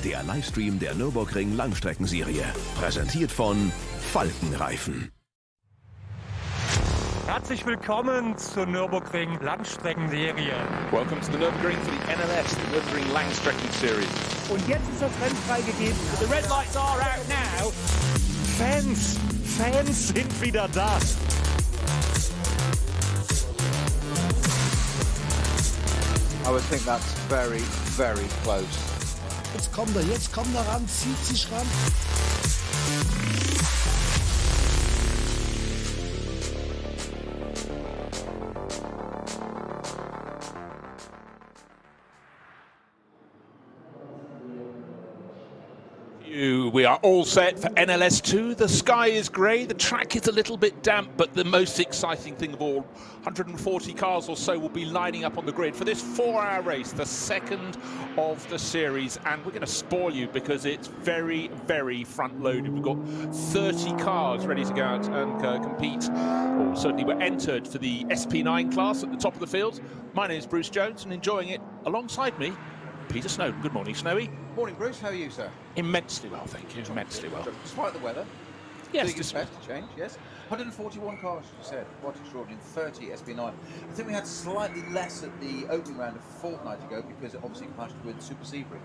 der Livestream der Nürburgring Langstrecken Serie. Präsentiert von Falkenreifen. Herzlich willkommen zur Nürburgring Langstrecken Serie. Welcome to the Nürburgring for the NLS, the Nürburgring Langstrecken Series. Und jetzt ist das Rennen freigegeben. The red lights are out now. Fans sind wieder da. I would think that's very, very close. Jetzt kommt er ran, zieht sich ran. We are all set for NLS 2. The sky is grey, the track is a little bit damp, but the most exciting thing of all, 140 cars or so will be lining up on the grid for this 4-hour race, the second of the series, and we're going to spoil you because it's very, very front-loaded. We've got 30 cars ready to go out and compete, or certainly we're entered for the SP9 class at the top of the field. My name is Bruce Jones, and enjoying it alongside me, Peter Snowden. Good morning, Snowy. Morning, Bruce. How are you, sir? Immensely well, thank you. Immensely well. Despite the weather. Yes, doing its best to change. Yes. 141 cars, you said. What extraordinary. 30 SP9. I think we had slightly less at the opening round a fortnight ago because it obviously clashed with Super Sebring.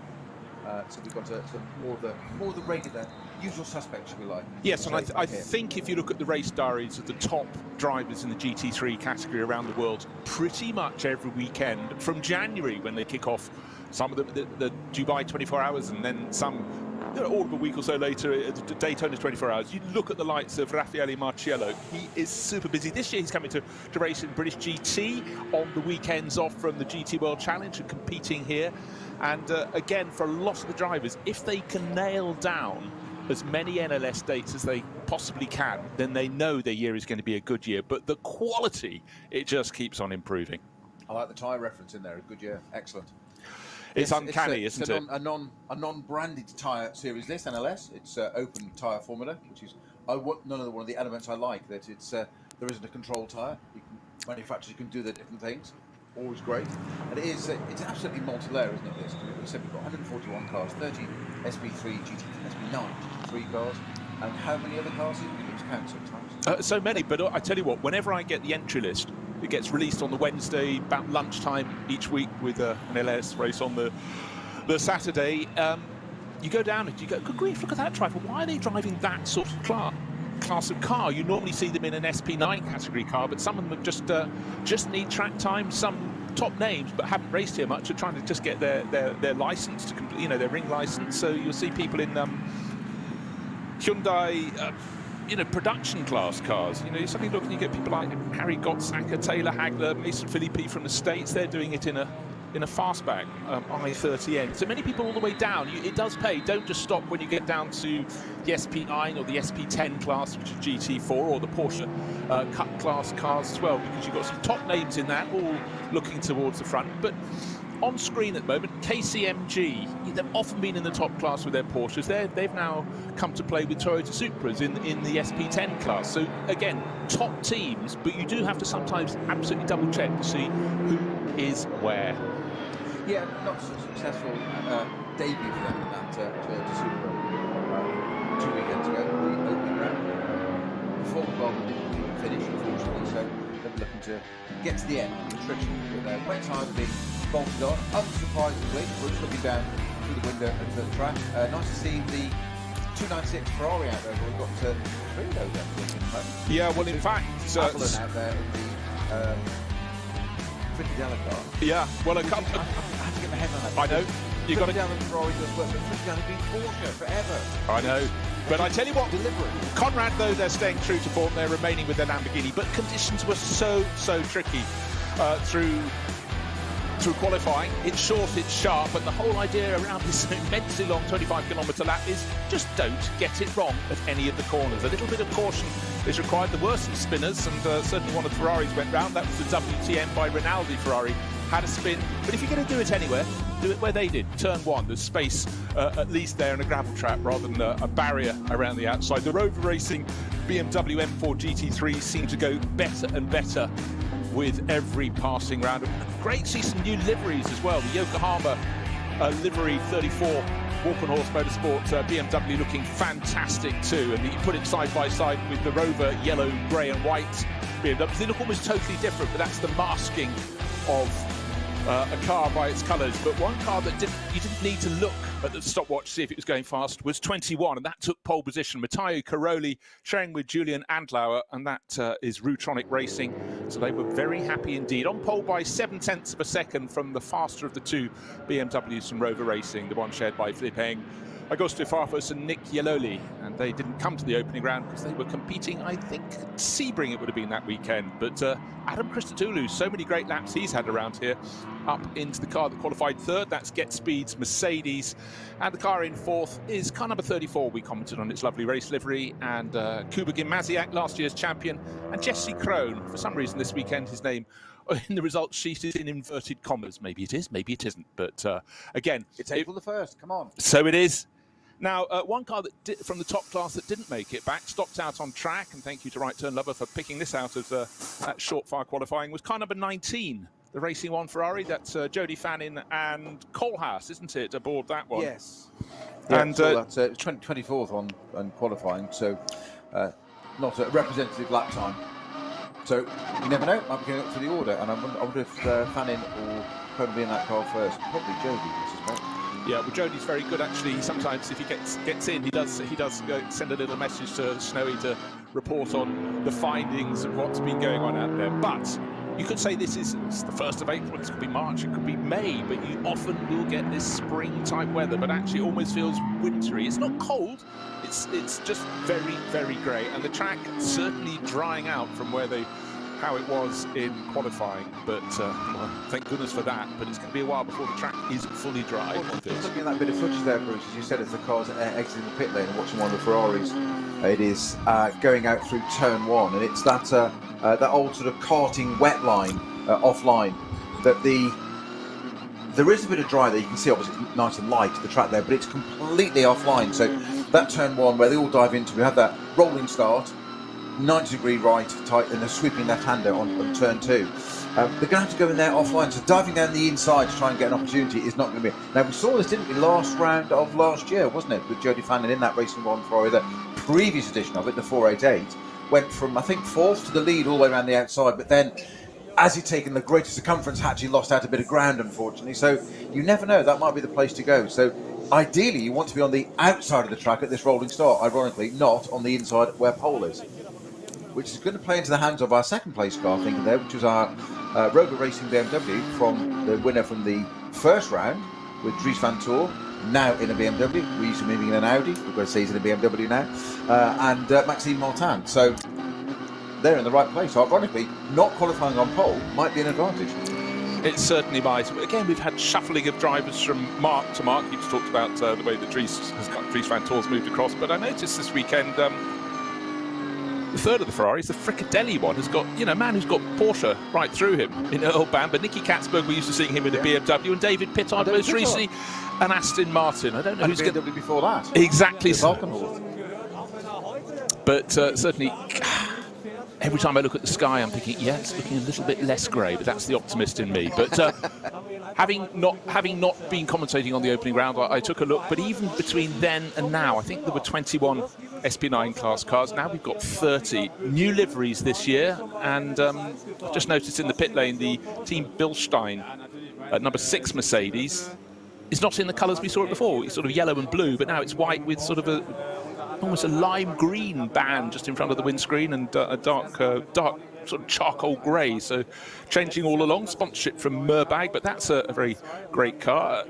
So we've got some more of the regular, usual suspects, should we like. Yes, and I think if you look at the race diaries of the top drivers in the GT3 category around the world, pretty much every weekend from January when they kick off, some of the Dubai 24 hours and then some all of a week or so later, Daytona's 24 hours. You look at the likes of Raffaele Marciello, he is super busy. This year he's coming to race in British GT on the weekends off from the GT World Challenge and competing here. And again, for a lot of the drivers, if they can nail down as many NLS dates as they possibly can, then they know their year is going to be a good year. But the quality, it just keeps on improving. I like the tyre reference in there. A good year. Excellent. It's uncanny, isn't it? A non-branded tyre series list, NLS. It's open tyre formula, which is one of the elements I like. That it's there isn't a control tyre. Manufacturers can do the different things. Always great. And it's absolutely multi-layer, isn't it? This, we said we've got 141 cars, 30 SP3, SP9, GT3 cars, and how many other cars? You lose count sometimes. So many, but I tell you what, whenever I get the entry list, it gets released on the Wednesday, about lunchtime each week with an NLS race on the Saturday. You go down and you go, good grief, look at that driver. Why are they driving that sort of class of car? You normally see them in an SP9 category car, but some of them just need track time. Some top names, but haven't raced here much, are trying to just get their license to complete, their ring license. So you'll see people in Hyundai. Production class cars. You suddenly look and you get people like Harry Gottsacker, Taylor Hagler, Mason Philippi from the States. They're doing it in a fastback i30N. So many people all the way down. It does pay. Don't just stop when you get down to the SP9 or the SP10 class, which is GT4, or the Porsche Cut class cars as well, because you've got some top names in that, all looking towards the front. But on screen at the moment, KCMG, they've often been in the top class with their Porsches. They've now come to play with Toyota Supras in the SP10 class. So again, top teams, but you do have to sometimes absolutely double check to see who is where. Yeah, not so successful debut for them in that Toyota Supra 2 weekends ago, the opening round. Before the ball didn't finish, unfortunately, so they're looking to get to the end. With their wet tyres being bolted on, unsurprisingly, Bruce looking down through the window at the track. Nice to see the 296 Ferrari out there. We've got three of those actually. Yeah, well, in fact, Avalon out there in the Frittidella car. Yeah, well, I have to get my head on that. I know. You got to. Ferrari does work, but Frittidella been Porsche forever. I know. But I tell you what, deliberate. Conrad, though, they're staying true to form. They're remaining with their Lamborghini, but conditions were so tricky through qualifying. It's short, it's sharp, and the whole idea around this immensely long 25-kilometre lap is just don't get it wrong at any of the corners. A little bit of caution is required. There were some spinners, and certainly one of the Ferraris went round. That was the WTM by Rinaldi Ferrari. Had a spin, but if you're going to do it anywhere, do it where they did. Turn one, there's space at least there in a gravel trap rather than a barrier around the outside. The Rover Racing BMW M4 GT3 seem to go better and better with every passing round. Great to see some new liveries as well. The Yokohama livery 34 Walk-on-Horse Motorsport BMW looking fantastic too, and you put it side by side with the Rover yellow, grey and white BMWs. They look almost totally different, but that's the masking of a car by its colours. But one car that you didn't need to look at the stopwatch to see if it was going fast was 21, and that took pole position. Matteo Caroli sharing with Julian Andlauer, and that is Rutronic Racing. So they were very happy indeed. On pole by 0.7 of a second from the faster of the two BMWs from Rover Racing, the one shared by Philippe Heng, Augusto Farfus and Nick Yeloli, and they didn't come to the opening round because they were competing, I think, at Sebring it would have been that weekend. But Adam Christodoulou, so many great laps he's had around here, up into the car that qualified third. That's Get Speed's Mercedes, and the car in fourth is car number 34. We commented on its lovely race livery, and Kuba Gimasiak, last year's champion, and Jesse Krohn. For some reason this weekend his name in the results sheet is in inverted commas. Maybe it is, maybe it isn't, but again, It's April the 1st, come on. So it is. Now, one car that from the top class that didn't make it back, stopped out on track, and thank you to Right Turn Lover for picking this out of that short fire qualifying, was car number 19, the Racing One Ferrari. That's Jody Fannin and Kohlhaas, isn't it, aboard that one? Yes. Yeah, And so that's 24th on qualifying, so not a representative lap time. So you never know, might be going up to the order, and I wonder if Fannin or Krohn be in that car first. Probably Jody, I suspect. Yeah, well, Jody's very good actually. Sometimes if he gets in, he does send a little message to Snowy to report on the findings of what's been going on out there. But you could say it's the 1st of April, it could be March, it could be May, but you often will get this spring type weather, but actually it almost feels wintry. It's not cold, it's just very, very grey, and the track certainly drying out from how it was in qualifying, but well, thank goodness for that. But it's going to be a while before the track is fully dry. Looking at that bit of footage there, Bruce, as you said, as the car's exiting the pit lane and watching one of the Ferraris, it is going out through turn 1, and it's that old sort of karting wet line, offline, that there is a bit of dry there. You can see obviously it's nice and light, the track there, but it's completely offline. So that turn 1 where they all dive into, we have that rolling start, 90-degree right, tight, and a sweeping left-hander on turn 2. They're going to have to go in there offline, so diving down the inside to try and get an opportunity is not going to be. Now, we saw this, didn't we, last round of last year, wasn't it, with Jody Fannin in that Racing One Ferrari, the previous edition of it, the 488, went from, I think, 4th to the lead all the way around the outside, but then, as he'd taken the greater circumference, actually lost out a bit of ground, unfortunately, so you never know, that might be the place to go. So, ideally, you want to be on the outside of the track at this rolling start, ironically, not on the inside where pole is, which is going to play into the hands of our second place car, I think, there, which was our Rover Racing BMW from the winner from the first round with Dries van Toor, now in a BMW. We used to be in an Audi, we've got to say he's in a BMW now, and Maxime Martin. So they're in the right place. So ironically, not qualifying on pole might be an advantage. It certainly might. Again, we've had shuffling of drivers from mark to mark. You've talked about the way that Dries van Toor's moved across, but I noticed this weekend the third of the Ferraris, the Fricadelli one, has got, a man who's got Porsche right through him in Earl Band. But Nicky Katzberg, we're used to seeing him in a BMW, and David Pittard most recently an Aston Martin. I don't know who's going to BMW before that. Exactly. But certainly, every time I look at the sky, I'm thinking, yeah, it's looking a little bit less grey, but that's the optimist in me. But having not been commentating on the opening round, I took a look. But even between then and now, I think there were 21 SP9 class cars. Now we've got 30 new liveries this year, and I've just noticed in the pit lane the Team Bilstein number 6 Mercedes is not in the colours we saw it before. It's sort of yellow and blue, but now it's white with sort of almost a lime green band just in front of the windscreen, and a dark sort of charcoal grey. So changing all along. Sponsorship from Murbag, but that's a very great car.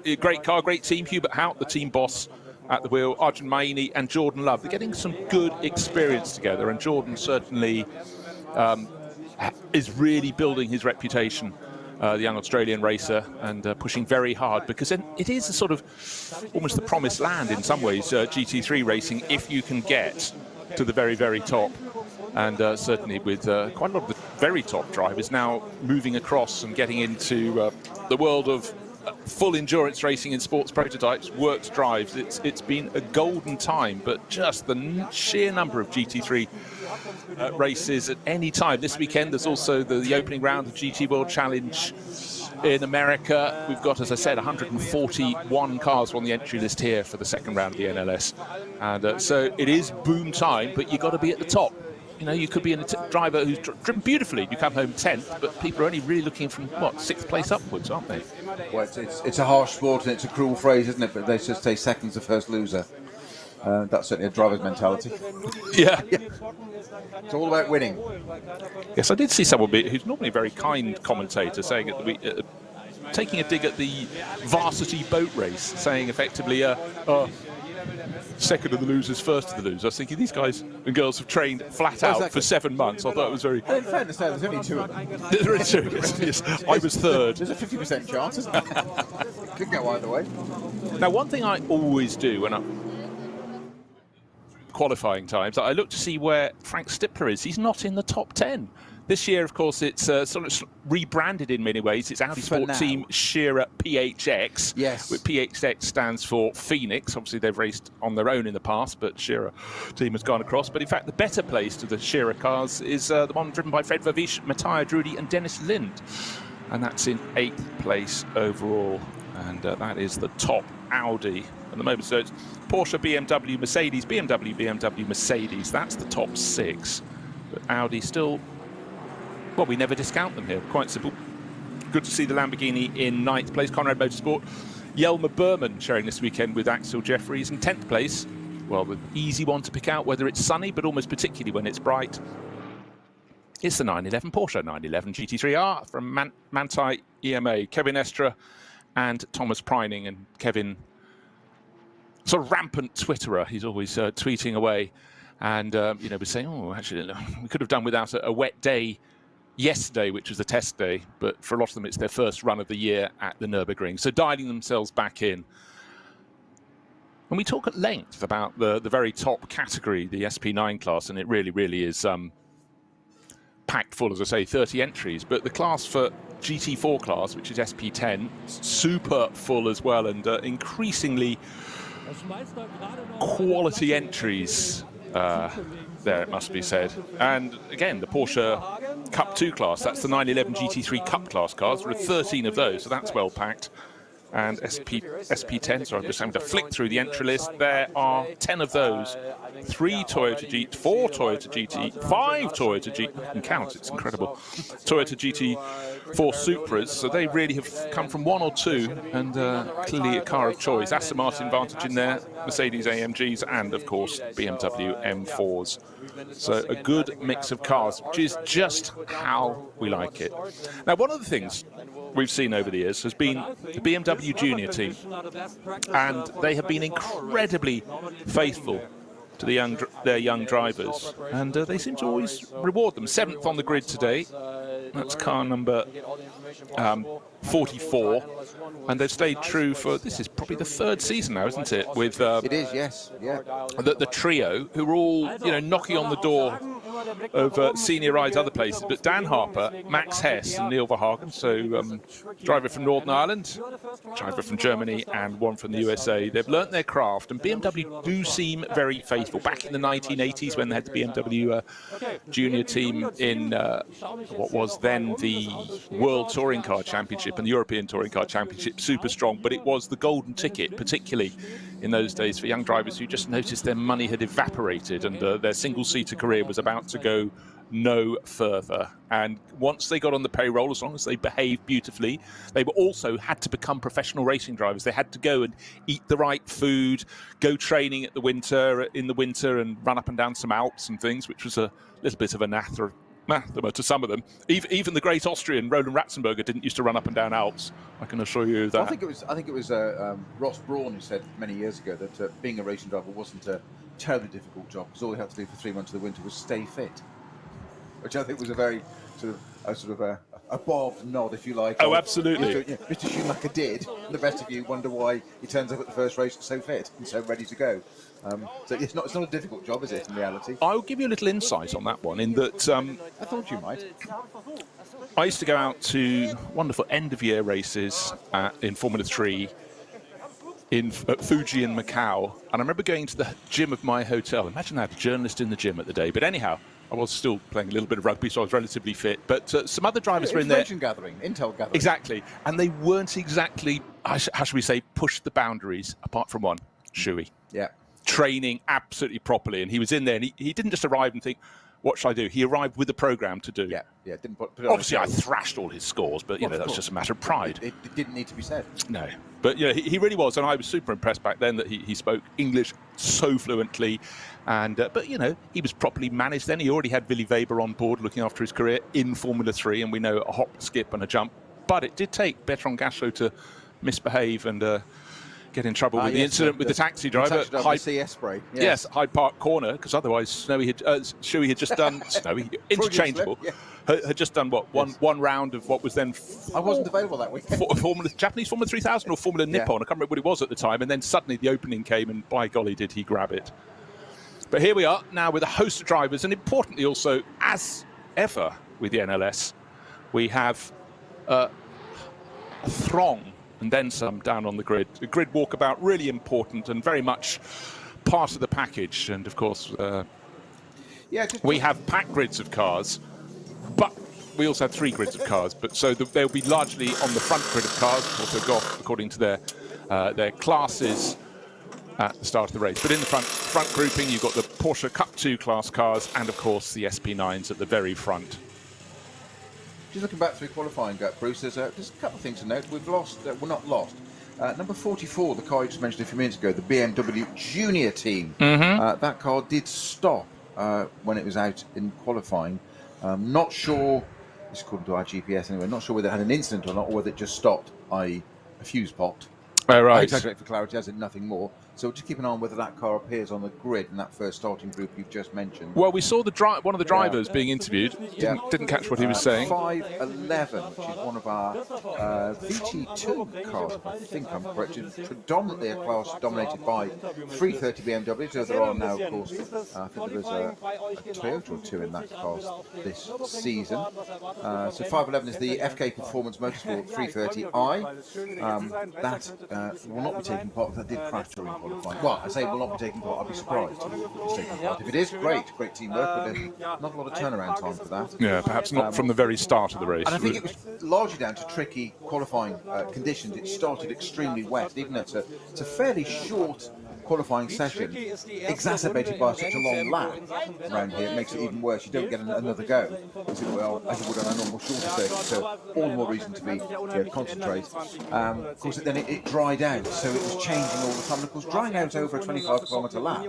Great team. Hubert Hout, the team boss at the wheel, Arjun Maini and Jordan Love. They're getting some good experience together, and Jordan certainly is really building his reputation, the young Australian racer, and pushing very hard, because it is a sort of almost the promised land in some ways, GT3 racing, if you can get to the very, very top. And certainly with quite a lot of the very top drivers now moving across and getting into the world of full endurance racing in sports prototypes, worked drives. It's been a golden time, but just the sheer number of GT3 races at any time. This weekend there's also the opening round of GT World Challenge in America. We've got, as I said, 141 cars on the entry list here for the second round of the NLS. And so it is boom time, but you've got to be at the top. You know, you could be a driver who's driven beautifully. You come home 10th, but people are only really looking from, what, 6th place upwards, aren't they? Well, it's a harsh sport and it's a cruel phrase, isn't it? But they just say second's the first loser. That's certainly a driver's mentality. Yeah. It's all about winning. Yes, I did see someone who's normally a very kind commentator saying at the taking a dig at the varsity boat race, saying effectively, second of the losers, first of the losers. I was thinking these guys and girls have trained flat out for 7 months. I thought it was very... In fairness, there's only 2 of them. There are 2, yes. I was third. There's a 50% chance, isn't there? Could go either way. Now, one thing I always do when I'm qualifying times, I look to see where Frank Stippler is. He's not in the top 10. This year, of course, it's sort of rebranded in many ways. It's Audi Sport Team Shearer PHX. Yes. Which PHX stands for Phoenix. Obviously, they've raced on their own in the past, but Shearer team has gone across. But in fact, the better place to the Shearer cars is the one driven by Fred Vervish, Matthias Drudy and Dennis Lind. And that's in 8th place overall. And that is the top Audi at the moment. So it's Porsche, BMW, Mercedes, BMW, Mercedes. That's the top 6. But Audi still... Well, we never discount them here. Quite simple. Good to see the Lamborghini in 9th place. Conrad Motorsport. Yelmer Berman sharing this weekend with Axel Jeffries in 10th place. Well, the easy one to pick out, whether it's sunny, but almost particularly when it's bright. It's the 911 Porsche 911 GT3R from Manthey EMA. Kevin Estra and Thomas Preining. And Kevin, sort of rampant Twitterer. He's always tweeting away. And, you know, we're saying, oh, actually, we could have done without a wet day yesterday, which was the test day, but for a lot of them it's their first run of the year at the Nürburgring, so dialing themselves back in. And we talk at length about the very top category, the SP9 class, and it really is packed full, as I say, 30 entries, but the class for GT4 class, which is SP10, super full as well, and increasingly quality entries there, it must be said. And again, the Porsche Cup 2 class, that's the 911 GT3 Cup class cars. There are 13 of those, so that's well packed. And SP10, so I'm just having to flick through the entry list. There are 10 of those. 3 Toyota GT, 4 Toyota GT, 5 Toyota GT, you can count, it's incredible. Toyota GT4 Supras, so they really have come from 1 or 2, and clearly a car of choice. Aston Martin Vantage in there, Mercedes-AMGs, and of course BMW M4s. So a good mix of cars, which is just how we like it. Now, one of the things we've seen over the years has been the BMW Junior team, and they have been incredibly faithful to their young drivers, and they seem to always reward them. 7th on the grid today, that's car number 44, and they've stayed true for, this is probably the 3rd season now, isn't it? With it is, yes, yeah. The trio, who are all, you know, knocking on the door of senior rides other places, but Dan Harper, Max Hess and Neil Verhagen, so driver from Northern Ireland, driver from Germany and one from the USA. They've learnt their craft, and BMW do seem very faithful. Back in the 1980s when they had the BMW junior team in what was then the World Touring Car Championship and the European Touring Car Championship, super strong, but it was the golden ticket, particularly in those days, for young drivers who just noticed their money had evaporated and their single-seater career was about to go no further. And once they got on the payroll, as long as they behaved beautifully, they were also had to become professional racing drivers. They had to go and eat the right food, go training in the winter and run up and down some Alps and things, which was a little bit of anathema to some of them. Even the great Austrian Roland Ratzenberger didn't used to run up and down Alps. I can assure you that. Well, I think it was Ross Brawn who said many years ago that being a racing driver wasn't a terribly difficult job, because all you had to do for 3 months of the winter was stay fit, which I think was a very sort of a bobbed nod, if you like. Oh, absolutely. Mr. Schumacher did. The rest of you wonder why he turns up at the first race so fit and so ready to go. So it's not a difficult job, is it, in reality? I'll give you a little insight on that one, in that I thought you might. I used to go out to wonderful end-of-year races in Formula 3 at Fuji in Macau, and I remember going to the gym of my hotel. Imagine I had a journalist in the gym at the day, but anyhow, I was still playing a little bit of rugby, so I was relatively fit. But some other drivers were in there. Information gathering, intel gathering. Exactly. And they weren't exactly, how should we say, pushed the boundaries, apart from one, Shuey. Yeah. Training absolutely properly. And he was in there, and he didn't just arrive and think, what should I do? He arrived with a program to do. Yeah. Didn't put it on. Obviously, I thrashed all his scores, but, that was just a matter of pride. It didn't need to be said. No. But, he really was. And I was super impressed back then that he spoke English so fluently. And but, he was properly managed then. He already had Willy Weber on board looking after his career in Formula 3. And we know a hop, skip and a jump. But it did take Bertrand Gachot to misbehave and get in trouble with the incident with the taxi driver. The CS spray. Yes, Hyde Park Corner, because otherwise Shuey had just done, interchangeable, had just done one round of what was then... I wasn't available that week. Japanese Formula 3000 or Formula Nippon, I can't remember what it was at the time, and then suddenly the opening came and by golly did he grab it. But here we are now with a host of drivers, and importantly also, as ever with the NLS, we have a throng and then some down on the grid. The grid walkabout, really important and very much part of the package. And of course, we have packed grids of cars, but we also have 3 grids of cars. But so they'll be largely on the front grid of cars. Of course, they'll go off according to their classes at the start of the race. But in the front grouping, you've got the Porsche Cup 2 class cars, and of course the SP9s at the very front. Just looking back through qualifying, Bruce, there's a couple of things to note. We've lost, we're not lost. Number 44, the car you just mentioned a few minutes ago, the BMW Junior team. That car did stop when it was out in qualifying. Not sure, this is according to our GPS anyway, not sure whether it had an incident or not, or whether it just stopped, i.e. a fuse popped. Oh, right. I exaggerate for clarity, as in nothing more. So just keep an eye on whether that car appears on the grid in that first starting group you've just mentioned. Well, we saw one of the drivers being interviewed. Didn't catch what he was saying. 511, which is one of our VT2 cars, if I think I'm correct. It's predominantly a class dominated by 330 BMWs. So there are now, of course, I think there is a Toyota or 2 in that class this season. So 511 is the FK Performance Motorsport 330i. That will not be taking part. That did crash during qualifying. Well, I say will not be taking part. I'll be surprised if it's taking part. If it is, great teamwork, but there's not a lot of turnaround time for that. Yeah, perhaps not from the very start of the race. And I think it was largely down to tricky qualifying conditions. It started extremely wet, even though it's a fairly short qualifying session, exacerbated by such a long lap around here. It makes it even worse. You don't get another go, as it would on a normal shorter circuit. So all the more reason to be concentrate. Of course, then it dried out, so it was changing all the time. And of course, drying out over a 25-kilometre lap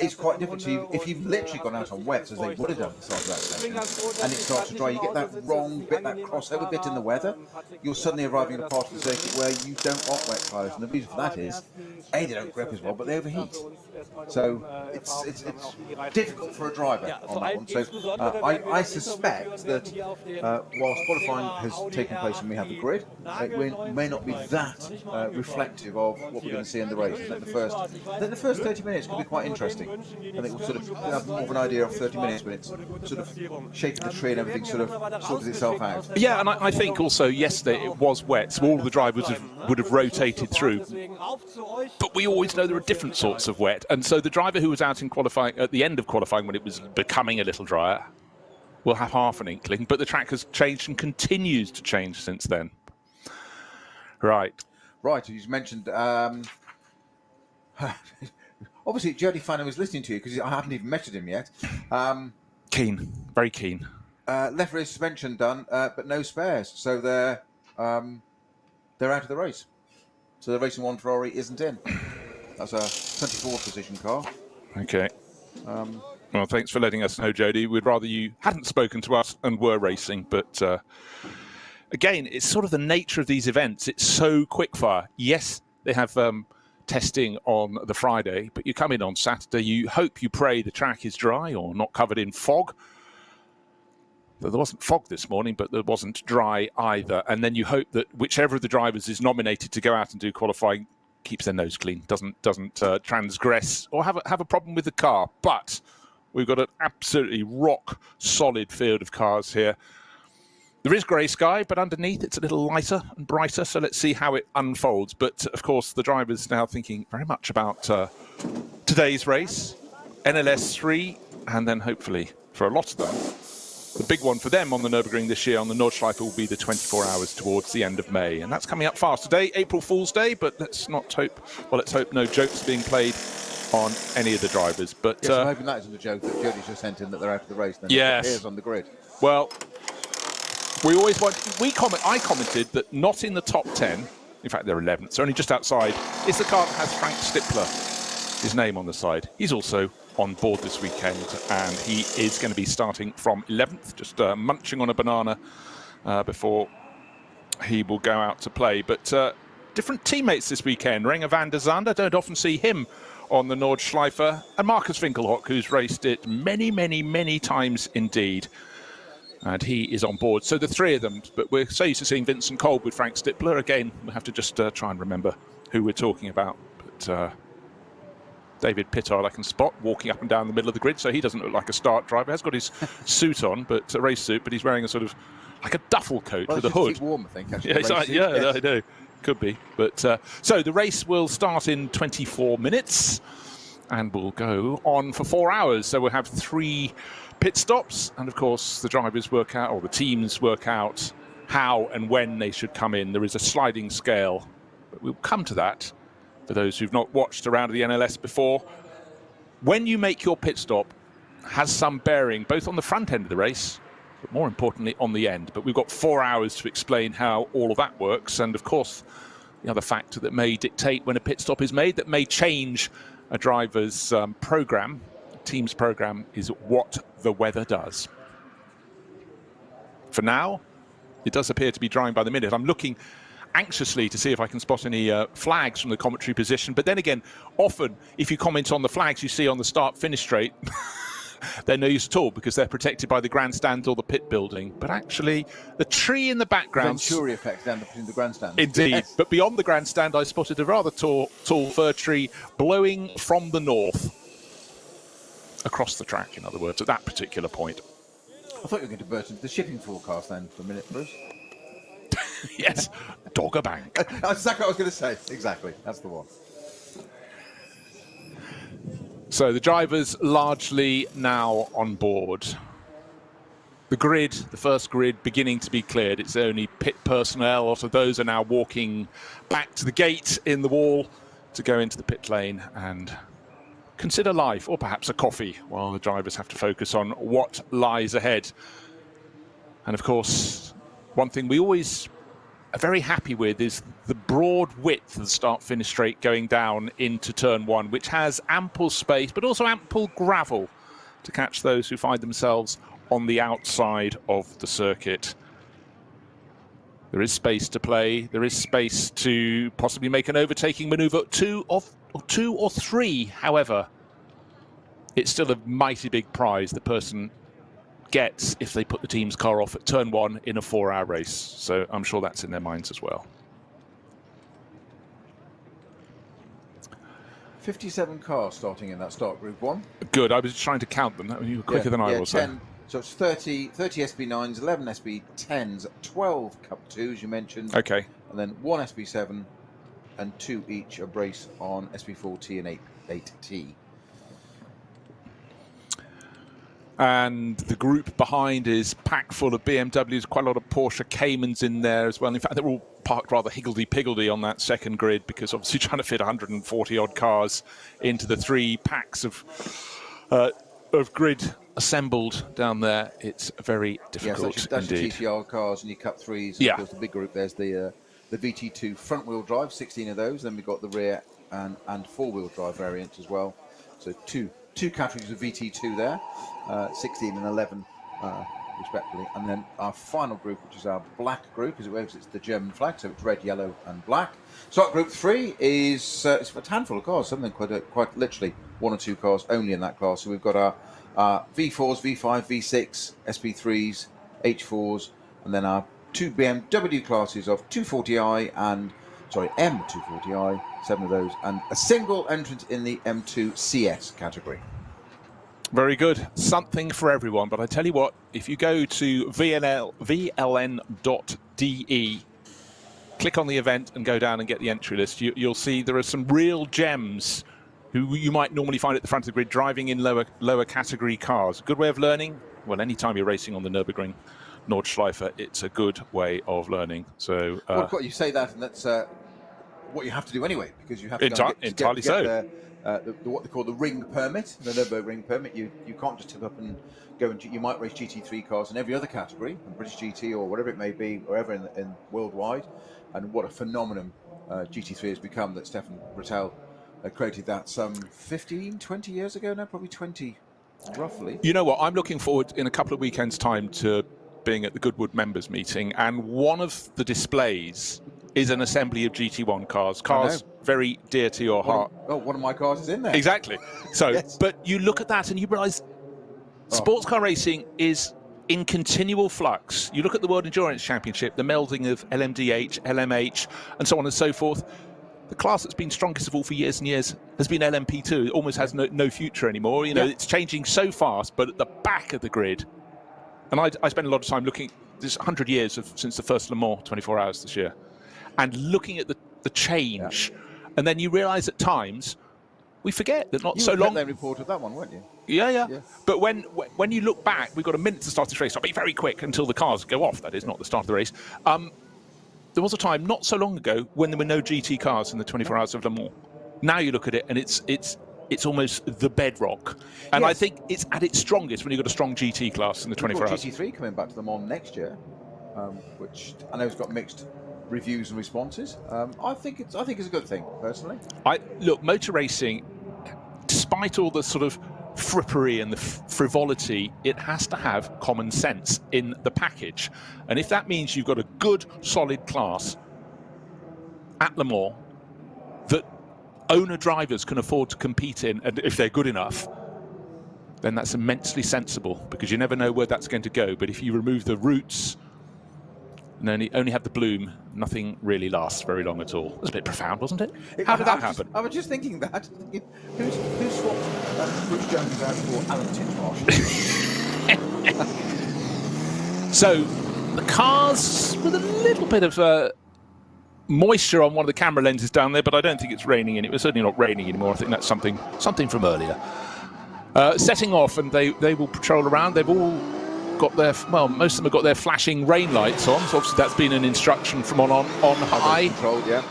is quite difficult. If you've literally gone out on wets, as they would have done at the start of that session, and it starts to dry, you get that wrong bit, that crossover bit in the weather. You're suddenly arriving at a part of the circuit where you don't want wet tyres, and the reason for that is, A, they don't grip as well, but they overheat. So it's difficult for a driver on that one. So I suspect that whilst qualifying has taken place and we have the grid, it may not be that reflective of what we're going to see in the race. I think the first 30 minutes could be quite interesting. I think we'll sort of have more of an idea of 30 minutes when it's sort of shaking the tree and everything sort of sorts itself out. Yeah, and I think also yesterday it was wet, so all the drivers would have rotated through. But we always know there are different sorts of wet, and so the driver who was out in qualifying at the end of qualifying when it was becoming a little drier will have half an inkling, but the track has changed and continues to change since then. Right, you mentioned obviously Jody Fanning was listening to you because I haven't even mentioned him yet. Keen, very keen. Left rear suspension done, but no spares, so they're out of the race. So the Racing One Ferrari isn't in. That's a 24th position car. Okay. Well, thanks for letting us know, Jody. We'd rather you hadn't spoken to us and were racing, but again, it's sort of the nature of these events. It's so quickfire. Yes, they have testing on the Friday, but you come in on Saturday, you hope, you pray the track is dry or not covered in fog. There wasn't fog this morning, but there wasn't dry either. And then you hope that whichever of the drivers is nominated to go out and do qualifying keeps their nose clean, doesn't transgress or have a problem with the car. But we've got an absolutely rock solid field of cars here. There is grey sky, but underneath it's a little lighter and brighter. So let's see how it unfolds. But of course, the drivers now thinking very much about today's race, NLS 3, and then hopefully for a lot of them. The big one for them on the Nürburgring this year on the Nordschleife will be the 24 hours towards the end of May. And that's coming up fast today, April Fool's Day, but let's hope no jokes are being played on any of the drivers. But yes, I'm hoping that isn't a joke that Jody's just sent in that they're out of the race. Then yes. It appears on the grid. Well, I commented that not in the top 10, in fact they're 11th, so only just outside, is the car that has Frank Stippler, his name on the side. He's also on board this weekend, and he is going to be starting from 11th, just munching on a banana before he will go out to play. But different teammates this weekend. Renger van der Zande, don't often see him on the Nordschleife, and Marcus Winkelhock, who's raced it many, many, many times indeed. And he is on board. So the three of them, but we're so used to seeing Vincent Kolb with Frank Stippler. Again, we'll have to just try and remember who we're talking about. But David Pittard I can spot walking up and down the middle of the grid, so he doesn't look like a start driver. He has got his suit on, but a race suit, but he's wearing a sort of like a duffel coat with a hood. Keep warm, I think. Actually, I know. Could be. But so the race will start in 24 minutes and will go on for 4 hours. So we'll have 3 pit stops, and of course the drivers work out, or the teams work out, how and when they should come in. There is a sliding scale, but we'll come to that. For those who've not watched around the NLS before, when you make your pit stop has some bearing both on the front end of the race, but more importantly on the end. But we've got 4 hours to explain how all of that works, and of course the other factor that may dictate when a pit stop is made, that may change a driver's program, team's program, is what the weather does. For now, it does appear to be drying by the minute. I'm looking anxiously to see if I can spot any flags from the commentary position. But then again, often if you comment on the flags you see on the start-finish straight, they're no use at all because they're protected by the grandstand or the pit building. But actually, the tree in the background... Venturi effect down between the grandstand. Indeed. Yes. But beyond the grandstand, I spotted a rather tall fir tree blowing from the north. Across the track, in other words, at that particular point. I thought you were going to burst into the shipping forecast then for a minute, Bruce. Yes, Dogger Bank. That's exactly what I was going to say. Exactly, that's the one. So the drivers largely now on board. The grid, the first grid, beginning to be cleared. It's only pit personnel. Also, those are now walking back to the gate in the wall to go into the pit lane and consider life, or perhaps a coffee, while the drivers have to focus on what lies ahead. And of course, one thing we always are very happy with is the broad width of the start-finish straight going down into turn 1, which has ample space, but also ample gravel to catch those who find themselves on the outside of the circuit. There is space to play. There is space to possibly make an overtaking manoeuvre, two or three. However, it's still a mighty big prize the person gets if they put the team's car off at turn 1 in a 4-hour race. So I'm sure that's in their minds as well. 57 cars starting in that start group 1. Good. I was trying to count them. You were quicker than I was. 10. So it's 30 SB9s, 11 SB10s, 12 Cup 2s you mentioned. Okay. And then 1 SB7 and 2 each a brace on SB4T and 8T. And the group behind is packed full of BMWs, quite a lot of Porsche Caymans in there as well. In fact, they're all parked rather higgledy-piggledy on that second grid because obviously trying to fit 140-odd cars into the 3 packs of grid assembled down there, it's very difficult. Yes, that's your indeed. TCR cars and your Cup 3s. Yeah. Of course, the big group, there's the VT2 front-wheel drive, 16 of those. Then we've got the rear and four-wheel drive variants as well. So two categories of VT2 there, 16 and 11 respectively. And then our final group, which is our black group, as it waves, it's the German flag, so it's red, yellow and black. Start group 3 is it's a handful of cars, something quite literally 1 or 2 cars only in that class. So we've got our V4s, V5, V6, SP3s, H4s, and then our 2 BMW classes of 240i and M240i, 7 of those, and a single entrant in the M2 CS category. Very good. Something for everyone. But I tell you what, if you go to vln.de, click on the event and go down and get the entry list, you'll see there are some real gems who you might normally find at the front of the grid driving in lower category cars. Good way of learning? Well, anytime you're racing on the Nürburgring Nordschleife, it's a good way of learning. So, well, you say that, and that's what you have to do anyway, because you have to entirely get what they call the ring permit, the Nürburgring permit. You can't just tip up and go and you might race GT3 cars in every other category, British GT or whatever it may be, wherever in worldwide. And what a phenomenon GT3 has become, that Stefan Brattel created that some 15, 20 years ago now, probably 20 roughly. You know what, I'm looking forward in a couple of weekends' time to being at the Goodwood members meeting, and one of the displays is an assembly of GT1 cars very dear to your heart. One of my cars is in there. Exactly. So, yes. But you look at that and you realise sports car racing is in continual flux. You look at the World Endurance Championship, the melding of LMDH, LMH, and so on and so forth. The class that's been strongest of all for years and years has been LMP2. It almost has no future anymore. You know, it's changing so fast, but at the back of the grid. And I spend a lot of time looking, there's 100 years since the first Le Mans 24 hours this year, and looking at the change. Yeah. And then you realise at times, we forget that not so long. They reported that one, weren't you? Yeah. But when you look back, we've got a minute to start this race. I'll be very quick until the cars go off. That is not the start of the race. There was a time not so long ago when there were no GT cars in the 24 hours of Le Mans. Now you look at it and it's almost the bedrock. And yes. I think it's at its strongest when you've got a strong GT class in the 24 hours. GT3 coming back to Le Mans next year, which I know has got mixed reviews and responses. I think it's a good thing, personally. Look, motor racing, despite all the sort of frippery and the frivolity, it has to have common sense in the package. And if that means you've got a good, solid class at Le Mans that owner drivers can afford to compete in, and if they're good enough, then that's immensely sensible, because you never know where that's going to go. But if you remove the roots and only have the bloom, nothing really lasts very long at all. It was a bit profound, wasn't it? How did that happen? I was just thinking that. Who swapped Bruce Jones out for Alan Titchmarsh? So, the cars with a little bit of moisture on one of the camera lenses down there, but I don't think it's raining, and it was certainly not raining anymore. I think that's something from earlier. Setting off, and they will patrol around. They've all got their, most of them have got their flashing rain lights on, so obviously that's been an instruction from on high. Controlled, yeah.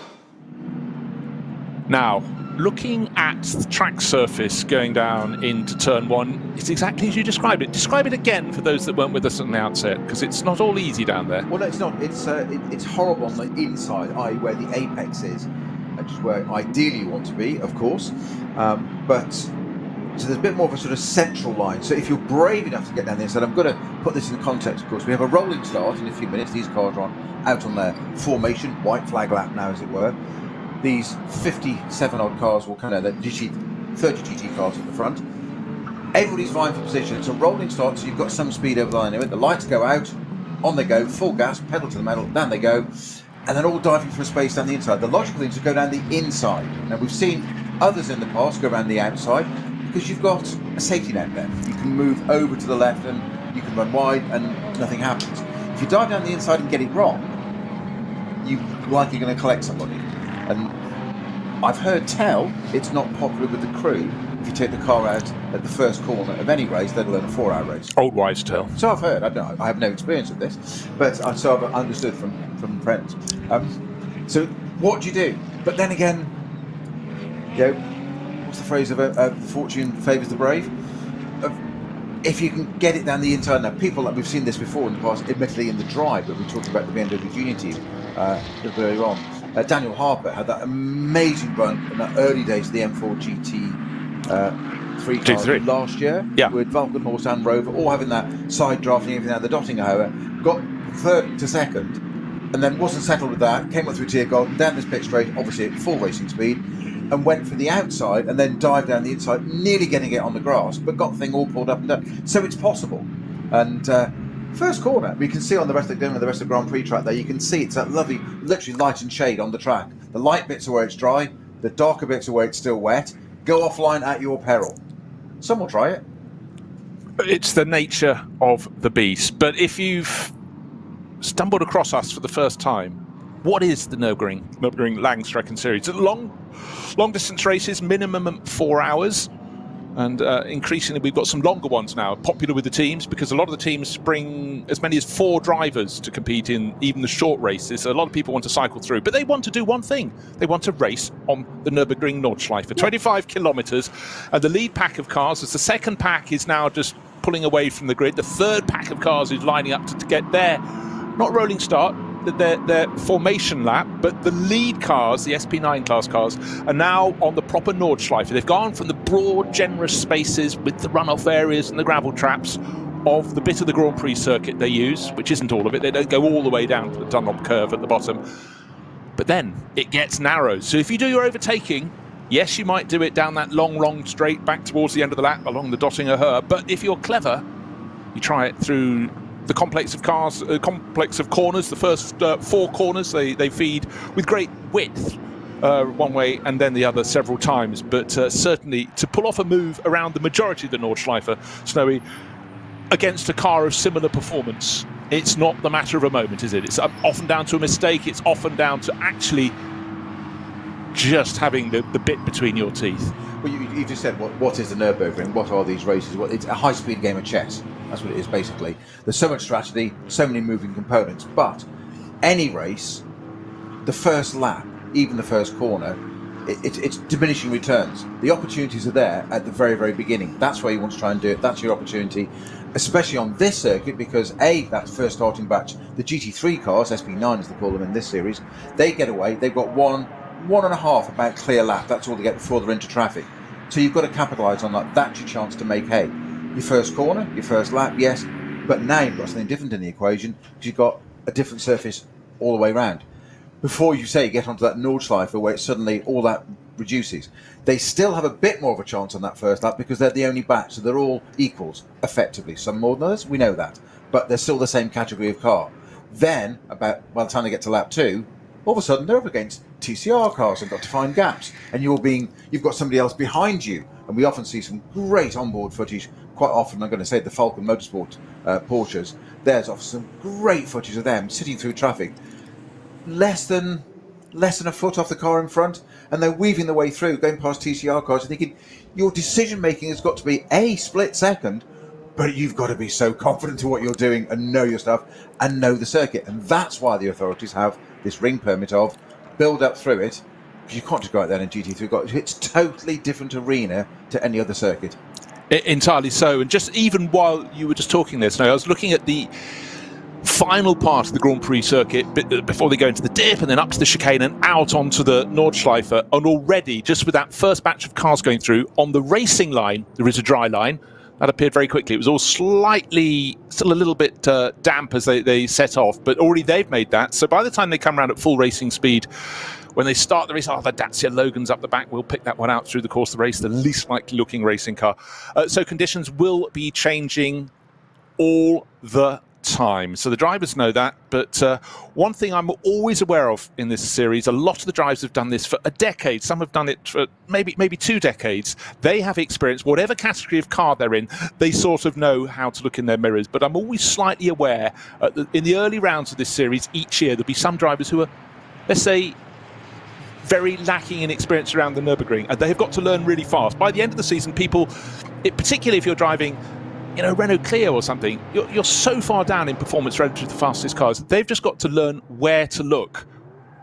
Now, looking at the track surface going down into turn one, it's exactly as you described it. Describe it again for those that weren't with us at the outset, because it's not all easy down there. Well, no, it's not. It's horrible on the inside, i.e. where the apex is, which is where ideally you want to be, of course. So there's a bit more of a sort of central line. So if you're brave enough to get down the inside, I'm going to put this in context, of course. We have a rolling start in a few minutes. These cars are out on their formation, white flag lap now, as it were. These 57 odd cars will come out, 30 GT cars at the front. Everybody's vying for position. It's a rolling start, so you've got some speed over the line. The lights go out, on they go, full gas, pedal to the metal, down they go, and then all diving for a space down the inside. The logical thing is to go down the inside. Now, we've seen others in the past go around the outside, because you've got a safety net there. You can move over to the left and you can run wide and nothing happens. If you dive down the inside and get it wrong, you're likely going to collect somebody. And I've heard tell it's not popular with the crew if you take the car out at the first corner of any race, let alone a 4-hour race. Old wives' tale. So I've heard. I have no experience of this, but so I've understood from friends. So what do you do? But then again, what's the phrase of fortune favours the brave? If you can get it down the inside. Now, people, like we've seen this before in the past, admittedly in the drive, but we talked about the BMW Junior team a little earlier on. Daniel Harper had that amazing run in the early days of the M4 GT3 cars last year, with Valkenhorst and Rover all having that side drafting, everything out the Dottinger, got third to second, and then wasn't settled with that, came up through Tiergarten, down this pit straight, obviously at full racing speed, and went for the outside and then dived down the inside, nearly getting it on the grass, but got the thing all pulled up and done. So it's possible. And first corner, we can see on the rest of the Grand Prix track there, you can see it's that lovely, literally light and shade on the track. The light bits are where it's dry, the darker bits are where it's still wet. Go offline at your peril. Some will try it. It's the nature of the beast. But if you've stumbled across us for the first time, what is the Nürburgring Langstrecken Series? It's long distance races, minimum 4 hours. And increasingly, we've got some longer ones now, popular with the teams, because a lot of the teams bring as many as 4 drivers to compete in even the short races. A lot of people want to cycle through, but they want to do one thing. They want to race on the Nürburgring Nordschleife, 25 kilometres. And the lead pack of cars, as the second pack is now just pulling away from the grid, the third pack of cars is lining up to get their, not rolling start, their formation lap, but the lead cars, the SP9 class cars, are now on the proper Nordschleife. They've gone from the broad, generous spaces with the runoff areas and the gravel traps of the bit of the Grand Prix circuit they use, which isn't all of it. They don't go all the way down to the Dunlop curve at the bottom. But then it gets narrow. So if you do your overtaking, yes, you might do it down that long straight back towards the end of the lap along the Dottinger Her. But if you're clever, you try it through the complex of cars, complex of corners. The first 4 corners they feed with great width one way and then the other several times. But certainly to pull off a move around the majority of the Nordschleife, Snowy, against a car of similar performance, it's not the matter of a moment, is it? It's often down to a mistake. It's often down to actually just having the bit between your teeth. Well, you just said what is the Nürburgring? What are these races? Well, it's a high-speed game of chess. That's what it is, basically. There's so much strategy, so many moving components. But any race, the first lap, even the first corner, it's diminishing returns. The opportunities are there at the very, very beginning. That's where you want to try and do it. That's your opportunity, especially on this circuit, because that first starting batch, the GT3 cars, SP9 as they call them in this series, they get away. They've got one and a half about clear lap. That's all they get before they're into traffic. So you've got to capitalise on that. That's your chance to make hay. Your first corner, your first lap, yes, but now you've got something different in the equation because you've got a different surface all the way around. Before you get onto that Nordschleife where suddenly all that reduces, they still have a bit more of a chance on that first lap because they're the only batch, so they're all equals, effectively. Some more than others, we know that, but they're still the same category of car. Then, by the time they get to lap 2, all of a sudden they're up against TCR cars and got to find gaps, and you've got somebody else behind you, and we often see some great onboard footage. Quite often, I'm going to say the Falcon Motorsport Porsches. There's often some great footage of them sitting through traffic, less than a foot off the car in front, and they're weaving their way through, going past TCR cars, and thinking your decision making has got to be a split second, but you've got to be so confident in what you're doing and know your stuff and know the circuit, and that's why the authorities have this ring permit of build up through it, because you can't just go out there in GT3. It's totally different arena to any other circuit. Entirely so. And just even while you were just talking there, Snow, I was looking at the final part of the Grand Prix circuit before they go into the dip and then up to the chicane and out onto the Nordschleife. And already, just with that first batch of cars going through, on the racing line, there is a dry line. That appeared very quickly. It was all still a little bit damp as they set off, but already they've made that. So by the time they come around at full racing speed, when they start the race, the Dacia Logan's up the back. We'll pick that one out through the course of the race, the least likely looking racing car. So conditions will be changing all the time. So the drivers know that. But one thing I'm always aware of in this series, a lot of the drivers have done this for a decade. Some have done it for maybe 2 decades. They have experience, whatever category of car they're in, they sort of know how to look in their mirrors. But I'm always slightly aware in the early rounds of this series, each year, there'll be some drivers who are, let's say, very lacking in experience around the Nürburgring, and they have got to learn really fast. By the end of the season, particularly if you're driving, Renault Clio or something, you're so far down in performance relative to the fastest cars. They've just got to learn where to look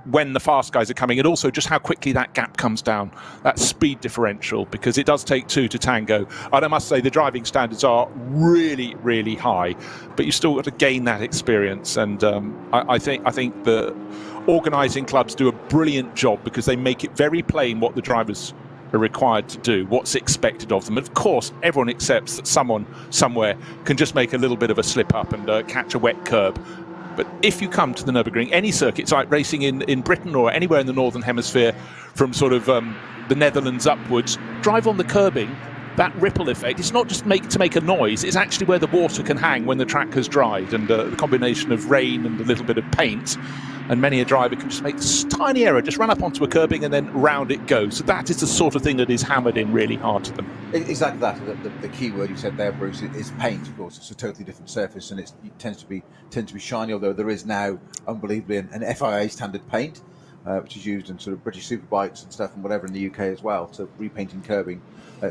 when the fast guys are coming, and also just how quickly that gap comes down, that speed differential, because it does take 2 to tango. And I must say the driving standards are really, really high, but you've still got to gain that experience. And I think the organising clubs do a brilliant job because they make it very plain what the drivers are required to do, what's expected of them. And of course, everyone accepts that someone somewhere can just make a little bit of a slip up and catch a wet curb. But if you come to the Nürburgring, any circuits like racing in Britain or anywhere in the Northern Hemisphere, from sort of the Netherlands upwards, drive on the curbing that ripple effect, it's not just to make a noise, it's actually where the water can hang when the track has dried, and the combination of rain and a little bit of paint, and many a driver can just make this tiny error, just run up onto a curbing and then round it goes. So that is the sort of thing that is hammered in really hard to them. Exactly that. The key word you said there, Bruce, is paint. Of course, it's a totally different surface, and it tends to be shiny. Although there is now, unbelievably, an FIA standard paint, which is used in sort of British superbikes and stuff and whatever in the UK as well, to repainting curbing,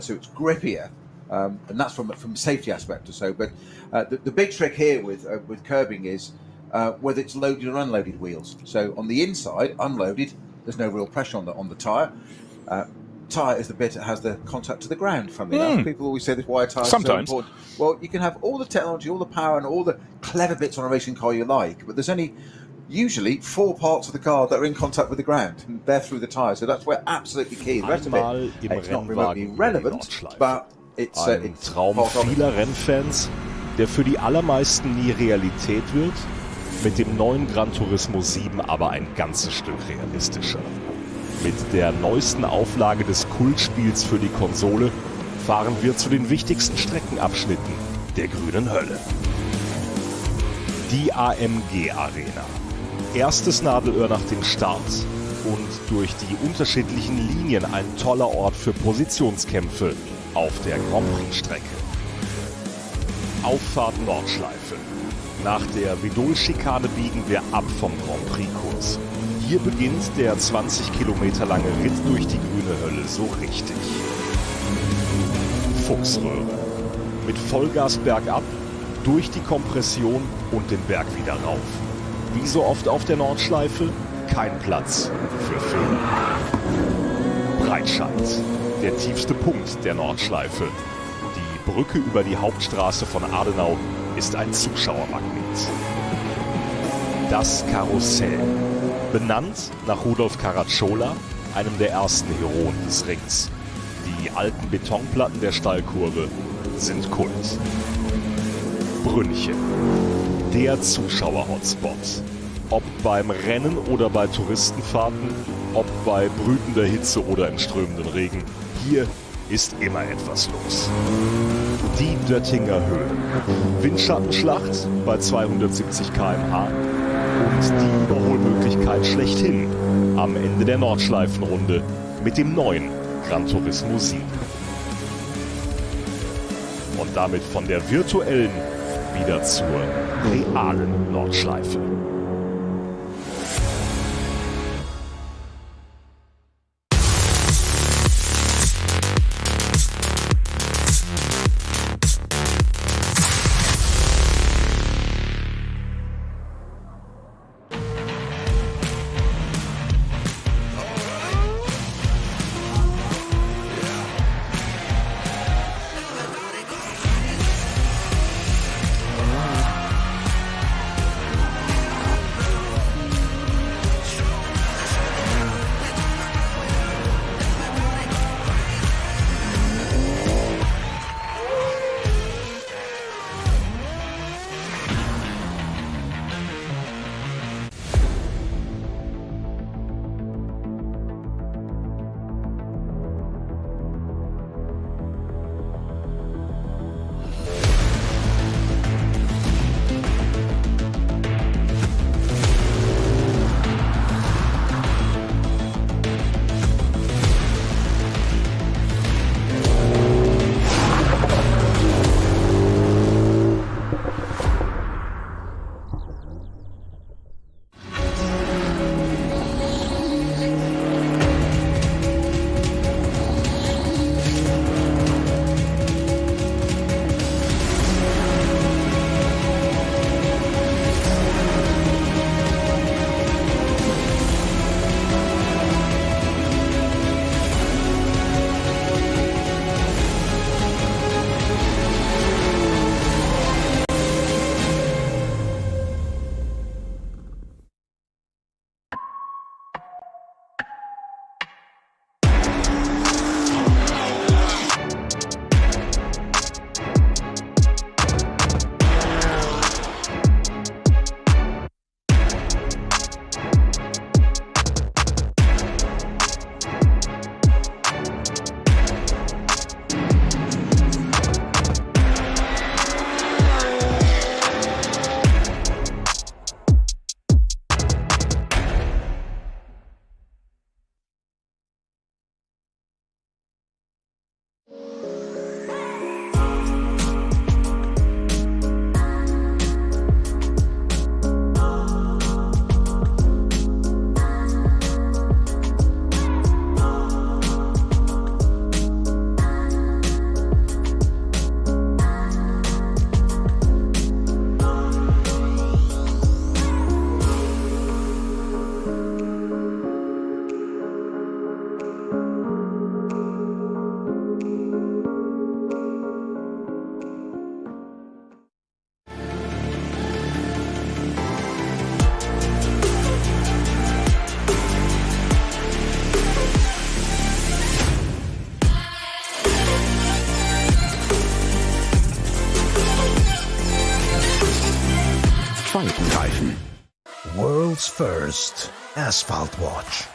so it's grippier, and that's from a safety aspect or so. But the big trick here with curbing is whether it's loaded or unloaded wheels. So on the inside, unloaded, there's no real pressure on the tyre. Tyre is the bit that has the contact to the ground, funnily enough. People always say this, why tyres are so important. Well, you can have all the technology, all the power, and all the clever bits on a racing car you like, but there's only usually 4 parts of the car that are in contact with the ground, and they're through the tyre. So that's where absolutely key. The rest of it, it's not remotely relevant, but it's ein Traum vieler Rennfans, der für die allermeisten nie Realität wird, mit dem neuen Gran Turismo 7 aber ein ganzes Stück realistischer. Mit der neuesten Auflage des Kultspiels für die Konsole fahren wir zu den wichtigsten Streckenabschnitten der grünen Hölle. Die AMG Arena. Erstes Nadelöhr nach dem Start und durch die unterschiedlichen Linien ein toller Ort für Positionskämpfe auf der Grand Prix-Strecke. Auffahrt Nordschleife. Nach der Vidol-Schikane biegen wir ab vom Grand Prix-Kurs. Hier beginnt der 20 Kilometer lange Ritt durch die grüne Hölle so richtig. Fuchsröhre. Mit Vollgas bergab, durch die Kompression und den Berg wieder rauf. Wie so oft auf der Nordschleife, kein Platz für Fehler. Breitscheid. Der tiefste Punkt der Nordschleife. Die Brücke über die Hauptstraße von Adenau ist ein Zuschauermagnet. Das Karussell. Benannt nach Rudolf Caracciola, einem der ersten Heroen des Rings. Die alten Betonplatten der Stallkurve sind Kult. Brünnchen. Der Zuschauer-Hotspot. Ob beim Rennen oder bei Touristenfahrten, ob bei brütender Hitze oder in strömenden Regen, hier ist immer etwas los. Die Döttinger Höhe. Windschattenschlacht bei 270 km/h und die Überholmöglichkeit schlechthin am Ende der Nordschleifenrunde mit dem neuen Gran Turismo 7. Und damit von der virtuellen wieder zur realen Nordschleife. world's first asphalt watch.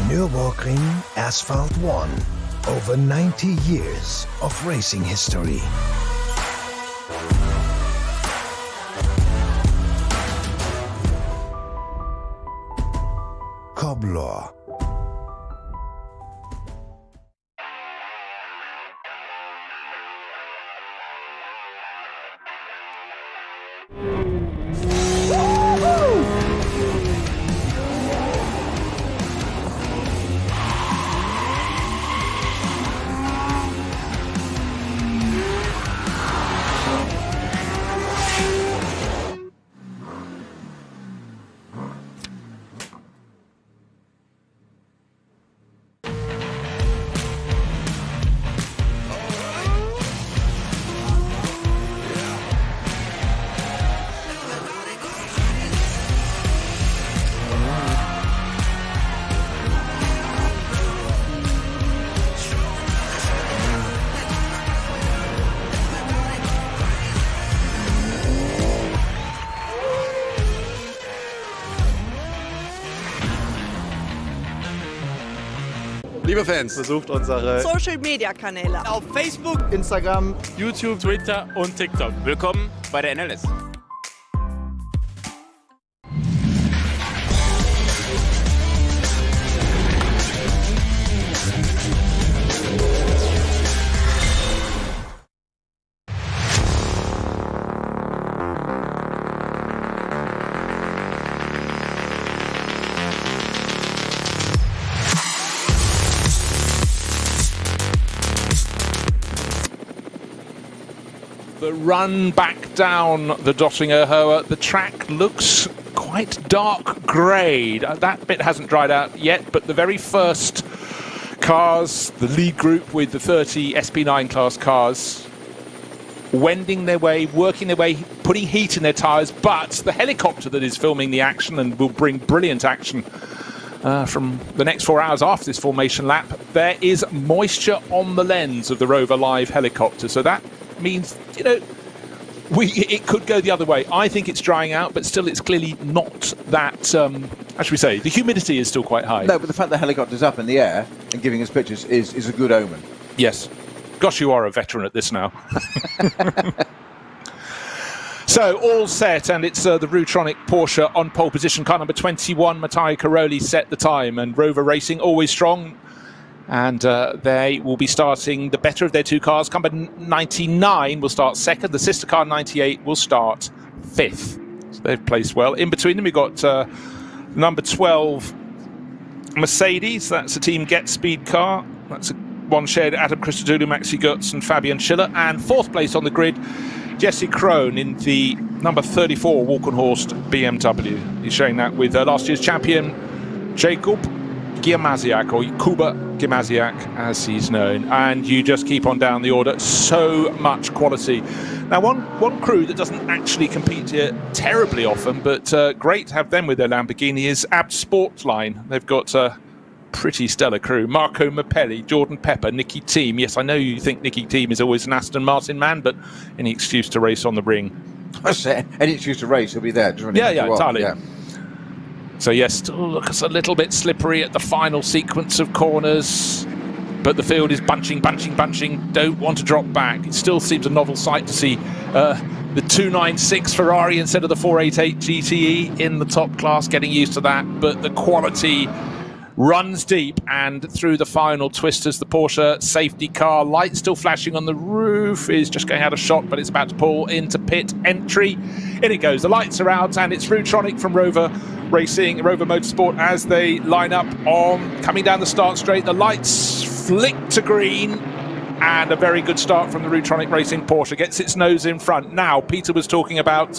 Nürburgring Asphalt 1. Over 90 years of racing history. Cobbler. Liebe Fans, besucht unsere Social-Media-Kanäle auf Facebook, Instagram, YouTube, Twitter und TikTok. willkommen bei der NLS. The run back down the Dottinger Höhe. The track looks quite dark grey. That bit hasn't dried out yet, but the very first cars, the lead group with the 30 SP9 class cars, wending their way, working their way, putting heat in their tyres, but the helicopter that is filming the action and will bring brilliant action from the next 4 hours after this formation lap, there is moisture on the lens of the Rover Live helicopter. So that means, you know, it could go the other way. I think it's drying out, but still it's clearly not that, how should we say, the humidity is still quite high. No, but the fact the helicopter's up in the air and giving us pictures is a good omen. Yes. Gosh, you are a veteran at this now. So, all set, and it's the Rutronic Porsche on pole position. Car number 21, Mattia Caroli, set the time, and Rover Racing always strong. And they will be starting the better of their two cars. Car number 99 will start second. The sister car 98 will start fifth. So they've placed well. In between them, we've got number 12 Mercedes. That's a Team Get Speed car. That's one shared Adam Christodoulou, Maxi Götz and Fabian Schiller. And fourth place on the grid, Jesse Krohn in the number 34 Walkenhorst BMW. He's showing that with last year's champion Jakub Gimaziak, or Kuba Gimaziak as he's known, and you just keep on down the order. So much quality. Now one crew that doesn't actually compete here terribly often, but great to have them with their Lamborghini, is Abt Sportline. They've got a pretty stellar crew. Marco Mappelli, Jordan Pepper, Nicky Thiem. Yes, I know you think Nicky Thiem is always an Aston Martin man, but any excuse to race on the ring. I said, any excuse to race, he'll be there. Yeah, entirely. Yeah. So yes, still looks a little bit slippery at the final sequence of corners, but the field is bunching. Don't want to drop back. It still seems a novel sight to see the 296 Ferrari instead of the 488 GTE in the top class. Getting used to that, but the quality runs deep, and through the final twisters, the Porsche safety car, light still flashing on the roof, is just going out of shot, but it's about to pull into pit entry. In it goes, the lights are out, and it's Rutronic from Rover Racing, Rover Motorsport, as they line up on coming down the start straight. The lights flick to green, and a very good start from the Rutronic Racing Porsche. Gets its nose in front. Now, Peter was talking about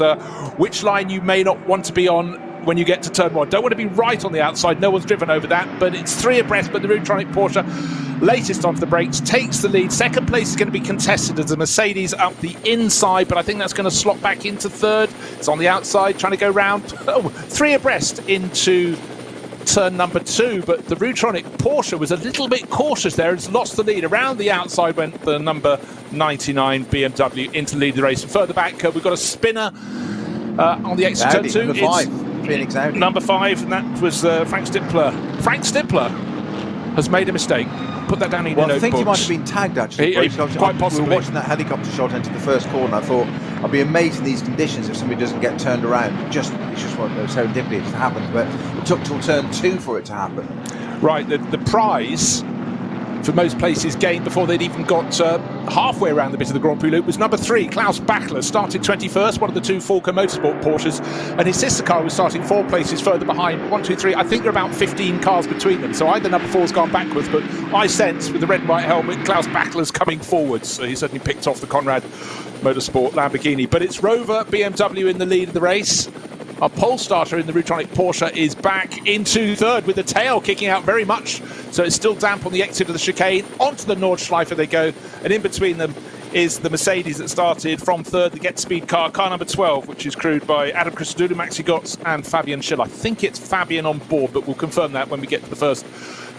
which line you may not want to be on when you get to turn one. Don't want to be right on the outside. No one's driven over that, but it's three abreast. But the Rutronic Porsche, latest onto the brakes, takes the lead. Second place is going to be contested as the Mercedes up the inside, but I think that's going to slot back into third. It's on the outside, trying to go round. Oh, three abreast into turn number 2, but the Rutronic Porsche was a little bit cautious there. It's lost the lead. Around the outside went the number 99 BMW into the lead of the race. And further back, we've got a spinner on the exit turn 2. Number 5, Phoenix Audi. Number 5, and that was Frank Stippler. Frank Stippler has made a mistake. Put that down in your notebook. I think he might have been tagged, actually. Quite possibly. We were watching that helicopter shot into the first corner. I thought, I'd be amazed in these conditions if somebody doesn't get turned around. It's just what serendipity has happened, but it took till turn 2 for it to happen. Right, the prize for most places gained before they'd even got halfway around the bit of the Grand Prix loop was number 3, Klaus Bachler, started 21st, one of the 2 Falco Motorsport Porsches, and his sister car was starting 4 places further behind. 1, 2, 3, I think there are about 15 cars between them, so either number 4's gone backwards, but I sense with the red and white helmet, Klaus Bachler's coming forwards, so he certainly picked off the Conrad Motorsport Lamborghini. But it's Rover BMW in the lead of the race. Our pole starter in the Rutronic Porsche is back into 3rd with the tail kicking out very much. So it's still damp on the exit of the chicane. Onto the Nordschleife they go. And in between them is the Mercedes that started from 3rd, the Get Speed car number 12, which is crewed by Adam Christodoulou, Maxi Götz and Fabian Schill. I think it's Fabian on board, but we'll confirm that when we get to the first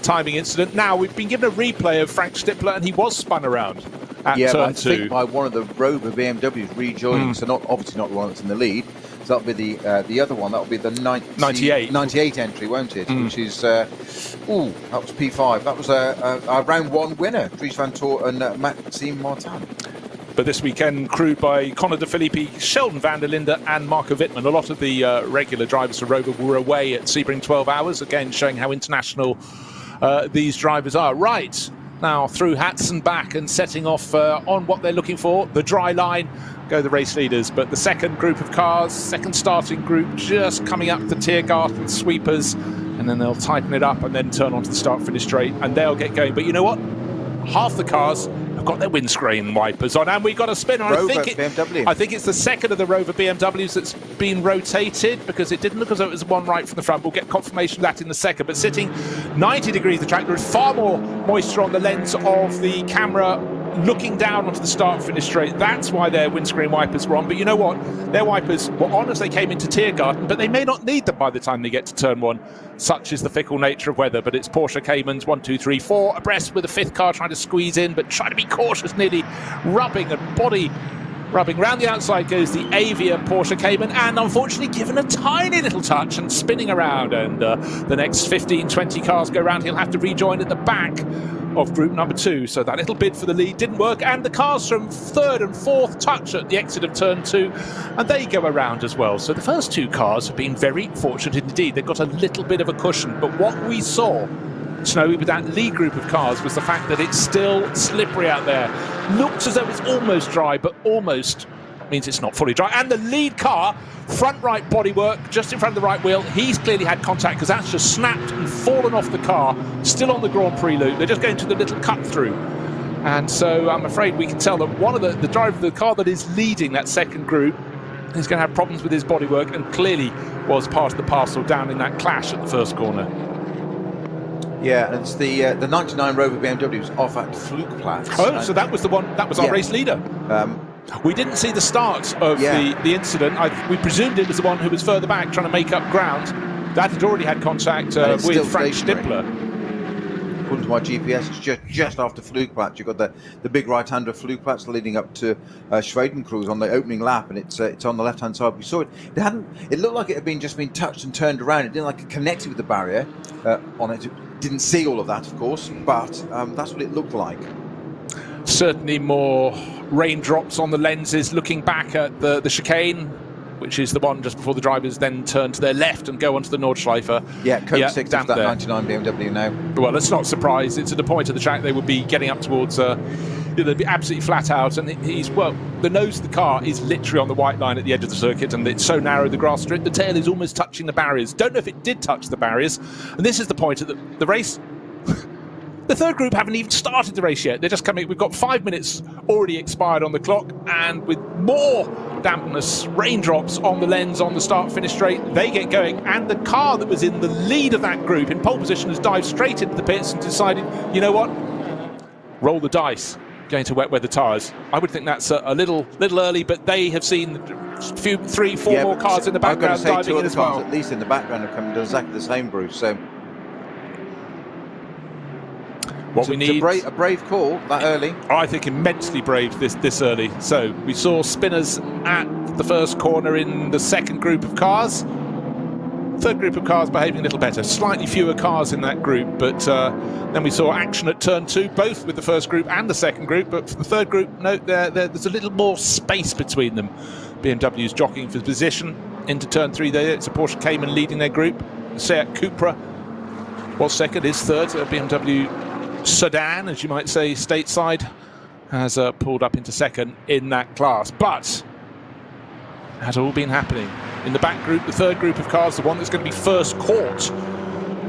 timing incident. Now, we've been given a replay of Frank Stippler, and he was spun around at turn 2. I think by one of the Rover BMWs rejoining, so obviously not the one that's in the lead. So that'll be the other one. That'll be the 98 entry, won't it? Which is that was P5. That was a round 1 winner, Dries van Toor and Maxime Martin. But this weekend, crewed by Conor De Filippi, Sheldon van der Linde and Marco Wittmann. A lot of the regular drivers for Rover were away at Sebring 12 hours, again showing how international these drivers are. Right, now through hats and back and setting off on what they're looking for, the dry line, go the race leaders. But the second group of cars, second starting group, just coming up the Tiergarten sweepers, and then they'll tighten it up and then turn onto the start-finish straight, and they'll get going. But you know what? Half the cars have got their windscreen wipers on, and we've got a spinner. BMW. I think it's the second of the Rover BMWs that's been rotated, because it didn't look as though it was one right from the front. We'll get confirmation of that in a second. But sitting 90 degrees the track, there is far more moisture on the lens of the camera looking down onto the start-finish straight. That's why their windscreen wipers were on. But you know what? Their wipers were on as they came into Tiergarten, but they may not need them by the time they get to turn 1. Such is the fickle nature of weather. But it's Porsche Caymans 1, 2, 3, 4 abreast, with a 5th car trying to squeeze in, but trying to be cautious, nearly rubbing and body rubbing. Round the outside goes the Avia Porsche Cayman, and unfortunately given a tiny little touch and spinning around, and the next 15, 20 cars go round. He'll have to rejoin at the back of group number 2, so that little bid for the lead didn't work, and the cars from 3rd and 4th touch at the exit of turn 2, and they go around as well. So the first 2 cars have been very fortunate indeed. They've got a little bit of a cushion, but what we saw, Snowy, with that lead group of cars was the fact that it's still slippery out there. Looks as though it's almost dry, but almost means it's not fully dry. And the lead car, front right bodywork, just in front of the right wheel, he's clearly had contact, because that's just snapped and fallen off the car, still on the Grand Prix loop. They're just going to the little cut through. And so I'm afraid we can tell that one of the driver of the car that is leading that second group is going to have problems with his bodywork, and clearly was part of the parcel down in that clash at the first corner. Yeah, and it's the 99 Rover BMWs off at Flugplatz. Oh, so that was the one, that was our race leader. We didn't see the start of the incident. We presumed it was the one who was further back trying to make up ground. That had already had contact with Frank Stippler. According to my GPS, it's just after Flugplatz. You've got the big right-hander of Flugplatz leading up to Schwedenkreuz on the opening lap, and it's on the left-hand side. We saw it. It looked like it had just been touched and turned around. It didn't like it connected with the barrier on it. Didn't see all of that, of course, but that's what it looked like. Certainly more raindrops on the lenses looking back at the chicane, which is the one just before the drivers then turn to their left and go onto the Nordschleife. Yeah, code 6 of that 99 BMW now. Well, it's not surprised. It's at the point of the track they would be getting up towards, they'd be absolutely flat out. And the nose of the car is literally on the white line at the edge of the circuit, and it's so narrow, the grass strip, the tail is almost touching the barriers. Don't know if it did touch the barriers. And this is the point of the race. The third group haven't even started the race yet. They're just coming. We've got 5 minutes already expired on the clock, and with more dampness, raindrops on the lens on the start-finish straight, they get going. And the car that was in the lead of that group in pole position has dived straight into the pits and decided, you know what? Roll the dice. Going to wet weather tyres. I would think that's a little early, but they have seen 3, 4 more cars in the background diving in as well. At least in the background have come and done exactly the same, Bruce. So What we need... a brave call that early. I think immensely brave this early. So we saw spinners at the first corner in the second group of cars. Third group of cars behaving a little better. Slightly fewer cars in that group, but then we saw action at turn 2, both with the first group and the second group. But for the third group, note there's a little more space between them. BMW's jockeying for position into turn 3 there. It's a Porsche Cayman leading their group. Seat Cupra was second, is third. A BMW sedan, as you might say, stateside, has pulled up into second in that class. But it has all been happening in the back group, the third group of cars, the one that's going to be first caught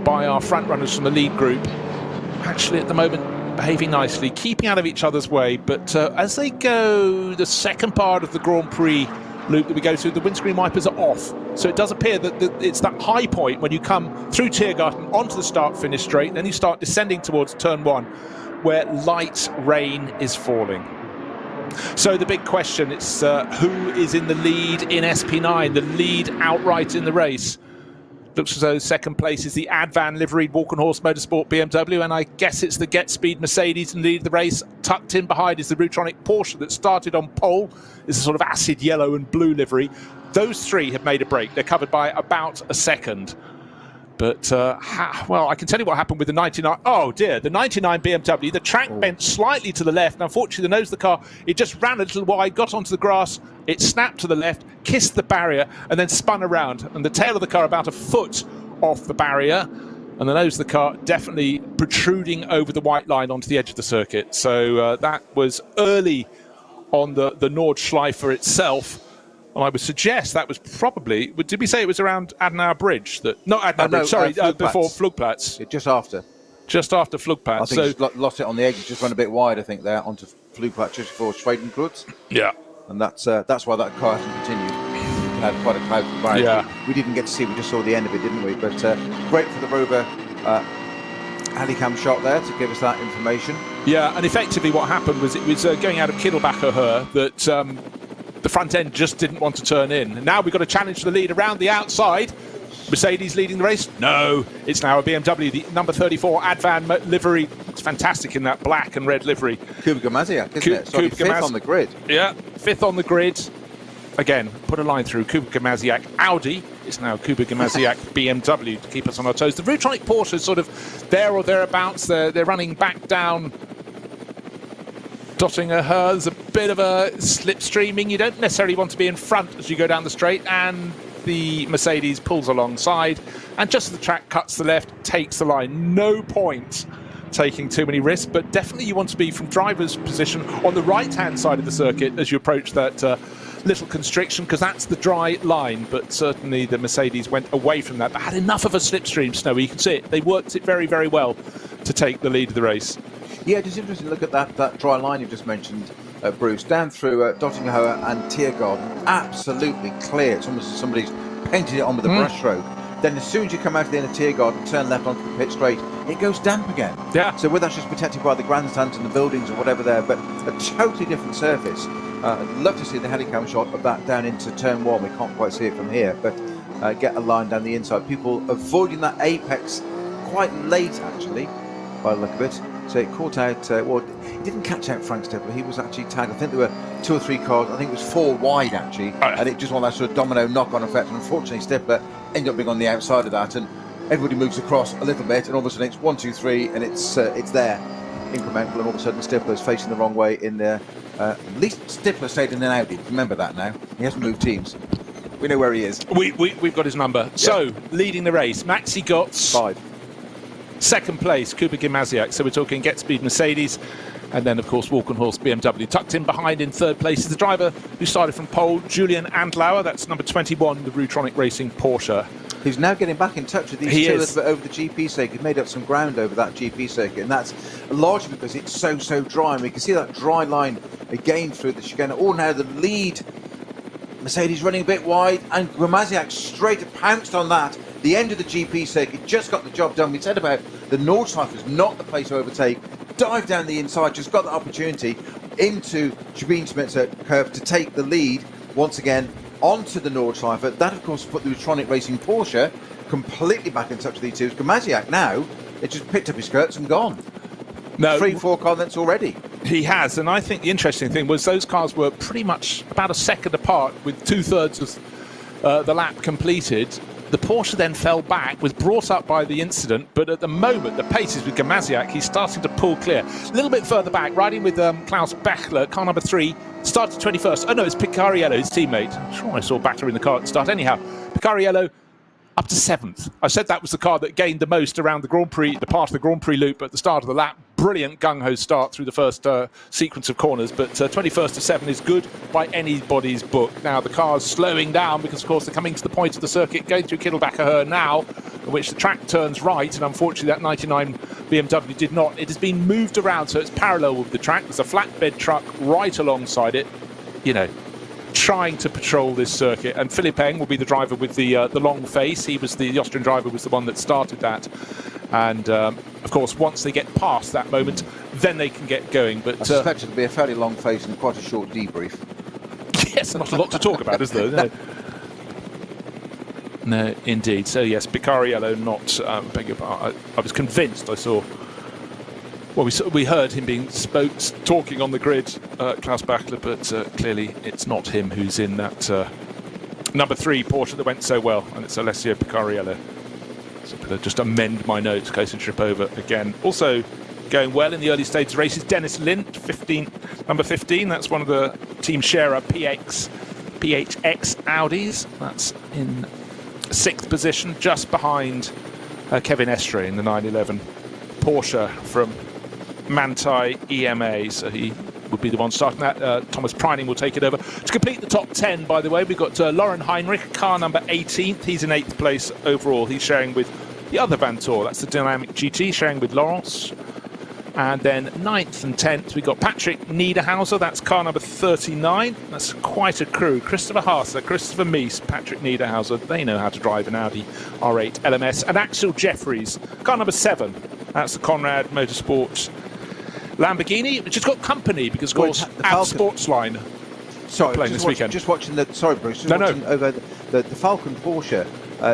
by our front runners from the lead group. Actually, at the moment, behaving nicely, keeping out of each other's way. But as they go the second part of the Grand Prix loop that we go through, the windscreen wipers are off. So it does appear that it's that high point when you come through Tiergarten onto the start-finish straight, then you start descending towards turn 1, where light rain is falling. So the big question is who is in the lead in SP9, the lead outright in the race. Looks as though second place is the Advan liveried Walkenhorst Motorsport BMW, and I guess it's the Get Speed Mercedes in the lead of the race. Tucked in behind is the Rutronic Porsche that started on pole. It's a sort of acid yellow and blue livery. Those three have made a break. They're covered by about a second. But, well, I can tell you what happened with the 99. Oh, dear. The 99 BMW, the track bent slightly to the left. And unfortunately, the nose of the car, it just ran a little wide, got onto the grass. It snapped to the left, kissed the barrier, and then spun around. And the tail of the car about a foot off the barrier. And the nose of the car definitely protruding over the white line onto the edge of the circuit. So that was early on the Nordschleife itself. And I would suggest that was probably, did we say it was around Adenauer Bridge? Not Adenauer Bridge, sorry, before Flugplatz. Yeah, just after. Just after Flugplatz. I think just lost it on the edge, just went a bit wide, I think, there, onto Flugplatz just before Schwedenkreuz. Yeah. And that's why that car hasn't continued. It had quite a cloud barrier. Yeah. We didn't get to see, we just saw the end of it, didn't we? But great for the Rover Handycam shot there to give us that information. Yeah, and effectively what happened was it was going out of Kittelbacher her that the front end just didn't want to turn in. And now we've got a challenge for the lead around the outside. Mercedes leading the race? No, it's now a BMW, the number 34 Advan livery. It's fantastic in that black and red livery. Kubica Maziak, isn't it? So fifth on the grid. Yeah, fifth on the grid. Again, put a line through Kubica Maziak Audi. It's now Kubica Maziak BMW to keep us on our toes. The Rutronic Porsche is sort of there or thereabouts. They're running back down Dottinger her. There's a bit of a slipstreaming. You don't necessarily want to be in front as you go down the straight, and the Mercedes pulls alongside, and just as the track cuts to the left, takes the line. No point taking too many risks, but definitely you want to be from driver's position on the right-hand side of the circuit as you approach that little constriction, because that's the dry line. But certainly the Mercedes went away from that, but had enough of a slipstream, Snowy. You can see it. They worked it very, very well to take the lead of the race. Yeah, just interesting to look at that dry line you've just mentioned, Bruce, down through Dottinghoe and Tiergarten. Absolutely clear. It's almost as somebody's painted it on with a brushstroke. Then as soon as you come out of the end of Tiergarten, turn left onto the pit straight, it goes damp again. Yeah. So whether that's just protected by the grandstands and the buildings or whatever there, but a totally different surface. I'd love to see the helicam shot of that down into turn 1. We can't quite see it from here, but get a line down the inside. People avoiding that apex quite late, actually, by the look of it. So it caught out, well, it didn't catch out Frank Stifler. He was actually tagged. I think there were 2 or 3 cars. I think it was 4 wide, actually. And it just won that sort of domino knock-on effect. And unfortunately, Stifler ended up being on the outside of that. And everybody moves across a little bit. And all of a sudden, it's 1, 2, 3. And it's there, incremental. And all of a sudden, Stifler's facing the wrong way in there. At least Stifler stayed in an Audi. Remember that now. He hasn't moved teams. We know where he is. We've got his number. Yeah. So, leading the race, Maxi Gotts. 5. Second place, Kubica Maziak. So we're talking Get Speed Mercedes, and then of course Walkenhorst BMW. Tucked in behind in third place is the driver who started from pole, Julian Andlauer. That's number 21, the Rutronic Racing Porsche. He's now getting back in touch with these two a little bit over the GP circuit. Made up some ground over that GP circuit, and that's largely because it's so dry. And we can see that dry line again through the chicane. Oh, now the lead Mercedes running a bit wide, and Maziak straight pounced on that. The end of the GP circuit, just got the job done. We said about the Nordschleife is not the place to overtake. Dive down the inside, just got the opportunity into Schweden-Schmitzer curve to take the lead once again onto the Nordschleife. That, of course, put the Rutronic Racing Porsche completely back in touch with these two. Maziak now, it just picked up his skirts and gone. No. 3-4 car lengths already. He has, and I think the interesting thing was those cars were pretty much about a second apart with 2/3 of the lap completed. The Porsche then fell back, was brought up by the incident, but at the moment, the pace is with Gamaziak. He's starting to pull clear. A little bit further back, riding with Klaus Bechler, car number 3, started 21st. Oh no, it's Picariello, his teammate. I'm sure I saw Bechler in the car at the start. Anyhow, Picariello up to 7th. I said that was the car that gained the most around the Grand Prix, the part of the Grand Prix loop at the start of the lap. Brilliant gung-ho start through the first sequence of corners, but 21st to 7 is good by anybody's book. Now the car's slowing down because, of course, they're coming to the point of the circuit, going through Kittelbacher now, in which the track turns right, and unfortunately that 99 BMW did not. It has been moved around, so it's parallel with the track. There's a flatbed truck right alongside it, you know, trying to patrol this circuit, and Philipp Eng will be the driver with the long face. He was the Austrian driver, was the one that started that, and of course once they get past that moment then they can get going. But I suspect it'll be a fairly long face and quite a short debrief. Yes, not a lot to talk about, is there? No. No, indeed. So yes, Picariello not beg your pardon. I was convinced I saw. Well, we heard him being talking on the grid, Klaus Bachler, but clearly it's not him who's in that number 3 Porsche that went so well, and it's Alessio Picariello. So I'll just amend my notes in case I trip over again. Also going well in the early stages races, Dennis Lind, number 15. That's one of the Team Scherer PHX Audis. That's in 6th position, just behind Kevin Estre in the 911 Porsche from Manthey EMA, so he would be the one starting that. Thomas Preining will take it over. To complete the top 10, by the way, we've got Lauren Heinrich, car number 18th. He's in 8th place overall. He's sharing with the other Vantor. That's the Dynamic GT, sharing with Laurence. And then 9th and 10th, we've got Patrick Niederhauser. That's car number 39. That's quite a crew. Christopher Haase, Christopher Mies, Patrick Niederhauser. They know how to drive an Audi R8 LMS. And Axel Jeffries, car number 7. That's the Conrad Motorsport Lamborghini, which has got company because, of course, our Sportsline playing this weekend. Just watching the... Sorry, Bruce. Watching over the Falcon Porsche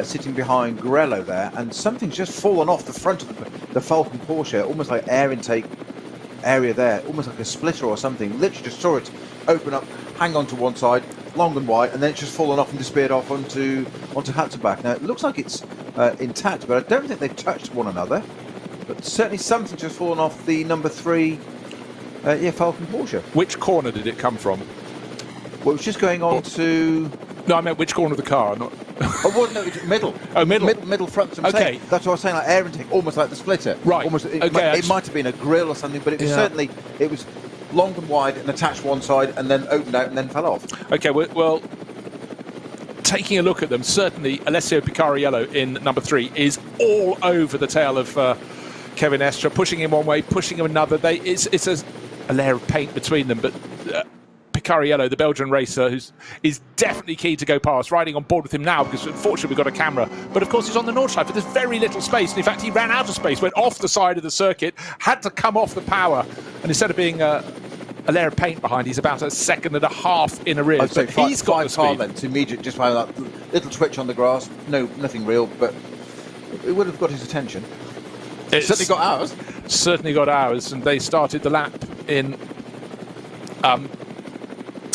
sitting behind Grello there, and something's just fallen off the front of the Falcon Porsche, almost like air intake area there, almost like a splitter or something. Literally just saw it open up, hang on to one side, long and wide, and then it's just fallen off and disappeared off onto Hatzenbach. Now, it looks like it's intact, but I don't think they've touched one another. But certainly something just fallen off the number 3 Falcon Porsche. Which corner did it come from? Well, it was just going on to... No, I meant which corner of the car, not... Oh, well, no, it's middle. Oh, middle. Middle front. So okay. That's what I was saying, like air intake, almost like the splitter. Right. Almost, okay. It might have been a grill or something, but it was certainly... It was long and wide and attached one side and then opened out and then fell off. Okay, well... Taking a look at them, certainly Alessio Picariello in number 3 is all over the tail of Kevin Estre, pushing him one way, pushing him another. It's a layer of paint between them, but Picariello, the Belgian racer, is definitely keen to go past, riding on board with him now because unfortunately we've got a camera. But of course he's on the Nordschleife, there's very little space, and in fact he ran out of space, went off the side of the circuit, had to come off the power, and instead of being a layer of paint behind, he's about 1.5 seconds in arrears. I'd say he's got the speed. Lengths, immediate, just by that little twitch on the grass. No, nothing real, but it would have got his attention. It's certainly got ours. Certainly got ours, and they started the lap in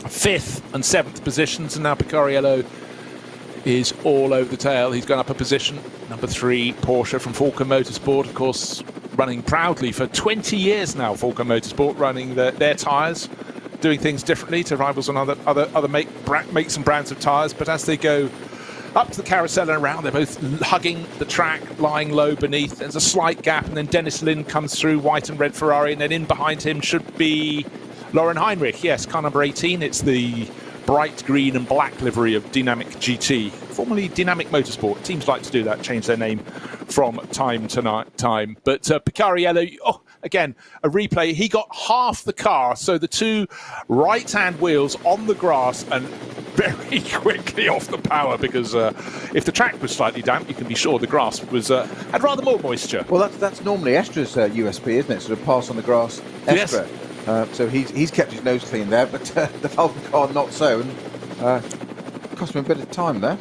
5th and 7th positions, and now Picariello is all over the tail. He's gone up a position. Number 3 Porsche from Falcon Motorsport, of course, running proudly for 20 years now. Falcon Motorsport running their tyres, doing things differently to rivals on other makes and brands of tyres. But as they go up to the carousel and around, they're both hugging the track, lying low beneath. There's a slight gap, and then Dennis Lind comes through, white and red Ferrari, and then in behind him should be Lauren Heinrich. Yes, car number 18. It's the bright green and black livery of Dynamic GT, formerly Dynamic Motorsport. Teams like to do that, change their name from time to time. But Picariello, again, a replay. He got half the car, so the 2 right-hand wheels on the grass and very quickly off the power, because if the track was slightly damp, you can be sure the grass was had rather more moisture. Well, that's normally Estre's USP, isn't it? Sort of pass on the grass, Estre. Yes. So he's kept his nose clean there, but the Falcon car not so, and cost him a bit of time there.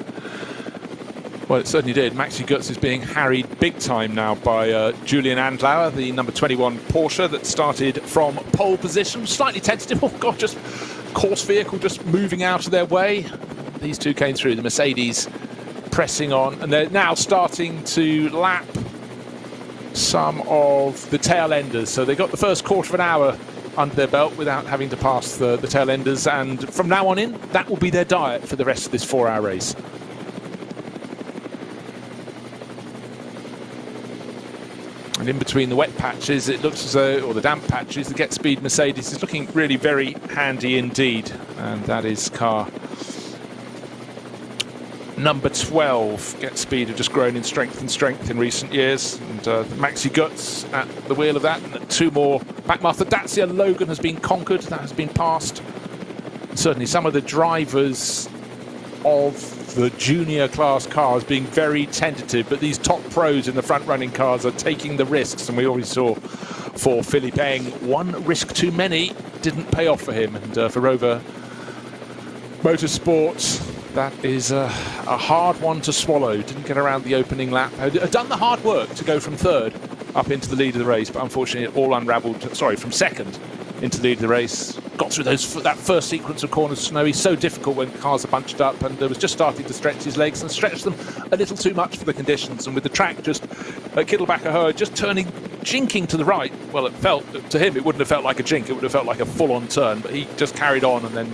Well, it certainly did. Maxi Götz is being harried big time now by Julian Andlauer, the number 21 Porsche that started from pole position. Slightly tentative. Oh, God, just course vehicle just moving out of their way. These two came through, the Mercedes pressing on, and they're now starting to lap some of the tail enders. So they got the first quarter of an hour under their belt without having to pass the tail enders, and from now on in, that will be their diet for the rest of this 4-hour race. And in between the wet patches, it looks as though, or the damp patches, the Get Speed Mercedes is looking really very handy indeed. And that is car number 12. Get Speed have just grown in strength in recent years. And Maxi Götz at the wheel of that. And two more back. Martha Dacia Logan has been conquered. That has been passed. And certainly some of the drivers of the junior class cars being very tentative, but these top pros in the front running cars are taking the risks, and we already saw for Philippe Eng, one risk too many didn't pay off for him. And for Rover Motorsports, that is a hard one to swallow. Didn't get around the opening lap, had done the hard work to go from third up into the lead of the race, but unfortunately it all unravelled, from second into the lead of the race. Got through that first sequence of corners, snowy, so difficult when cars are bunched up, and was just starting to stretch his legs and stretch them a little too much for the conditions. And with the track just at Kittelbacher just jinking to the right, well, it felt to him, it wouldn't have felt like a jink, it would have felt like a full-on turn, but he just carried on and then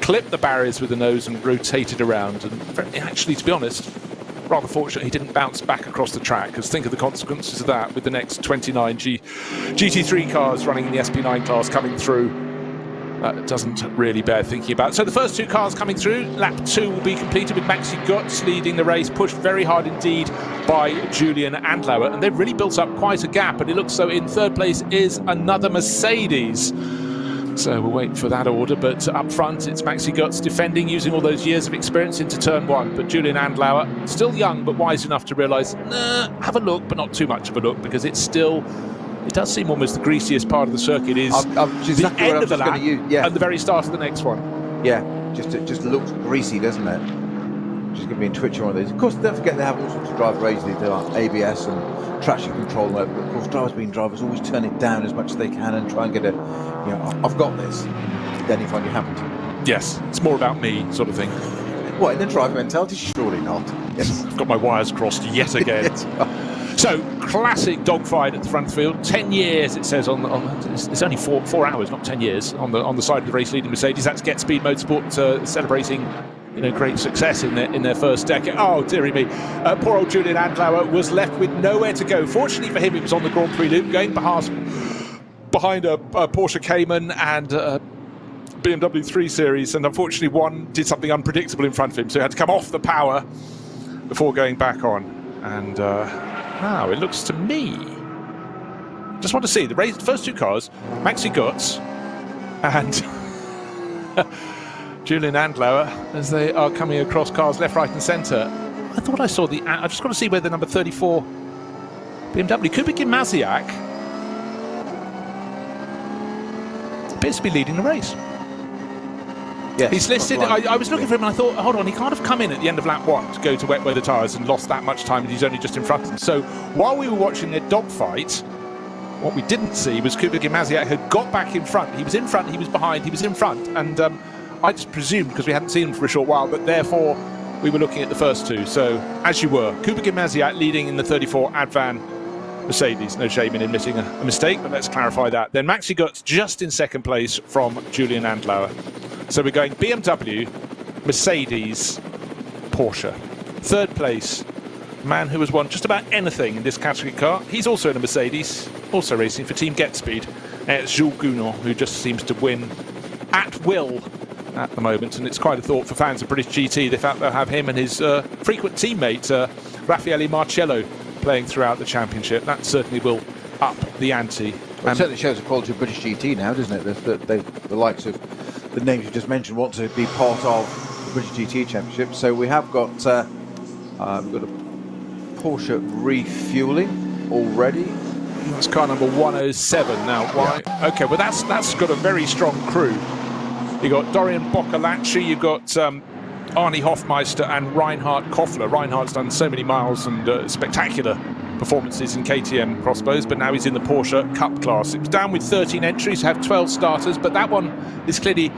clipped the barriers with the nose and rotated around. And actually, to be honest, rather fortunate he didn't bounce back across the track, because think of the consequences of that with the next 29 GT3 cars running in the SP9 class coming through. That doesn't really bear thinking about. So the first two cars coming through, lap 2 will be completed with Maxi Götz leading the race, pushed very hard indeed by Julian Andlauer, and they've really built up quite a gap, and it looks so in third place is another Mercedes. So we'll wait for that order, but up front it's Maxi Götz defending, using all those years of experience into turn 1. But Julian Andlauer, still young but wise enough to realise, have a look, but not too much of a look, because it does seem almost the greasiest part of the circuit is the end of the lap and the very start of the next one. Yeah, it just looks greasy, doesn't it? Just going to be in twitchy on these. Of course, don't forget they have all sorts of driver ratings. They do like ABS and traction control. But of course, drivers always turn it down as much as they can and try and get I've got this. Then you find you haven't. Yes, it's more about me sort of thing. What, in the driver mentality? Surely not. Yes. I've got my wires crossed yet again. Yes. So, classic dogfight at the front of the field. 10 years, it says on it's only 4 hours, not 10 years, on the side of the race leading Mercedes. That's Get Speed Motorsport celebrating, great success in their first decade. Oh, dearie me. Poor old Julian Andlauer was left with nowhere to go. Fortunately for him, it was on the Grand Prix loop, going behind a Porsche Cayman and BMW 3 Series, and unfortunately one did something unpredictable in front of him, so he had to come off the power before going back on. And now it looks to me, just want to see the first two cars, Maxi Götz and Julian Andlauer, as they are coming across cars left, right and centre. I thought I saw I just got to see where the number 34 BMW Kubica Maziak appears to be leading the race. Yes, he's listed. I was looking for him and I thought, hold on, he can't have come in at the end of lap 1 to go to wet weather tyres and lost that much time, and he's only just in front of him. So while we were watching their dogfight, what we didn't see was Kubica Maziak had got back in front. He was in front, he was behind, he was in front, and I just presumed, because we hadn't seen him for a short while, that therefore we were looking at the first two. So as you were, Kubica Maziak leading in the 34 Advan Mercedes. No shame in admitting a mistake, but let's clarify that. Then Maxi Götz just in second place from Julian Andlauer. So we're going BMW, Mercedes, Porsche. Third place, man who has won just about anything in this category car. He's also in a Mercedes, also racing for Team Get Speed. It's Jules Gounon, who just seems to win at will at the moment, and it's quite a thought for fans of British GT. They they'll have him and his frequent teammate, Raffaele Marcello, playing throughout the championship. That certainly will up the ante. Well, it certainly shows the quality of British GT now, doesn't it? The likes of the names you just mentioned want to be part of the British GT Championship. So we have got we've got a Porsche refueling already. That's car number 107 now. Why? Yeah. Okay, well that's got a very strong crew. You got Dorian Boccolacci, you've got Arnie Hofmeister and Reinhard Koffler. Reinhard's done so many miles and spectacular performances in KTM crossbows, but now he's in the Porsche Cup class. It was down with 13 entries, have 12 starters, but that one is clearly,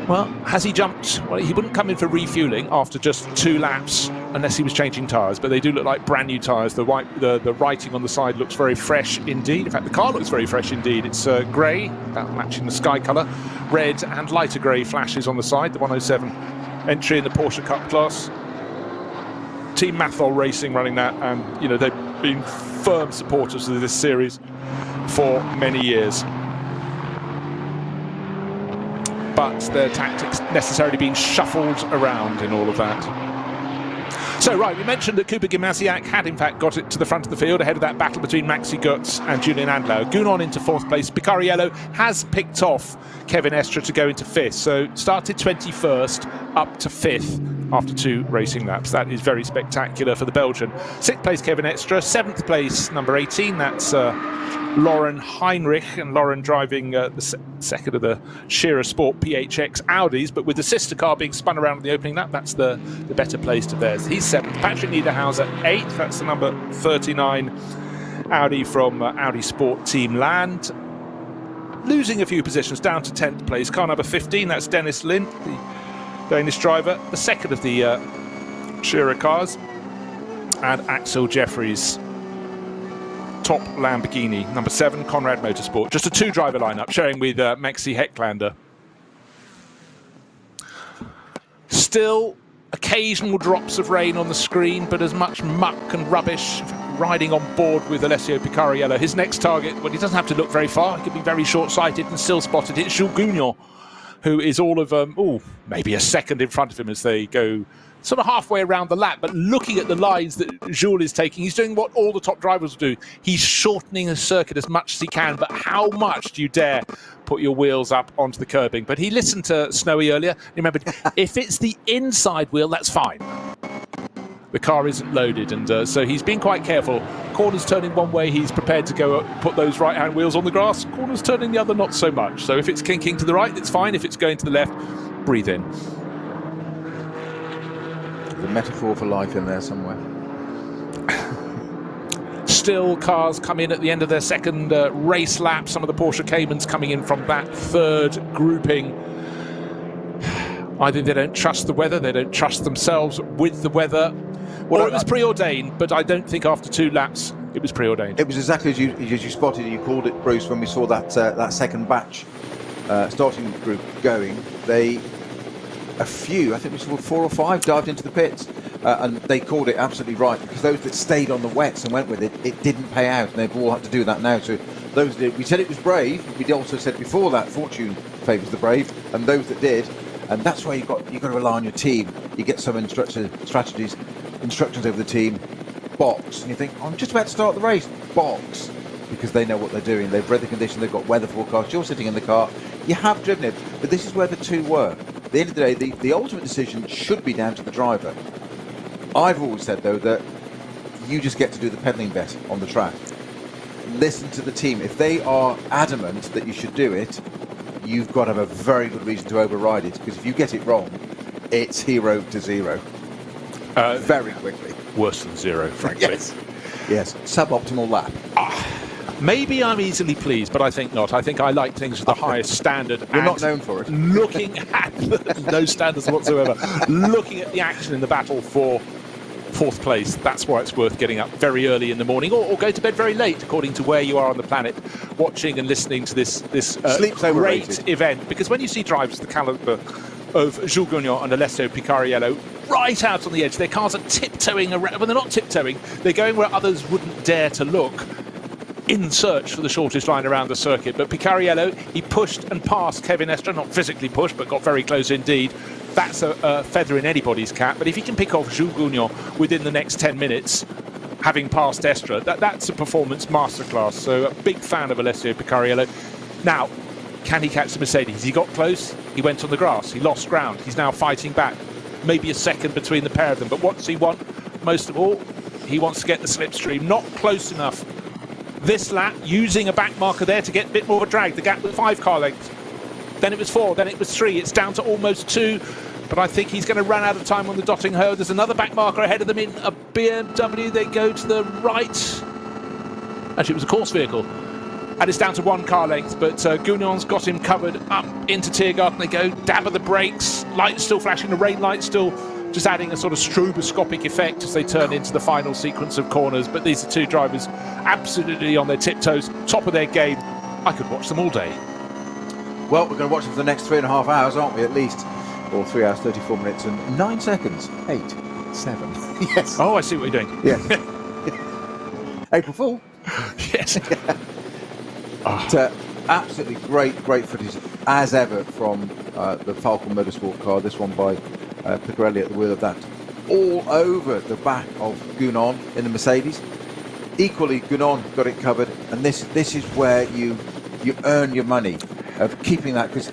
well, has he jumped? Well, he wouldn't come in for refueling after just 2 laps unless he was changing tyres, but they do look like brand new tyres. The writing on the side looks very fresh indeed. In fact, the car looks very fresh indeed. It's grey, matching the sky colour, red and lighter grey flashes on the side, the 107 entry in the Porsche Cup class. Team Mathol Racing running that, and you know, they've been firm supporters of this series for many years. But their tactics necessarily being shuffled around in all of that. So, right, we mentioned that Cooper Gimasiak had in fact got it to the front of the field ahead of that battle between Maxi Götz and Julian Andlau. Gounon into 4th place. Picariello has picked off Kevin Estre to go into 5th. So started 21st up to 5th after 2 racing laps. That is very spectacular for the Belgian. 6th place Kevin Estre. 7th place number 18. That's Lauren Heinrich, and Lauren driving the second of the Scherer Sport PHX Audis, but with the sister car being spun around in the opening lap, that's the better placed of theirs. He's 7th. Patrick Niederhauser 8th. That's the number 39 Audi from Audi Sport Team Land. Losing a few positions down to 10th place. Car number 15, that's Dennis Lind, the Danish driver, the second of the Scherer cars, and Axel Jeffries, top Lamborghini. Number 7, Conrad Motorsport. Just a 2-driver lineup, showing with Maxi Hecklander. Still occasional drops of rain on the screen, but as much muck and rubbish riding on board with Alessio Picariello. His next target, well, he doesn't have to look very far. He could be very short-sighted and still spotted it. Jules Gounon, who is all of, maybe a second in front of him as they go sort of halfway around the lap. But looking at the lines that Jules is taking, he's doing what all the top drivers will do. He's shortening the circuit as much as he can, but how much do you dare put your wheels up onto the curbing? But he listened to Snowy earlier. He remembered, if it's the inside wheel, that's fine. The car isn't loaded, and so he's been quite careful. Corners turning one way, he's prepared to go put those right-hand wheels on the grass. Corners turning the other, not so much. So if it's kinking to the right, it's fine. If it's going to the left, breathe in. The metaphor for life in there somewhere. Still, cars come in at the end of their second race lap. Some of the Porsche Caymans coming in from that 3rd grouping. Either they don't trust the weather, they don't trust themselves with the weather, or it was preordained, but I don't think after 2 laps it was preordained. It was exactly as you spotted, you called it, Bruce, when we saw that second batch starting group going. A few, I think we saw 4 or 5 dived into the pits, and they called it absolutely right, because those that stayed on the wets and went with it, it didn't pay out, and they've all had to do that now. So those that did, we said it was brave, we also said before that fortune favours the brave, and those that did, and that's why you've got to rely on your team. You get some instructions over the team, box, and you think, I'm just about to start the race, box, because they know what they're doing. They've read the condition, they've got weather forecast, you're sitting in the car, you have driven it, but this is where the two were. At the end of the day, the ultimate decision should be down to the driver. I've always said, though, that you just get to do the pedalling bit on the track. Listen to the team. If they are adamant that you should do it, you've got to have a very good reason to override it, because if you get it wrong, it's 0 to 0. Very quickly. Worse than 0, frankly. Yes, suboptimal lap. Maybe I'm easily pleased, but I think not. I think I like things with the highest standard. You're not known for it. Looking at no standards whatsoever. Looking at the action in the battle for 4th place, that's why it's worth getting up very early in the morning, or go to bed very late, according to where you are on the planet, watching and listening to this great event. Because when you see drivers the caliber of Jules Gounon and Alessio Picariello right out on the edge, their cars are tiptoeing around. Well, they're not tiptoeing, they're going where others wouldn't dare to look, in search for the shortest line around the circuit. But Picariello, he pushed and passed Kevin Estre, not physically pushed, but got very close indeed. That's a feather in anybody's cap. But if he can pick off Jules Gounon within the next 10 minutes, having passed Estre, that's a performance masterclass. So a big fan of Alessio Picariello. Now, can he catch the Mercedes? He got close, he went on the grass, he lost ground, he's now fighting back. Maybe a second between the pair of them. But what does he want most of all? He wants to get the slipstream. Not close enough this lap, using a back marker there to get a bit more of a drag. The gap was 5 car lengths. Then it was 4, then it was 3. It's down to almost 2. but I think he's going to run out of time on the dotting hole. There's another back marker ahead of them in a BMW. They go to the right. Actually, it was a course vehicle. And it's down to 1 car length, but Gounon's got him covered up into Tiergarten. They go, dab of the brakes, lights still flashing, the rain lights still just adding a sort of stroboscopic effect as they turn into the final sequence of corners. But these are 2 drivers absolutely on their tiptoes, top of their game. I could watch them all day. Well, we're going to watch them for the next 3.5 hours, aren't we, at least? Or 3 hours, 34 minutes and 9 seconds. 8, 7. Yes. Oh, I see what you're doing. Yes. April Fool. Yes. Absolutely great footage as ever from the Falcon Motorsport car. This one by Picarelli at the wheel of that, all over the back of Gounon in the Mercedes. Equally, Gounon got it covered, and this is where you earn your money of keeping that, because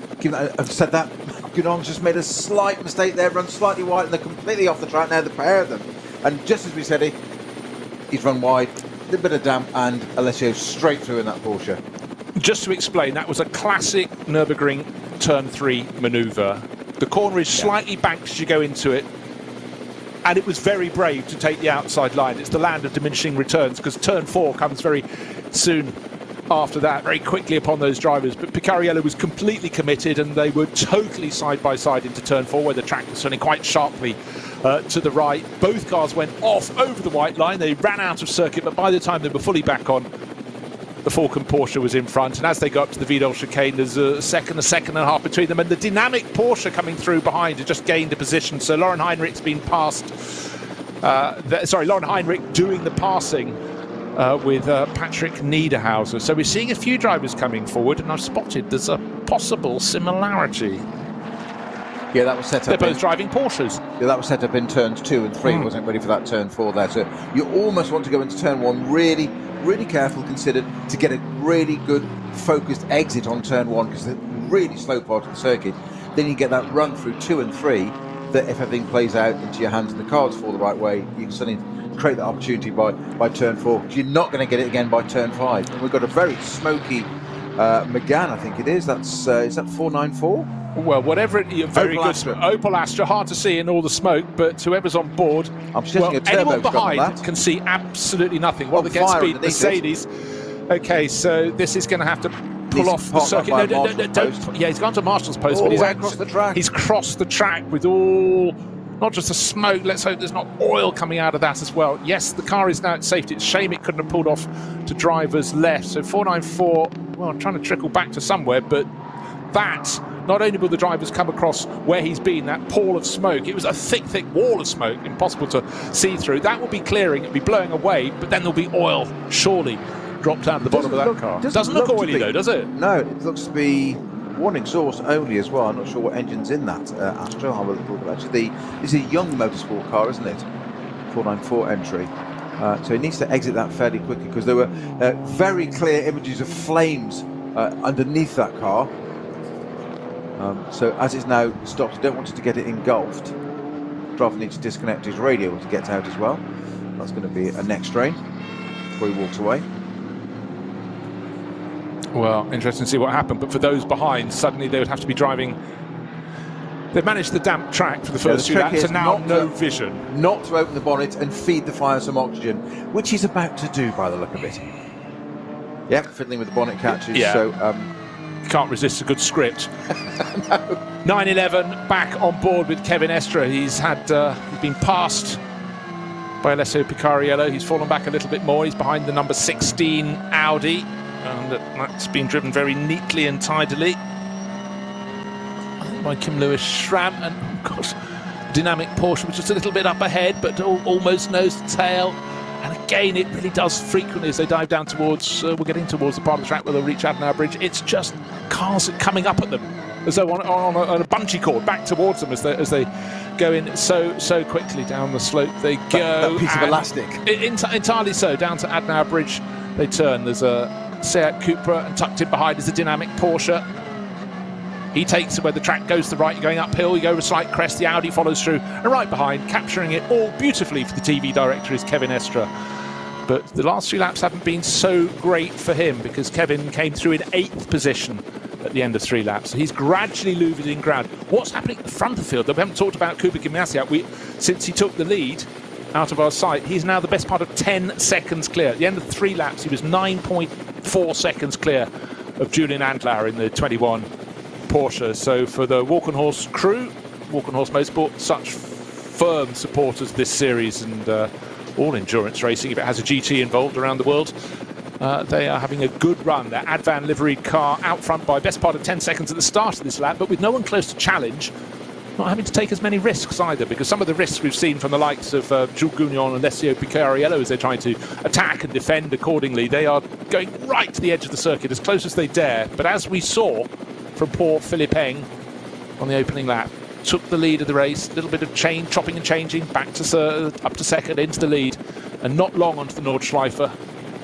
I've said that Gounon's just made a slight mistake there, run slightly wide, and they're completely off the track now. The pair of them, and just as we said it, he's run wide. A little bit of damp, and Alessio straight through in that Porsche. Just to explain, that was a classic Nürburgring turn 3 manoeuvre. The corner is slightly banked as you go into it, and it was very brave to take the outside line. It's the land of diminishing returns, because turn 4 comes very soon after that, very quickly upon those drivers. But Picarelli was completely committed, and they were totally side by side into turn 4, where the track was turning quite sharply to the right. Both cars went off over the white line. They ran out of circuit, but by the time they were fully back on, the Falcon Porsche was in front, and as they go up to the Vidal chicane, there's a second and a half between them, and the dynamic Porsche coming through behind has just gained a position. So Lauren Heinrich's been passed. Lauren Heinrich doing the passing with Patrick Niederhauser. So we're seeing a few drivers coming forward, and I've spotted there's a possible similarity. Yeah, that was set up. They're both driving Porsches. Yeah, that was set up in turns 2 and 3. Wasn't ready for that turn 4 there. So you almost want to go into turn 1 really careful, considered, to get a really good focused exit on turn 1, because it's a really slow part of the circuit. Then you get that run through 2 and 3, that if everything plays out into your hands and the cards fall the right way, you can suddenly create that opportunity by turn 4. You're not going to get it again by turn 5. And we've got a very smoky Megane, I think it is. That's is that 494? Well, whatever it is, very good. Opel Astra, hard to see in all the smoke, but whoever's on board, anyone behind can see absolutely nothing. Well, they get speed, Mercedes. Okay, so this is going to have to pull off the circuit. No, don't. Yeah, he's gone to Marshall's post, but he's across the track. He's crossed the track with all, not just the smoke. Let's hope there's not oil coming out of that as well. Yes, the car is now at safety. It's a shame it couldn't have pulled off to driver's left. So 494, well, I'm trying to trickle back to somewhere, but that, not only will the drivers come across where he's been, that pall of smoke, it was a thick wall of smoke, impossible to see through. That will be clearing, it'll be blowing away, but then there'll be oil, surely, dropped out of the bottom of that car. Doesn't look oily though, does it? No, it looks to be one exhaust only as well. I'm not sure what engine's in that Astra. I will talk about it. It's a young motorsport car, isn't it? 494 entry. So he needs to exit that fairly quickly, because there were very clear images of flames underneath that car. So as it's now stopped, I don't want it to get it engulfed. The driver needs to disconnect his radio to get out as well. That's going to be a next strain before he walks away. Well, interesting to see what happened, but for those behind, suddenly they would have to be driving. They've managed the damp track for the first 2 laps, and now no vision. Not to open the bonnet and feed the fire some oxygen, which he's about to do by the look of it. Yep, fiddling with the bonnet catches. Yeah. So can't resist a good script. No. 911 back on board with Kevin Estre. He's been passed by Alessio Picarelli. He's fallen back a little bit more. He's behind the number 16 Audi, and that's been driven very neatly and tidily by Kim Lewis Schramm, and of course dynamic Porsche, which is a little bit up ahead, but almost nose to tail. And again, it really does frequently as they dive down towards, we're getting towards the part of the track where they'll reach Adenauer Bridge. It's just cars coming up at them as though on a bungee cord back towards them as they go in so quickly down the slope. They go. That piece of elastic. Entirely so. Down to Adenauer Bridge they turn. There's a Seat Cupra, and tucked in behind is a dynamic Porsche. He takes it where the track goes to the right. You're going uphill, you go with a slight crest, the Audi follows through, and right behind, capturing it all beautifully for the TV director, is Kevin Estre. But the last 3 laps haven't been so great for him, because Kevin came through in 8th position at the end of 3 laps. So he's gradually losing ground. What's happening at the front of the field? We haven't talked about Kuba Gimnasiak. Since he took the lead out of our sight, he's now the best part of 10 seconds clear. At the end of 3 laps, he was 9.4 seconds clear of Julian Andlauer in the 21 Porsche. So for the Walk and Horse crew, Walk and Horse Motorsport, such firm supporters of this series and all endurance racing, if it has a GT involved around the world, they are having a good run. Their Advan liveried car out front by best part of 10 seconds at the start of this lap, but with no one close to challenge, not having to take as many risks either, because some of the risks we've seen from the likes of Jules Gounon and Alessio Picariello as they're trying to attack and defend accordingly, they are going right to the edge of the circuit as close as they dare. But as we saw from poor Philippe Eng on the opening lap, took the lead of the race, a little bit of chopping and changing, back to up to second, into the lead, and not long onto the Nordschleife,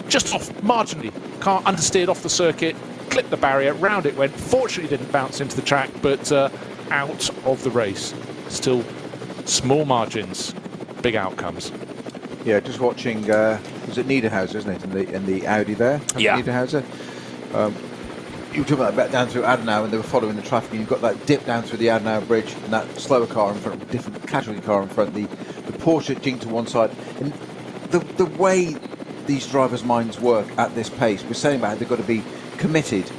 just off marginally. Car understeered off the circuit, clipped the barrier, round it went. Fortunately didn't bounce into the track, but out of the race. Still small margins, big outcomes. Yeah, just watching, was it Niederhauser, isn't it, in the Audi there? Yeah. Niederhauser. You were talking about down through Adenauer, and they were following the traffic, and you've got that dip down through the Adenauer bridge, and that slower car in front, different casualty car in front, the Porsche jinked to one side. And the way these drivers' minds work at this pace, we're saying about how they've got to be committed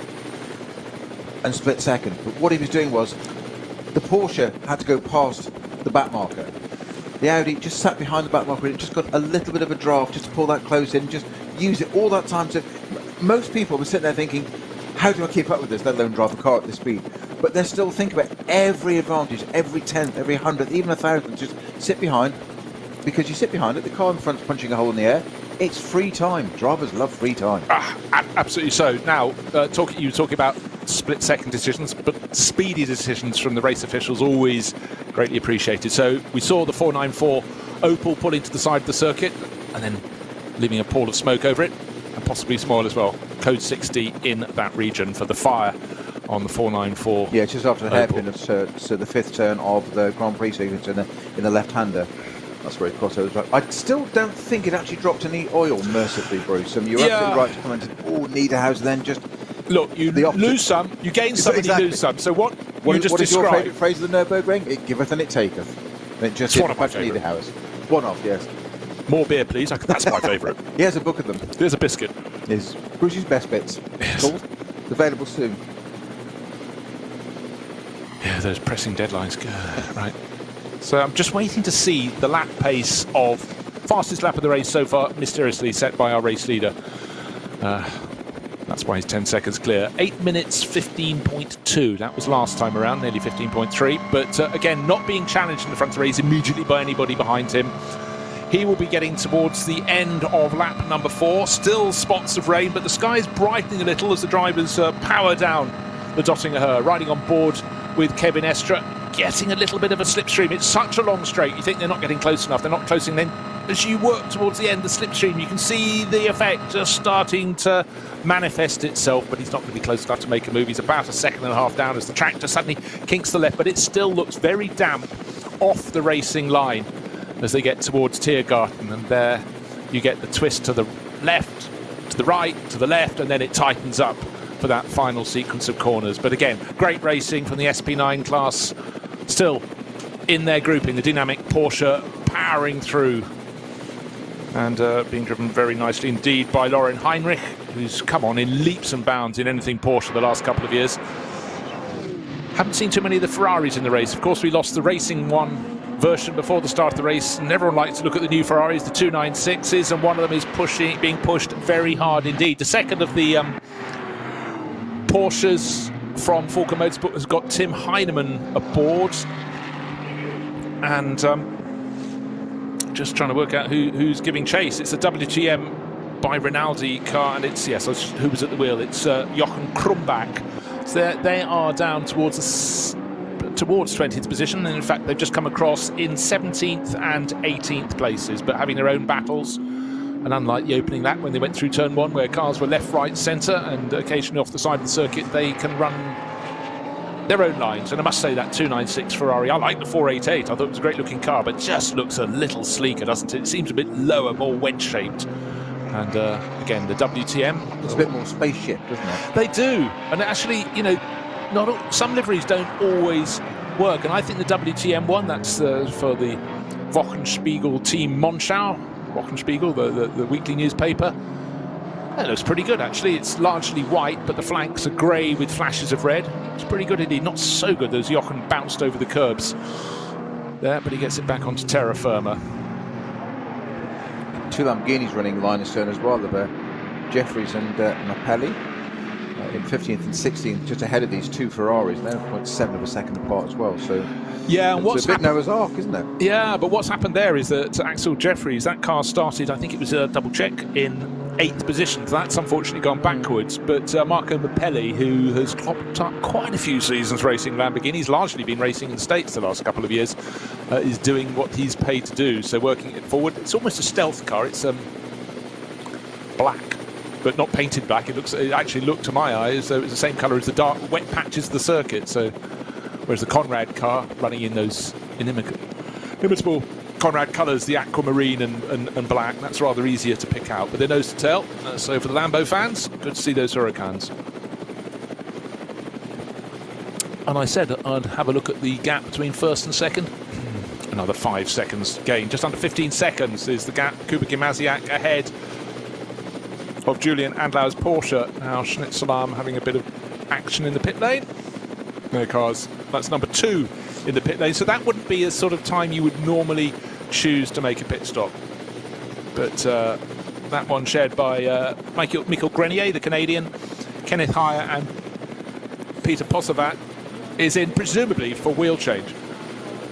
and split second. But what he was doing was, the Porsche had to go past the back marker. The Audi just sat behind the back marker, and it just got a little bit of a draft just to pull that close in, just use it all that time to... Most people were sitting there thinking, how do I keep up with this, let alone drive a car at this speed? But they're still thinking about every advantage, every 10th, every 100th, even 1,000th. Just sit behind, because you sit behind it, the car in front's punching a hole in the air. It's free time. Drivers love free time. Absolutely so. Now, you were talking about split-second decisions, but speedy decisions from the race officials always greatly appreciated. So we saw the 494 Opel pulling to the side of the circuit and then leaving a pall of smoke over it, and possibly small as well. Code 60 in that region for the fire on the 494. Yeah, just after the hairpin of so the 5th turn of the Grand Prix sequence in the left-hander. That's where he crossed over. I still don't think it actually dropped any oil, mercifully, Bruce. You're absolutely right to comment. Oh, Niederhauser then just... Look, you lose some, you gain some, exactly. And you lose some. So what is your favourite phrase of the Nürburgring? It giveth and it taketh. And it just it's one of my favourite. One of, yes. More beer, please. That's my favourite. He has a book of them. There's a biscuit. Is Bruce's Best Bits. Yes. Called. Available soon. Yeah, those pressing deadlines. Right. So I'm just waiting to see the lap pace of fastest lap of the race so far, mysteriously set by our race leader. That's why he's 10 seconds clear. 8 minutes 15.2. That was last time around, nearly 15.3. But again, not being challenged in the front of the race immediately by anybody behind him. He will be getting towards the end of lap number 4. Still spots of rain, but the sky is brightening a little as the drivers power down the Dottinger Her, riding on board with Kevin Estra, getting a little bit of a slipstream. It's such a long straight, you think they're not getting close enough, they're not closing. Then as you work towards the end, the slipstream, you can see the effect just starting to manifest itself, but he's not going to be close enough to make a move. He's about 1.5 seconds down as the tractor suddenly kinks to the left, but it still looks very damp off the racing line as they get towards Tiergarten, and there you get the twist to the left, to the right, to the left, and then it tightens up for that final sequence of corners. But again, great racing from the SP9 class, still in their grouping, the dynamic Porsche powering through and being driven very nicely indeed by Laurin Heinrich, who's come on in leaps and bounds in anything Porsche the last couple of years. Haven't seen too many of the Ferraris in the race. Of course, we lost the Racing One version before the start of the race, and everyone likes to look at the new Ferraris, the 296s, and one of them is being pushed very hard indeed. The second of the Porsches from Falken Motorsport has got Tim Heinemann aboard, and just trying to work out who's giving chase. It's a WTM by Rinaldi car, and it's, yes, who was at the wheel? It's Jochen Krumbach. So they are down towards 20th position, and in fact they've just come across in 17th and 18th places, but having their own battles. And unlike the opening lap when they went through turn 1, where cars were left, right, centre, and occasionally off the side of the circuit, they can run their own lines. And I must say that 296 Ferrari, I like the 488. I thought it was a great looking car, but just looks a little sleeker, doesn't it? It seems a bit lower, more wedge shaped And again, the WTM. It's a bit more spaceship, doesn't it? They do, and actually, you know, not all, some liveries don't always work, and I think the WTM one, that's for the Wochenspiegel Team Monschau, Wochenspiegel, the weekly newspaper. That looks pretty good, actually. It's largely white, but the flanks are grey with flashes of red. It's pretty good indeed. Not so good as Jochen bounced over the curbs there, but he gets it back onto terra firma. Two Lamborghinis running line astern as well. There Jeffries and Mapelli in 15th and 16th, just ahead of these two Ferraris. They're 0.7 of a second apart as well. So yeah, and it's a bit Noah's Ark, isn't it? Yeah, but what's happened there is that Axel Jeffries, that car started, I think it was a double check, in 8th position. That's unfortunately gone backwards. But Marco Mapelli, who has clocked up quite a few seasons racing Lamborghinis, largely been racing in the States the last couple of years, is doing what he's paid to do. So working it forward. It's almost a stealth car. It's black, but not painted black. It actually looked to my eye as though it was the same colour as the dark wet patches of the circuit. So whereas the Conrad car running in those inimitable Conrad colours, the aquamarine and black, that's rather easier to pick out. But they're nose to tail. So for the Lambo fans, good to see those Huracans. And I said I'd have a look at the gap between first and second. Another 5 seconds gain. Just under 15 seconds is the gap. Kuba Gimasiak ahead of Julian Andlau's Porsche. Now Schnitzelaar having a bit of action in the pit lane. Their cars, that's number 2 in the pit lane. So that wouldn't be a sort of time you would normally choose to make a pit stop. But that one shared by Michael Grenier, the Canadian, Kenneth Heyer and Peter Possavat is in presumably for wheel change.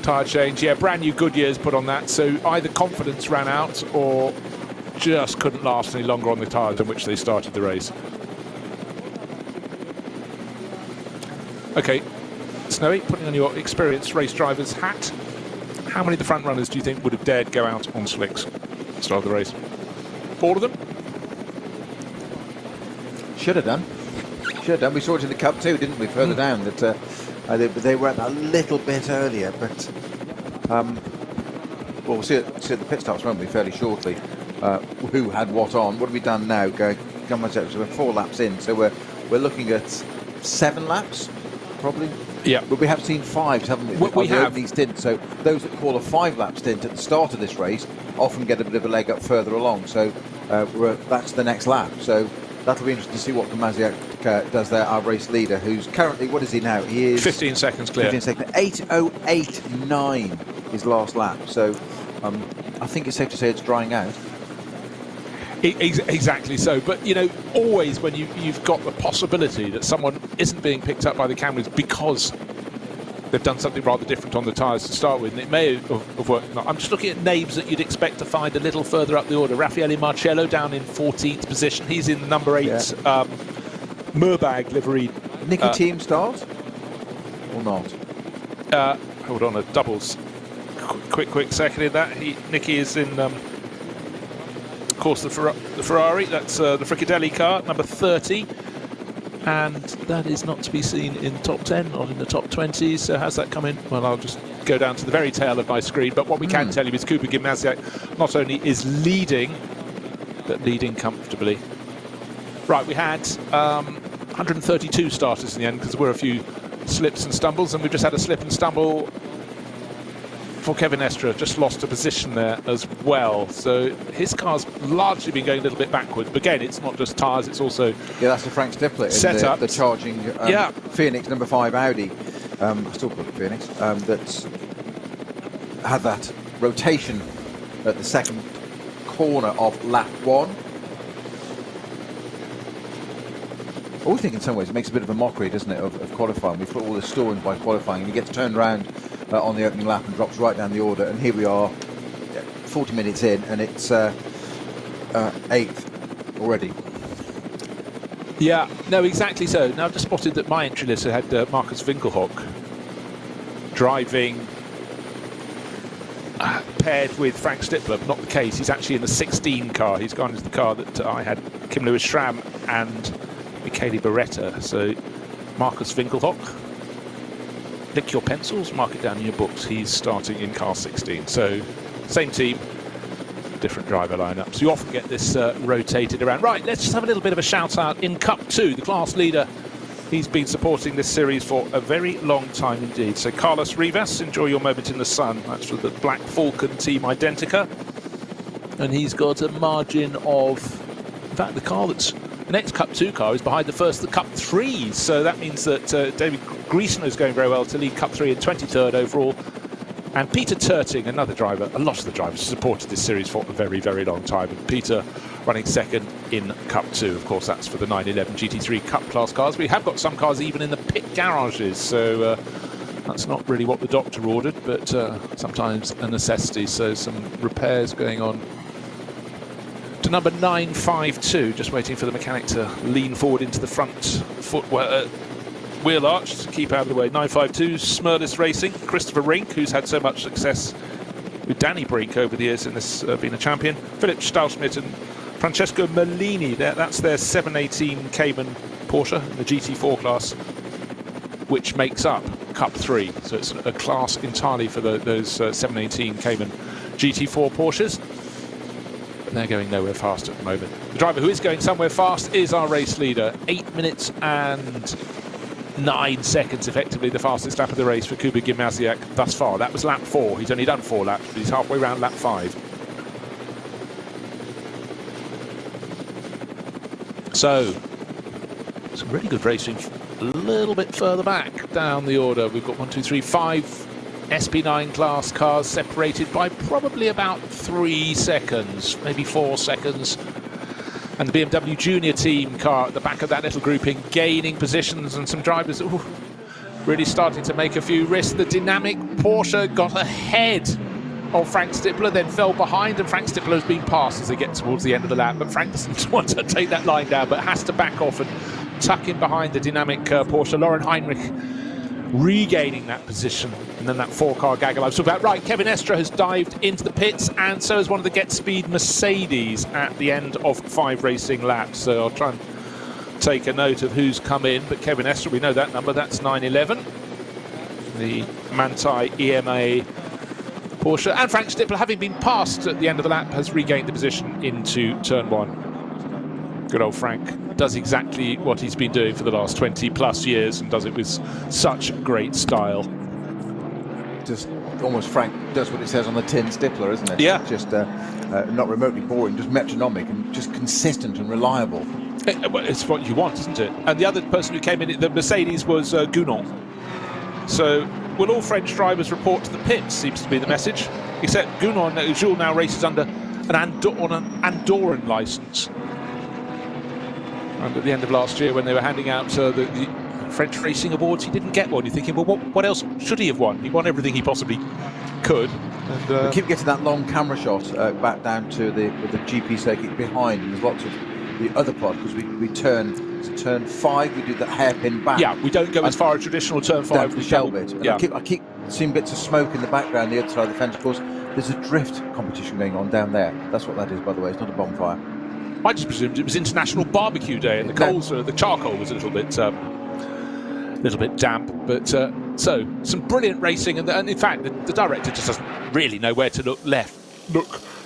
Tyre change, yeah, brand new Goodyears put on that. So either confidence ran out or just couldn't last any longer on the tyres on which they started the race. Okay, Snowy, putting on your experienced race driver's hat, how many of the front runners do you think would have dared go out on slicks at the start of the race? All of them? Should have done. Should have done. We saw it in the Cup too, didn't we? Further down that they were a little bit earlier, but well, we'll see at the pit stops, won't we? Fairly shortly. Who had what on? What have we done now? So we're 4 laps in, so we're looking at 7 laps, probably. Yeah, but we have seen 5, haven't we? We have. These stint. So those that call a 5-lap stint at the start of this race often get a bit of a leg up further along. So that's the next lap. So that'll be interesting to see what Gimasiak does there. Our race leader, who's currently, what is he now? He is 15 seconds clear. 15 seconds. 8:08.9 his last lap. So I think it's safe to say it's drying out. Exactly so, but you know, always when you've got the possibility that someone isn't being picked up by the cameras because they've done something rather different on the tyres to start with, and it may have worked. I'm just looking at names that you'd expect to find a little further up the order. Raffaele Marcello down in 14th position. He's in number 8 Murbag livery. Nicky team start or not? Hold on, a doubles. Quick second in that. Nicky is in. Of course, the Ferrari, that's the Fricadelli car, number 30, and that is not to be seen in top 10, not in the top 20. So how's that coming? Well, I'll just go down to the very tail of my screen, but what we can tell you is Kuba Gimasiak not only is leading, but leading comfortably. Right, we had 132 starters in the end because there were a few slips and stumbles, and we've just had a slip and stumble for Kevin Estra, just lost a position there as well. So his car's largely been going a little bit backwards. But again, it's not just tyres, it's also that's the Frank Stippler in the charging Phoenix number 5 Audi. I still call it Phoenix. That's had that rotation at the second corner of lap 1. I always think in some ways it makes a bit of a mockery, doesn't it, of qualifying. We put all this store in by qualifying, and you get to turn around on the opening lap and drops right down the order, and here we are 40 minutes in and it's 8th already. Yeah, no, exactly so. Now I've just spotted that my entry list had Marcus Winkelhock driving paired with Frank Stippler, but not the case. He's actually in the 16 car. He's gone into the car that I had Kim Lewis Schramm and Michele Beretta. So Marcus Winkelhock, lick your pencils, mark it down in your books. He's starting in car 16. So same team, different driver lineups. You often get this rotated around. Right, let's just have a little bit of a shout out in Cup 2, the class leader. He's been supporting this series for a very long time indeed. So Carlos Rivas, enjoy your moment in the sun. That's for the Black Falcon Team Identica. And he's got a margin of, in fact, the car that's, the next Cup 2 car is behind the first, the Cup 3. So that means that David Griesner is going very well to lead Cup 3 in 23rd overall. And Peter Turting, another driver, a lot of the drivers supported this series for a very, very long time. And Peter running second in Cup 2. Of course, that's for the 911 GT3 Cup class cars. We have got some cars even in the pit garages, so that's not really what the doctor ordered, but sometimes a necessity. So some repairs going on to number 952, just waiting for the mechanic to lean forward into the front wheel arch to keep out of the way. 952, Smurless Racing, Christopher Rink, who's had so much success with Danny Brink over the years in this being a champion. Philip Stahlschmidt and Francesco Merlini, that's their 718 Cayman Porsche in the GT4 class, which makes up Cup 3. So it's a class entirely for those 718 Cayman GT4 Porsches. But they're going nowhere fast at the moment. The driver who is going somewhere fast is our race leader. 8 minutes and 9 seconds, effectively the fastest lap of the race for Kuba Gimnaziak thus far. That was lap 4. He's only done 4 laps, but he's halfway around lap 5. So, some really good racing a little bit further back down the order. We've got 5 SP9 class cars separated by probably about 3 seconds, maybe 4 seconds. And the BMW Junior Team car at the back of that little grouping gaining positions, and some drivers really starting to make a few risks. The dynamic Porsche got ahead of Frank Stippler, then fell behind, and Frank Stippler has been passed as they get towards the end of the lap. But Frank doesn't want to take that line down, but has to back off and tuck in behind the dynamic Porsche. Lauren Heinrich regaining that position, and then that 4-car gaggle I was talking about. Right, Kevin Estre has dived into the pits, and so has one of the Get Speed Mercedes at the end of 5 racing laps. So I'll try and take a note of who's come in, but Kevin Estre, we know that number, that's 911. The Manthey EMA Porsche, and Frank Stippler, having been passed at the end of the lap, has regained the position into turn 1. Good old Frank does exactly what he's been doing for the last 20 plus years, and does it with such great style. Just almost Frank does what it says on the tin, Stippler, isn't it? Yeah. Just not remotely boring, just metronomic and just consistent and reliable. It's what you want, isn't it? And the other person who came in, the Mercedes, was Gounon. So will all French drivers report to the pits, seems to be the message. Except Gounon, Jules now races under on an Andorran licence. And at the end of last year, when they were handing out the French Racing Awards, he didn't get one. You're thinking, well, what else should he have won? He won everything he possibly could. And, we keep getting that long camera shot back down to the GP circuit behind. And there's lots of the other part, because we turn to turn 5. We do that hairpin back. Yeah, we don't go as far as traditional turn 5. The shell bit. Yeah. I keep seeing bits of smoke in the background, the other side of the fence. Of course, there's a drift competition going on down there. That's what that is, by the way. It's not a bonfire. I just presumed it was International Barbecue Day, and the charcoal was a little bit damp. But so some brilliant racing, and in fact, the director just doesn't really know where to look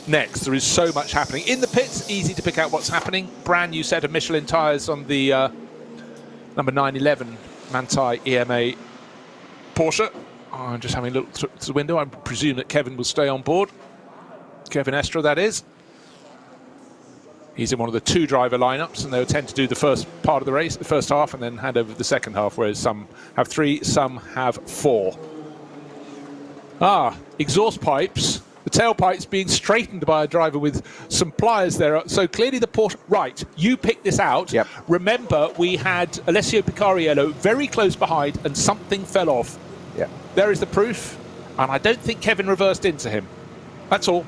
next. There is so much happening in the pits. Easy to pick out what's happening. Brand new set of Michelin tyres on the number 911 Manthey EMA Porsche. I'm just having a look through the window. I presume that Kevin will stay on board. Kevin Estre, that is. He's in one of the 2-driver lineups, and they'll tend to do the first part of the race, the first half, and then hand over the second half, whereas some have 3, some have 4. Exhaust pipes. The tailpipes being straightened by a driver with some pliers there. So clearly the Porsche... Right, you picked this out. Yep. Remember, we had Alessio Picariello very close behind, and something fell off. Yeah. There is the proof, and I don't think Kevin reversed into him. That's all.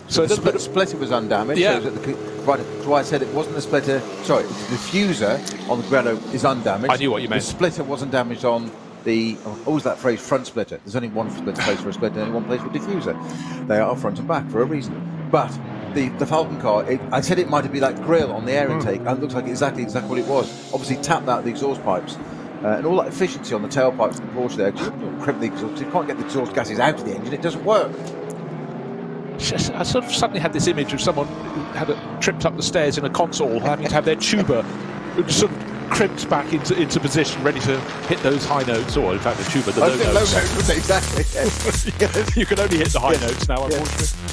So the splitter was undamaged. Yeah. So that's why I said it wasn't the splitter. Sorry, the diffuser on the Grello is undamaged. I knew what you meant. The splitter wasn't damaged on the... what was that phrase? Front splitter. There's only one place for a splitter, and only one place for a diffuser. They are front and back for a reason. But the Falcon car, I said it might be that grill on the air intake, and it looks like exactly what it was. Obviously tapped out the exhaust pipes. And all that efficiency on the tailpipes of the Porsche there, you crimp the exhaust. You can't get the exhaust gases out of the engine, it doesn't work. I sort of suddenly had this image of someone who tripped up the stairs in a concert hall, having to have their tuba sort of crimped back into position, ready to hit those high notes, or in fact the tuba, the low notes. Exactly. Yeah. You can only hit the high notes now, unfortunately.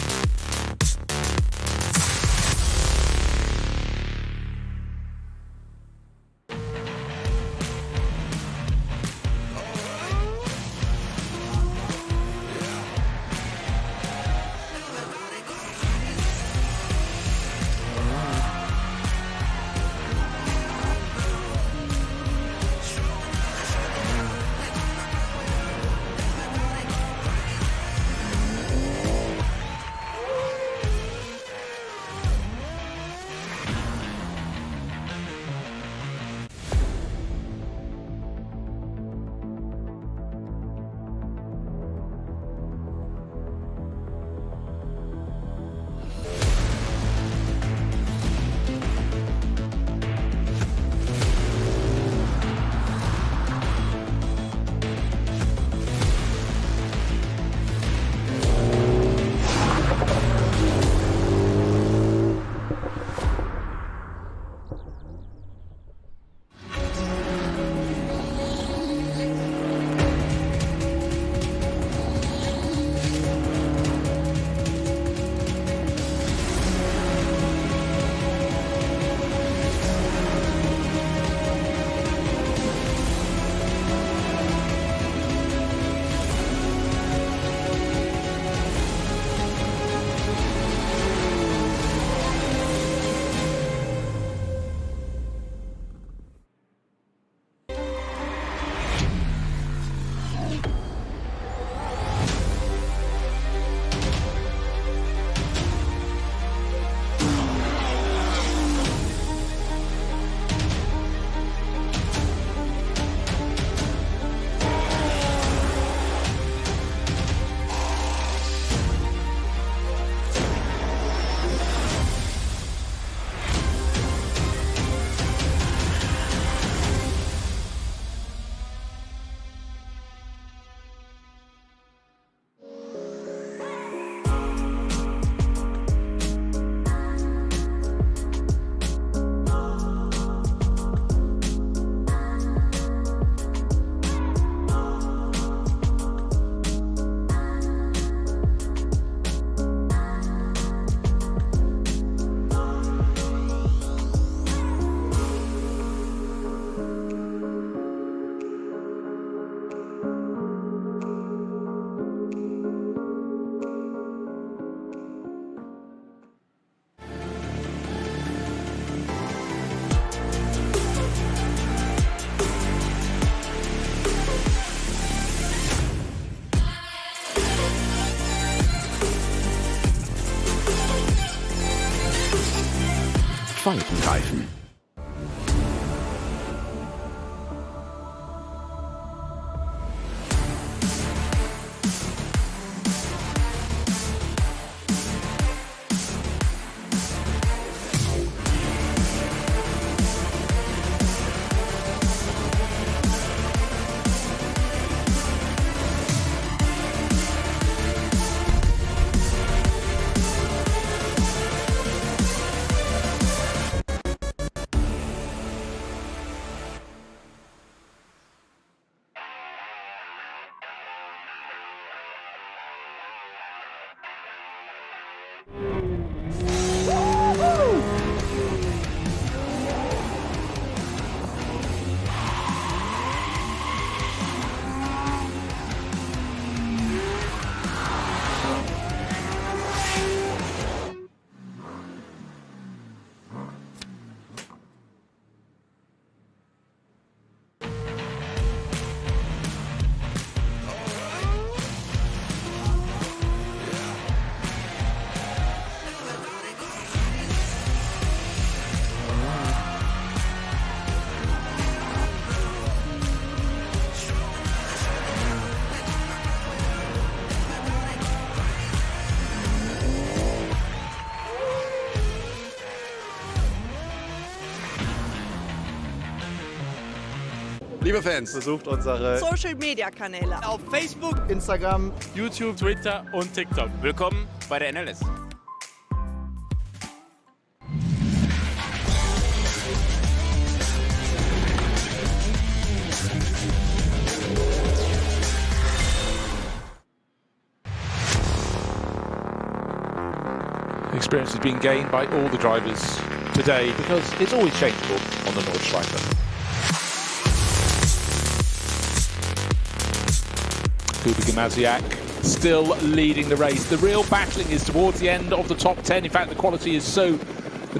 Liebe Fans, besucht unsere Social Media Kanäle auf Facebook, Instagram, YouTube, Twitter und TikTok. willkommen bei der NLS. Experience is being gained by all the drivers today because it's always changeable on the Nordschleife. Kuba Gimasiak still leading the race. The real battling is towards the end of the top 10. In fact, the quality is the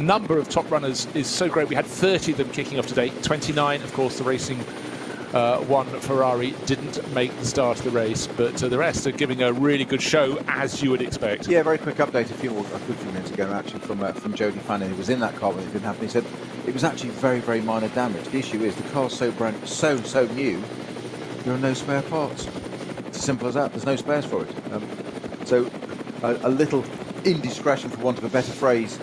number of top runners is so great. We had 30 of them kicking off today. 29, of course, the racing one Ferrari didn't make the start of the race, but the rest are giving a really good show, as you would expect. Yeah, very quick update a good few minutes ago, actually, from Jody Fannin, who was in that car when it didn't happen. He said it was actually very, very minor damage. The issue is the car's so new, there are no spare parts. It's as simple as that. There's no spares for it. So a little indiscretion, for want of a better phrase,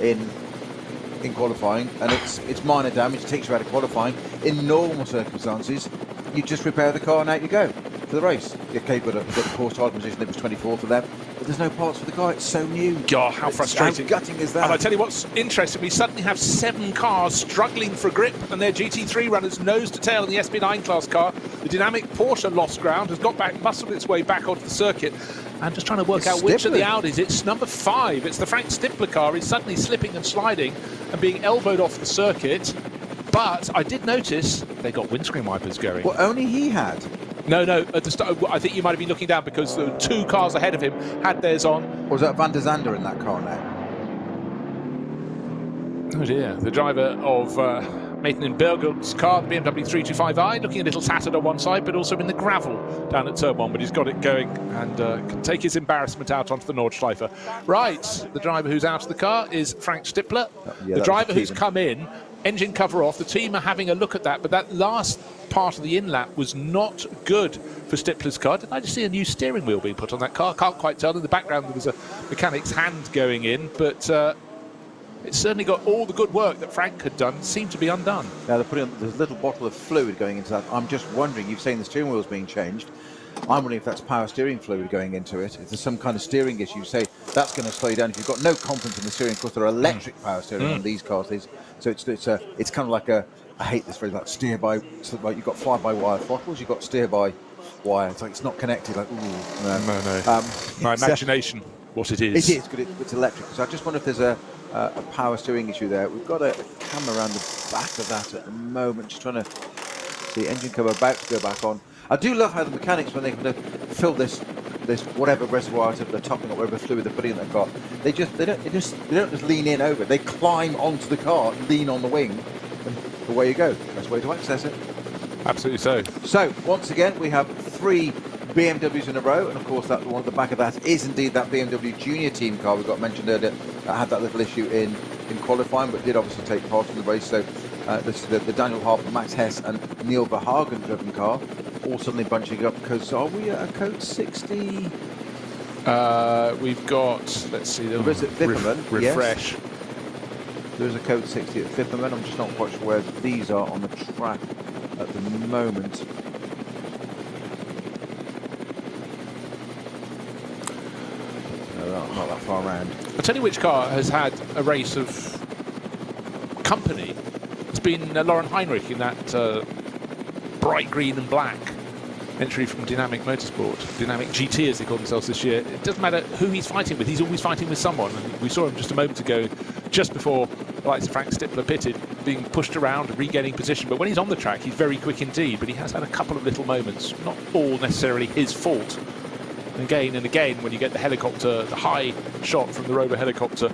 in qualifying, and it's minor damage. It takes you out of qualifying. In normal circumstances, you just repair the car and out you go for the race. Okay, but got the Porsche title position. It was 24 for them, but there's no parts for the car. It's so new. God, how frustrating! How gutting is that? And I tell you what's interesting, we suddenly have 7 cars struggling for grip, and their GT3 runners nose to tail in the SP9 class car. The dynamic Porsche lost ground, has got back, muscled its way back onto the circuit. I'm just trying to work out which of the Audis. It's number 5. It's the Frank Stippler car. He's suddenly slipping and sliding and being elbowed off the circuit. But I did notice they got windscreen wipers going. Well, only he had. No, at the start, I think you might have been looking down because the 2 cars ahead of him had theirs on. Or was that Van der Zande in that car now? Oh dear, the driver of Nathan Bergel's car, the BMW 325i, looking a little tattered on one side, but also in the gravel down at turn 1, but he's got it going and can take his embarrassment out onto the Nordschleife. Right, the driver who's out of the car is Frank Stippler. Yeah, the driver who's come in, engine cover off, the team are having a look at that, but that last part of the in-lap was not good for Stippler's car. Did I just see a new steering wheel being put on that car? Can't quite tell. In the background there was a mechanic's hand going in, but it's certainly got all the good work that Frank had done seemed to be undone. Now they're putting there's a little bottle of fluid going into that. I'm just wondering, you've seen the steering wheel's being changed. I'm wondering if that's power steering fluid going into it. If there's some kind of steering issue, say that's going to slow you down. If you've got no confidence in the steering, of course there are electric power steering on these cars. So it's kind of like I hate this phrase, like steer by. So like you've got fly-by-wire throttles, you've got steer by wire. It's like it's not connected. Like ooh, no. My imagination, what it is. It is, but it's electric. So I just wonder if there's a power steering issue there. We've got a camera around the back of that at the moment, just trying to see engine cover about to go back on. I do love how the mechanics, when they kind of fill this whatever reservoir out of the topping or whatever fluid they're putting in their car, they don't just lean in over. They climb onto the car, lean on the wing, and away you go. Best way to access it. Absolutely so. So once again, we have 3 BMWs in a row, and of course that one at the back of that is indeed that BMW Junior team car we got mentioned earlier that had that little issue in qualifying, but did obviously take part in the race. So this is the Daniel Harper, Max Hess and Neil Verhagen driven car, all suddenly bunching up because are we at a code 60? We've got, let's see, the refresh. Yes. There's a code 60 at Vipperman. I'm just not quite sure where these are on the track at the moment. Not that far around. I'll tell you which car has had a race of company. It's been Lauren Heinrich in that bright green and black entry from Dynamic Motorsport. Dynamic GT, as they call themselves this year. It doesn't matter who he's fighting with. He's always fighting with someone. And we saw him just a moment ago, just before the likes of Frank Stippler pitted, being pushed around and regaining position. But when he's on the track, he's very quick indeed. But he has had a couple of little moments, not all necessarily his fault. Again and again, when you get the helicopter, the high shot from the rover helicopter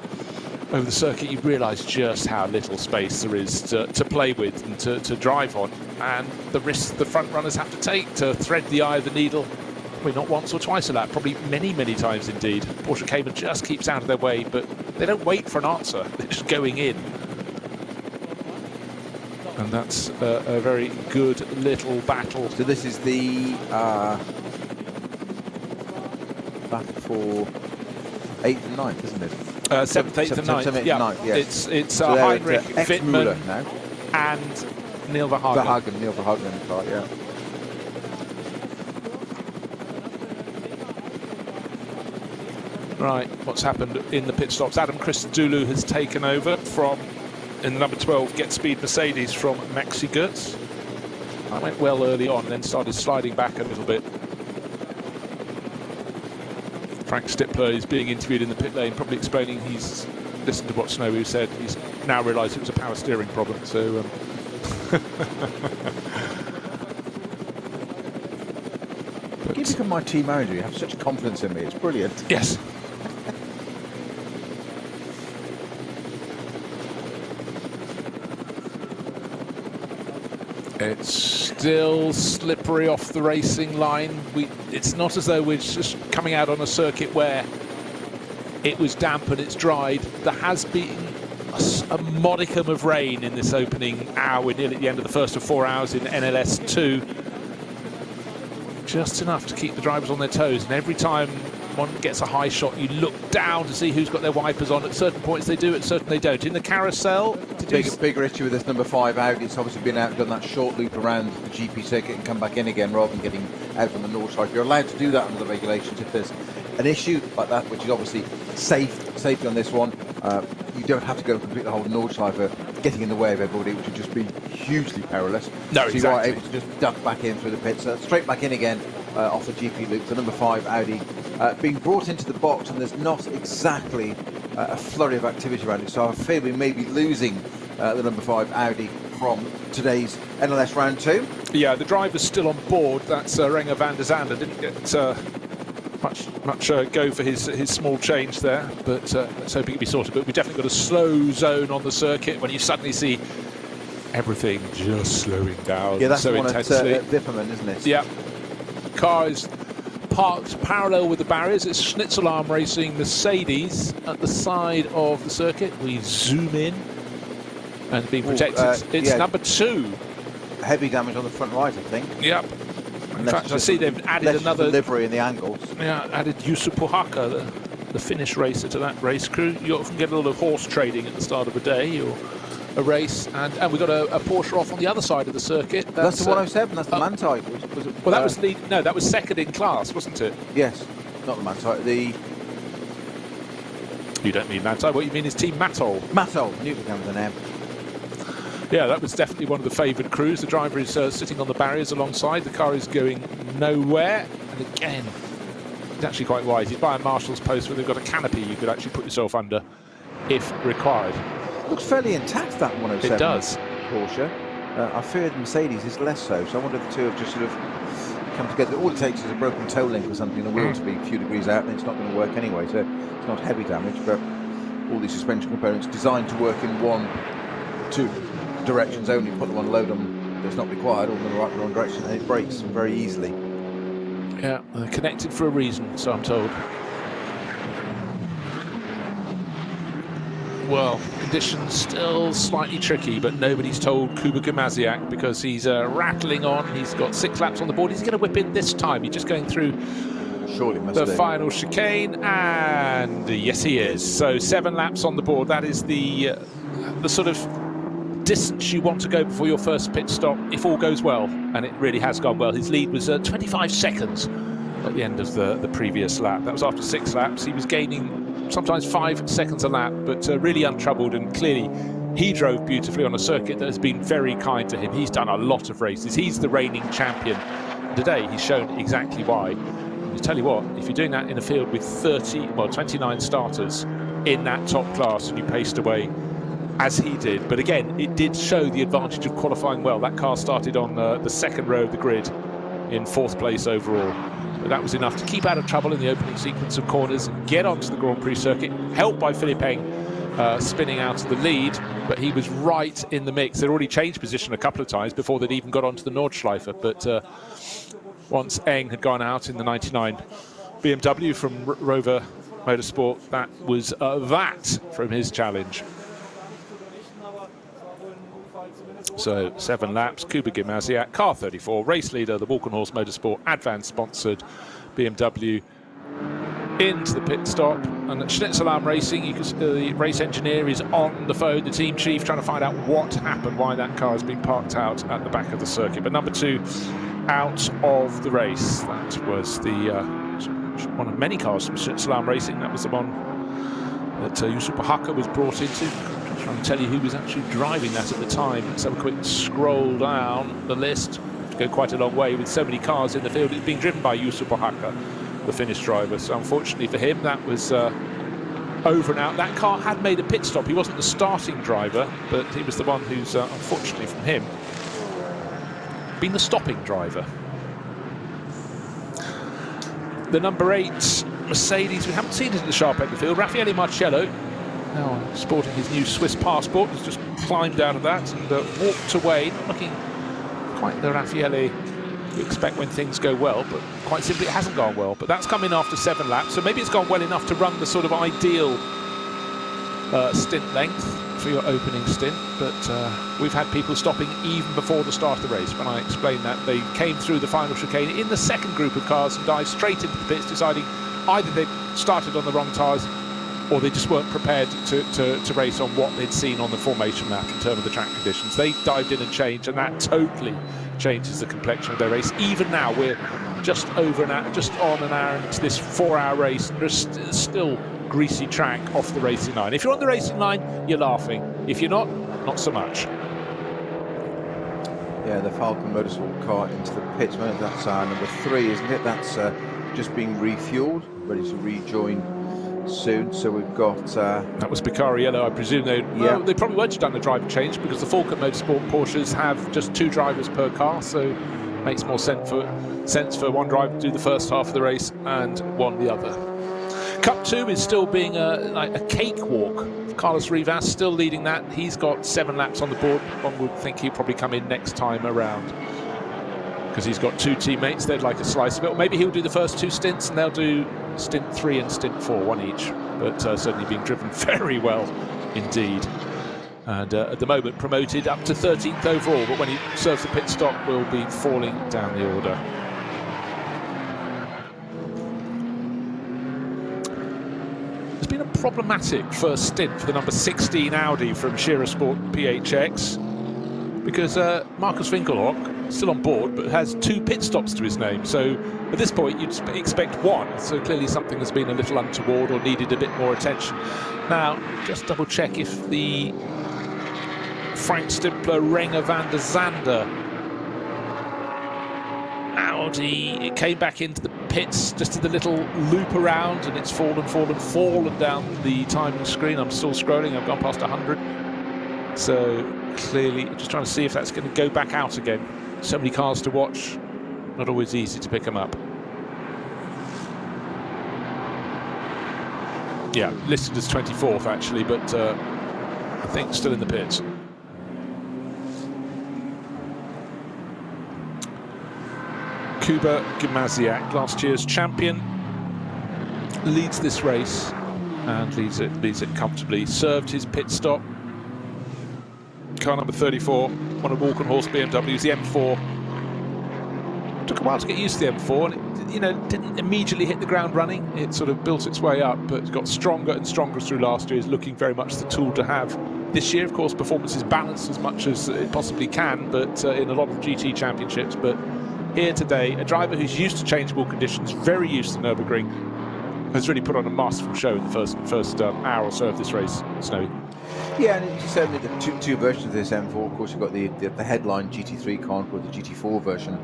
over the circuit, you realise just how little space there is to play with and to drive on, and the risks the front runners have to take to thread the eye of the needle. Probably not once or twice a lap, probably many, many times indeed. Porsche Cayman just keeps out of their way, but they don't wait for an answer, they're just going in. And that's a very good little battle. So this is the battle for 8th and 9th, isn't it? 7th, 8th and 9th. Yeah. Yes. It's so Heinrich, Wittmann now. and Neil Verhagen. Neil Verhagen in the car, yeah. Right, what's happened in the pit stops? Adam Christodoulou has taken over in the number 12 Get Speed Mercedes from Maxi Goetz. That went well early on, then started sliding back a little bit. Frank Stippler is being interviewed in the pit lane, probably explaining he's listened to what Snowu said. He's now realised it was a power steering problem, so... You become my team manager, you have such confidence in me, it's brilliant. Yes. It's still slippery off the racing line. It's not as though we're just coming out on a circuit where it was damp and it's dried. There has been a modicum of rain in this opening hour. We're nearly at the end of the first of 4 hours in NLS 2. Just enough to keep the drivers on their toes, and every time one gets a high shot, you look down to see who's got their wipers on. At certain points they do, at certain they don't. In the carousel, bigger issue with this number 5 Audi. It's obviously been out and done that short loop around the GP circuit and come back in again rather than getting out on the Nordschleife. You're allowed to do that under the regulations if there's an issue like that, which is obviously safety on this one. You don't have to go and complete the whole Nordschleife, getting in the way of everybody, which would just be hugely perilous. No, so exactly. You are able to just duck back in through the pits, straight back in again off the GP loop. The number 5 Audi being brought into the box, and there's not exactly a flurry of activity around it. So I fear we may be losing the number 5 Audi from today's NLS round 2. Yeah, the driver's still on board. That's Renger van der Zande. Didn't get much go for his small change there, but let's hope it can be sorted. But we've definitely got a slow zone on the circuit when you suddenly see everything just slowing down. Yeah, that's so the one intensely. at Wipperman, isn't it? Yeah. Car is parked parallel with the barriers. It's Schnitzelarm Racing Mercedes at the side of the circuit. We zoom in and being protected. It's number 2. Heavy damage on the front right, I think. Yep. In fact, I see they've added another delivery in the angles. Yeah, added Jussi Puhaka, the Finnish racer, to that race crew. You often get a lot of horse trading at the start of a day or a race, and we've got a Porsche off on the other side of the circuit. That's the 107. That's the Mantype. Well, that was no, that was second in class, wasn't it? Yes, not the Mantype. You don't mean Mantype. What you mean is Team Mattol. Mattol. I knew it began with an M. Yeah, that was definitely one of the favoured crews. The driver is sitting on the barriers alongside. The car is going nowhere. And again, it's actually quite wise. He's by a marshal's post where they've got a canopy you could actually put yourself under if required. Looks fairly intact, that 107. It does. Porsche. I fear the Mercedes is less so. So I wonder if the two have just sort of come together. All it takes is a broken toe link or something, the wheel to be a few degrees out, and it's not going to work anyway. So it's not heavy damage, but all these suspension components designed to work in two directions only. Put the one load on that's not required, all in the right wrong direction, and it breaks very easily. Yeah, they're connected for a reason, so I'm told. Well, conditions still slightly tricky, but nobody's told Kuba Gimasiak because he's rattling on. He's got 6 laps on the board. He's going to whip in this time. He's just going through the final chicane, and yes, he is. So 7 laps on the board. That is the sort of distance you want to go before your first pit stop, if all goes well, and it really has gone well. His lead was 25 seconds at the end of the previous lap. That was after 6 laps. He was gaining sometimes 5 seconds a lap, but really untroubled, and clearly he drove beautifully on a circuit that has been very kind to him. He's done a lot of races. He's the reigning champion. And today he's shown exactly why. And I tell you what, if you're doing that in a field with 29 starters in that top class and you paced away as he did, but again, it did show the advantage of qualifying well. That car started on the second row of the grid in 4th place overall. But that was enough to keep out of trouble in the opening sequence of corners and get onto the Grand Prix circuit, helped by Philippe Eng spinning out of the lead, but he was right in the mix. They'd already changed position a couple of times before they'd even got onto the Nordschleife, but once Eng had gone out in the 99 BMW from Rover Motorsport, that was that from his challenge. So 7 laps, Kuba Gimasiak, car 34, race leader, the Walkenhorst Motorsport Advance sponsored BMW into the pit stop. And at Schnitzelarm Racing, you can see the race engineer is on the phone, the team chief, trying to find out what happened, why that car has been parked out at the back of the circuit. But number 2 out of the race. That was the one of many cars from Schnitzelarm Racing. That was the one that Yusufa Haka was brought into. I'm trying to tell you who was actually driving that at the time. Let's have a quick scroll down the list. Go quite a long way with so many cars in the field. It's being driven by Yusufa Haka, the Finnish driver. So unfortunately for him, that was over and out. That car had made a pit stop. He wasn't the starting driver, but he was the one who's, unfortunately from him, been the stopping driver. The number 8 Mercedes, we haven't seen it at the sharp end of the field. Raffaele Marcello, now sporting his new Swiss passport, has just climbed out of that and walked away, not looking quite the Raffaele you expect when things go well, but quite simply it hasn't gone well. But that's come in after 7 laps, so maybe it's gone well enough to run the sort of ideal stint length for your opening stint. But we've had people stopping even before the start of the race. When I explained that, they came through the final chicane in the second group of cars and dived straight into the pits, deciding either they'd started on the wrong tyres or they just weren't prepared to race on what they'd seen on the formation map in terms of the track conditions. They dived in and changed, and that totally changes the complexion of their race. Even now, we're just over an hour, just on an hour into this 4-hour race, and there's still greasy track off the racing line. If you're on the racing line, you're laughing. If you're not so much. Yeah, the Falcon Motorsport car into the pits. That's number 3, isn't it? That's just being refueled, ready to rejoin soon. So we've got that was Picariello. I presume they probably weren't done a driver change, because the Falcon Motorsport Porsches have just 2 drivers per car, so it makes more sense for one driver to do the first half of the race and one the other. Cup 2 is still being like a cakewalk. Carlos Rivas still leading that. He's got 7 laps on the board. One would think he'll probably come in next time around, because he's got 2 teammates. They'd like a slice of it. Or maybe he'll do the first 2 stints and they'll do stint 3 and stint 4, one each. But certainly being driven very well indeed. And at the moment promoted up to 13th overall, but when he serves the pit stop, will be falling down the order. It's been a problematic first stint for the number 16 Audi from Scherer Sport PHX, because Markus Winkelhock, still on board, but has 2 pit stops to his name. So at this point, you'd expect 1. So clearly something has been a little untoward or needed a bit more attention. Now, just double check if the Frank Stimpler Renger van der Zande Audi, it came back into the pits, just did the little loop around, and it's fallen down the timing screen. I'm still scrolling, I've gone past 100. So clearly just trying to see if that's going to go back out again. So many cars to watch, not always easy to pick them up. Yeah, listed as 24th actually, but I think still in the pits. Kuba Gimasiak, last year's champion, leads this race and leads it comfortably. Served his pit stop. Car number 34, one of Walkenhorst BMWs, the M4. Took a while to get used to the M4, and it, didn't immediately hit the ground running. It sort of built its way up, but got stronger and stronger through last year. Is looking very much the tool to have this year. Of course, performance is balanced as much as it possibly can, but in a lot of GT championships. But here today, a driver who's used to changeable conditions, very used to Nürburgring, has really put on a masterful show in the first hour or so of this race, Snowy. Yeah, and it's certainly the two versions of this M4. Of course, you've got the headline GT3 car, or the GT4 version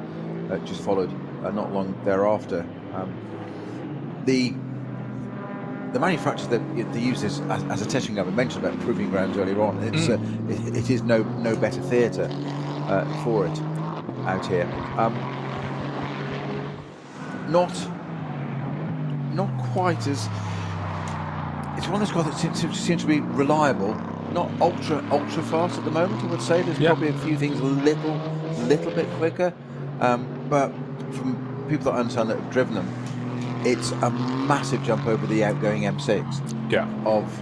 that just followed not long thereafter. The manufacturers that they use this as a testing ground. I mentioned about proving grounds earlier on. It's it is no better theatre for it out here. Not quite as. It's one of those cars that seems to be reliable, not ultra fast at the moment. I would say there's probably a few things a little bit quicker, but from people that I understand that have driven them, it's a massive jump over the outgoing M6. Yeah.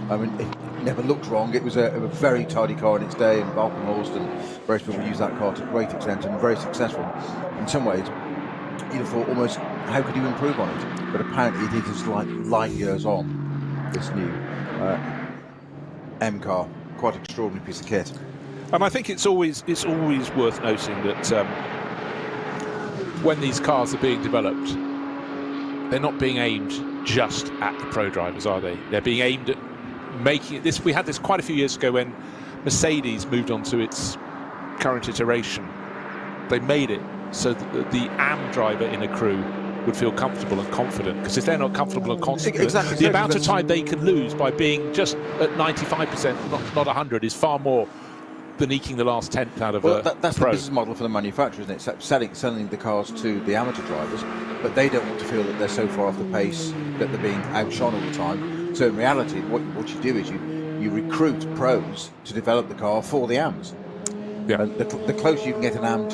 I mean, it never looked wrong. It was a very tidy car in its day, and Valkenhorst and various people use that car to a great extent and very successful. In some ways, you'd have thought almost, how could you improve on it? But apparently it is like light years on. this new M car. Quite extraordinary piece of kit. I think it's always worth noting that when these cars are being developed, they're not being aimed just at the pro drivers, are they? They're being aimed at making it this. We had this quite a few years ago when Mercedes moved on to its current iteration. They made it so that the AM driver in a crew would feel comfortable and confident, because if they're not comfortable and confident, the amount of time they can lose by being just at 95%, not 100, is far more than eking the last tenth out of that's pro. The business model for the manufacturer, isn't it? Selling the cars to the amateur drivers, but they don't want to feel that they're so far off the pace that they're being outshone all the time. So in reality, what you do is you recruit pros to develop the car for the AMs. Yeah. And the closer you can get an AM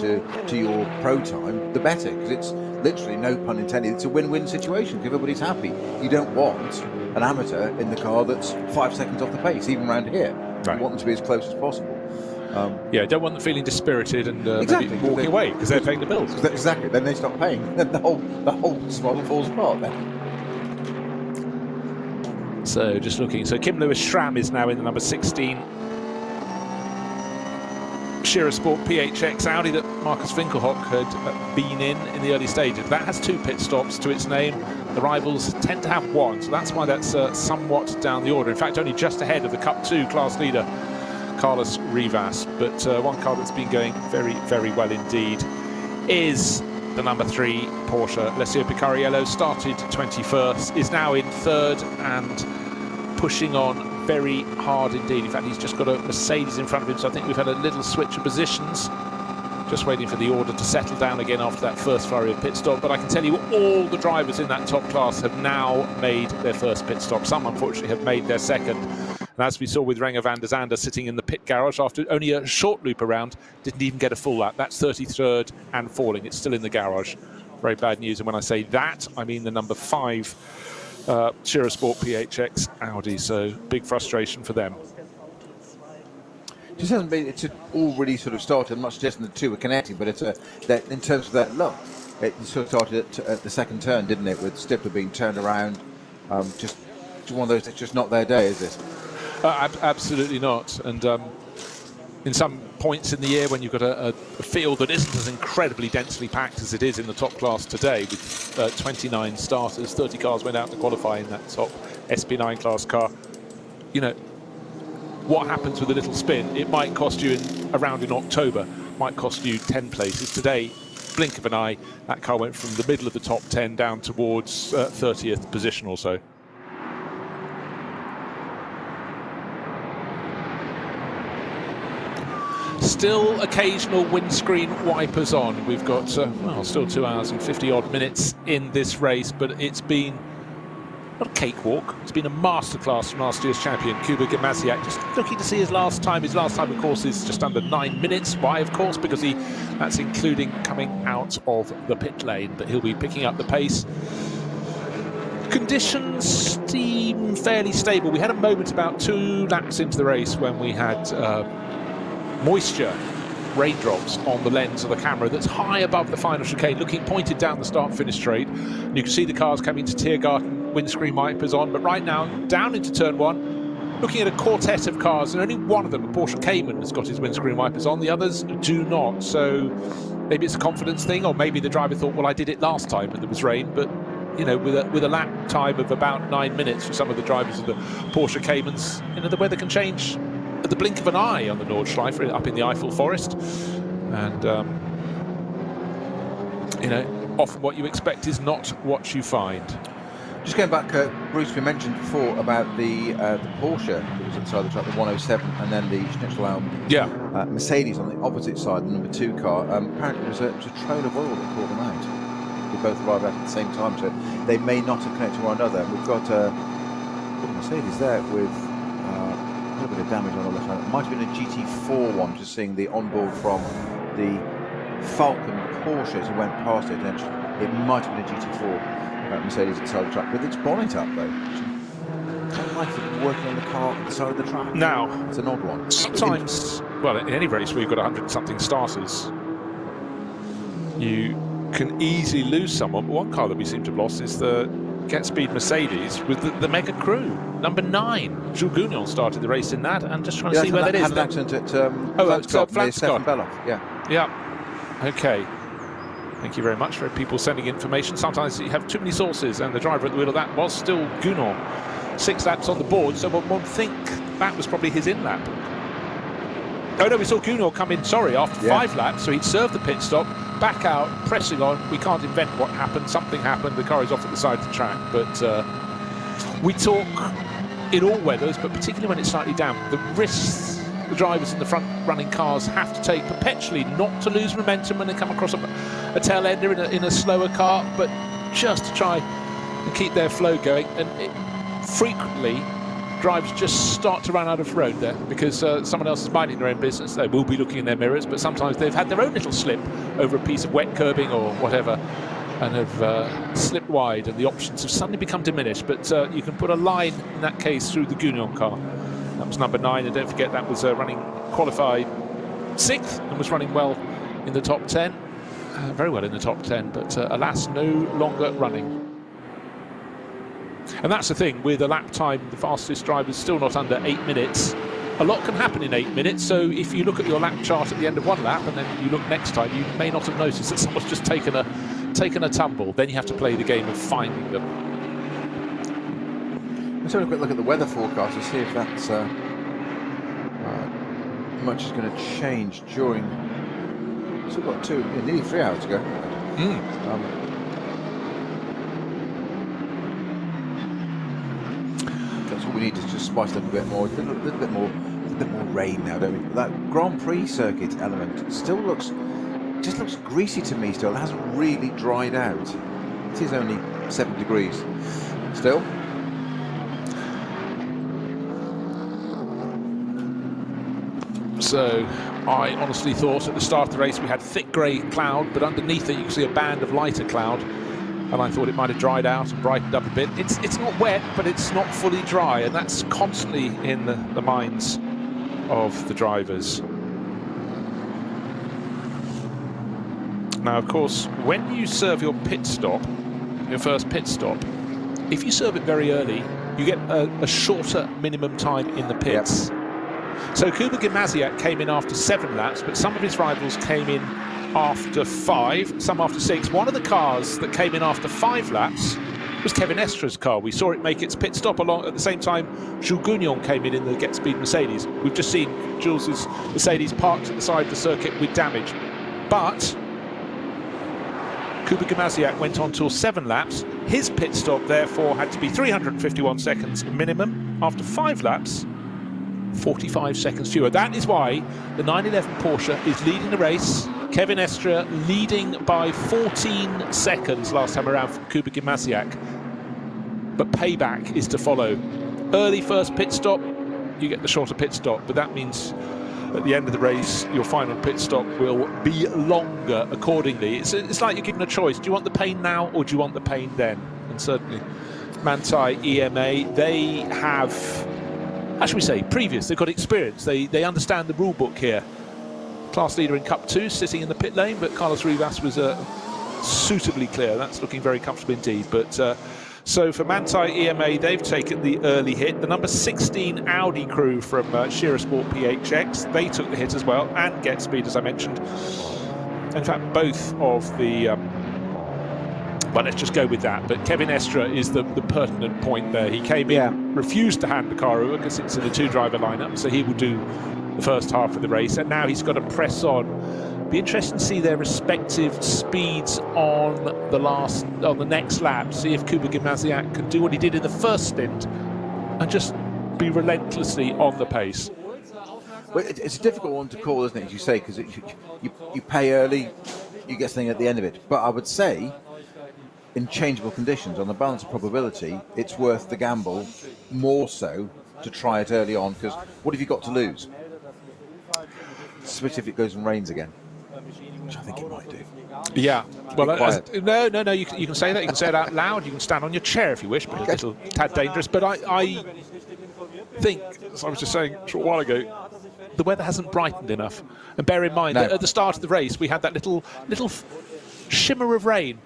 to your pro time, the better, because it's literally, no pun intended, it's a win-win situation. Everybody's happy. You don't want an amateur in the car that's 5 seconds off the pace, even around here. Right. You want them to be as close as possible. Don't want them feeling dispirited and exactly, maybe walking away because they're paying the bills. Exactly. Then they stop paying. Then the whole business model falls apart. Then. So just looking. So Kim Lewis Schramm is now in the number 16 Shearer Sport PHX Audi that Marcus Winkelhock had been in the early stages. That has 2 pit stops to its name. The rivals tend to have 1, so that's why that's somewhat down the order. In fact, only just ahead of the Cup 2 class leader, Carlos Rivas. But one car that's been going very, very well indeed is the number 3 Porsche. Alessio Picariello started 21st, is now in 3rd and pushing on very hard indeed. In fact, he's just got a Mercedes in front of him, so I think we've had a little switch of positions. Just waiting for the order to settle down again after that first flurry of pit stop. But I can tell you all the drivers in that top class have now made their first pit stop. Some, unfortunately, have made their second. And as we saw with Renger van der Zande sitting in the pit garage after only a short loop around, didn't even get a full lap. That's 33rd and falling. It's still in the garage. Very bad news. And when I say that, I mean the number 5 Shearer Sport PHX Audi. So big frustration for them. Just hasn't been. It's all really sort of started. I'm not suggesting the two were connecting, but it's that in terms of that look, it sort of started at the second turn, didn't it? With Stifler being turned around. Just one of those that's just not their day, is it? Absolutely not. And in some points in the year when you've got a field that isn't as incredibly densely packed as it is in the top class today, with 29 starters, 30 cars went out to qualify in that top SP9 class car. You know, what happens with a little spin? It might cost you around in October, might cost you 10 places. Today, blink of an eye, that car went from the middle of the top 10 down towards 30th position or so. Still occasional windscreen wipers on. We've got still 2 hours and 50 odd minutes in this race, but it's been not a cakewalk. It's been a masterclass from last year's champion, Kuba Gamasiak. Just looking to see his last time. His last time, of course, is just under 9 minutes. Why, of course? Because that's including coming out of the pit lane, but he'll be picking up the pace. Conditions seem fairly stable. We had a moment about 2 laps into the race when we had moisture, raindrops on the lens of the camera that's high above the final chicane, looking pointed down the start-finish straight. And you can see the cars coming to Tiergarten, windscreen wipers on, but right now, down into turn 1, looking at a quartet of cars, and only one of them, a Porsche Cayman, has got his windscreen wipers on. The others do not. So maybe it's a confidence thing, or maybe the driver thought, well, I did it last time and there was rain, but you know, with a lap time of about 9 minutes for some of the drivers of the Porsche Caymans, you know, the weather can change at the blink of an eye on the Nordschleife up in the Eifel forest. And you know, often what you expect is not what you find. Just going back, Bruce, we mentioned before about the Porsche that was inside the track, the 107, and then the Schnitzel Mercedes on the opposite side, the number 2 car. Apparently it was a trail of oil that caught them out. They both arrived at the same time, so they may not have connected to one another. We've got Mercedes there with a little bit of damage on the left hand. It might have been a GT4 one, just seeing the onboard from the Falcon Porsches who went past it. And it might have been a GT4 Mercedes inside the track with its bonnet up, though. Kind of like it working on the car at the side of the track. Now, it's an odd one. Sometimes, well, in any race where you've got 100-something starters, you can easily lose someone. But one car that we seem to have lost is the Get Speed Mercedes with the mega crew. Number 9, Jules Gounon started the race in that, and just trying to see where that is. Had an accident at Flanscott. Belloff. Yeah. Yeah. Okay. Thank you very much for people sending information. Sometimes you have too many sources, and the driver at the wheel of that was still Gounon. 6 laps on the board, so one would think that was probably his in lap. Oh no, we saw Gounon come in, after 5 laps, so he'd served the pit stop, back out, pressing on. We can't invent what happened. Something happened. The car is off at the side of the track. But we talk in all weathers, but particularly when it's slightly damp, the risks the drivers in the front running cars have to take perpetually, not to lose momentum when they come across a tail ender in a slower car, but just to try and keep their flow going. And frequently, drivers just start to run out of road there because someone else is minding their own business. They will be looking in their mirrors, but sometimes they've had their own little slip over a piece of wet curbing or whatever and have slipped wide, and the options have suddenly become diminished. But you can put a line in that case through the Gounon car. That was number 9, and don't forget that was running qualified 6th and was running well in the top 10, very well in the top 10, but alas, no longer running. And that's the thing with a lap time, the fastest driver is still not under 8 minutes. A lot can happen in 8 minutes, so if you look at your lap chart at the end of one lap and then you look next time, you may not have noticed that someone's just taken a tumble. Then you have to play the game of finding them. Let's have a quick look at the weather forecast to see if that's much is going to change during. Still got nearly 3 hours to go. That's what we need to just spice it up a bit more. A little bit more rain now, don't we? But that Grand Prix circuit element still looks greasy to me. Still, it hasn't really dried out. It is only 7 degrees still. So I honestly thought at the start of the race we had thick grey cloud, but underneath it you can see a band of lighter cloud, and I thought it might have dried out and brightened up a bit. It's not wet, but it's not fully dry, and that's constantly in the minds of the drivers. Now, of course, when you serve your pit stop, your first pit stop, if you serve it very early, you get a shorter minimum time in the pits. Yep. So Kuba Gimasiak came in after 7 laps, but some of his rivals came in after 5, some after 6. One of the cars that came in after 5 laps was Kevin Estra's car. We saw it make its pit stop along at the same time Jules Gounon came in the Get Speed Mercedes. We've just seen Jules's Mercedes parked at the side of the circuit with damage. But Kuba Gimasiak went on till 7 laps. His pit stop therefore had to be 351 seconds minimum. After 5 laps, 45 seconds fewer. That is why the 911 Porsche is leading the race. Kevin Estra leading by 14 seconds last time around from Kuba Gimasiak. But payback is to follow. Early first pit stop, you get the shorter pit stop, but that means at the end of the race your final pit stop will be longer accordingly. It's like you're given a choice. Do you want the pain now or do you want the pain then? And certainly Manthey EMA, they have, how should we say, they've got experience, they understand the rule book here. Class leader in Cup 2 sitting in the pit lane, but Carlos Rivas was suitably clear. That's looking very comfortable indeed. But so for Manthey EMA, they've taken the early hit. The number 16 Audi crew from Shearer Sport PHX, they took the hit as well, and Get Speed, as I mentioned. In fact, both of the well, let's just go with that. But Kevin Estra is the pertinent point there. He came in, refused to hand the car over because it's in a 2-driver lineup, so he will do the first half of the race, and now he's got to press on. Be interesting to see their respective speeds on the next lap. See if Kuba Gimasiak can do what he did in the first stint and just be relentlessly on the pace. Well, it's a difficult one to call, isn't it, as you say, because you pay early, you get something at the end of it. But I would say, in changeable conditions, on the balance of probability, it's worth the gamble more so to try it early on, because what have you got to lose? Switch if it goes and rains again, which I think it might do. Yeah, well, no, you can say that. You can say it out loud. You can stand on your chair if you wish, but okay. It's a little tad dangerous. But I think, as I was just saying a short while ago, the weather hasn't brightened enough. And bear in mind that at the start of the race, we had that little shimmer of rain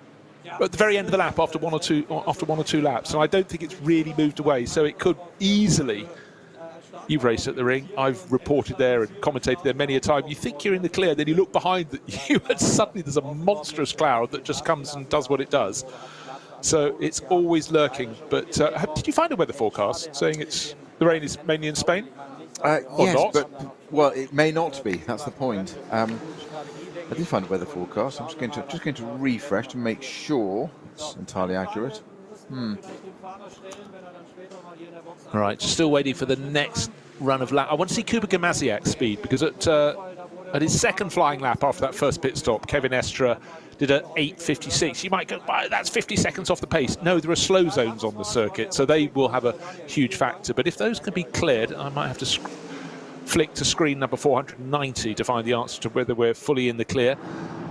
at the very end of the lap after one or two laps, and I don't think it's really moved away. So it could easily. You've raced at the ring. I've reported there and commentated there many a time. You think you're in the clear, then you look behind you, and suddenly there's a monstrous cloud that just comes and does what it does. So it's always lurking. But did you find a weather forecast saying the rain is mainly in Spain? Yes, not? but well, it may not be. That's the point. I did find a weather forecast. I'm just going to refresh to make sure it's entirely accurate. Right, still waiting for the next run of lap. I want to see Kuba Gamaziak's speed, because at his second flying lap after that first pit stop, Kevin Estre did an 8:56. You might go, that's 50 seconds off the pace. No, there are slow zones on the circuit, so they will have a huge factor. But if those can be cleared, I might have to flick to screen number 490 to find the answer to whether we're fully in the clear.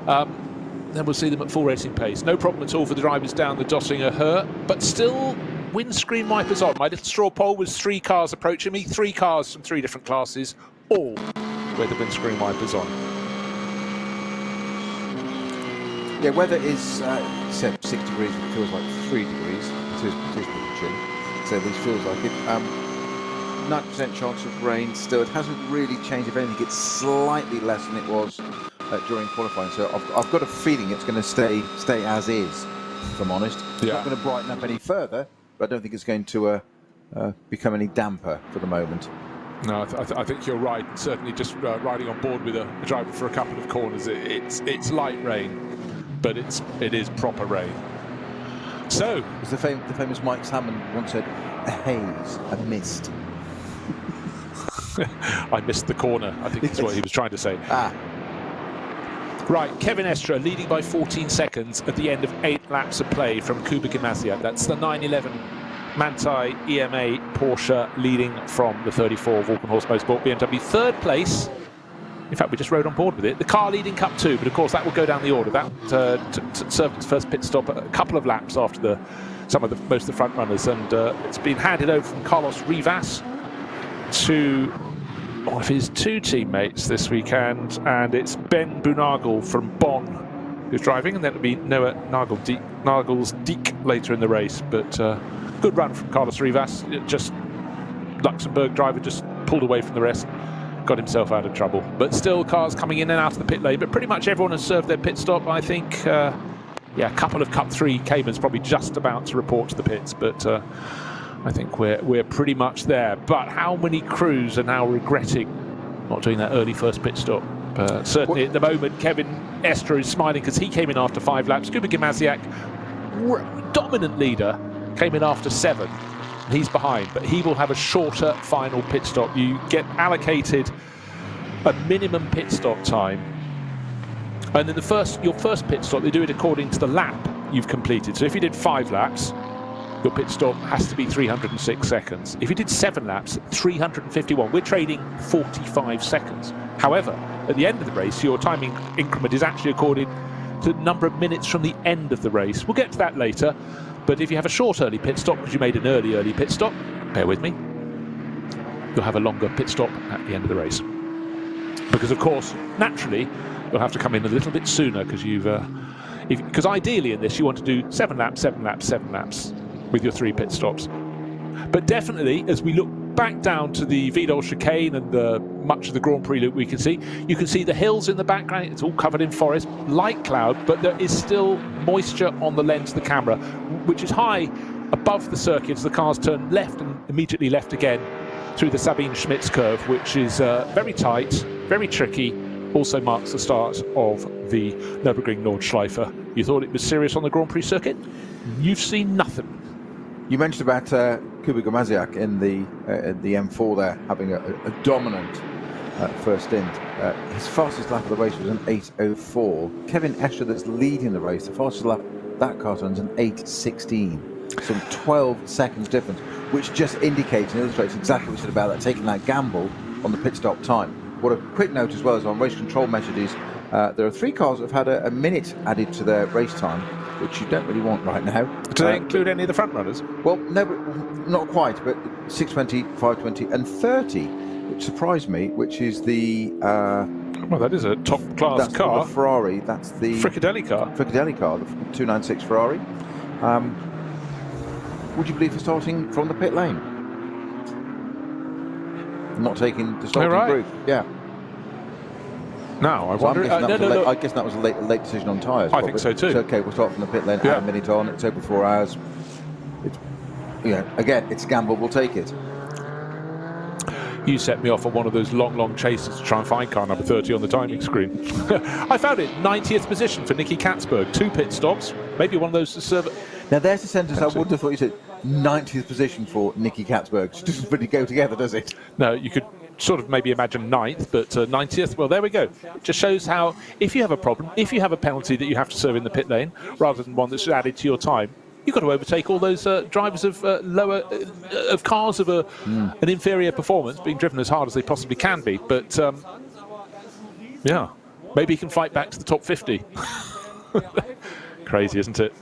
Then we'll see them at full racing pace. No problem at all for the drivers down the Dottinger Her, but still windscreen wipers on. My little straw poll was 3 cars approaching me, 3 cars from 3 different classes, all with the windscreen wipers on. Yeah, weather is said 6 degrees, but it feels like 3 degrees. It is pretty chilly, so this feels like it. 90% chance of rain still. It hasn't really changed. If anything, it's slightly less than it was during qualifying. So I've got a feeling it's going to stay as is, if I'm honest. It's not going to brighten up any further, but I don't think it's going to become any damper for the moment. No, I think you're right. Certainly just riding on board with a driver for a couple of corners, it's light rain, but it is proper rain. So, as the famous Mike Salmon once said, a haze, a mist. I missed the corner, I think that's what he was trying to say. Right, Kevin Estre leading by 14 seconds at the end of 8 laps of play from Kuba Gamaziak. That's the 911 Manthey EMA Porsche leading from the 34 Vulcan Horse Motorsport BMW. 3rd place. In fact, we just rode on board with it. The car leading Cup 2, but of course that will go down the order. That served its first pit stop a couple of laps after most of the front runners, and it's been handed over from Carlos Rivas to one of his 2 teammates this weekend, and it's Ben Boonagel from Bonn who's driving, and then it'll be Noah Nagelsdijk later in the race. But good run from Carlos Rivas. Just Luxembourg driver just pulled away from the rest, got himself out of trouble. But still cars coming in and out of the pit lane, but pretty much everyone has served their pit stop. I think a couple of Cup 3 Caymans probably just about to report to the pits, but I think we're pretty much there. But how many crews are now regretting not doing that early first pit stop? Certainly at the moment, Kevin Estre is smiling because he came in after 5 laps. Kuba Gamaziak, dominant leader, came in after 7. He's behind, but he will have a shorter final pit stop. You get allocated a minimum pit stop time, and then your first pit stop, they do it according to the lap you've completed. So if you did 5 laps, your pit stop has to be 306 seconds. If you did 7 laps, 351. We're trading 45 seconds. However, at the end of the race, your timing increment is actually according to the number of minutes from the end of the race. We'll get to that later. But if you have a short early pit stop because you made an early pit stop, bear with me, you'll have a longer pit stop at the end of the race. Because of course, naturally, you'll have to come in a little bit sooner because because ideally in this you want to do 7 laps, 7 laps, 7 laps with your 3 pit stops. But definitely, as we look back down to the Vidal chicane and much of the Grand Prix loop, you can see the hills in the background. It's all covered in forest, light cloud, but there is still moisture on the lens of the camera, which is high above the circuit as the cars turn left and immediately left again through the Sabine Schmitz curve, which is very tight, very tricky, also marks the start of the Nürburgring Nordschleife. You thought it was serious on the Grand Prix circuit? You've seen nothing. You mentioned about Kuba Gamaziak in the M4 there, having a dominant first stint. His fastest lap of the race was an 8:04. Kevin Estre, that's leading the race, the fastest lap that car runs an 8:16. Some 12 seconds difference, which just indicates and illustrates exactly what we said about that, taking that gamble on the pit stop time. What a quick note as well is on race control messages, there are 3 cars that have had a minute added to their race time, which you don't really want right now. Do they include any of the front runners? Well, no, not quite, but 6:20, 5:20 and 30, which surprised me, which is the Well, that is a top-class That's car. not a Ferrari. That's the Fricadelli car. Fricadelli car, the 296 Ferrari. Would you believe for starting from the pit lane? Not taking the starting group. Yeah. Now, I So wonder... I guess that was a late decision on tyres. I think so too. It's okay, we'll start from the pit lane, add a minute on, it's over 4 hours. It's, again, it's a gamble, we'll take it. You set me off on one of those long chases to try and find car number 30 on the timing screen. I found it, 90th position for Nicky Katzberg. 2 pit stops, maybe one of those to serve... Now there's a sentence I wouldn't have thought you said, 90th position for Nicky Katzberg. It doesn't really go together, does it? No, you could sort of maybe imagine 9th, but 90th, well, there we go. It just shows how, if you have a problem, if you have a penalty that you have to serve in the pit lane, rather than one that's added to your time, you've got to overtake all those drivers of of cars of an inferior performance, being driven as hard as they possibly can be. But yeah, maybe he can fight back to the top 50. Crazy, isn't it?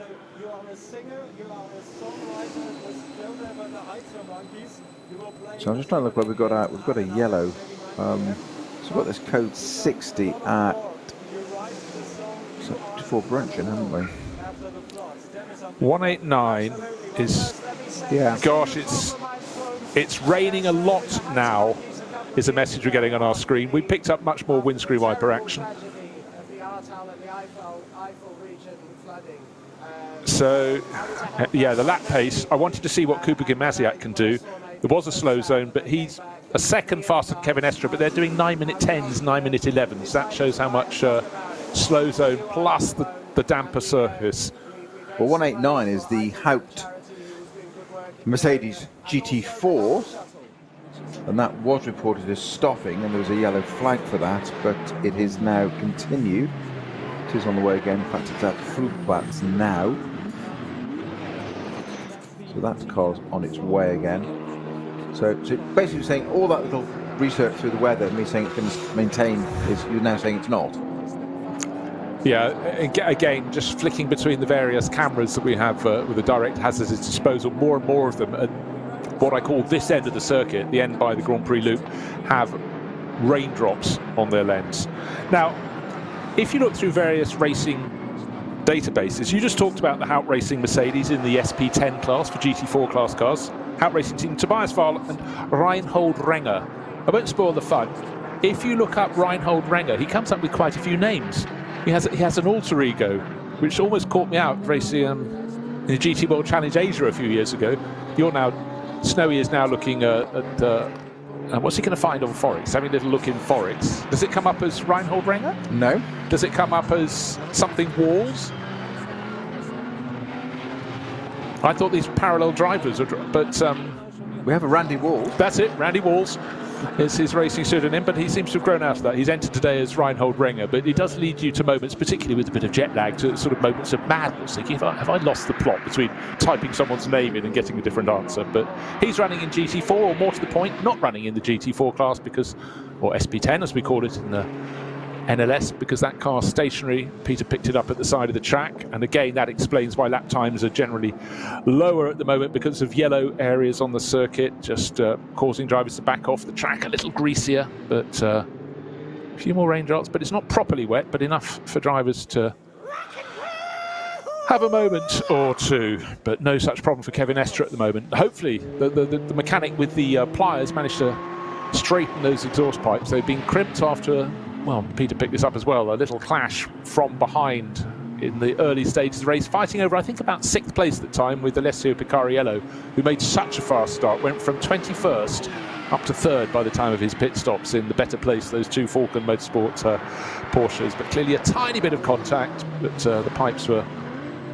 So I'm just trying to look what we've got out. We've got a yellow. So we've got this code 60 at 54 Brunchen, haven't we? 189 is, gosh, it's raining a lot now, is a message we're getting on our screen. We picked up much more windscreen wiper action. So, yeah, the lap pace, I wanted to see what Cooper Gimasiak can do. There was a slow zone, but he's a second faster than Kevin Estre, but they're doing 9-minute 10s, 9-minute 11s. That shows how much slow zone plus the damper surface. Well, 189 is the Haupt Mercedes GT4, and that was reported as stopping, and there was a yellow flag for that, but it is now continued. It is on the way again. In fact, it's at Flugplatz now. So that car's on its way again. So basically saying all that little research through the weather, and me saying it's going to maintain, is you're now saying it's not. Yeah, again, just flicking between the various cameras that we have with the direct hazards at its disposal, more and more of them at what I call this end of the circuit, the end by the Grand Prix loop, have raindrops on their lens. Now, if you look through various racing databases, you just talked about the Haupt Racing Mercedes in the SP10 class for GT4 class cars. Haupt Racing team Tobias Wahl and Reinhold Renger. I won't spoil the fun. If you look up Reinhold Renger, he comes up with quite a few names. He has an alter ego, which almost caught me out racing in the GT World Challenge Asia a few years ago. Snowy is now looking at what's he going to find on Forex? Having a little look in Forex. Does it come up as Reinhold Renger? No. Does it come up as something Walls? I thought these parallel drivers were, but we have a Randy Walls. That's it, Randy Walls is his racing pseudonym, but he seems to have grown out of that. He's entered today as Reinhold Renger, but it does lead you to moments, particularly with a bit of jet lag, to sort of moments of madness, thinking, have I lost the plot between typing someone's name in and getting a different answer? But he's running in GT4, or more to the point, not running in the GT4 class because, or SP10 as we call it in the NLS, because that car's stationary. Peter picked it up at the side of the track, and again that explains why lap times are generally lower at the moment, because of yellow areas on the circuit, just causing drivers to back off the track a little greasier, but a few more raindrops. But it's not properly wet, but enough for drivers to have a moment or two. But no such problem for Kevin Estre at the moment. Hopefully the mechanic with the pliers managed to straighten those exhaust pipes. They've been crimped after, well, Peter picked this up as well, a little clash from behind in the early stages of the race, fighting over, I think, about 6th place at the time with Alessio Picariello, who made such a fast start, went from 21st up to 3rd by the time of his pit stops in the better place, those two Falcon Motorsport Porsches. But clearly a tiny bit of contact, but the pipes were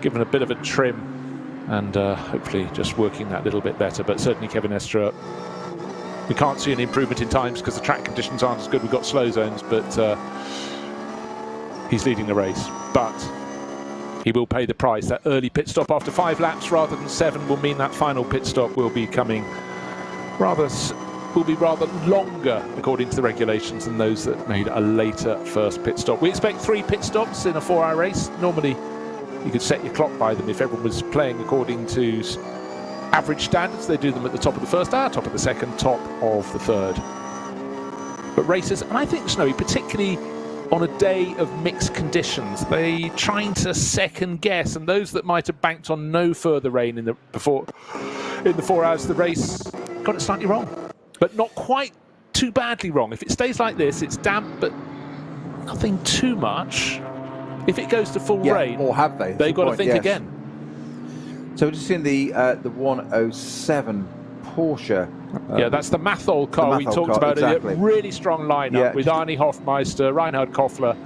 given a bit of a trim, and hopefully just working that little bit better. But certainly Kevin Estre, we can't see an improvement in times because the track conditions aren't as good. We've got slow zones, but he's leading the race. But he will pay the price. That early pit stop after 5 laps rather than 7 will mean that final pit stop will be coming rather longer, according to the regulations, than those that made a later first pit stop. We expect 3 pit stops in a 4-hour race. Normally, you could set your clock by them if everyone was playing according to average standards. They do them at the top of the first hour, top of the second, top of the third. But racers, and I think Snowy, particularly on a day of mixed conditions, they trying to second guess, and those that might have banked on no further rain in the 4 hours of the race got it slightly wrong, but not quite too badly wrong. If it stays like this, it's damp, but nothing too much. If it goes to full rain, or have they? They've got to think again. So we're just seeing the 107 Porsche. Yeah, that's the Mathol car we talked about. Exactly. A really strong lineup with Arnie Hofmeister, Reinhard Koffler,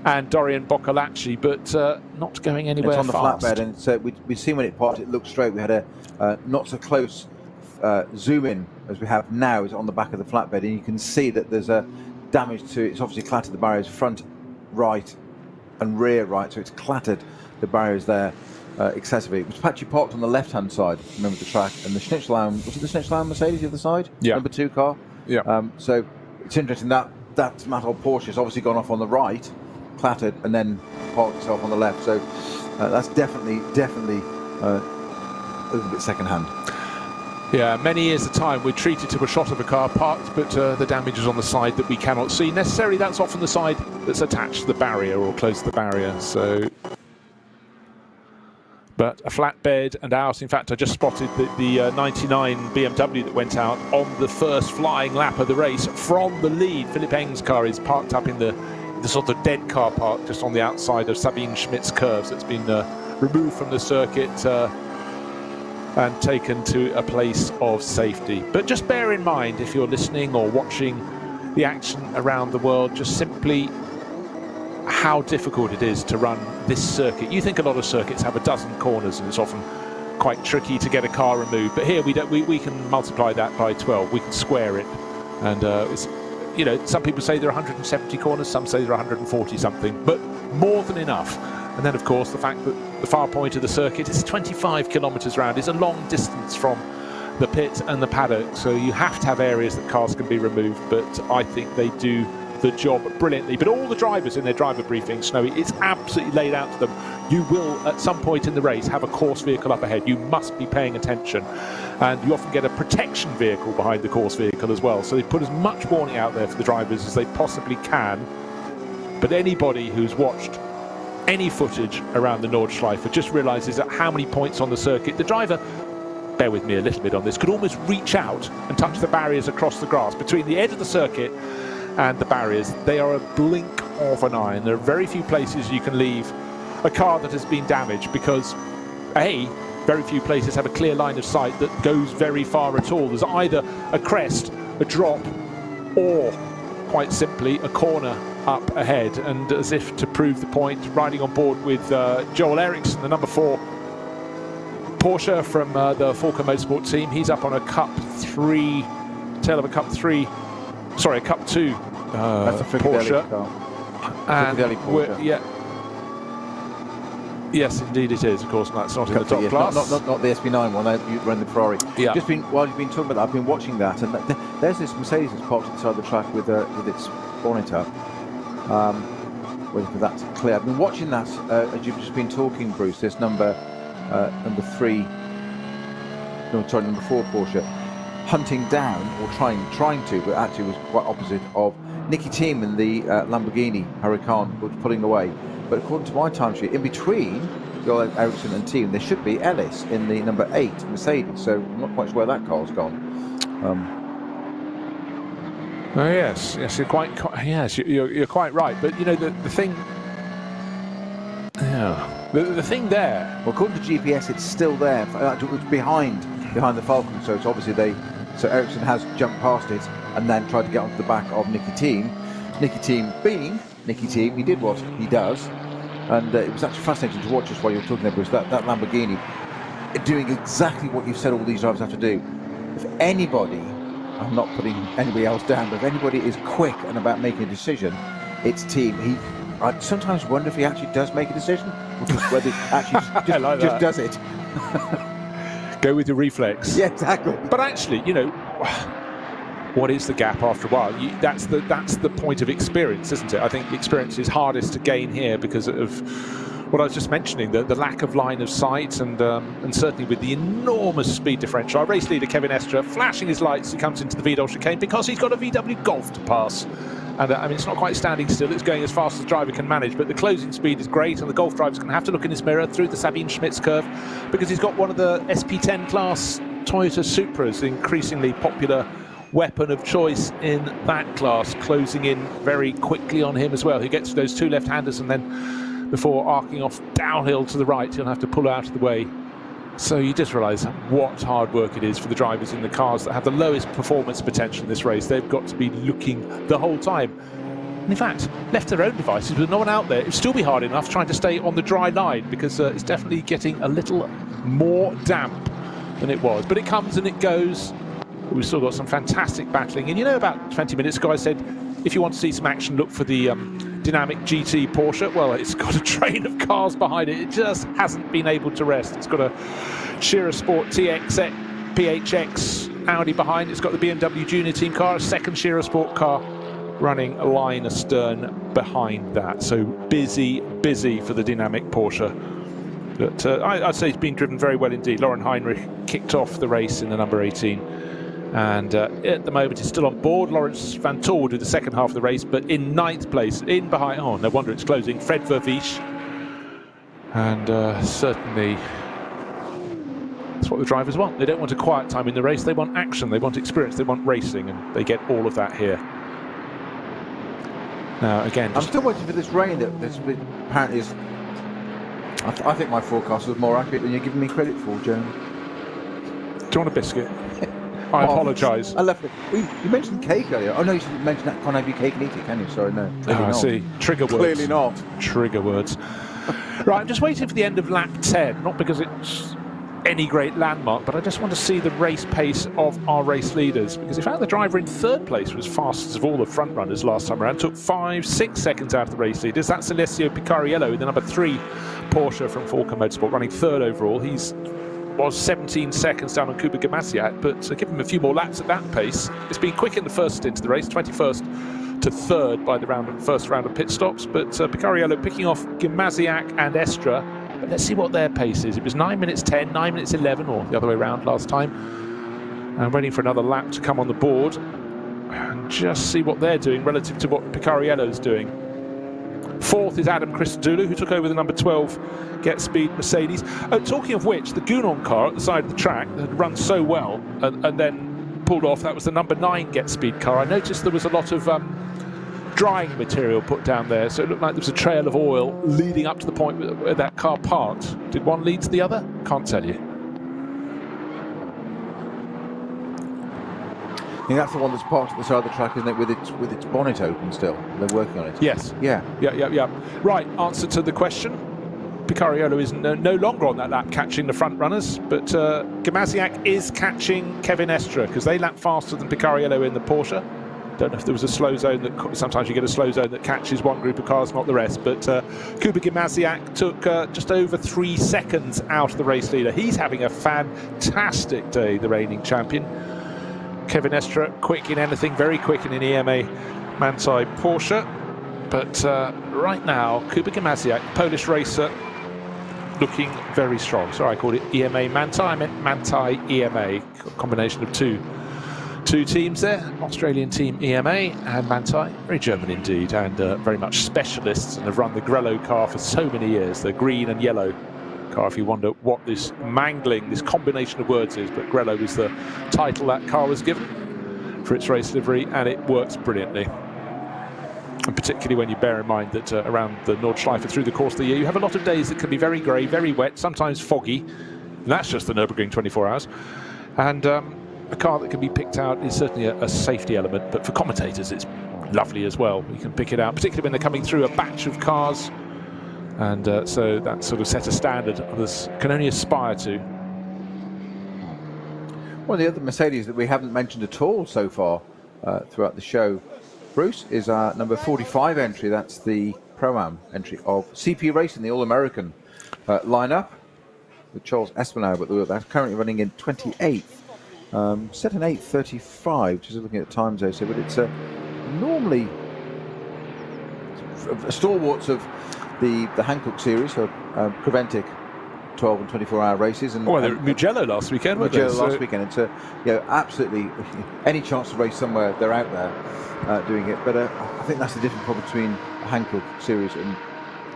and Dorian Boccolacci, but not going anywhere fast. It's on the flatbed, and so we've seen when it parked, it looked straight. We had a not so close zoom in as we have now. Is on the back of the flatbed, and you can see that there's a damage to. It's obviously clattered the barriers front right and rear right, so it's clattered the barriers there. Excessively. It was actually parked on the left-hand side, remember the track, and the Schnitzelauer, was it the Schnitzelauer Mercedes the other side? Yeah. Number 2 car? Yeah. So it's interesting that Mathol Porsche has obviously gone off on the right, clattered, and then parked itself on the left. So that's definitely a little bit second-hand. Yeah, many years of time we're treated to a shot of a car parked, but the damage is on the side that we cannot see. Necessarily, that's often the side that's attached to the barrier or close to the barrier. So. But a flatbed and out. In fact, I just spotted the 99 BMW that went out on the first flying lap of the race from the lead. Philipp Eng's car is parked up in the sort of dead car park just on the outside of Sabine Schmidt's curves. It's been removed from the circuit and taken to a place of safety. But just bear in mind, if you're listening or watching the action around the world, just simply how difficult it is to run this circuit. You think a lot of circuits have a dozen corners and it's often quite tricky to get a car removed, but here we can multiply that by 12. We can square it, and it's, you know, some people say there are 170 corners, some say there are 140 something, but more than enough. And then of course the fact that the far point of the circuit is 25 kilometers round is a long distance from the pit and the paddock, so you have to have areas that cars can be removed, but I think they do the job brilliantly. But all the drivers in their driver briefing, Snowy, it's absolutely laid out to them. You will at some point in the race have a course vehicle up ahead. You must be paying attention, and you often get a protection vehicle behind the course vehicle as well, so they put as much warning out there for the drivers as they possibly can. But anybody who's watched any footage around the Nordschleife just realizes that how many points on the circuit the driver, bear with me a little bit on this, could almost reach out and touch the barriers across the grass between the edge of the circuit and the barriers. They are a blink of an eye, and there are very few places you can leave a car that has been damaged, because very few places have a clear line of sight that goes very far at all. There's either a crest, a drop, or quite simply a corner up ahead. And as if to prove the point, riding on board with Joel Eriksson, the number 4 Porsche from the Falco Motorsport team. He's up on a Cup 3, tail of a Cup 2 That's a Porsche. car. And Porsche. yeah, yes, indeed it is. Of course, that's not in the top class. Not the SB9 one. You run the Ferrari. Yeah. While you've been talking about that, I've been watching that, and there's this Mercedes that's parked inside the track with its bonnet up. Waiting for that to clear. I've been watching that as you've just been talking, Bruce. This number 4 Porsche, hunting down, or trying to, but actually was quite opposite of Nicky Thiem in the Lamborghini Huracan, which was pulling away. But according to my timesheet, in between Joel Eriksson and Thiem, there should be Ellis in the number 8 Mercedes. So I'm not quite sure where that car's gone. Oh yes, you're you're quite right. But you know the thing, the thing there. Well, according to GPS, it's still there. It's behind the Falcon. So it's obviously so Eriksson has jumped past it and then tried to get onto the back of Nicky Thiem. Nicky Thiem being Nicky Thiem, he did what he does, and it was actually fascinating to watch just while you were talking there, Bruce. That Lamborghini doing exactly what you've said all these drivers have to do. If anybody, I'm not putting anybody else down, but if anybody is quick and about making a decision, it's Thiem. I sometimes wonder if he actually does make a decision, or just whether he actually just does it. Go with your reflex. Yeah, exactly. But actually, you know, what is the gap after a while? That's the point of experience, isn't it? I think experience is hardest to gain here because of what I was just mentioning, the lack of line of sight, and certainly with the enormous speed differential. Our race leader, Kevin Estre, flashing his lights, he comes into the VW chicane because he's got a VW Golf to pass. And I mean, it's not quite standing still, it's going as fast as the driver can manage, but the closing speed is great, and the Golf driver's going to have to look in his mirror through the Sabine Schmitz curve, because he's got one of the SP10 class Toyota Supras, the increasingly popular weapon of choice in that class, closing in very quickly on him as well. He gets those two left-handers, and then before arcing off downhill to the right, he'll have to pull out of the way. So you just realise what hard work it is for the drivers in the cars that have the lowest performance potential in this race. They've got to be looking the whole time. And in fact, left to their own devices with no one out there, it'd still be hard enough trying to stay on the dry line, because it's definitely getting a little more damp than it was. But it comes and it goes. We've still got some fantastic battling. And you know, about 20 minutes ago I said, if you want to see some action, look for the Dynamic GT Porsche. Well, it's got a train of cars behind it. It just hasn't been able to rest. It's got a Scherer Sport TX PHX Audi behind. It's got the BMW Junior Team car, a second Scherer Sport car running a line astern behind that. So busy for the Dynamic Porsche. But I'd say it's been driven very well indeed. Lauren Heinrich kicked off the race in the number 18. And at the moment it's still on board. Lawrence Van Tor will do the second half of the race, but in 9th place, in behind, oh, no wonder it's closing, Fred Vervisch. And certainly that's what the drivers want. They don't want a quiet time in the race, they want action, they want experience, they want racing, and they get all of that here. Now again, I'm still waiting for this rain that's apparently is. I think my forecast was more accurate than you're giving me credit for, Joan. Do you want a biscuit? I apologise. I left it. You mentioned cake earlier. Oh no, you didn't mention that. Can't have your cake and eat it, can you? Sorry, no. I see. Trigger words. Clearly not. Trigger words. Right, I'm just waiting for the end of lap 10, not because it's any great landmark, but I just want to see the race pace of our race leaders, because in fact the driver in 3rd place was fastest of all the front runners last time around, took 5-6 seconds out of the race leaders. That's Alessio Picariello in the number 3 Porsche from Falcon Motorsport, running 3rd overall. He's was 17 seconds down on Kuba Gamasiak, but give him a few more laps at that pace. It's been quick in the first stint of the race, 21st to 3rd by the first round of pit stops, but Picariello picking off Gamasiak and Estre. But let's see what their pace is. It was 9 minutes 10, 9 minutes 11, or the other way around last time. And waiting for another lap to come on the board and just see what they're doing relative to what Picariello's doing. 4th is Adam Christodoulou, who took over the number 12 Get Speed Mercedes. Talking of which, the Gunon car at the side of the track that had run so well and then pulled off, that was the number 9 Get Speed car. I noticed there was a lot of drying material put down there, so it looked like there was a trail of oil leading up to the point where that car parked. Did one lead to the other? Can't tell you. I think that's the one that's parked at the side of the track, isn't it, with its bonnet open still? They're working on it. Yes. Yeah. Yeah. Right, answer to the question. Picariello is no longer on that lap catching the front runners, but Gamasiak is catching Kevin Estre, because they lap faster than Picariello in the Porsche. Don't know if there was a slow zone that sometimes you get a slow zone that catches one group of cars, not the rest. But Kuba Gamasiak took just over 3 seconds out of the race leader. He's having a fantastic day, the reigning champion. Kevin Estre, quick in anything, very quick in an EMA Manthey Porsche. But right now, Kuba Gamasiak, Polish racer, looking very strong. Sorry, I called it EMA Manthey. I meant Manthey EMA, a combination of two teams there. Australian team EMA and Manthey, very German indeed, and very much specialists, and have run the Grello car for so many years, the green and yellow car, if you wonder what this mangling, this combination of words is. But Grello was the title that car was given for its race livery, and it works brilliantly. And particularly when you bear in mind that around the Nordschleife through the course of the year, you have a lot of days that can be very grey, very wet, sometimes foggy. And that's just the Nürburgring 24 hours. And a car that can be picked out is certainly a safety element, but for commentators it's lovely as well. You can pick it out, particularly when they're coming through a batch of cars. And so that sort of set a standard others can only aspire to. One of the other Mercedes that we haven't mentioned at all so far throughout the show, Bruce, is our number 45 entry. That's the Pro-Am entry of CP Racing, the All-American lineup, with Charles Espinal, but that's currently running in 28th. Set an 8:35, just looking at the times there, but it's normally stalwarts of the Hankook series, so Preventic 12 and 24-hour races. And, well, they were at Mugello last weekend, weren't they? Mugello last weekend. It's absolutely any chance to race somewhere, they're out there doing it. But I think that's the difference probably between the Hankook series and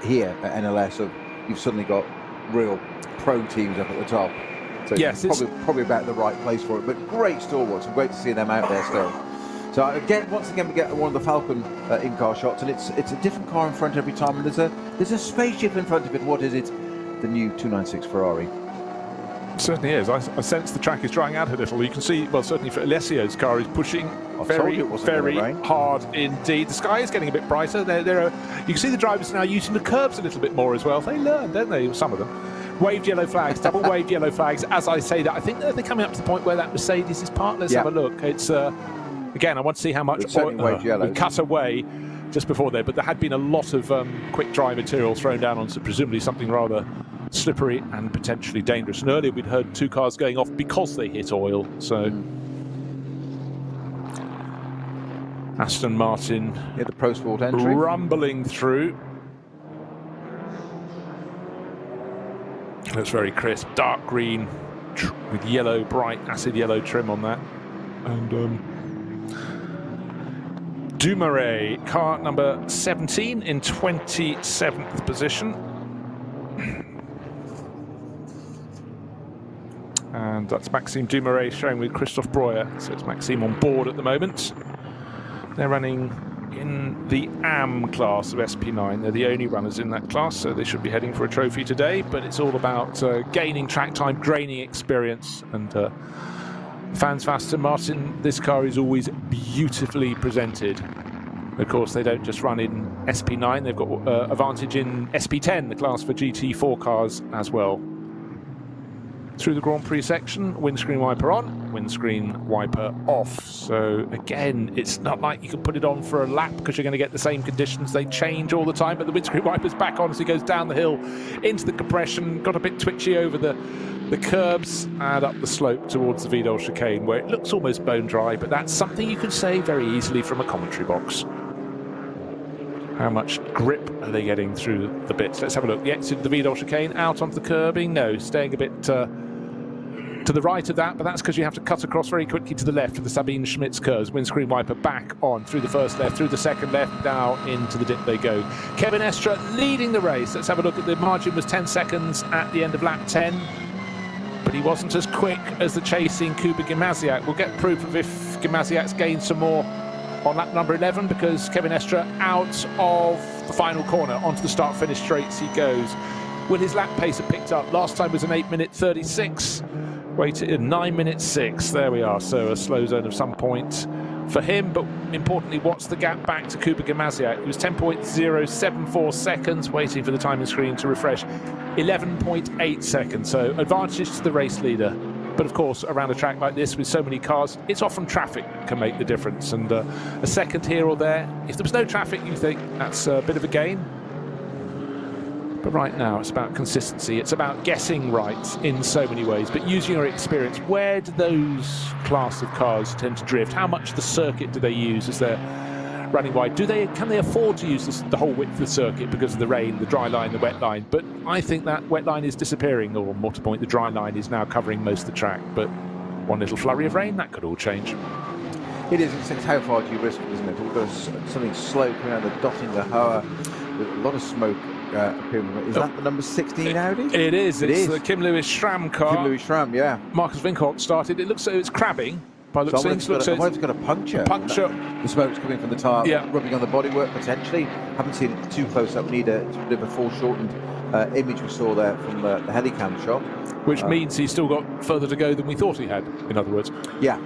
here at NLS. So you've suddenly got real pro teams up at the top. So yes, it's probably about the right place for it. But great stalwarts, and great to see them out there still. So again, once again, we get one of the Falcon in-car shots, and it's a different car in front every time, and there's a spaceship in front of it. What is it? The new 296 Ferrari. It certainly is. I sense the track is drying out a little. You can see, well, certainly for Alessio's car is pushing very hard indeed. The sky is getting a bit brighter. You can see the drivers now using the curbs a little bit more as well. They learn, don't they? Some of them. Waved yellow flags, double waved yellow flags. As I say that, I think they're coming up to the point where that Mercedes is parked. Let's have a look. It's again, I want to see how much we cut away just before there, but there had been a lot of quick dry material thrown down onto presumably something rather slippery and potentially dangerous. And earlier we'd heard 2 cars going off because they hit oil. So Aston Martin, the Pro Sport entry, rumbling through. Looks very crisp, dark green with yellow, bright acid yellow trim on that. And Dumoulin, car number 17 in 27th position. And that's Maxime Dumoulin showing with Christophe Breuer. So it's Maxime on board at the moment. They're running in the AM class of SP9. They're the only runners in that class, so they should be heading for a trophy today. But it's all about gaining track time, gaining experience. And fans of Aston Martin, this car is always beautifully presented. Of course, they don't just run in SP9, they've got advantage in SP10, the class for GT4 cars as well. Through the Grand Prix section, windscreen wiper on, windscreen wiper off. So again, it's not like you can put it on for a lap because you're going to get the same conditions. They change all the time, but the windscreen wiper's back on as he goes down the hill into the compression, got a bit twitchy over the curbs and up the slope towards the Vidal chicane, where it looks almost bone dry, but that's something you can say very easily from a commentary box. How much grip are they getting through the bits? Let's have a look. The exit of the Vidal chicane, out onto the curbing. No, staying a bit to the right of that, but that's because you have to cut across very quickly to the left of the Sabine Schmitz curves. Windscreen wiper back on through the first left, through the second left, now into the dip they go. Kevin Estre leading the race. Let's have a look at the margin. Was 10 seconds at the end of lap 10. But he wasn't as quick as the chasing Kuba Gimasiak. We'll get proof of if Gimasiak's gained some more on lap number 11, because Kevin Estre out of the final corner onto the start-finish straights he goes. Will his lap pace have picked up? Last time was an 8:36. Waited in 9:06. There we are. So a slow zone of some point for him. But importantly, what's the gap back to Kuba Gimasiak? It was 10.074 seconds. Waiting for the timing screen to refresh. 11.8 seconds. So advantage to the race leader. But of course, around a track like this with so many cars, it's often traffic that can make the difference. And a second here or there, if there was no traffic, you think that's a bit of a gain. But right now, it's about consistency. It's about guessing right in so many ways, but using your experience. Where do those class of cars tend to drift? How much of the circuit do they use as they're running wide? Can they afford to use the whole width of the circuit because of the rain, the dry line, the wet line? But I think that wet line is disappearing, or more to the point, the dry line is now covering most of the track. But one little flurry of rain, that could all change. It is. It's how far do you risk it, isn't it? We've got something slow coming out of the Dottinger Hoa with a lot of smoke appearing. Is that the number 16 Audi? It is. It's the Kim Lewis-Schramm car. Kim Lewis-Schramm, yeah. Marcus Vinkolt started. It looks so it's crabbing. By looks it's got a puncture. The smoke's coming from the tyre, rubbing on the bodywork potentially. Haven't seen it too close up. We need a bit of a foreshortened image we saw there from the helicam shot. Which means he's still got further to go than we thought he had, in other words. Yeah.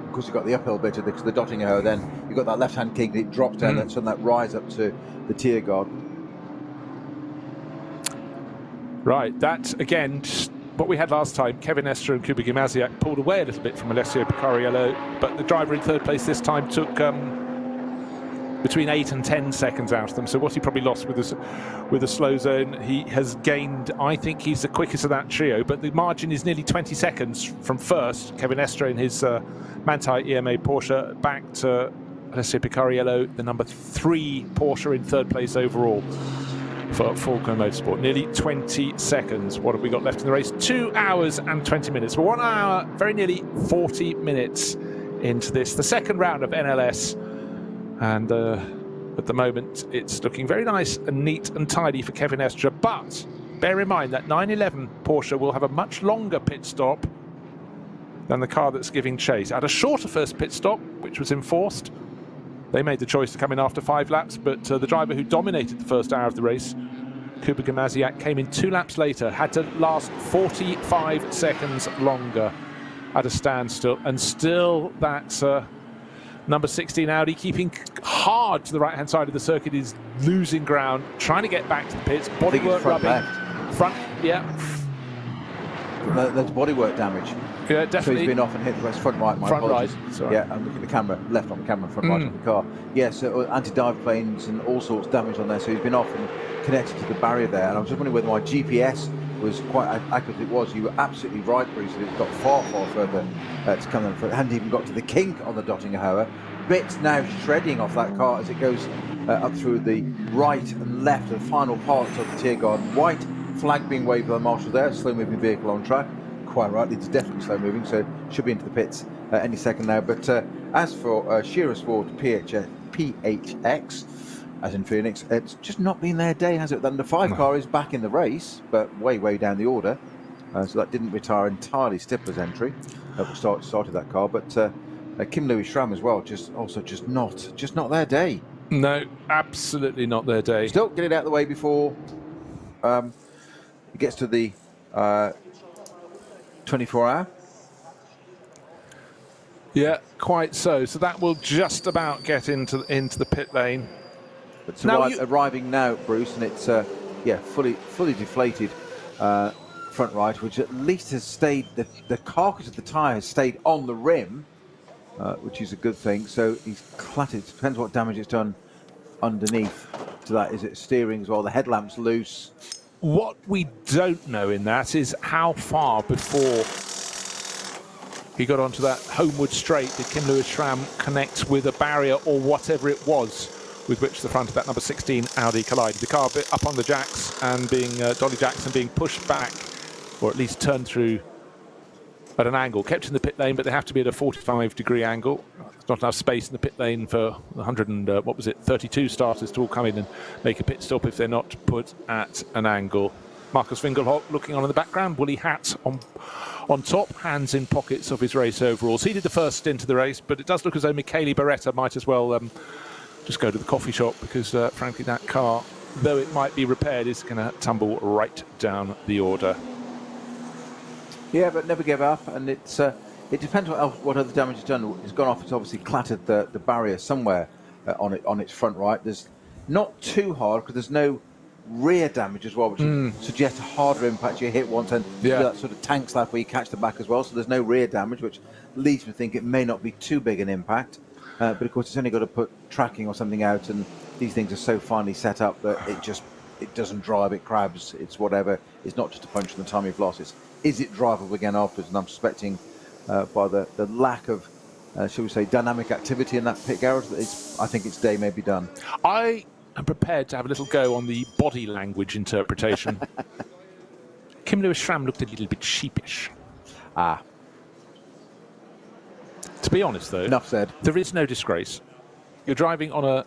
Of course, you've got the uphill bit of the Dottinger Hoa, then you've got that left-hand kick, it drops down, and that rise up to the tier guard. Right, that, again, what we had last time, Kevin Estre and Kuba Gimasiak pulled away a little bit from Alessio Picariello, but the driver in third place this time took between 8 and 10 seconds out of them. So what he probably lost with a slow zone, he has gained. I think he's the quickest of that trio, but the margin is nearly 20 seconds from first. Kevin Estre in his Manthey EMA Porsche back to Alessio Picariello, the number 3 Porsche in third place overall. for Fulco Motorsport. Nearly 20 seconds. What have we got left in the race? 2 hours and 20 minutes. We're 1 hour, very nearly 40 minutes into this, the second round of NLS. And at the moment, it's looking very nice and neat and tidy for Kevin Estre. But bear in mind that 911 Porsche will have a much longer pit stop than the car that's giving chase. Had a shorter first pit stop, which was enforced. They made the choice to come in after 5 laps, but the driver who dominated the first hour of the race, Kuba Gamaziak, came in 2 laps later, had to last 45 seconds longer at a standstill, and still that number 16 Audi, keeping hard to the right-hand side of the circuit, is losing ground, trying to get back to the pits. Bodywork rubbing. Front, yeah. There's bodywork damage. Yeah, definitely. So he's been off and hit the front right. My apologies. Sorry. Yeah, I'm looking at the camera, left on the camera, front right of the car. Yeah, so anti-dive planes and all sorts of damage on there. So he's been off and connected to the barrier there. And I was just wondering whether my GPS was quite accurate. It was. You were absolutely right, Bruce. It's got far, far further to come in front. It hadn't even got to the kink on the Dottinger. Bits now shredding off that car as it goes up through the right and left and final parts of the Tiergarten. White flag being waved by the marshal there. Slow-moving vehicle on track. Quite right, it's definitely slow moving, so should be into the pits any second now. But as for Shearer Sport PHX, as in Phoenix, it's just not been their day, has it? Then the 5 car is back in the race, but way down the order, so that didn't retire entirely Stifler's entry. Started that car, but Kim Lewis Schramm as well, just not their day. No, absolutely not their day. Still get it out of the way before it gets to the 24-hour. Yeah, quite so. So that will just about get into the pit lane. It's arriving now, Bruce, and it's fully deflated front right, which at least has stayed. The carcass of the tyre has stayed on the rim, which is a good thing. So he's clattered. Depends what damage it's done underneath to that. Is it steering as well? The headlamp's loose. What we don't know in that is how far before he got onto that homeward straight did Kim Lewis Schramm connect with a barrier or whatever it was with which the front of that number 16 Audi collided. The car bit up on the jacks and being Dolly Jackson being pushed back, or at least turned through at an angle, kept in the pit lane, but they have to be at a 45-degree angle. There's not enough space in the pit lane for 32 starters to all come in and make a pit stop if they're not put at an angle. Markus Winkelhock looking on in the background, woolly hat on top, hands in pockets of his race overalls. He did the first stint of the race, but it does look as though Michele Beretta might as well just go to the coffee shop, because frankly that car, though it might be repaired, is going to tumble right down the order. Yeah, but never give up, and it depends what other damage it's done. It's gone off. It's obviously clattered the barrier somewhere on its front right. There's not too hard because there's no rear damage as well, which suggests a harder impact. You hit once and do that sort of tank slap where you catch the back as well. So there's no rear damage, which leads me to think it may not be too big an impact. But of course, it's only got to put tracking or something out, and these things are so finely set up that it doesn't drive. It crabs. It's whatever. It's not just a punch in the time you've lost. Is it drivable again afterwards? And I'm suspecting by the lack of, shall we say, dynamic activity in that pit garage, I think its day may be done. I am prepared to have a little go on the body language interpretation. Kim Lewis Schramm looked a little bit sheepish. To be honest, though, enough said. There is no disgrace. You're driving on a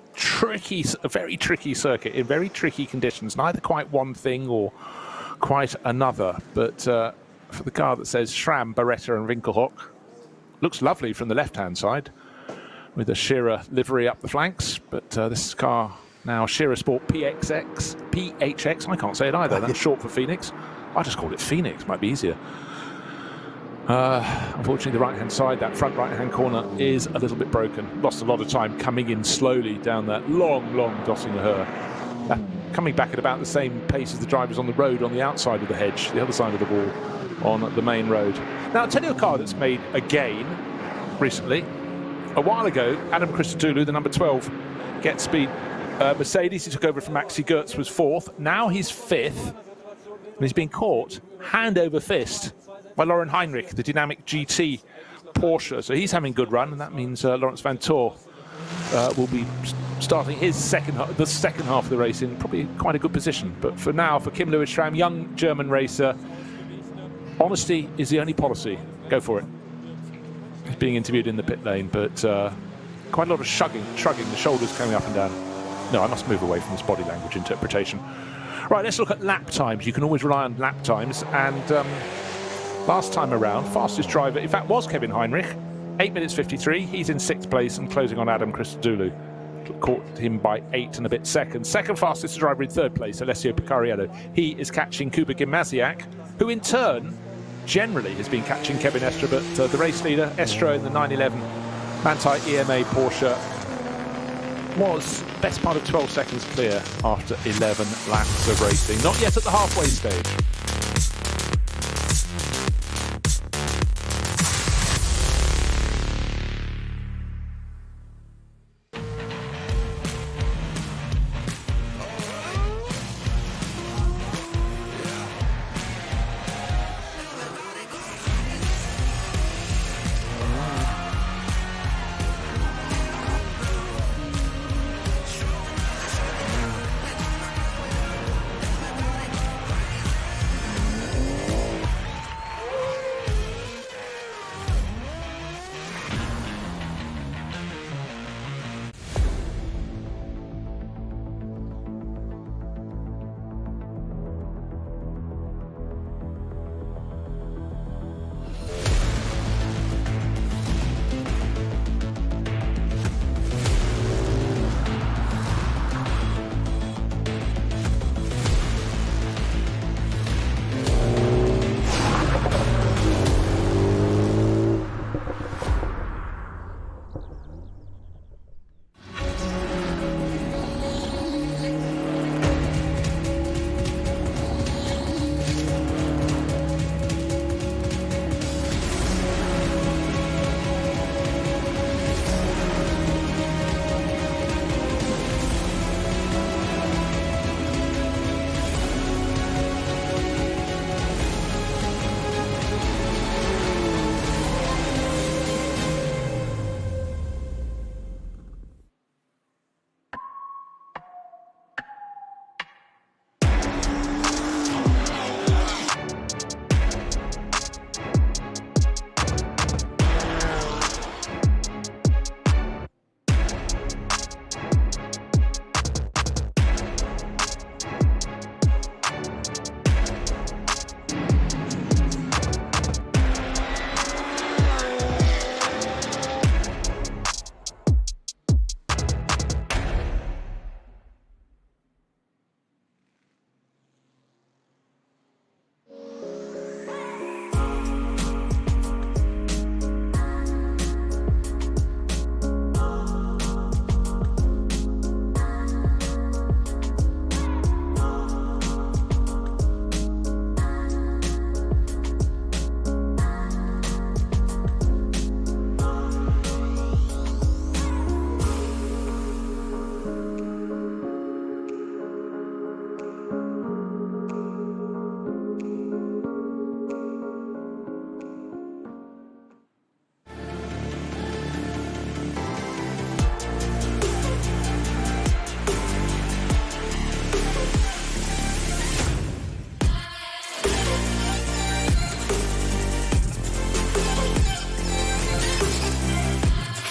very tricky circuit in very tricky conditions, neither quite one thing or quite another. But for the car that says Schramm, Beretta and Winkelhock, looks lovely from the left-hand side with a Shearer livery up the flanks. But this car now, Shearer Sport PHX, I can't say it either. That's short for Phoenix. I just call it Phoenix, might be easier. Unfortunately, the right-hand side, that front right-hand corner, is a little bit broken. Lost a lot of time coming in slowly down that long Dottinger. Coming back at about the same pace as the drivers on the road on the outside of the hedge, the other side of the wall on the main road. Now, I'll tell you a car that's made a gain recently. A while ago, Adam Christodoulou, the number 12 Get Speed Mercedes, he took over from Maxi Goetz, was 4th. Now he's 5th, and he's been caught hand over fist by Lauren Heinrich, the Dynamic GT Porsche. So he's having a good run, and that means Lawrence Van Tor will be starting his the second half of the race in probably quite a good position. But for now, for Kim Lewis-Schramm, young German racer, honesty is the only policy. Go for it. He's being interviewed in the pit lane, but quite a lot of shrugging, the shoulders coming up and down. No, I must move away from this body language interpretation. Right, let's look at lap times. You can always rely on lap times. And last time around, fastest driver, in fact, was Kevin Heinrich. 8 minutes 53. He's in 6th place and closing on Adam Christodoulou. Caught him by 8 and a bit seconds. Second fastest driver in 3rd place, Alessio Picariello. He is catching Kuba Gimasiak, who in turn generally has been catching Kevin Estre, but the race leader, Estre, in the 911 Manthey EMA Porsche, was best part of 12 seconds clear after 11 laps of racing. Not yet at the halfway stage.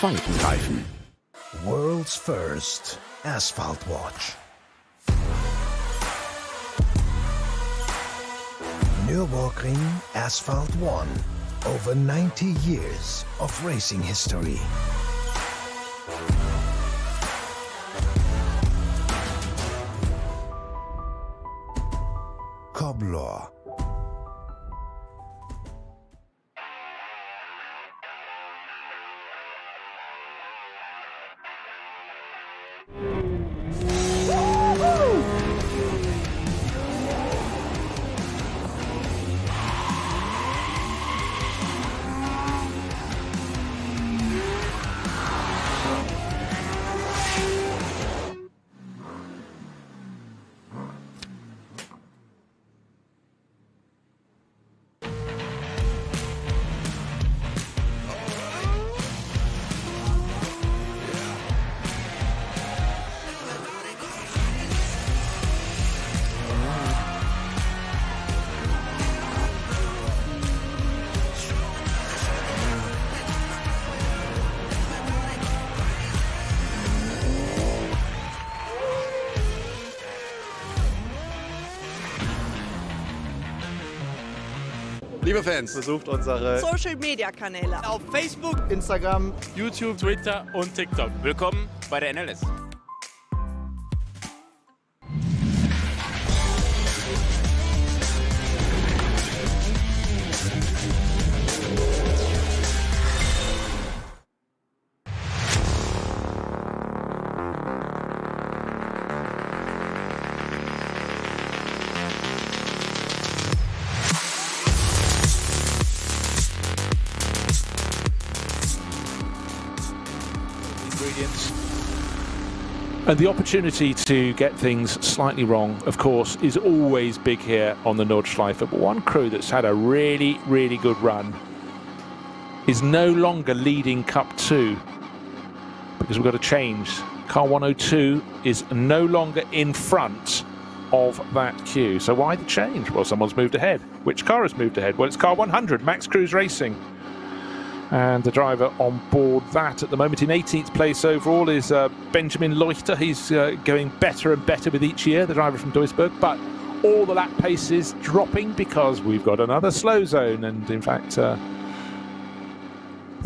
Falkenreifen. World's first asphalt watch. Nürburgring Asphalt 1. Over 90 years of racing history. Cobbler. Liebe Fans, besucht unsere Social Media Kanäle auf Facebook, Instagram, YouTube, Twitter und TikTok. willkommen bei der NLS. Ingredients. And the opportunity to get things slightly wrong, of course, is always big here on the Nordschleife. But one crew that's had a really, really good run is no longer leading Cup 2 because we've got to change. Car 102 is no longer in front of that queue. So why the change? Well, someone's moved ahead. Which car has moved ahead? Well, it's car 100, Max Cruz Racing. And the driver on board that at the moment in 18th place overall is Benjamin Leuchter. He's going better and better with each year, the driver from Duisburg. But all the lap pace is dropping because we've got another slow zone. And in fact, the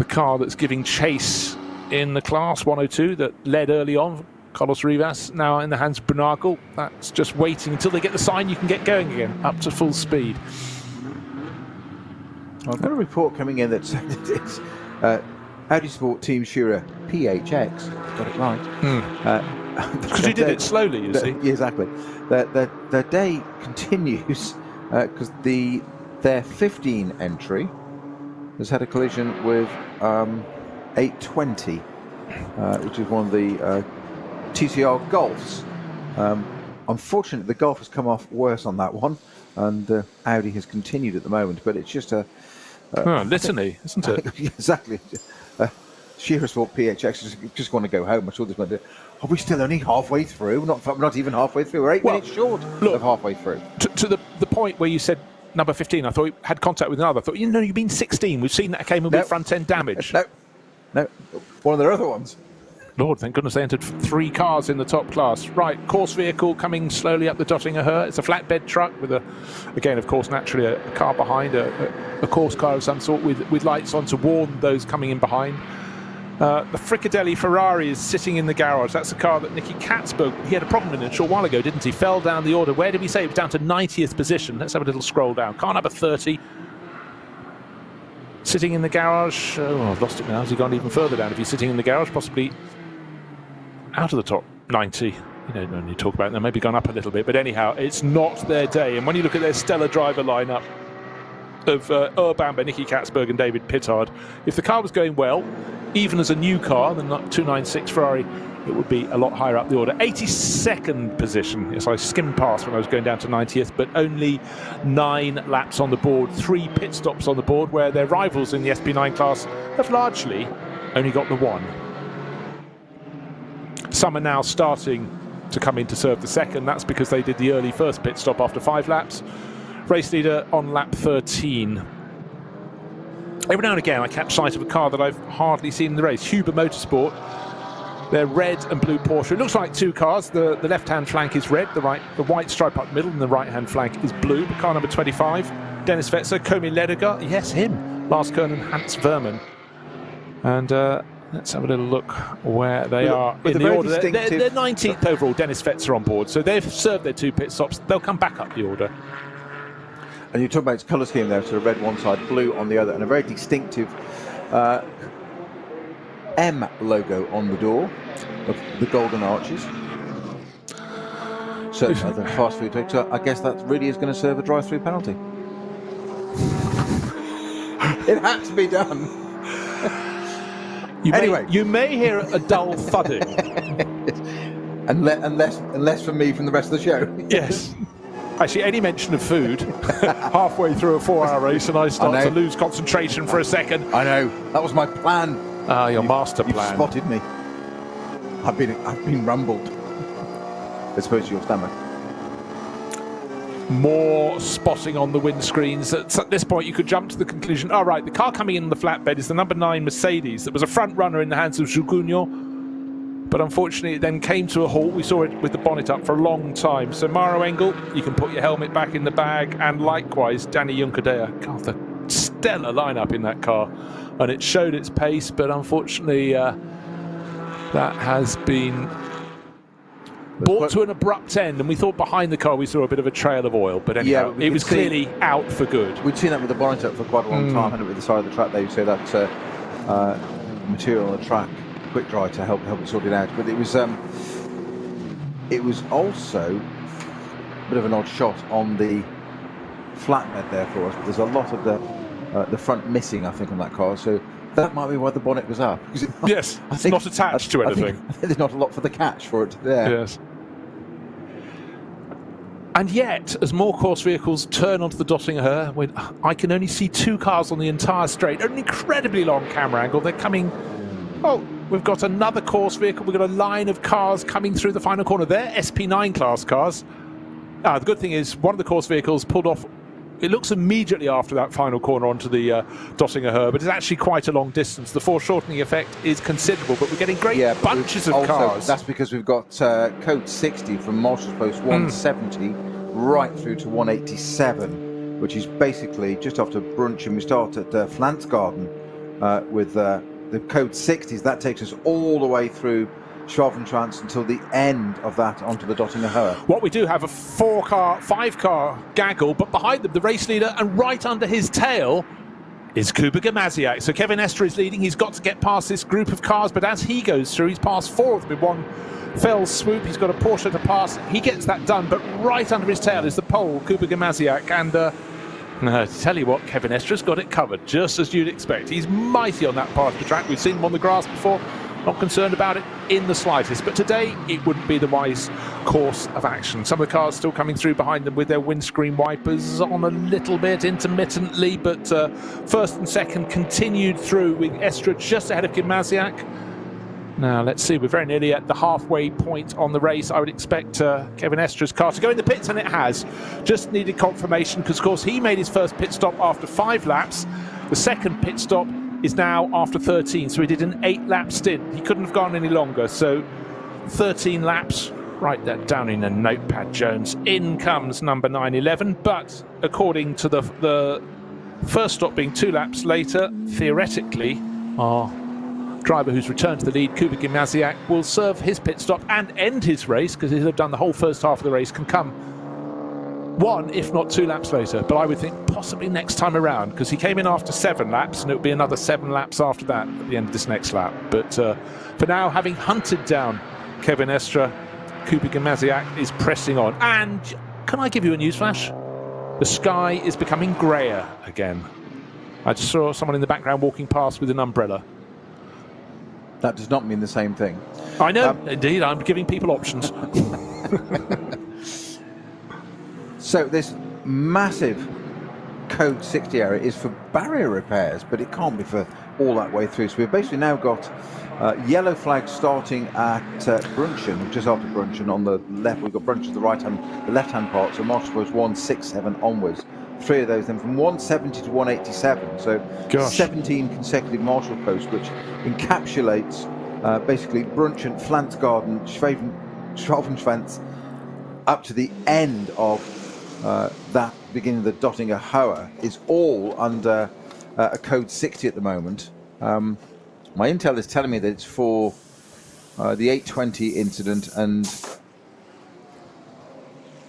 car that's giving chase in the class 102 that led early on, Carlos Rivas, now in the hands of Brunagel. That's just waiting until they get the sign you can get going again, up to full speed. I've got a report coming in that said it's Audi Sport Team Schurer PHX. Got it right. Because you did it slowly, you see. Yeah, exactly. Their day continues because their 15 entry has had a collision with 820, which is one of the TCR Golfs. Unfortunately, the Golf has come off worse on that one, and Audi has continued at the moment, but it's just a litany, isn't it? Exactly. Shearer Sport PHX just want to go home. I saw this one. Are we still only halfway through? Not even halfway through. We're 8 minutes short of halfway through. To the point where you said number 15, I thought we had contact with another. I thought, you mean 16. We've seen that came in with front end damage. No, one of their other ones. Lord, thank goodness they entered 3 cars in the top class. Right, course vehicle coming slowly up the Dottinger Her. It's a flatbed truck with again, of course, naturally a car behind, a course car of some sort with lights on to warn those coming in behind. The Fricadelli Ferrari is sitting in the garage. That's a car that Nicky Katzberg, he had a problem in a short while ago, didn't he? Fell down the order. Where did we say? It was down to 90th position. Let's have a little scroll down. Car number 30. Sitting in the garage. Oh, I've lost it now. Has he gone even further down? If he's sitting in the garage, possibly out of the top 90. When you talk about it, they've maybe gone up a little bit, but anyhow, it's not their day. And when you look at their stellar driver lineup of Bamber, Nicky Katzberg and David Pittard, if the car was going well, even as a new car, the 296 Ferrari, it would be a lot higher up the order. 82nd position. Yes, I skimmed past when I was going down to 90th, but only 9 laps on the board, 3 pit stops on the board, where their rivals in the SP9 class have largely only got the 1. Some are now starting to come in to serve the second. That's because they did the early first pit stop after 5 laps. Race leader on lap 13. Every now and again I catch sight of a car that I've hardly seen in the race. Huber Motorsport. Their red and blue Porsche. It looks like 2 cars. The left-hand flank is red, the white stripe up the middle, and the right-hand flank is blue. The car number 25, Dennis Fetzer, Komi Lederger. Yes, him. Lars Kern and Hans Verman. And let's have a little look where they are in the order. They're 19th overall, Dennis Fetzer on board. So they've served their 2 pit stops. They'll come back up the order. And you talk about its colour scheme there, so red one side, blue on the other, and a very distinctive M logo on the door of the Golden Arches. So the fast food truck. So I guess that really is going to serve a drive-through penalty. It had to be done. You may hear a dull thudding. Unless from me from the rest of the show. Yes. Actually, any mention of food halfway through a 4-hour race, and I start to lose concentration for a second. I know. That was my plan. Your master plan. You've spotted me. I've been rumbled. I suppose your stomach. More spotting on the windscreens. At this point, you could jump to the conclusion, all right, the car coming in the flatbed is the number 9 Mercedes that was a front runner in the hands of Jugunyo. But unfortunately, it then came to a halt. We saw it with the bonnet up for a long time. So Maro Engel, you can put your helmet back in the bag. And likewise, Danny Junkerdea. God, the stellar lineup in that car, and it showed its pace, but unfortunately that has been brought to an abrupt end, and we thought behind the car we saw a bit of a trail of oil, but anyhow, it was clearly out for good. We'd seen that with the bonnet up for quite a long time, hadn't we, the side of the track there, so that material on the track, quick dry to help it sort it out. But it was also a bit of an odd shot on the flatbed there for us. But there's a lot of the front missing, I think, on that car, so that might be why the bonnet was up. Yes, it's not attached to anything. I think there's not a lot for the catch for it there. Yes. And yet, as more course vehicles turn onto the Dottinger, I can only see 2 cars on the entire straight, an incredibly long camera angle. They're coming. Oh, we've got another course vehicle. We've got a line of cars coming through the final corner. They're SP9 class cars. The good thing is, one of the course vehicles pulled off. It looks immediately after that final corner onto the Dottinger, but it's actually quite a long distance. The foreshortening effect is considerable, but we're getting great bunches of cars. That's because we've got code 60 from Marshall's Post 170 right through to 187, which is basically just after brunch, and we start at Flansgarden with the code 60s. That takes us all the way through Schwabentrans until the end of that onto the Dottinger. What we do have a 5-car gaggle, but behind them the race leader, and right under his tail is Kuba Gamaziak. So Kevin Estre is leading. He's got to get past this group of cars, but as he goes through, he's passed 4 of them in one fell swoop. He's got a Porsche to pass. He gets that done, but right under his tail is the Pole, Kuba Gamaziak, and no, to tell you what, Kevin Estre's got it covered, just as you'd expect. He's mighty on that part of the track. We've seen him on the grass before. Not concerned about it in the slightest, but today it wouldn't be the wise course of action. Some of the cars still coming through behind them with their windscreen wipers on a little bit intermittently, but first and second continued through with Estre just ahead of Gamaziak. Now let's see, we're very nearly at the halfway point on the race. I would expect Kevin Estre's car to go in the pits, and it has. Just needed confirmation because of course he made his first pit stop after 5 laps. The second pit stop is now after 13, so he did an 8-lap stint. He couldn't have gone any longer, so 13 laps. Write that down in a notepad, Jones. In comes number 911, but according to the first stop being 2 laps later, theoretically, our driver who's returned to the lead, Kuba Gamaziak, will serve his pit stop and end his race, because he'll have done the whole first half of the race, can come 1, if not 2 laps later, but I would think possibly next time around, because he came in after 7 laps, and it would be another 7 laps after that at the end of this next lap. But for now, having hunted down Kevin Estre, Kuba Gamaziak is pressing on. And can I give you a newsflash? The sky is becoming greyer again. I just saw someone in the background walking past with an umbrella. That does not mean the same thing. I know, indeed, I'm giving people options. So this massive code 60 area is for barrier repairs, but it can't be for all that way through. So we've basically now got yellow flags starting at Brunchen, just after Brunchen. On the left, we've got Brunchen, the left-hand part. So Marshall Post 167 onwards. 3 of those, then from 170 to 187. So 17 consecutive Marshall Posts, which encapsulates basically Brunchen, Flansgarden, Schwabenschwanz, up to the end of that beginning of the Dottinger Hohe is all under a code 60 at the moment. My intel is telling me that it's for the 820 incident and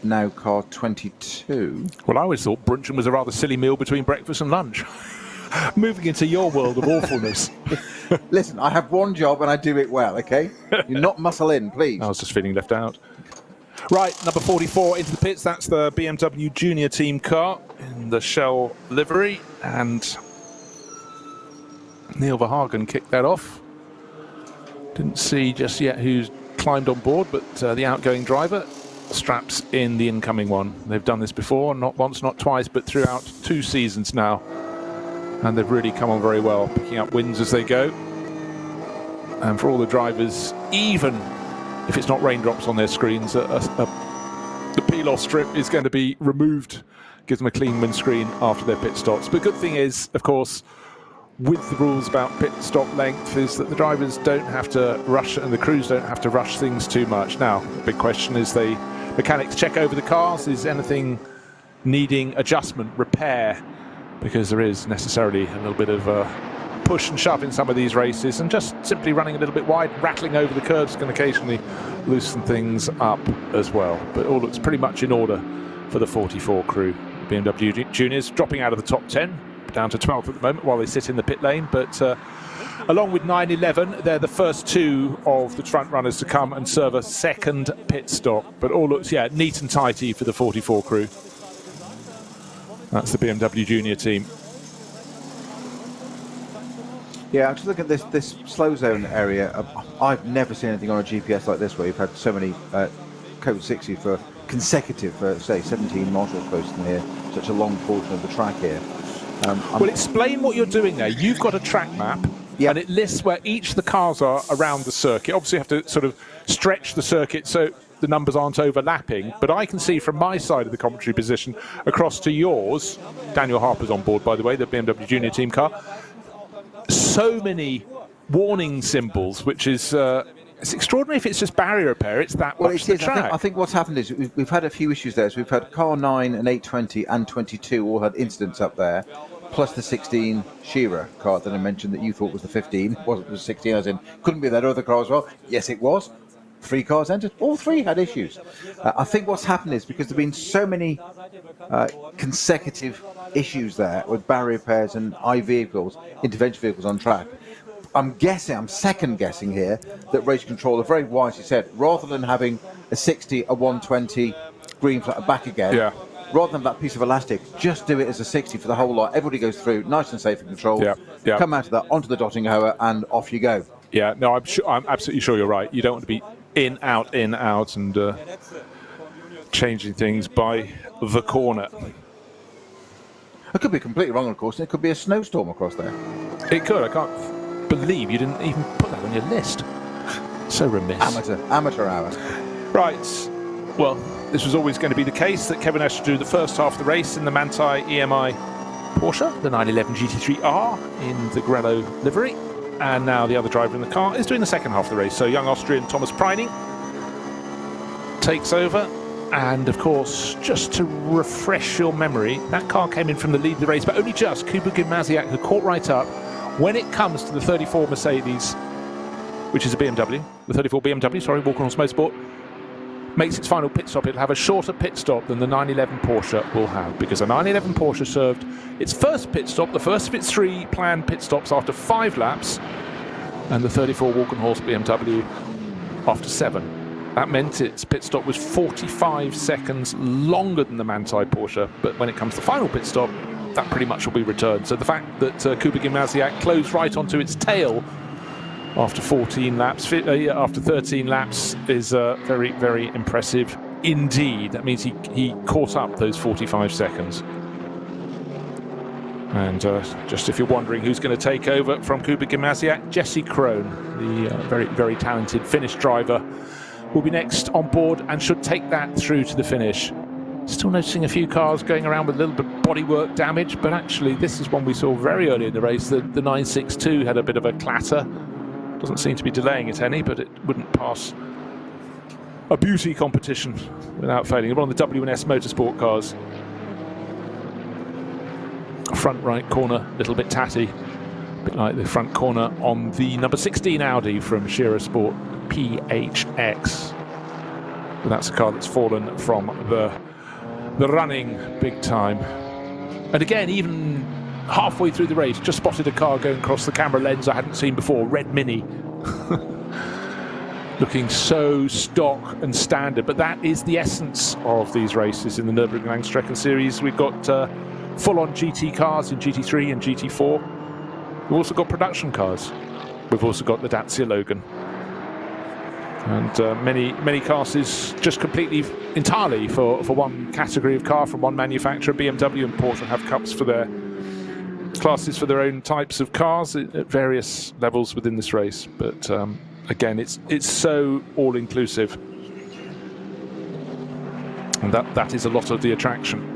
now car 22. Well, I always thought Brunchen was a rather silly meal between breakfast and lunch. Moving into your world of awfulness. Listen, I have one job and I do it well, okay? You not muscle in, please. I was just feeling left out. Right, number 44 into the pits. That's the BMW Junior Team car in the Shell livery. And Neil Verhagen kicked that off. Didn't see just yet who's climbed on board, but the outgoing driver straps in the incoming one. They've done this before, not once, not twice, but throughout 2 seasons now. And they've really come on very well, picking up wins as they go. And for all the drivers, even if it's not raindrops on their screens, the peel-off strip is going to be removed, gives them a clean windscreen after their pit stops. But the good thing is, of course, with the rules about pit stop length, is that the drivers don't have to rush and the crews don't have to rush things too much. Now, the big question is the mechanics check over the cars. Is anything needing adjustment, repair, because there is necessarily a little bit of push and shove in some of these races, and just simply running a little bit wide, rattling over the curbs can occasionally loosen things up as well. But all looks pretty much in order for the 44 crew. BMW Juniors dropping out of the top 10, down to 12th at the moment while they sit in the pit lane, but along with 9-11, they're the first two of the front runners to come and serve a second pit stop. But all looks, neat and tidy for the 44 crew. That's the BMW Junior team. Yeah, I'm just looking at this slow zone area. I've never seen anything on a GPS like this where you've had so many code 60 for consecutive, say, 17 modules posted in here, such a long portion of the track here. Well, explain what you're doing there. You've got a track map, and it lists where each of the cars are around the circuit. Obviously, you have to sort of stretch the circuit so the numbers aren't overlapping, but I can see from my side of the commentary position across to yours. Daniel Harper's on board, by the way, the BMW Junior team car. So many warning symbols, which is it's extraordinary. If it's just barrier repair, it's that much the track. I think what's happened is we've had a few issues there. So we've had car 9 and 820 and 22 all had incidents up there, plus the 16 Shearer car that I mentioned that you thought was the 15. Wasn't the 16, as in couldn't be that other car as well. Yes, it was. 3 cars entered. All 3 had issues. I think what's happened is because there have been so many consecutive issues there with barrier repairs and vehicles, intervention vehicles on track. I'm second guessing here that race control have very wisely said, rather than having a 60, a 120, green flag back again, rather than that piece of elastic, just do it as a 60 for the whole lot. Everybody goes through, nice and safe and controlled. Come out of that, onto the dotting hoe, and off you go. Yeah, no, I'm absolutely sure you're right. You don't want to be in, out, and changing things by the corner. I could be completely wrong, of course. It could be a snowstorm across there. It could. I can't believe you didn't even put that on your list. So remiss. Amateur hour. Right. Well, this was always going to be the case that Kevin Estre drew the first half of the race in the Manthey EMI Porsche, the 911 GT3R in the Grello livery. And now the other driver in the car is doing the second half of the race. So young Austrian Thomas Preining takes over. And of course, just to refresh your memory, that car came in from the lead of the race, but only just. Kuba Gimnaziak, who caught right up. When it comes to the 34 Mercedes, which is a BMW, the 34 BMW, sorry, Walker-Horse Motorsport, makes its final pit stop. It'll have a shorter pit stop than the 911 Porsche will have, because the 911 Porsche served its first pit stop, the first of its 3 planned pit stops after 5 laps, and the 34 Walker-Horse BMW after 7. That meant its pit stop was 45 seconds longer than the Manthey Porsche, but when it comes to the final pit stop, that pretty much will be returned. So the fact that Kuba Gimnaziak closed right onto its tail after 13 laps is very, very impressive indeed. That means he caught up those 45 seconds. And just if you're wondering who's going to take over from Kuba Gimnaziak, Jesse Krohn, the very, very talented Finnish driver, will be next on board and should take that through to the finish. Still noticing a few cars going around with a little bit of bodywork damage, but actually this is one we saw very early in the race. The 962 had a bit of a clatter. Doesn't seem to be delaying it any, but it wouldn't pass a beauty competition without failing. One of the W&S Motorsport cars. Front right corner, a little bit tatty. A bit like the front corner on the number 16 Audi from Shearer Sport PHX. But that's a car that's fallen from the running big time. And again, even halfway through the race, just spotted a car going across the camera lens I hadn't seen before, Red Mini. Looking so stock and standard, but that is the essence of these races in the Nürburgring Langstrecken Series. We've got full-on GT cars in GT3 and GT4. We've also got production cars. We've also got the Dacia Logan. And many classes just completely, entirely for one category of car from one manufacturer. BMW and Porsche have cups for their classes for their own types of cars at various levels within this race. But again, it's so all-inclusive. And that is a lot of the attraction.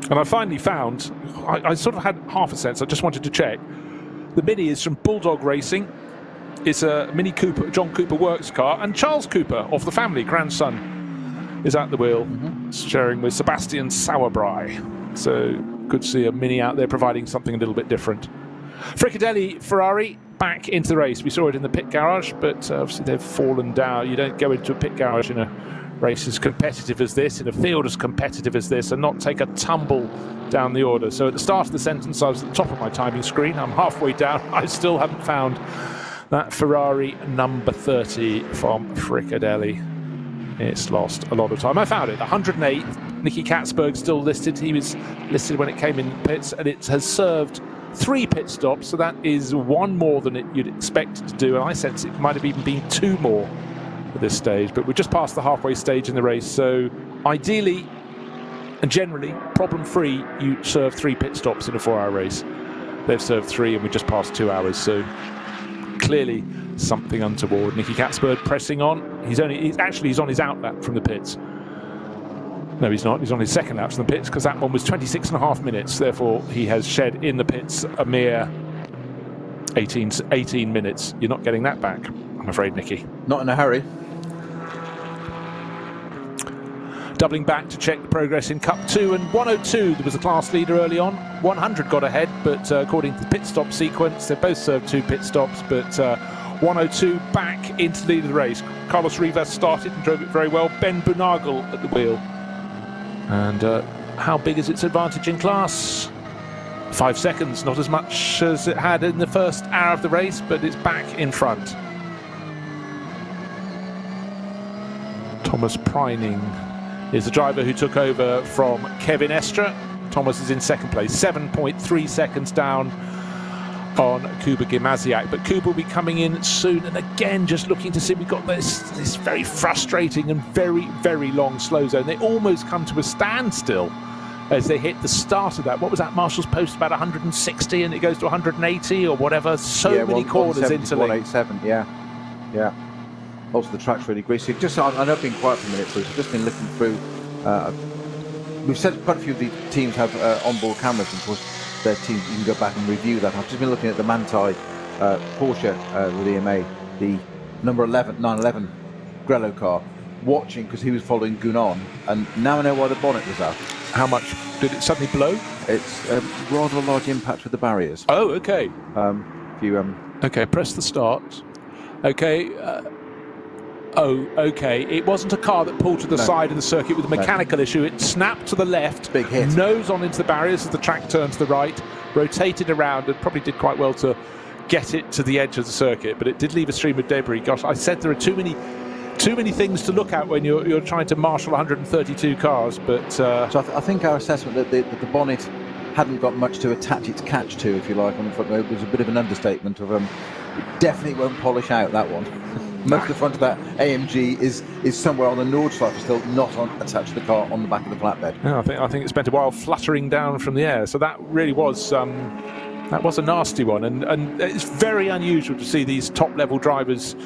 And I finally found, I sort of had half a sense, I just wanted to check. The Mini is from Bulldog Racing. It's a Mini Cooper, John Cooper works car, and Charles Cooper of the family, grandson, is at the wheel, sharing with Sebastian Sauerbrei. So good to see a Mini out there providing something a little bit different. Fricadelli Ferrari back into the race. We saw it in the pit garage, but obviously they've fallen down. You don't go into a pit garage in a race as competitive as this, in a field as competitive as this, and not take a tumble down the order. So at the start of the sentence, I was at the top of my timing screen. I'm halfway down. I still haven't found that Ferrari number 30 from Fricadelli. It's lost a lot of time. I found it, 108. Nicky Katzberg still listed. He was listed when it came in pits, and it has served 3 pit stops, so that is 1 more than you'd expect it to do, and I sense it might have even been 2 more at this stage, but we're just past the halfway stage in the race, so ideally and generally problem-free you serve 3 pit stops in a 4-hour race. They've served 3 and we're just past 2 hours, so clearly something untoward. Nicky Katzberg pressing on. He's on his out lap from the pits. No, he's not. He's on his second lap from the pits, because that one was 26.5 minutes. Therefore, he has shed in the pits a mere 18 minutes. You're not getting that back, I'm afraid, Nicky. Not in a hurry. Doubling back to check the progress in Cup 2, and 102, there was a class leader early on. 100 got ahead, but according to the pit stop sequence, they both served 2 pit stops, but 102 back into the lead of the race. Carlos Rivas started and drove it very well. Ben Bunagel at the wheel. And how big is its advantage in class? 5 seconds, not as much as it had in the first hour of the race, but it's back in front. Thomas Preining is the driver who took over from Kevin Estra. Thomas is in second place, 7.3 seconds down on Kuba Gimasiak, but Kuba will be coming in soon, and again just looking to see, we've got this very frustrating and very long slow zone. They almost come to a standstill as they hit the start of that. What was that Marshall's post, about 160, and it goes to 180 or whatever? So many corners interlinked. 187, yeah. Also the track's really greasy. Just, I know I've been quiet for a minute, Bruce. I've just been looking through. We've said quite a few of the teams have onboard cameras, and of course their teams, you can go back and review that. I've just been looking at the Manthey Porsche with EMA, the number 11, 911 Grello car, watching because he was following Gunon, and now I know why the bonnet was out. How much did it suddenly blow? It's rather a large impact with the barriers. Oh, okay. If you okay, press the start. Okay. Oh, okay. It wasn't a car that pulled to the side of the circuit with a mechanical issue. It snapped to the left, big hit, nose on into the barriers as the track turned to the right, rotated around, and probably did quite well to get it to the edge of the circuit. But it did leave a stream of debris. Gosh, I said there are too many things to look at when you're trying to marshal 132 cars. But so I think our assessment that the bonnet hadn't got much to attach its catch to, if you like, on the front road was a bit of an understatement. Of it definitely won't polish out that one. Most of the front of that AMG is somewhere on the Nordschleife, still not attached to the car on the back of the flatbed. Yeah, I think it spent a while fluttering down from the air. So that really was a nasty one, and it's very unusual to see these top-level drivers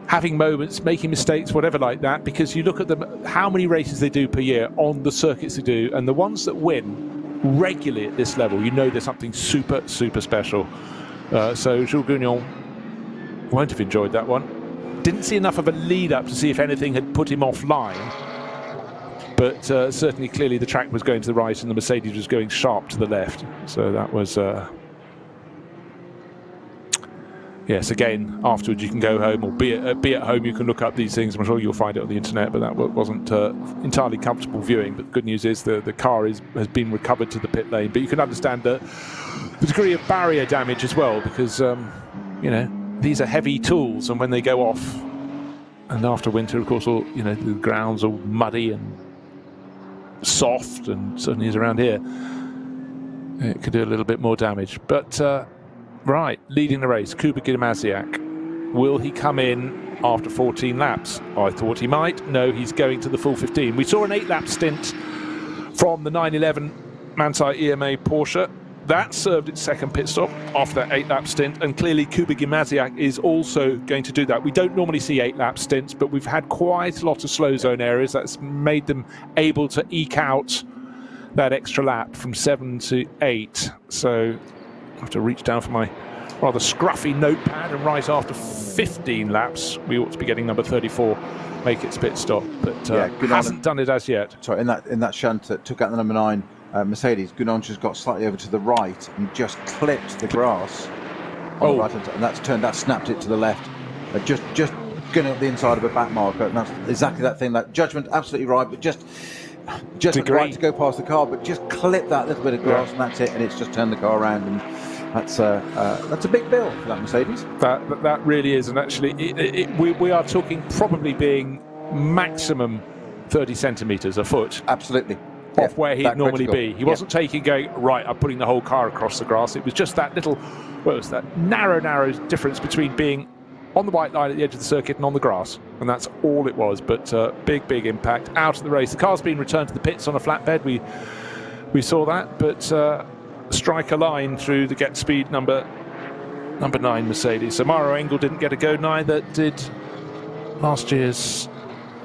having moments, making mistakes, whatever like that, because you look at them, how many races they do per year on the circuits they do, and the ones that win regularly at this level, you know there's something super special. So Jules Gounon won't have enjoyed that one. Didn't see enough of a lead up to see if anything had put him offline, but certainly clearly the track was going to the right and the Mercedes was going sharp to the left, so that was yes, again, afterwards you can go home, or be at home, you can look up these things. I'm sure you'll find it on the internet, but that wasn't entirely comfortable viewing. But the good news is the car has been recovered to the pit lane, but you can understand the degree of barrier damage as well, because you know, these are heavy tools, and when they go off, and after winter, of course, all the ground's all muddy and soft, and certainly is around here, it could do a little bit more damage. But right, leading the race, Kuba Gimasiak. Will he come in after 14 laps? I thought he might. No, he's going to the full 15. We saw an 8-lap stint from the 911 Manthey EMA Porsche. That served its second pit stop after that 8-lap stint, and clearly Kuba Gimasiak is also going to do that. We don't normally see 8-lap stints, but we've had quite a lot of slow zone areas. That's made them able to eke out that extra lap from 7 to 8. So I have to reach down for my rather scruffy notepad, and right after 15 laps, we ought to be getting number 34 make its pit stop, but Gunan hasn't done it as yet. Sorry, in that shunt that took out the number 9 Mercedes, Gunan just got slightly over to the right and just clipped the grass on the right hand side, and that snapped it to the left. Just going up the inside of a back marker, and that's exactly that thing. That judgment, absolutely right, but just right to go past the car, but just clip that little bit of grass, and that's it, and it's just turned the car around, and that's a big bill for that Mercedes. That really is, and actually we are talking probably being maximum 30 centimetres a foot. Absolutely. Off where he'd normally critical. be. He wasn't going, right, I'm putting the whole car across the grass. It was just that little, that narrow difference between being on the white line at the edge of the circuit and on the grass, and that's all it was. But big impact out of the race. The car's been returned to the pits on a flatbed. We saw that, but strike a line through the get speed number 9 Mercedes. So Maro Engel didn't get a go, neither did last year's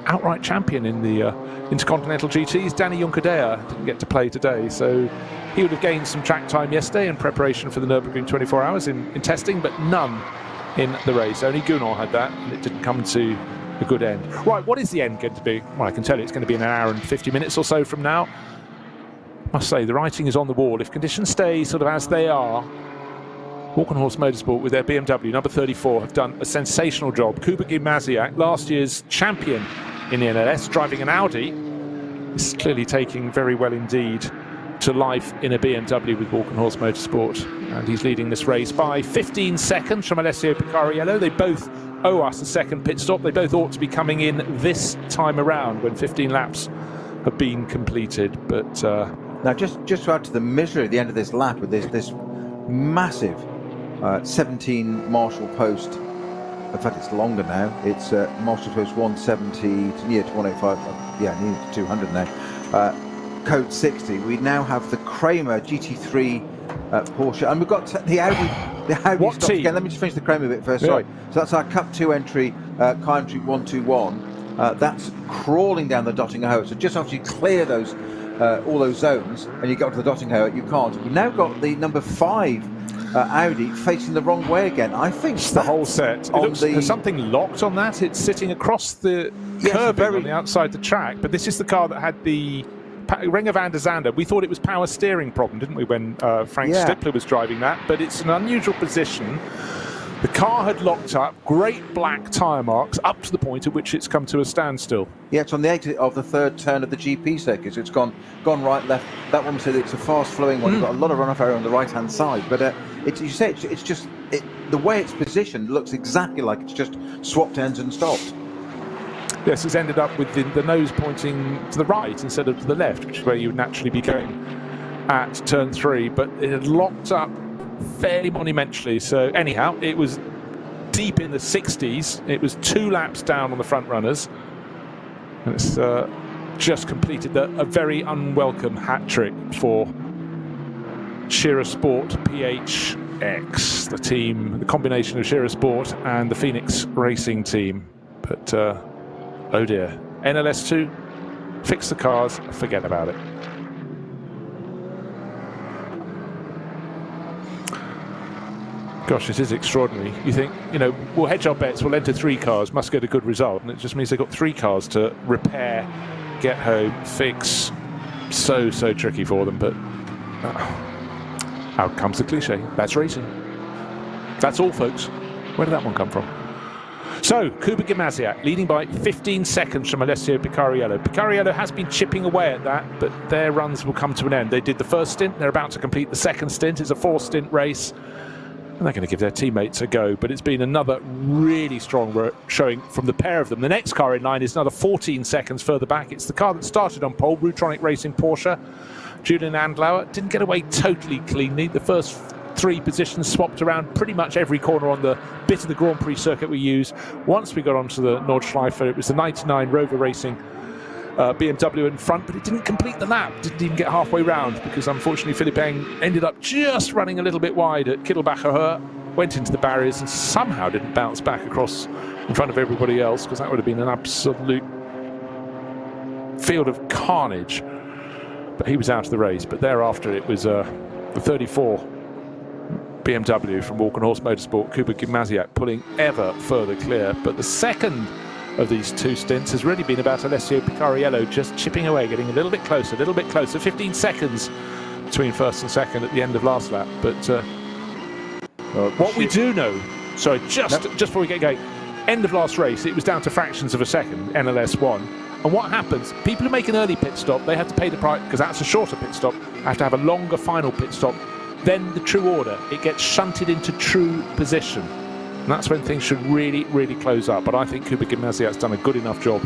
outright champion in the Intercontinental GTs, Danny Juncadella, didn't get to play today, so he would have gained some track time yesterday in preparation for the Nürburgring 24 hours in testing, but none in the race. Only Gunan had that, and it didn't come to a good end. Right, what is the end going to be? Well, I can tell you it's going to be an hour and 50 minutes or so from now. I must say, the writing is on the wall. If conditions stay sort of as they are, Walkenhorst Motorsport with their BMW number 34 have done a sensational job. Kuba Gimasiak, last year's champion in the NLS, driving an Audi, is clearly taking very well indeed to life in a BMW with Walkenhorst Motorsport, and he's leading this race by 15 seconds from Alessio Picariello. They both owe us a second pit stop. They both ought to be coming in this time around when 15 laps have been completed. But now just to add to the misery at the end of this lap with this massive 17 Marshall post. In fact, it's longer now. It's Marshall post 170 near to 185. Near to 200 now. Code 60. We now have the Kramer GT3 Porsche, and we've got the Audi. The Audi stops again. Let me just finish the Kramer bit first. Sorry. So that's our Cup 2 entry, car entry 121. That's crawling down the Dottinghoe. So just after you clear those all those zones and you get to the Dottinghoe, you can't. We've now got the number 5 Audi facing the wrong way again. I think it's the whole set. There's something locked on that. It's sitting across the curbing on the outside the track. But this is the car that had the Renger van der Zande. We thought it was power steering problem, didn't we, when Frank Stippler was driving that? But it's an unusual position. The car had locked up, great black tyre marks up to the point at which it's come to a standstill. Yeah, it's on the exit of the third turn of the GP circuit. So it's gone right, left. That one said it's a fast-flowing one. You've got a lot of runoff area on the right-hand side. But it's just the way it's positioned looks exactly like it's just swapped ends and stopped. Yes, it's ended up with the nose pointing to the right instead of to the left, which is where you would naturally be going at turn 3. But it had locked up fairly monumentally. So anyhow, it was deep in the 60s. It was 2 laps down on the front runners. And it's just completed a very unwelcome hat trick for Shearer Sport PHX, the team, the combination of Shearer Sport and the Phoenix Racing team. But oh dear, NLS 2, fix the cars, forget about it. Gosh, it is extraordinary. You think, we'll hedge our bets, we'll enter 3 cars, must get a good result. And it just means they've got 3 cars to repair, get home, fix. So tricky for them, but out comes the cliche. That's racing. That's all, folks. Where did that one come from? So, Kuba Gimasiak leading by 15 seconds from Alessio Picariello. Picariello has been chipping away at that, but their runs will come to an end. They did the first stint, they're about to complete the second stint. It's a 4-stint race. And they're going to give their teammates a go, but it's been another really strong showing from the pair of them. The next car in line is another 14 seconds further back. It's the car that started on pole, Rutronic Racing Porsche. Julian Andlauer didn't get away totally cleanly. The first 3 positions swapped around pretty much every corner on the bit of the Grand Prix circuit we use. Once we got onto the Nordschleife, it was the 99 Rover Racing BMW in front, but it didn't complete the lap, didn't even get halfway round, because unfortunately Philipp Eng ended up just running a little bit wide at Kittelbacher Höhe, went into the barriers and somehow didn't bounce back across in front of everybody else, because that would have been an absolute field of carnage. But he was out of the race. But thereafter it was the 34 BMW from Walkenhorst Motorsport, Kuba Gimasiak, pulling ever further clear. But the second of these two stints has really been about Alessio Picariello just chipping away, getting a little bit closer, 15 seconds between first and second at the end of last lap. But what we do know, sorry, just before we get going, end of last race, it was down to fractions of a second, NLS won. And what happens, people who make an early pit stop, they have to pay the price, because that's a shorter pit stop, have to have a longer final pit stop. Then the true order, it gets shunted into true position. And that's when things should really, really close up. But I think Kuba Gimnaziak's done a good enough job.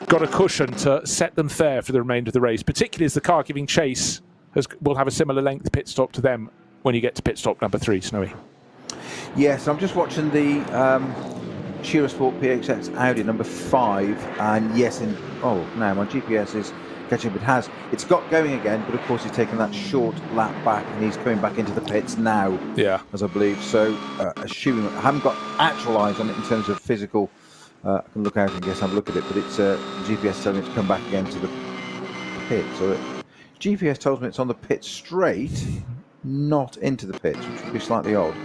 Got a cushion to set them fair for the remainder of the race, particularly as the car giving chase will have a similar length pit stop to them when you get to pit stop number 3, Snowy. Yes, I'm just watching the Shearer Sport PXX Audi number 5, and yes, oh, now my GPS is catching up. It's got going again, but of course he's taken that short lap back, and he's coming back into the pits now. Yeah, as I believe. So, assuming I haven't got actual eyes on it in terms of physical, I can look out and guess have a look at it. But it's GPS telling it to come back again to the pit. So GPS tells me it's on the pit straight, not into the pits, which would be slightly odd.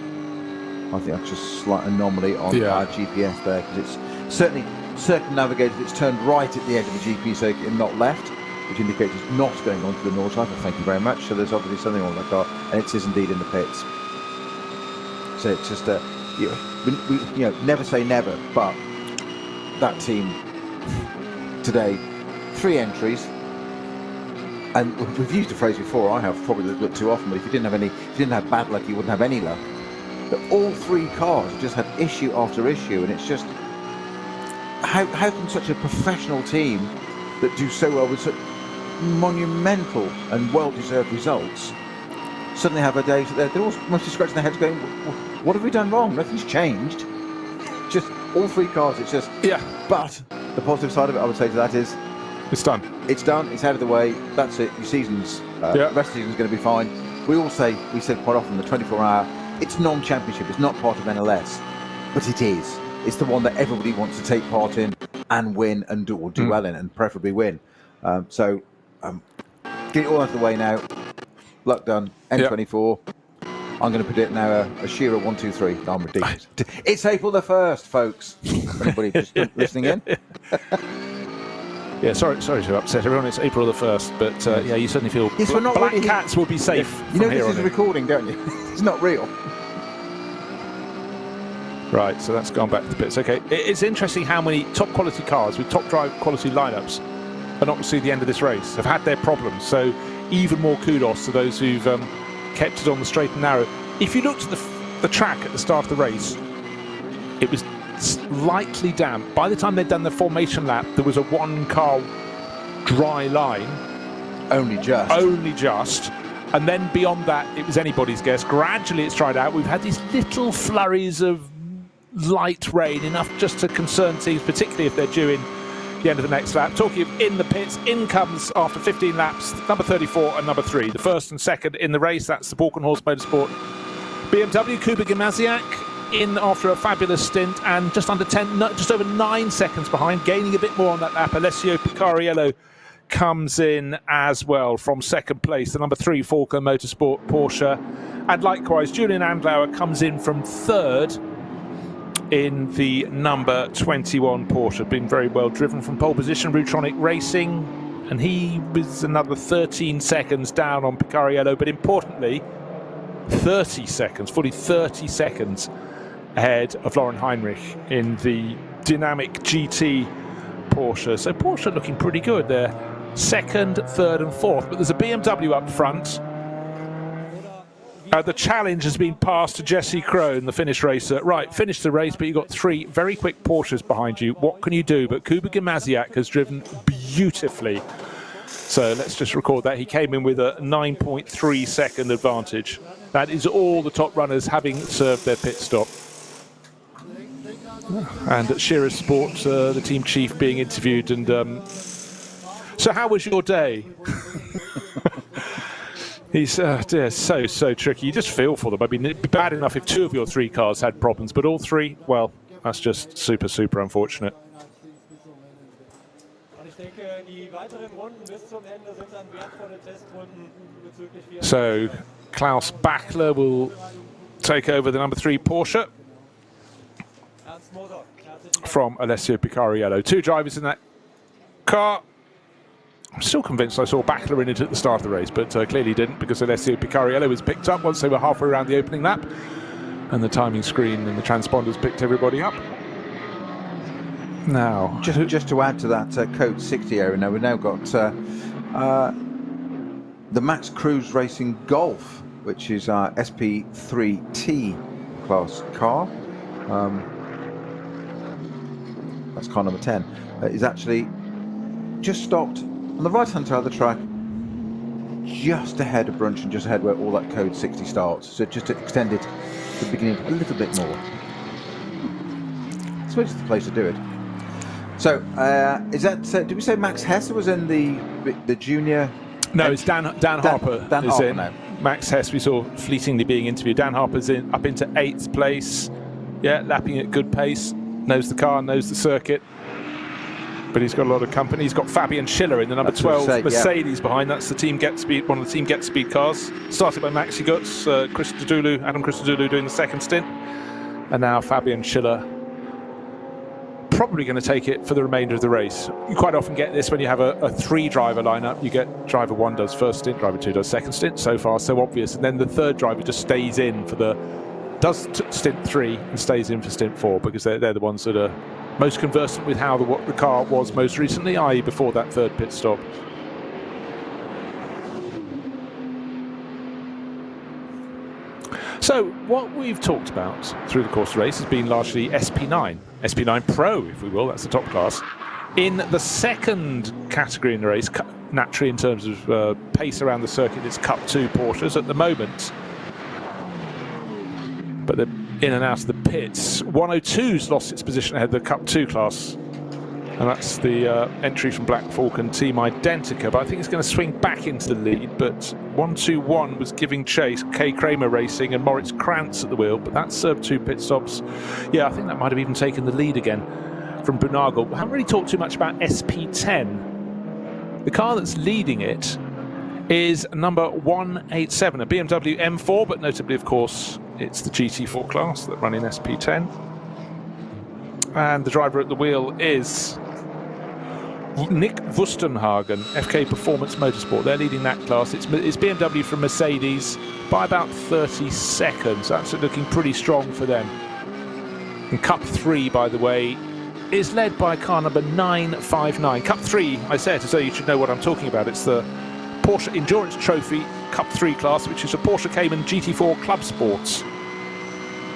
I think that's just a slight anomaly on our GPS there, because it's certainly circumnavigated. It's turned right at the edge of the GP circuit and not left, which indicates it's not going on to the Nordschleife. Thank you very much. So there's obviously something wrong with the car, and it is indeed in the pits. So it's just we never say never, but that team today, 3 entries. And we've used the phrase before. I have probably looked too often, but if you didn't have bad luck, you wouldn't have any luck. But all 3 cars have just had issue after issue, and it's just how can such a professional team that do so well with such monumental and well-deserved results suddenly have a day that they're all must be scratching their heads going, what have we done wrong? Nothing's changed. Just all 3 cars. It's just But the positive side of it, I would say to that, is it's done. It's done. It's out of the way. That's it. Your season's the rest of the season's going to be fine. We said quite often, the 24-hour. It's non-championship. It's not part of NLS, but it is. It's the one that everybody wants to take part in and win and do well in, and preferably win. So get it all out of the way now. Luck done. M24. I'm going to predict now a Shearer 1, 2, 3. No, I'm ridiculous. It's April the 1st, folks. Anybody just listening in? Yeah, sorry to upset everyone. It's April the 1st, but you certainly feel Black Cats will be safe. You know this is a recording, don't you? It's not real. Right, so that's gone back to the pits. Okay, it's interesting how many top quality cars with top drive quality lineups are not to see the end of this race, have had their problems. So even more kudos to those who've kept it on the straight and narrow. If you looked at the track at the start of the race, it was slightly damp. By the time they'd done the formation lap, there was a 1-car dry line. Only just. And then beyond that, it was anybody's guess. Gradually it's dried out. We've had these little flurries of light rain, enough just to concern teams, particularly if they're due in the end of the next lap. Talking of in the pits, in comes after 15 laps, number 34 and number 3. The first and second in the race, that's the Balkenhorst Motorsport BMW. Kuba Gimnaziak in after a fabulous stint, and just over 9 seconds behind, gaining a bit more on that lap. Alessio Picariello comes in as well from second place, the number 3 Falco Motorsport Porsche, and likewise Julian Andlauer comes in from third in the number 21 Porsche. Been very well driven from pole position, Rutronic Racing, and he was another 13 seconds down on Picariello, but importantly 30 seconds, fully 30 seconds ahead of Lauren Heinrich in the dynamic GT Porsche. So Porsche looking pretty good. They're second, third and fourth, but there's a BMW up front. The challenge has been passed to Jesse Crone, the Finnish racer. Right, finished the race, but you've got 3 very quick Porsches behind you. What can you do? But Kuba Gimnaziak has driven beautifully. So let's just record that. He came in with a 9.3 second advantage. That is all the top runners having served their pit stop. And at Shearer Sport, the team chief being interviewed. And so how was your day? He's so tricky. You just feel for them. I mean, it'd be bad enough if 2 of your 3 cars had problems, but all 3, well, that's just super unfortunate. So Klaus Bachler will take over the number 3 Porsche. from Alessio Picariello. 2 drivers in that car. I'm still convinced I saw Backler in it at the start of the race, but clearly didn't, because Alessio Picariello was picked up once they were halfway around the opening lap, and the timing screen and the transponders picked everybody up. Now, just to add to that code 60 area, now we've now got the Max Cruise Racing Golf, which is our SP3T class car. That's car number 10. Is actually just stopped on the right hand side of the track, just ahead of Brunch and just ahead where all that code 60 starts. So just to extend it to the beginning a little bit more. So it's the place to do it. So is that? Did we say Max Hess was in the junior? No, it's Dan Harper. Dan is Harper in. now. Max Hess we saw fleetingly being interviewed. Dan Harper's in up into 8th place. Yeah, lapping at good pace. Knows the car, knows the circuit. But he's got a lot of company. He's got Fabian Schiller in the number 12 Mercedes behind. That's the Team Get Speed, one of the Team Get Speed cars. Started by Maxi Gutz, Adam Christodoulou doing the second stint. And now Fabian Schiller probably going to take it for the remainder of the race. You quite often get this when you have a 3-driver lineup. You get driver 1 does first stint, driver 2 does second stint. So far, so obvious. And then the 3rd driver just stays in for does stint 3 and stays in for stint 4, because they're the ones that are most conversant with how the car was most recently, i.e. before that 3rd pit stop. So what we've talked about through the course of the race has been largely SP9 Pro, if we will, that's the top class. In the second category in the race, naturally in terms of pace around the circuit, it's Cup 2 Porsches at the moment. But they're in and out of the pits. 102's lost its position ahead of the Cup 2 class. And that's the entry from Black Falcon Team Identica. But I think it's going to swing back into the lead. But 121 was giving chase. Kay Kramer racing and Moritz Krantz at the wheel. But that served 2 pit stops. Yeah, I think that might have even taken the lead again from Brunagel. We haven't really talked too much about SP10. The car that's leading it is number 187, a BMW M4, but notably, of course, it's the GT4 class that run in SP10. And the driver at the wheel is Nick Wustenhagen, FK Performance Motorsport. They're leading that class. It's BMW from Mercedes by about 30 seconds. That's looking pretty strong for them. And Cup 3, by the way, is led by car number 959. Cup 3, I said, so you should know what I'm talking about. It's the Porsche Endurance Trophy Cup 3 class, which is a Porsche Cayman GT4 Club Sports.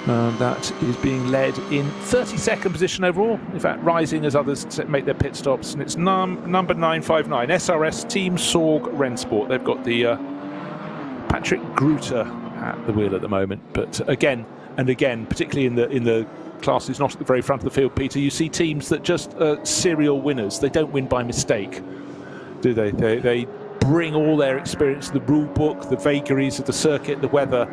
That is being led in 32nd position overall. In fact, rising as others make their pit stops. And it's number 959, SRS Team Sorg Rennsport. They've got the Patrick Gruter at the wheel at the moment. But again and again, particularly in the classes not at the very front of the field, Peter, you see teams that just serial winners. They don't win by mistake, do they? They bring all their experience to the rule book, the vagaries of the circuit, the weather,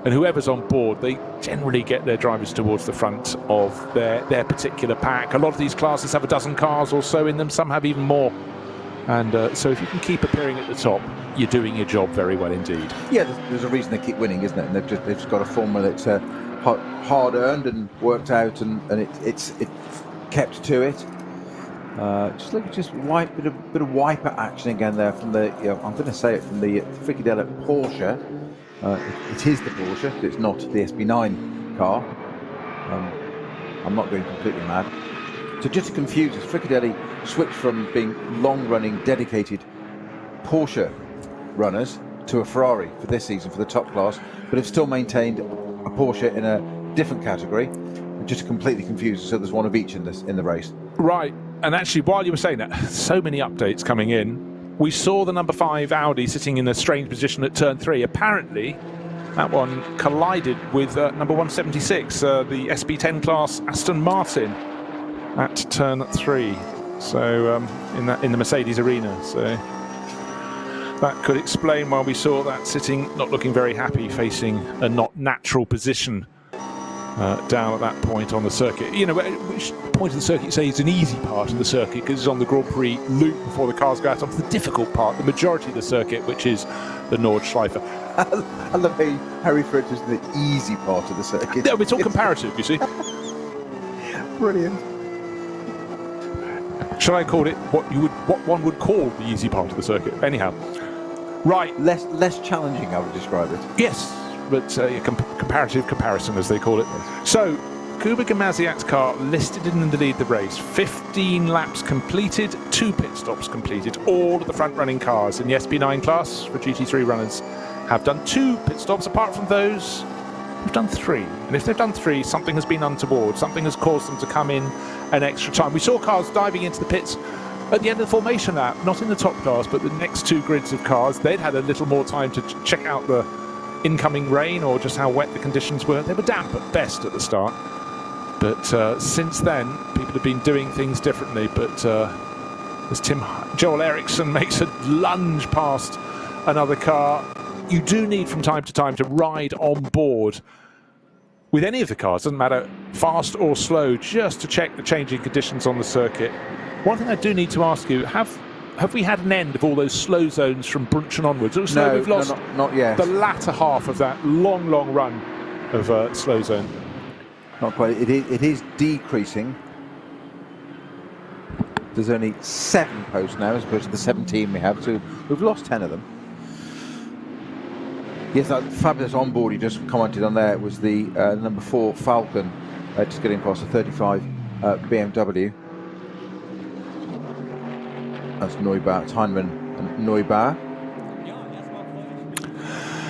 and whoever's on board, they generally get their drivers towards the front of their particular pack. A lot of these classes have a dozen cars or so in them, some have even more. And so if you can keep appearing at the top, you're doing your job very well indeed. Yeah, there's a reason they keep winning, isn't it? And they've just got a formula that's hard-earned and worked out, and it's kept to it. Just look at bit of wiper action again there from the, I'm going to say it, from the Fricadelli Porsche. It is the Porsche, it's not the SP9 car. I'm not going completely mad. So just to confuse us, Fricadelli switched from being long-running, dedicated Porsche runners to a Ferrari for this season for the top class, but have still maintained a Porsche in a different category, just to completely confuse us, so there's one of each in the race. Right. And actually, while you were saying that, so many updates coming in. We saw the number 5 Audi sitting in a strange position at turn 3. Apparently, that one collided with number 176, the SP10 class Aston Martin at turn 3. So in the Mercedes arena. So that could explain why we saw that sitting, not looking very happy, facing a not natural position down at that point on the circuit. You know, which point of the circuit you say is an easy part of the circuit, because it's on the Grand Prix loop before the cars go out onto the difficult part, the majority of the circuit, which is the Nordschleife. I love how Harry referred to the easy part of the circuit. No, it's all comparative, you see. Brilliant. Shall I call it what one would call the easy part of the circuit? Anyhow, right. Less challenging, I would describe it. Yes, but comparative comparison, as they call it. So, Kuba Gamaziak's car listed in the lead of the race. 15 laps completed, 2 pit stops completed. All of the front-running cars in the SP9 class for GT3 runners have done 2 pit stops. Apart from those, they've done 3. And if they've done 3, something has been untoward. Something has caused them to come in an extra time. We saw cars diving into the pits at the end of the formation lap, not in the top class, but the next 2 grids of cars. They'd had a little more time to check out the incoming rain or just how wet the conditions were. They were damp at best at the start. But since then, people have been doing things differently. But as Joel Eriksson makes a lunge past another car, you do need from time to time to ride on board with any of the cars, doesn't matter fast or slow, just to check the changing conditions on the circuit. One thing I do need to ask you, have we had an end of all those slow zones from Brunchen onwards? It looks like we've lost not yet. The latter half of that long run of slow zone. Not quite. It is decreasing. There's only 7 posts now as opposed to the 17 we have, so we've lost 10 of them. Yes, that fabulous onboard you just commented on there was the number 4 Falcon, just getting past the 35 BMW. That's Neubauer, Heinemann and Neubauer.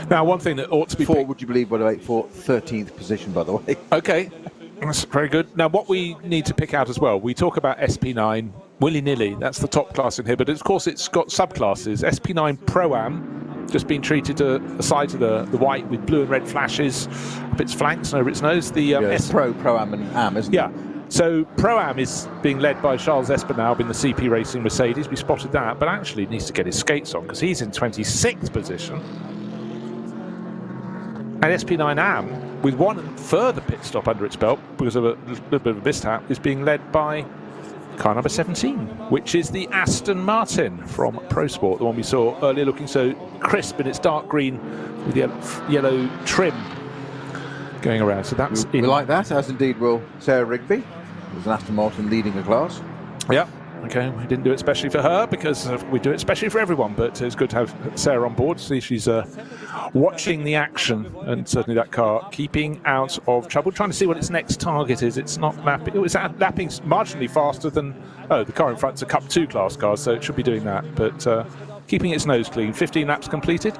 Now, one thing that ought to be... would you believe, by the way, for 13th position, by the way. Okay, that's very good. Now, what we need to pick out as well, we talk about SP9 willy-nilly. That's the top class in here, but of course it's got subclasses. SP9 Pro-Am, just been treated aside to the white with blue and red flashes up its flanks and over its nose. The Pro-Am and Am, isn't it? Yeah. So Pro-Am is being led by Charles Espenlaub in the CP Racing Mercedes. We spotted that, but actually needs to get his skates on because he's in 26th position. And SP9 Am, with one further pit stop under its belt because of a little bit of a mishap, is being led by car number 17, which is the Aston Martin from Pro Sport, the one we saw earlier, looking so crisp in its dark green with the yellow trim going around. So that's we like that, as indeed will Sarah Rigby. There's an Aston Martin leading the class. Yeah. Okay, we didn't do it especially for her because we do it especially for everyone, but it's good to have Sarah on board. See, she's watching the action, and certainly that car keeping out of trouble, trying to see what its next target is. It's not lapping. It was lapping marginally faster than the car in front's a Cup 2 class car, so it should be doing that, but keeping its nose clean. 15 laps completed.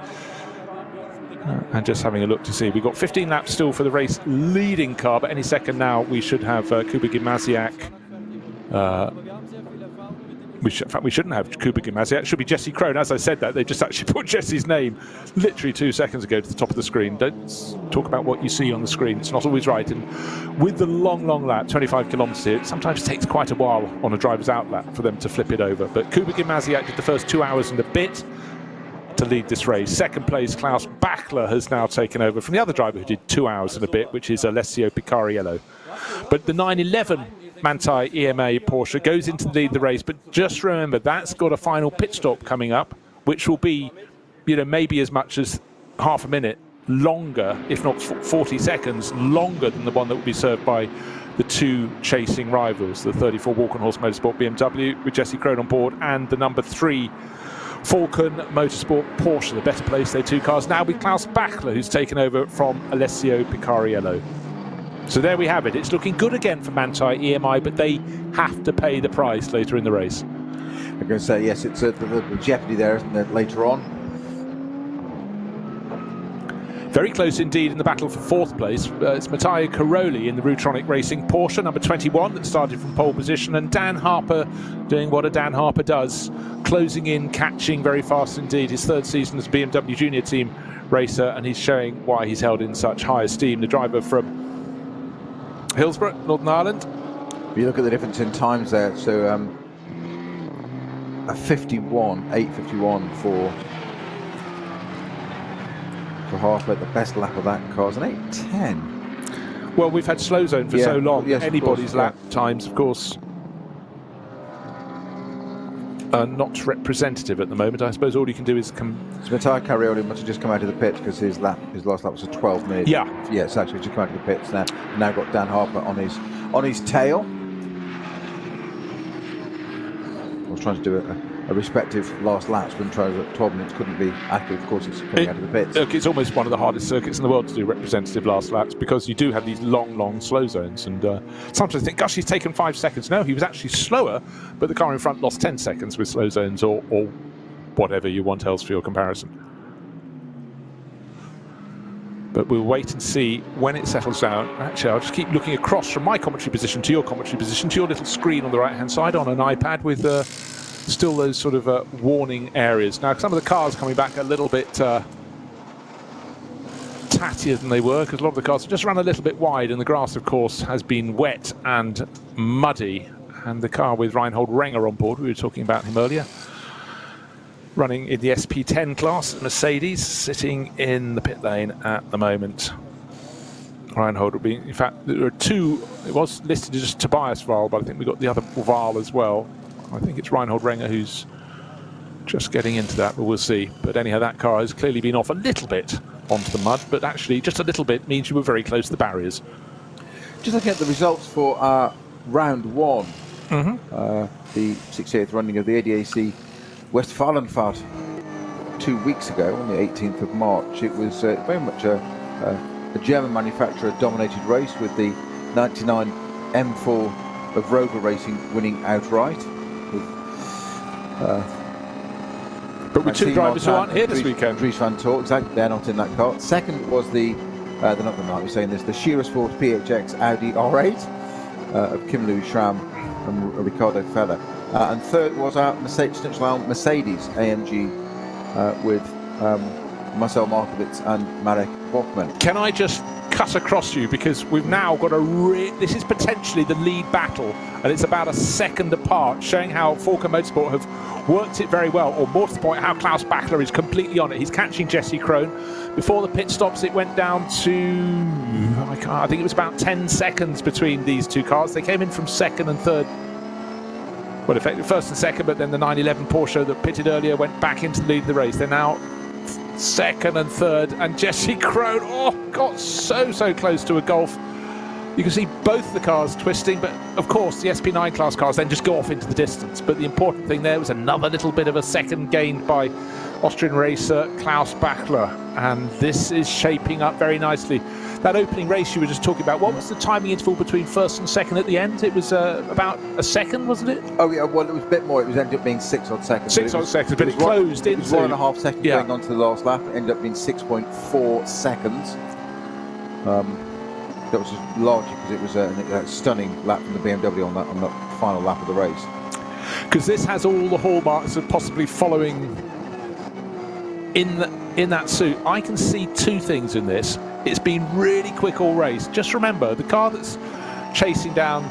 And just having a look to see, we've got 15 laps still for the race leading car, but any second now we should have Kuba Gimasiak. In fact, we shouldn't have Kuba Gimasiak. It should be Jesse Crone. As I said that, they just actually put Jesse's name literally 2 seconds ago to the top of the screen. Don't talk about what you see on the screen. It's not always right. And with the long lap, 25 kilometres here, it sometimes takes quite a while on a driver's out lap for them to flip it over. But Kuba Gimasiak did the first 2 hours and a bit to lead this race. Second place, Klaus Bachler has now taken over from the other driver who did 2 hours and a bit, which is Alessio Picariello. But the 911 Manthey EMA Porsche goes into the lead of the race, but just remember that's got a final pit stop coming up, which will be, maybe as much as half a minute longer, if not 40 seconds longer than the one that will be served by the 2 chasing rivals, the 34 Walkenhorst Motorsport BMW with Jesse Crone on board, and the number 3 Falcon Motorsport Porsche, the better place, they're 2 cars now with Klaus Bachler, who's taken over from Alessio Picariello. So there we have it. It's looking good again for Manthey EMI, but they have to pay the price later in the race. I'm going to say, yes, it's the jeopardy there, isn't it, later on? Very close indeed in the battle for 4th place. It's Matteo Caroli in the Rutronic Racing Porsche, number 21, that started from pole position, and Dan Harper doing what a Dan Harper does, closing in, catching very fast indeed. His 3rd season as a BMW Junior Team racer, and he's showing why he's held in such high esteem. The driver from Hillsborough, Northern Ireland. If you look at the difference in times there, so a 8:51 for Harper. The best lap of that car is an 8:10. Well, we've had slow zone for so long. Yes, anybody's lap times, of course, are not representative at the moment. I suppose all you can do is So Matteo Caroli must have just come out of the pit because his last lap was a 12 minutes. Yeah. Yes, actually just come out of the pits now. Now got Dan Harper on his tail. was trying to do a respective last laps when trying to 12 minutes couldn't be accurate. Of course, it's coming out of the pits. Look, it's almost one of the hardest circuits in the world to do representative last laps because you do have these long slow zones, and sometimes I think, gosh, he's taken 5 seconds. No, he was actually slower, but the car in front lost 10 seconds with slow zones or whatever you want else for your comparison. But we'll wait and see when it settles down. Actually, I'll just keep looking across from my commentary position to your commentary position, to your little screen on the right-hand side on an iPad with still those sort of warning areas. Now, some of the cars coming back a little bit tattier than they were because a lot of the cars have just run a little bit wide, and the grass, of course, has been wet and muddy. And the car with Reinhold Renger on board, we were talking about him earlier, running in the SP10 class, Mercedes, sitting in the pit lane at the moment. Reinhold will be, in fact, there are two, it was listed as just Tobias Wahl, but I think we got the other Wahl as well. I think it's Reinhold Renger who's just getting into that, but we'll see. But anyhow, that car has clearly been off a little bit onto the mud, but actually just a little bit means you were very close to the barriers. Just looking at the results for round one, the 68th running of the ADAC Westfalenfahrt 2 weeks ago on the 18th of March. It was very much a German manufacturer dominated race with the 99 M4 of Rover Racing winning outright. But with two drivers who aren't here this weekend. Dries van Tor, exactly, they're not in that car. Second was the, they're not the night, we're saying this, the Schierensport PHX Audi R8 of Kim Louis Schramm and Ricardo Feller. And third was our Mercedes-AMG with Marcel Markowitz and Marek Bachmann. Can I just cut across you, because we've now got this is potentially the lead battle, and it's about a second apart, showing how Falken Motorsport have worked it very well, or more to the point, how Klaus Bachler is completely on it. He's catching Jesse Krohn. Before the pit stops, it went down to, I think it was about 10 seconds between these two cars. They came in from second and third. Well, effectively first and second, but then the 911 Porsche that pitted earlier went back into the lead of the race. They're now second and third, and Jesse Krohn, got so close to a Golf. You can see both the cars twisting, but of course the SP9 class cars then just go off into the distance. But the important thing there was another little bit of a second gained by Austrian racer Klaus Bachler, and this is shaping up very nicely. That opening race you were just talking about, what was the timing interval between first and second at the end? It was about a second, wasn't it? Oh yeah, well it was a bit more. It was ended up being 6 odd seconds. 6 odd seconds, but it closed into... It was 1.5 seconds going on to the last lap. It ended up being 6.4 seconds. That was just largely because it was a stunning lap from the BMW on that final lap of the race. Because this has all the hallmarks of possibly following in that suit. I can see two things in this. It's been really quick all race. Just remember, the car that's chasing down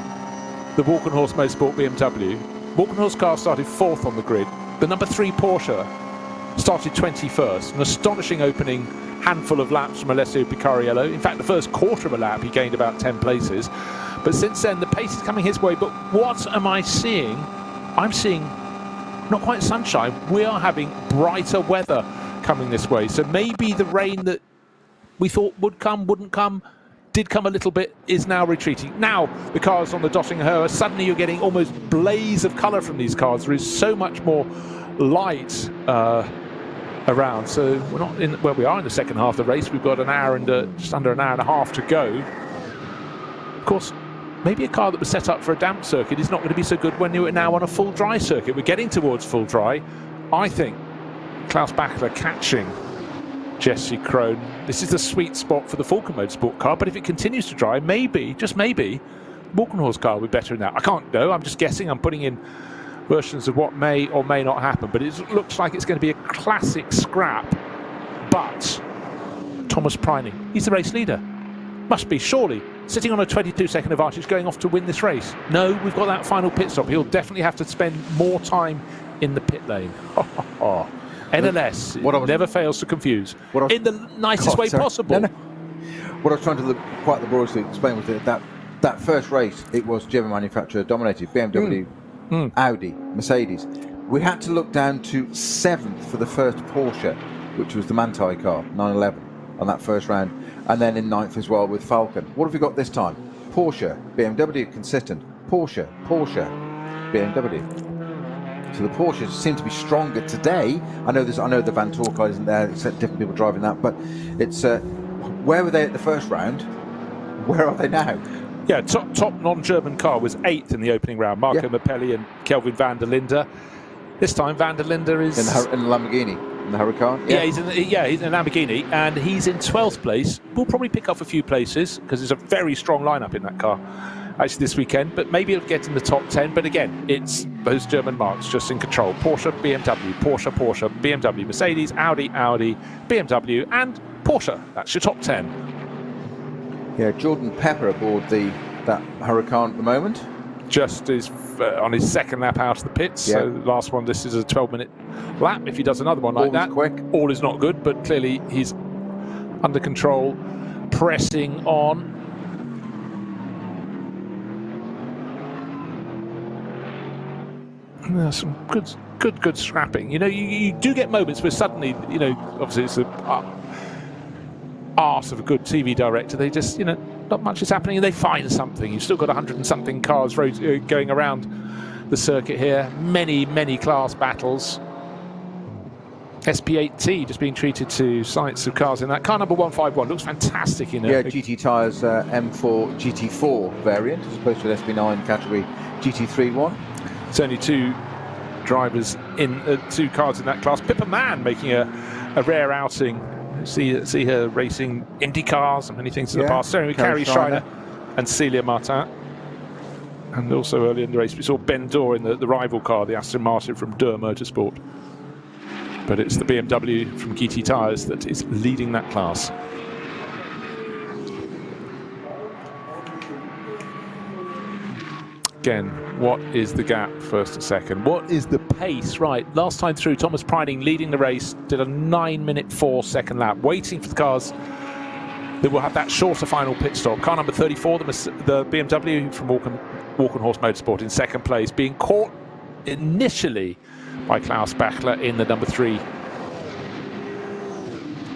the Walkenhorst Motorsport BMW, Walkenhorst car started 4th on the grid. The number 3 Porsche started 21st. An astonishing opening handful of laps from Alessio Picariello. In fact, the first quarter of a lap, he gained about 10 places. But since then, the pace is coming his way. But what am I seeing? I'm seeing not quite sunshine. We are having brighter weather coming this way. So maybe the rain that we thought would come, wouldn't come, did come a little bit, is now retreating. Now the cars on the Dottinghoe, suddenly you're getting almost blaze of colour from these cars. There is so much more light around. So we're not in where we are in the second half of the race. We've got an hour and just under an hour and a half to go. Of course, maybe a car that was set up for a damp circuit is not going to be so good when you're now on a full dry circuit. We're getting towards full dry. I think Klaus Bachler catching Jesse Krohn. This is the sweet spot for the Falken Motorsport car, but if it continues to dry, maybe, just maybe, Walkenhorst car will be better than that. I can't know, I'm just guessing, I'm putting in versions of what may or may not happen, but it looks like it's going to be a classic scrap. But Thomas Preining, he's the race leader. Must be, surely, sitting on a 22-second advantage going off to win this race. No, we've got that final pit stop. He'll definitely have to spend more time in the pit lane. NLS never fails to confuse in the nicest way possible. No. What I was trying to look quite laboriously explain was that first race, it was German manufacturer dominated, BMW, Audi, Mercedes. We had to look down to 7th for the first Porsche, which was the Manthey car, 911, on that first round, and then in 9th as well with Falken. What have we got this time? Porsche, BMW consistent, Porsche, BMW. So the Porsches seem to be stronger today. I know the Van Toor car isn't there, it's different people driving that, but it's where were they at the first round? Where are they now? Yeah, top non-German car was 8th in the opening round. Marco Mappelli and Kelvin van der Linde. This time van der Linde is in the Lamborghini, in the Huracan. Yeah, he's in a Lamborghini, and he's in 12th place. We'll probably pick up a few places because there's a very strong lineup in that car actually this weekend, but maybe it'll get in the top 10. But again, it's those German marques just in control. Porsche, BMW, Porsche, Porsche, BMW, Mercedes, Audi, Audi, BMW, and Porsche. That's your top 10. Yeah, Jordan Pepper aboard that Huracan at the moment. Just is on his second lap out of the pits. Yeah. So the last one, this is a 12-minute lap. If he does another one like that, quick. All is not good, but clearly he's under control, pressing on. There's some good scrapping. You know, you do get moments where suddenly, you know, obviously it's the arse of a good TV director. They just, you know, not much is happening and they find something. You've still got 100 and something cars going around the circuit here. Many class battles. SP8T just being treated to sights of cars in that. Car number 151 looks fantastic in a GT tyres M4 GT4 variant as opposed to an SP9 category GT3 one. It's only two drivers in two cars in that class. Pippa Mann making a rare outing. See her racing Indy cars and many things in the past. So we Carrie Schreiner and Celia Martin. And also early in the race we saw Ben Dorr in the rival car, the Aston Martin from Durr Motorsport. But it's the BMW from GT Tyres that is leading that class. Again, what is the gap first to second? What is the pace? Right, last time through, Thomas Priding leading the race, did a 9-minute 4-second lap, waiting for the cars that will have that shorter final pit stop. Car number 34, the BMW from Walkenhorst Motorsport in second place, being caught initially by Klaus Bachler in the number 3.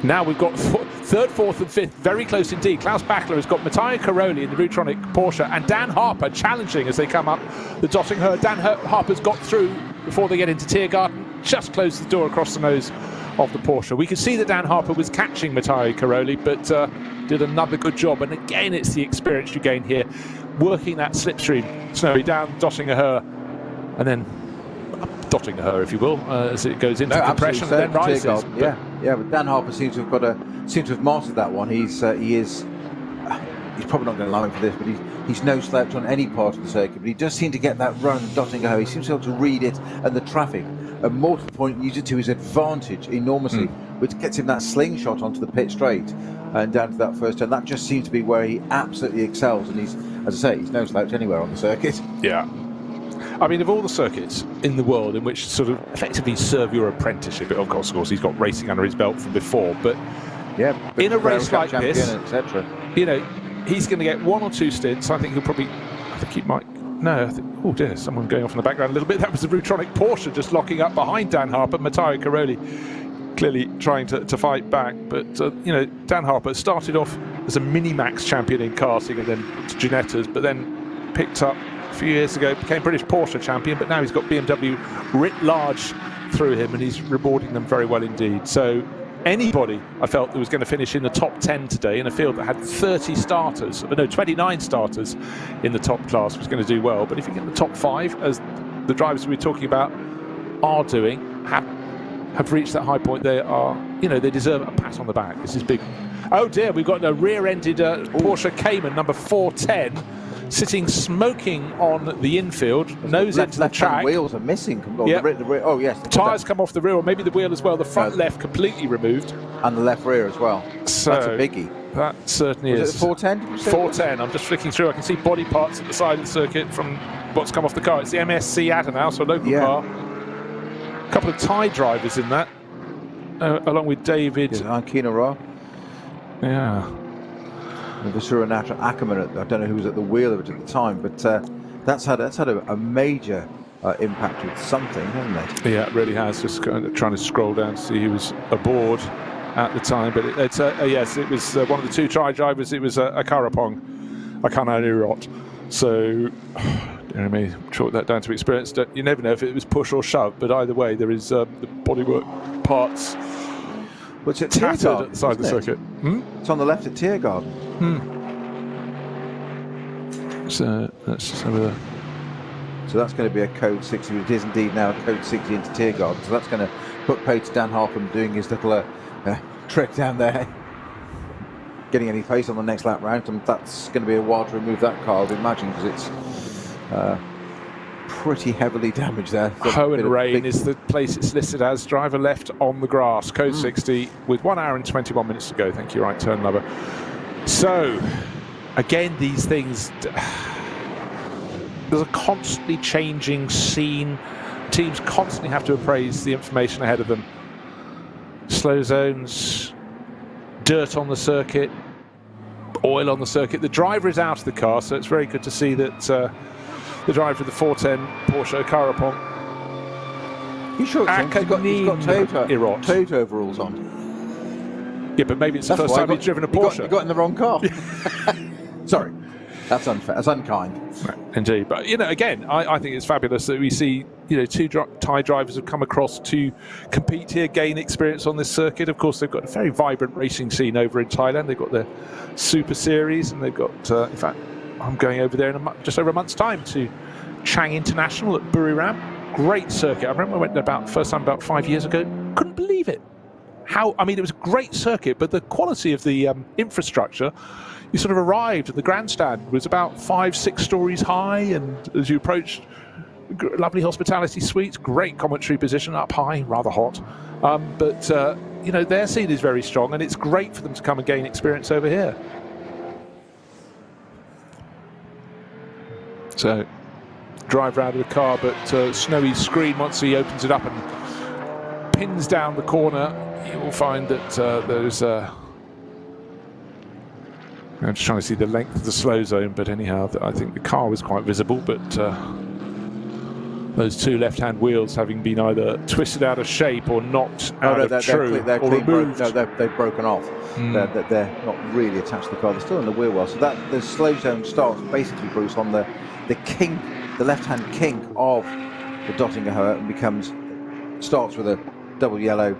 Now we've got third, fourth and fifth, very close indeed. Klaus Bachler has got Matteo Caroli in the Rutronic Porsche and Dan Harper challenging as they come up the Dottingher. Dan Harper's got through before they get into Tiergarten, just closed the door across the nose of the Porsche. We could see that Dan Harper was catching Matteo Caroli, but did another good job. And again, it's the experience you gain here, working that slipstream, Snowy, down Dottingher, and then up Dottingher, if you will, as it goes into compression and then rises. But Dan Harper seems to have mastered that one. He's probably not going to allow him for this, but he's no slouch on any part of the circuit. But he does seem to get that run, Dottingher. He seems to be able to read it and the traffic, and more to the point, use it to his advantage enormously, which gets him that slingshot onto the pit straight and down to that first turn. That just seems to be where he absolutely excels, and he's, as I say, he's no slouch anywhere on the circuit. Yeah. I mean, of all the circuits in the world in which sort of effectively serve your apprenticeship, of course, he's got racing under his belt from before, but in a race like this, etc., you know, he's going to get 1 or 2 stints. I think he might. No, oh dear, someone going off in the background a little bit. That was the Rutronic Porsche just locking up behind Dan Harper. Matteo Caroli clearly trying to fight back, but you know, Dan Harper started off as a Minimax champion in karting and then to Ginettas, but then picked up a few years ago, became British Porsche champion, but now he's got BMW writ large through him, and he's rewarding them very well indeed. So anybody I felt that was going to finish in the top 10 today in a field that had 29 starters in the top class was going to do well. But if you get the top 5, as the drivers we're talking about are doing, have reached that high point, they are, you know, they deserve a pat on the back. This is big. Oh dear, we've got a rear-ended Porsche Cayman number 410 sitting smoking on the infield, nose into the track. Wheels are missing. Yep. The rear, oh yes. Tyres come off the rear, or maybe the wheel as well. The front left completely removed. And the left rear as well. So that's a biggie. That certainly is. Is it 410? 410. I'm just flicking through. I can see body parts at the side of the circuit from what's come off the car. It's the MSC Adenauer, so a local car. A couple of Thai drivers in that, along with David. Ankina. Yeah. Visuranatra Ackerman, I don't know who was at the wheel of it at the time, but that's had a major impact with something, hasn't it? Yeah, it really has. Just kind of trying to scroll down to see who was aboard at the time, but yes, it was one of the 2 Thai drivers. It was a Karapong, a Kananurot. So I may chalk that down to experience. You never know if it was push or shove, but either way, there is the bodywork parts What's it? tattered at the side of the circuit. It's on the left at Tiergarten. So let's just have a. So that's going to be a code 60. It is indeed now a code 60 into Tiergarten. So that's going to put pay to Dan Harpham doing his little trick down there, getting any pace on the next lap round, and that's going to be a while to remove that car, I'd imagine, because it's pretty heavily damaged there. Hohenrain is the place it's listed as. Driver left on the grass, code 60, with 1 hour and 21 minutes to go. Thank you, right turn lover. So, again, these things, there's a constantly changing scene. Teams constantly have to appraise the information ahead of them. Slow zones, dirt on the circuit, oil on the circuit. The driver is out of the car, so it's very good to see that the driver of the 410 Porsche Carapon. You sure he's got Toyota overalls on? Yeah, but maybe it's the first time he's driven a Porsche. You got in the wrong car. Sorry, that's unfair. That's unkind. Right, indeed, but again, I think it's fabulous that we see two Thai drivers have come across to compete here, gain experience on this circuit. Of course, they've got a very vibrant racing scene over in Thailand. They've got their Super Series, and they've got, in fact, I'm going over there in just over a month's time to Chang International at Buriram. Great circuit. I remember I went there first time about 5 years ago. Couldn't believe it. It was a great circuit, but the quality of the infrastructure. You sort of arrived, and the grandstand was about 5-6 stories high, and as you approached, lovely hospitality suites, great commentary position up high, rather hot. But their scene is very strong, and it's great for them to come and gain experience over here. So, driver out of the car, but Snowy's screen, once he opens it up and pins down the corner, you will find that there's I'm just trying to see the length of the slow zone, but anyhow, I think the car was quite visible, but those two left-hand wheels having been either twisted out of shape or knocked out of true or removed. They've broken off. They're not really attached to the car. They're still in the wheel well. So that the slow zone starts basically, Bruce, on the kink, the left-hand kink of the Dottinger and starts with a double yellow,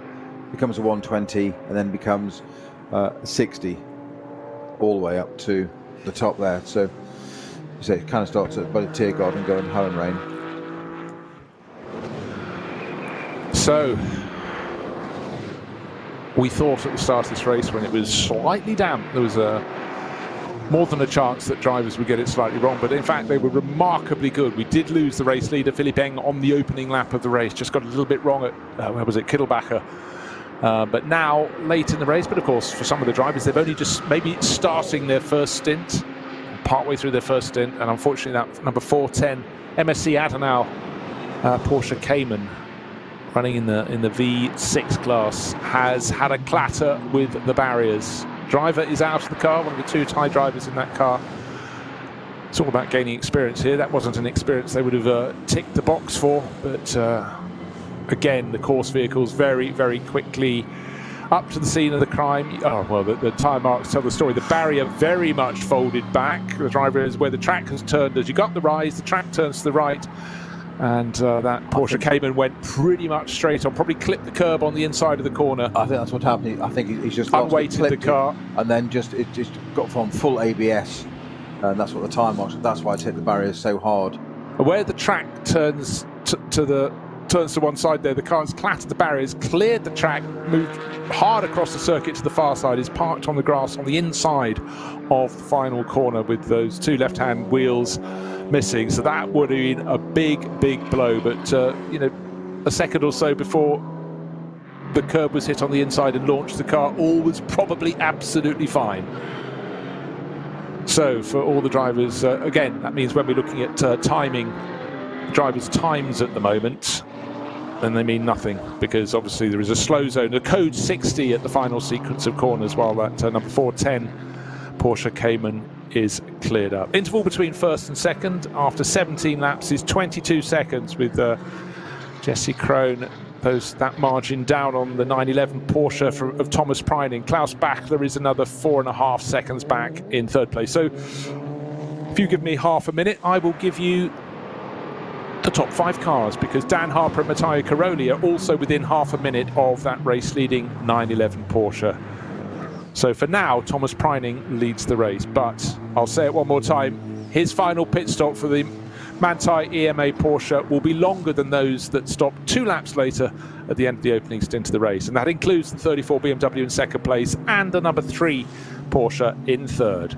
becomes a 120, and then becomes a 60. All the way up to the top there. So you say it kind of starts at both Tiergarten and going Hohenrain. So we thought at the start of this race, when it was slightly damp, there was more than a chance that drivers would get it slightly wrong, but in fact they were remarkably good. We did lose the race leader, Philipp Eng, on the opening lap of the race, just got a little bit wrong at Kittelbacher. But now, late in the race, but of course, for some of the drivers, they've only just maybe starting their first stint, partway through their first stint, and unfortunately that number 410 MSC Adenau Porsche Cayman, running in the V6 class, has had a clatter with the barriers. Driver is out of the car, one of the two Thai drivers in that car. It's all about gaining experience here. That wasn't an experience they would have ticked the box for, but again, the course vehicles very, very quickly up to the scene of the crime. Oh, well, the tyre marks tell the story. The barrier very much folded back. The driver is where the track has turned. As you got the rise, the track turns to the right. And that Porsche Cayman went pretty much straight on, probably clipped the curb on the inside of the corner. I think that's what happened. I think he's just unweighted the car. And then it just got from full ABS. And that's what the tyre marks. That's why it's hit the barriers so hard. Where the track turns to one side there, the car has clattered the barriers, cleared the track, moved hard across the circuit to the far side, is parked on the grass on the inside of the final corner with those two left-hand wheels missing. So that would have been a big, big blow. But, a second or so before the curb was hit on the inside and launched the car, all was probably absolutely fine. So for all the drivers, again, that means when we're looking at timing, drivers' times at the moment, then they mean nothing, because obviously there is a slow zone, a code 60 at the final sequence of corners, while that number 410 Porsche Cayman is cleared up. Interval between first and second after 17 laps is 22 seconds, with Jesse Krohn that margin down on the 911 Porsche of Thomas Preining. Klaus Bachler is another 4.5 seconds back in third place. So if you give me half a minute, I will give you top 5 cars, because Dan Harper and Matteo Caroli are also within half a minute of that race-leading 911 Porsche. So for now, Thomas Preining leads the race, but I'll say it one more time, his final pit stop for the Manthey EMA Porsche will be longer than those that stopped 2 laps later at the end of the opening stint of the race, and that includes the 34 BMW in second place and the number 3 Porsche in third.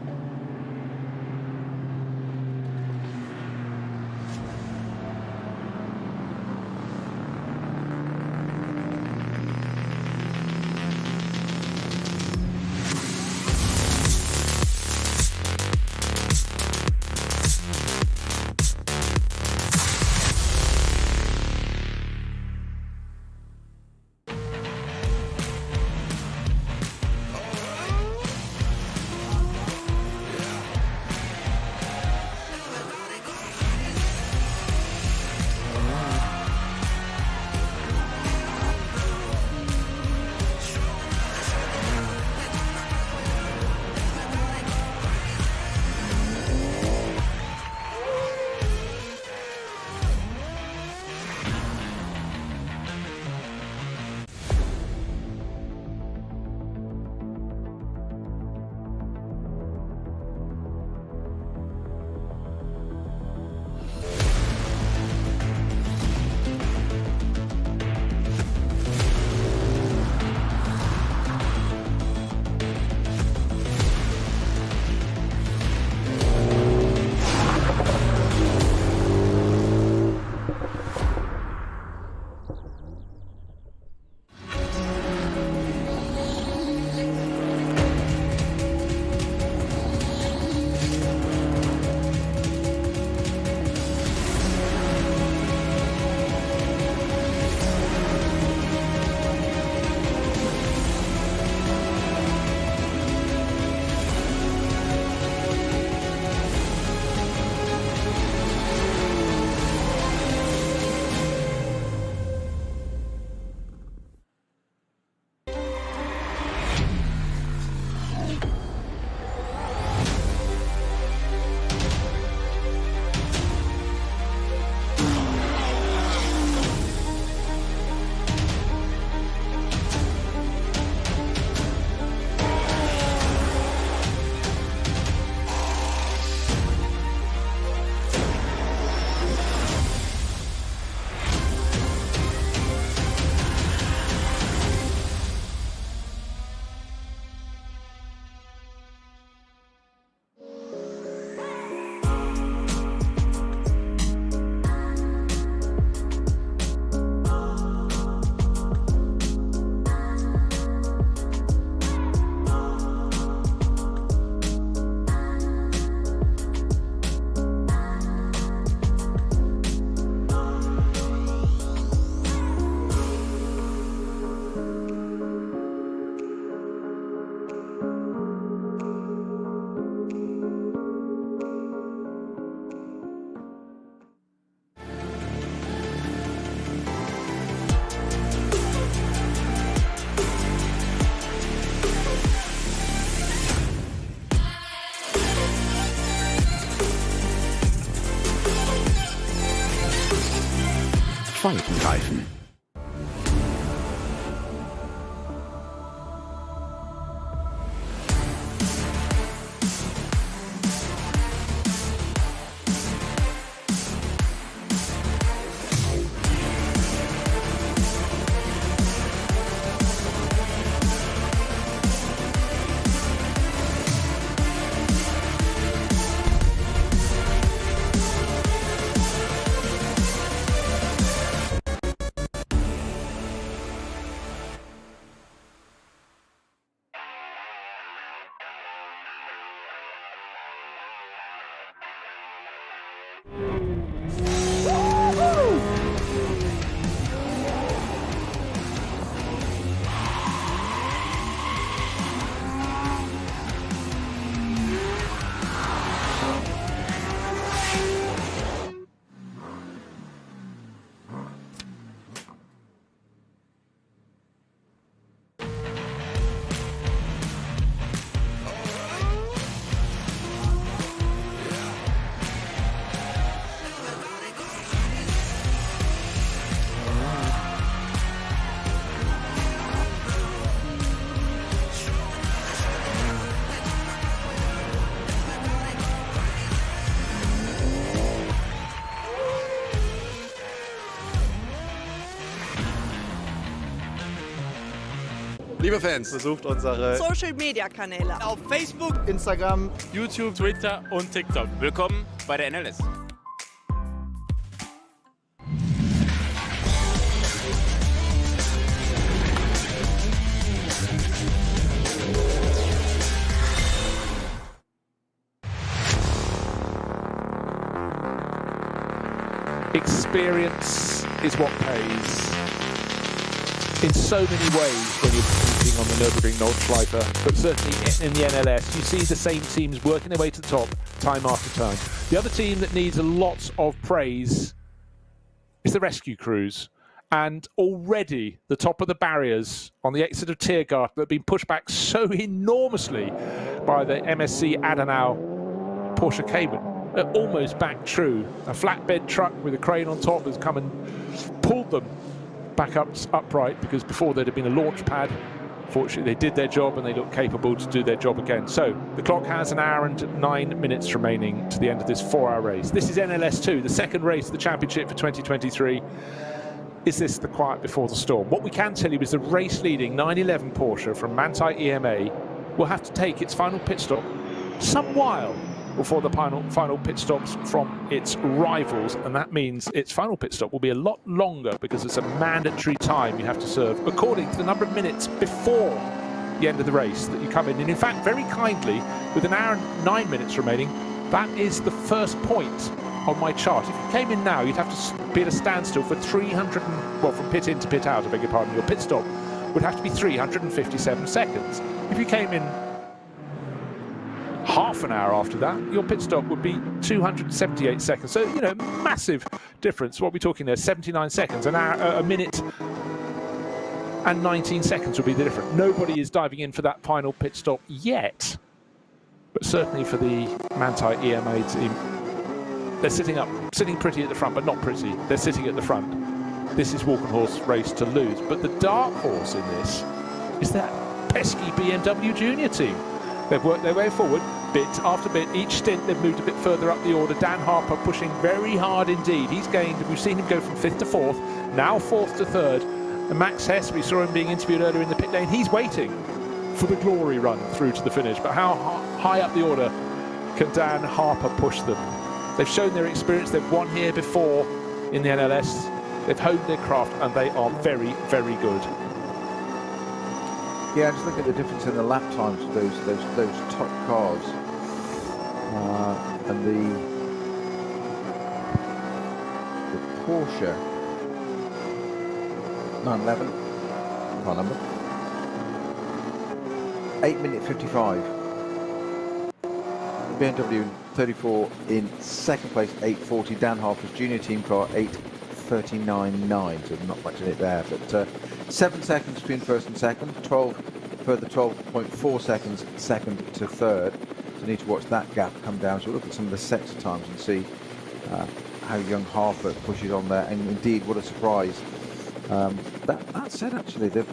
Falkenreifen. Liebe Fans, besucht unsere Social Media Kanäle auf Facebook, Instagram, YouTube, Twitter und TikTok. willkommen bei der NLS. Experience is what pays in so many ways when you're competing on the Nürburgring Nordschleife, but certainly in the NLS, you see the same teams working their way to the top time after time. The other team that needs a lot of praise is the rescue crews. And already the top of the barriers on the exit of Tiergarten have been pushed back so enormously by the MSC Adenau Porsche Cayman. They're almost back true. A flatbed truck with a crane on top has come and pulled them back upright, because before there'd have been a launch pad. Fortunately, they did their job and they look capable to do their job again. So the clock has 1 hour and 9 minutes remaining to the end of this 4-hour race. This is NLS 2, the second race of the championship for 2023. Is this the quiet before the storm? What we can tell you is the race-leading 911 Porsche from Manthey EMA will have to take its final pit stop some while before the final pit stops from its rivals, and that means its final pit stop will be a lot longer because it's a mandatory time you have to serve according to the number of minutes before the end of the race that you come in. And in fact, very kindly, with 1 hour and 9 minutes remaining, that is the first point on my chart. If you came in now, you'd have to be at a standstill for from pit in to pit out, I beg your pardon. Your pit stop would have to be 357 seconds. If you came in half an hour after that, your pit stop would be 278 seconds. So, you know, massive difference. What are we talking there? 79 seconds. An hour, a minute and 19 seconds will be the difference. Nobody is diving in for that final pit stop yet. But certainly for the Manthey EMA team, they're sitting pretty at the front, but not pretty. They're sitting at the front. This is walk and horse race to lose. But the dark horse in this is that pesky BMW Junior team. They've worked their way forward, bit after bit. Each stint, they've moved a bit further up the order. Dan Harper pushing very hard indeed. He's gained, we've seen him go from 5th to 4th, now 4th to 3rd. And Max Hess, we saw him being interviewed earlier in the pit lane. He's waiting for the glory run through to the finish. But how high up the order can Dan Harper push them? They've shown their experience. They've won here before in the NLS. They've honed their craft, and they are very, very good. Yeah, just look at the difference in the lap times of those top cars, and the Porsche 911 car number 8:55. BMW 34 in second place, 8:40. Dan Harper's junior team car 8:39.9. So not much in it there, but 7 seconds between first and second, 12.4 seconds second to third. So you need to watch that gap come down. So we'll look at some of the sector times and see how young Harper pushes on there. And indeed, what a surprise. That said, actually, the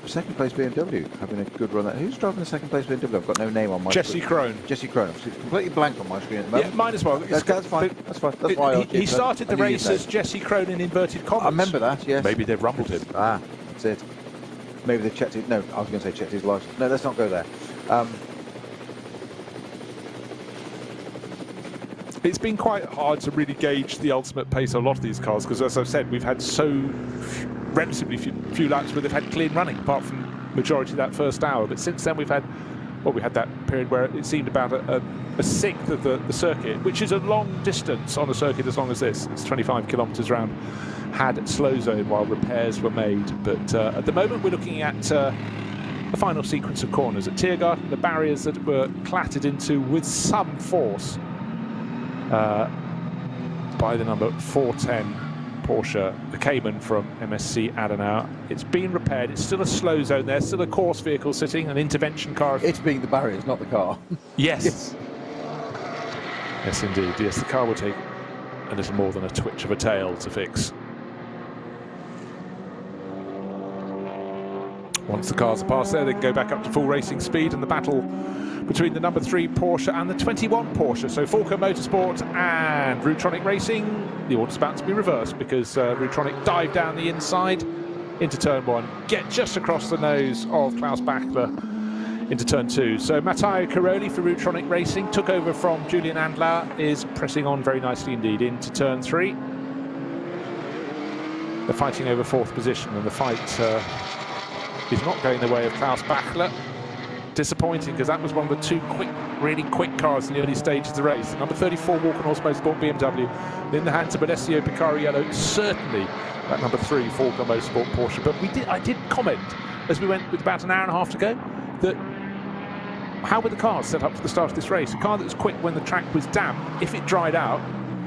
second place BMW having a good run. Who's driving the second place BMW? I've got no name on my Jesse screen. Crone. Jesse Crone. It's completely blank on my screen at the moment. Yeah, mine as well. That's fine. That's fine. That's why he started the race as Jesse Crone in inverted commas. I remember that, yes. Maybe they've rumbled him. Ah, that's it. Maybe they've checked it. No, I was going to say checked his license. No, let's not go there. It's been quite hard to really gauge the ultimate pace of a lot of these cars, because, as I've said, we've had so relatively few laps where they've had clean running, apart from majority of that first hour. But since then, we had that period where it seemed about a sixth of the circuit, which is a long distance on a circuit as long as this. It's 25 kilometres round. Had slow zone while repairs were made. But at the moment, we're looking at the final sequence of corners at Tiergarten, the barriers that were clattered into with some force by the number 410 Porsche, the Cayman from MSC Adenauer. It's been repaired. It's still a slow zone there, still a course vehicle sitting, an intervention car. It's being the barriers, not the car. Yes. Yes, indeed. Yes, the car will take a little more than a twitch of a tail to fix. Once the cars are past there, they can go back up to full racing speed, and the battle between the number 3 Porsche and the 21 Porsche. So Falco Motorsport and Rootronic Racing, the order's about to be reversed because Rootronic dived down the inside into turn 1, get just across the nose of Klaus Bachler into turn 2. So Matteo Caroli for Rootronic Racing took over from Julian Andlauer, is pressing on very nicely indeed into turn 3. They're fighting over 4th position, and the fight is not going the way of Klaus Bachler. Disappointing, because that was one of the 2 really quick cars in the early stages of the race. The number 34 Walker Motorsport BMW in the hands of Alessio Picariello. Certainly that number 3 Walker Motorsport Porsche. But I did comment as we went with about an hour and a half to go that how were the cars set up for the start of this race? A car that was quick when the track was damp, if it dried out,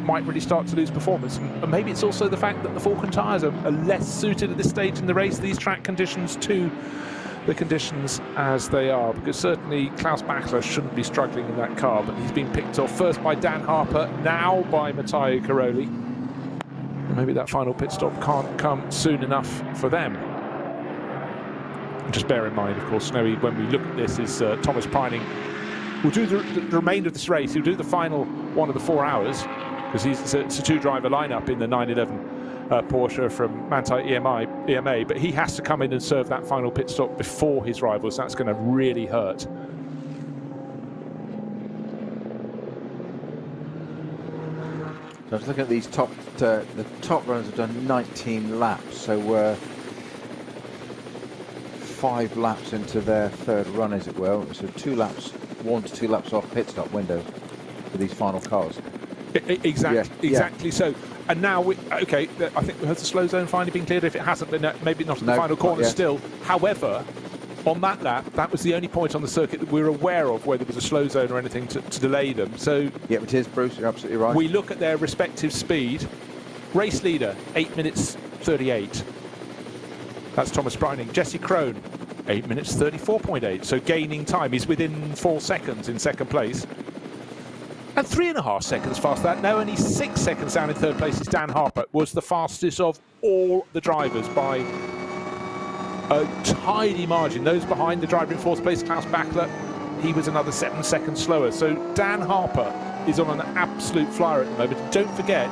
might really start to lose performance. And maybe it's also the fact that the Falcon tyres are less suited at this stage in the race, these track conditions, to the conditions as they are, because certainly Klaus Bachler shouldn't be struggling in that car, but he's been picked off first by Dan Harper, now by Matteo Caroli. And maybe that final pit stop can't come soon enough for them. And just bear in mind, of course, Snowy, when we look at this, is Thomas Preining will do the remainder of this race. He'll do the final one of the 4 hours, because it's a 2-driver lineup in the 911 Porsche from Manthey EMA, but he has to come in and serve that final pit stop before his rivals. That's going to really hurt. So I was looking at these the top runners have done 19 laps, so we're 5 laps into their 3rd run, as it were. So 1 to 2 laps off pit stop window for these final cars. Exactly. So, and now I think has the slow zone finally been cleared? If it hasn't been, maybe not in the final corner still. However, on that lap, that was the only point on the circuit that we were aware of where there was a slow zone or anything to delay them. So yeah, it is, Bruce, you're absolutely right. We look at their respective speed. Race leader 8 minutes 38. That's Thomas Preining. Jesse Krohn 8 minutes 34.8. So gaining time. He's within 4 seconds in 2nd place. And 3.5 seconds fast that. Now only 6 seconds down in 3rd place is Dan Harper. Was the fastest of all the drivers by a tidy margin. Those behind, the driver in 4th place, Klaus Bachler, he was another 7 seconds slower. So Dan Harper is on an absolute flyer at the moment. Don't forget,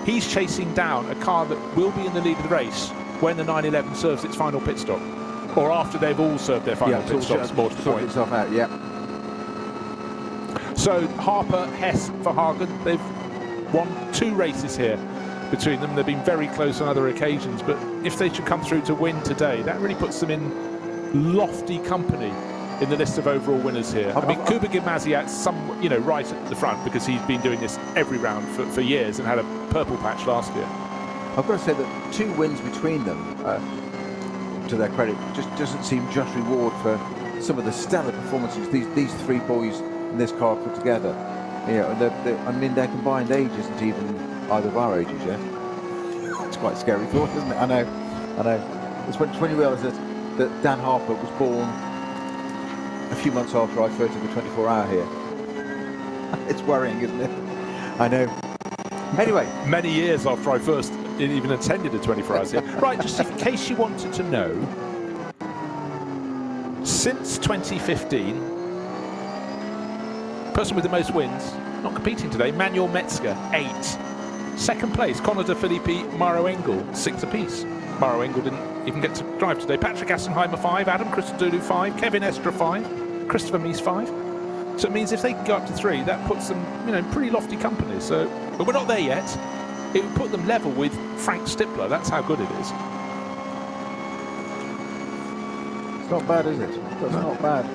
he's chasing down a car that will be in the lead of the race when the 911 serves its final pit stop, or after they've all served their final pit stops. More to the point. Itself out, yeah. So Harper, Hess, Verhagen, they've won 2 races here between them. They've been very close on other occasions, but if they should come through to win today, that really puts them in lofty company in the list of overall winners here. I mean, Kuba Gimasiat's right at the front, because he's been doing this every round for years and had a purple patch last year. I've got to say that 2 wins between them, to their credit, just doesn't seem just reward for some of the stellar performances these 3 boys in this car put together. I mean, their combined age isn't even either of our ages yet. It's quite a scary thought, isn't it? I know. It's when you realise that Dan Harper was born a few months after I first did the 24-hour here. It's worrying, isn't it? I know. Anyway, many years after I first even attended a 24 hours here. Right, just in case you wanted to know, since 2015, person with the most wins, not competing today, Manuel Metzger, 8. 2nd place, Conor de Filippi, Mauro Engel, 6 apiece. Mauro Engel didn't even get to drive today. Patrick Assenheimer, 5. Adam Christodoulou, 5. Kevin Estra, 5. Christopher Mies, 5. So it means if they can go up to 3, that puts them, pretty lofty company. So, but we're not there yet. It would put them level with Frank Stippler. That's how good it is. It's not bad, is it? It's not bad.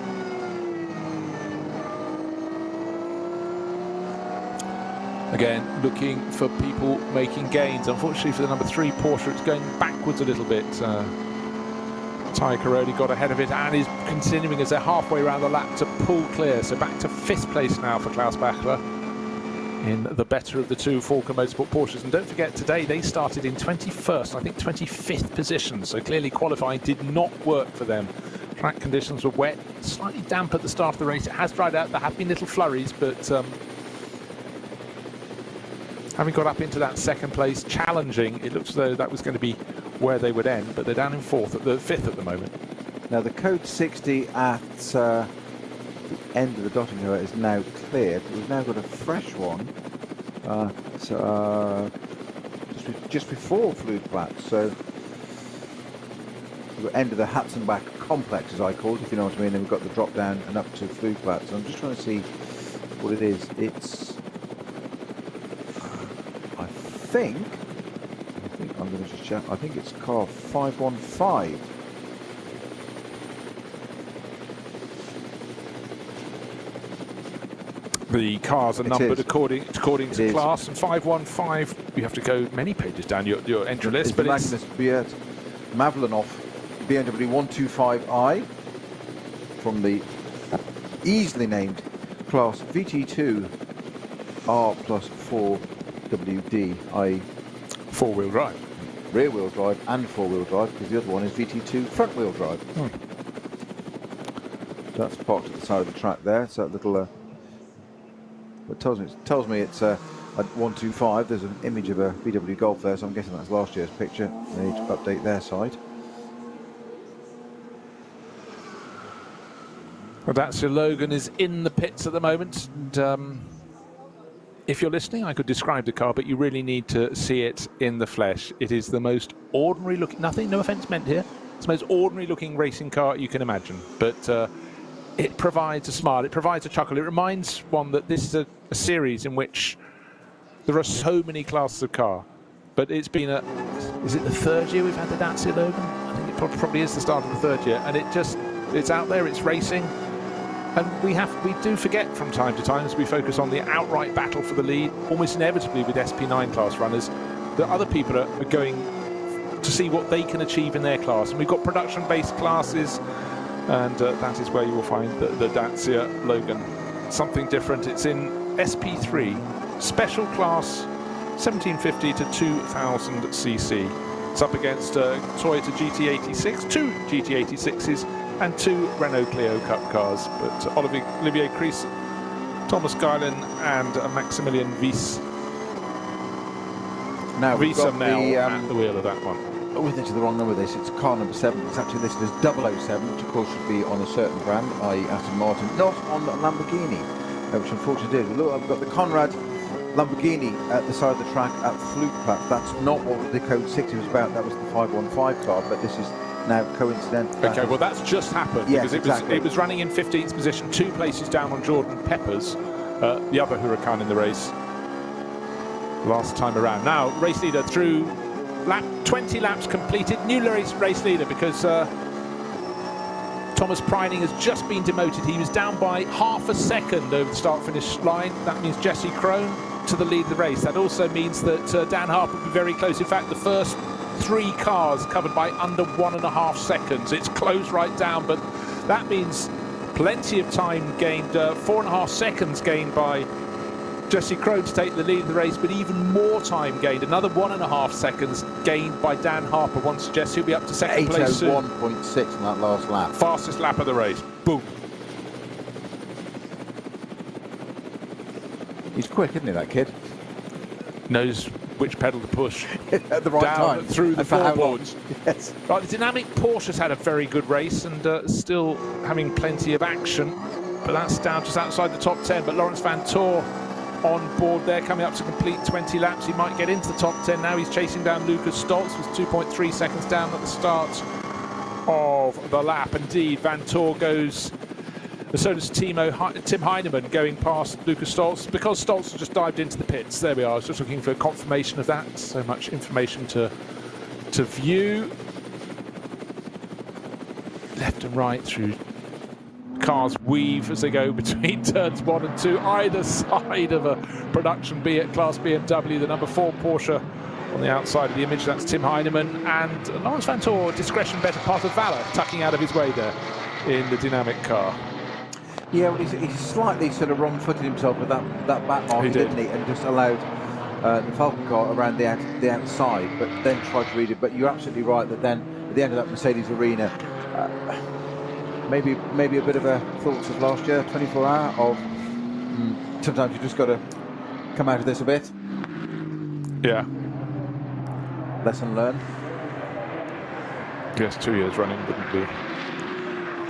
Again, looking for people making gains. Unfortunately for the number 3 Porsche, it's going backwards a little bit. Ty Caroli got ahead of it and is continuing as they're halfway around the lap to pull clear. So back to 5th place now for Klaus Bachler in the better of the 2 Falcon Motorsport Porsches. And don't forget, today they started in 21st, I think 25th position. So clearly qualifying did not work for them. Track conditions were wet, slightly damp at the start of the race. It has dried out. There have been little flurries, but having got up into that 2nd place, challenging, it looks as though that was going to be where they would end, but they're down in 5th at the moment. Now the code 60 at the end of the dotting area is now cleared. We've now got a fresh one, just before fluid flats. So we've got end of the Hatzenbach complex, as I call it, if you know what I mean. Then we've got the drop down and up to Flugplatz. So I'm just trying to see what it is. It's, I think I'm going to just check. I think it's car 515. The cars are numbered according to class, and 515. You have to go many pages down your entry list, but it's Magnus Beat Mavlanov BMW 125i from the easily named class VT2 R+4WD, i.e. four-wheel drive, rear-wheel drive and four-wheel drive, because the other one is VT2 front-wheel drive. So that's parked at the side of the track there. So that little. It tells me it's a 125. There's an image of a VW Golf there, so I'm guessing that's last year's picture. They need to update their site. Well, that's your Logan is in the pits at the moment. And, if you're listening, I could describe the car, but you really need to see it in the flesh. It is the most ordinary looking, no offense meant here, it's the most ordinary looking racing car you can imagine. But it provides a smile, it provides a chuckle. It reminds one that this is a series in which there are so many classes of car. But it's been is it the third year we've had the Dacia Logan? I think it probably is the start of the third year. And it's out there, it's racing. And we do forget from time to time, as we focus on the outright battle for the lead, almost inevitably with SP9 class runners, that other people are going to see what they can achieve in their class. And we've got production-based classes, and that is where you will find the Dacia Logan. Something different. It's in SP3, special class 1750 to 2000 cc. It's up against Toyota GT86, 2 GT86s, and 2 Renault Clio Cup cars. But Olivier Chris, Thomas Geilen, and Maximilian Wies. Now we've got at the wheel of that one. Always into the wrong number. This it's car number 7. It's actually listed as 007, which of course should be on a certain brand, i.e. Aston Martin, not on the Lamborghini, which unfortunately did. Look, I've got the Conrad Lamborghini at the side of the track at Flugplatz. That's not what the code 60 was about. That was the 515 car, but this is now coincidental. Okay, well that's just happened, yes, because it was running in 15th position, 2 places down on Jordan Peppers, the other Huracan in the race last time around. Now race leader through 20 laps completed, new race leader, because Thomas Preining has just been demoted. He was down by half a second over the start-finish line. That means Jesse Krohn to the lead of the race. That also means that Dan Harper will be very close. In fact, the first 3 cars covered by under 1.5 seconds. It's closed right down, but that means plenty of time gained, 4.5 seconds gained by Jesse Krohn to take the lead of the race, but even more time gained, another 1.5 seconds gained by Dan Harper. Once Jesse will be up to second place soon. 8:01.6 in that last lap. Fastest lap of the race. Boom. He's quick, isn't he, that kid? Knows which pedal to push at the right down time through the floorboards. Yes. Right, the dynamic Porsche's had a very good race and still having plenty of action, but that's down just outside the top 10. But Lawrence Van Tor on board there, coming up to complete 20 laps. He might get into the top 10 now. He's chasing down Lucas Stoltz with 2.3 seconds down at the start of the lap. Indeed, Van Tor goes, so does Tim Heinemann going past Lucas Stoltz, because Stoltz has just dived into the pits. There we are. I was just looking for confirmation of that. So much information to view. Left and right through. Cars weave as they go between turns 1 and 2, either side of a production class BMW. The number 4 Porsche on the outside of the image, that's Tim Heinemann, and Lawrence Van Tor, discretion better part of valour, tucking out of his way there in the dynamic car. Yeah, well, he slightly sort of wrong-footed himself with that back marking, didn't he? And just allowed the Falcon car around the outside, but then tried to read it. But you're absolutely right that then at the end of that Mercedes arena, maybe a bit of a thoughts of last year, 24-hour of sometimes you just got to come out of this a bit. Yeah. Lesson learned. Yes, 2 years running wouldn't be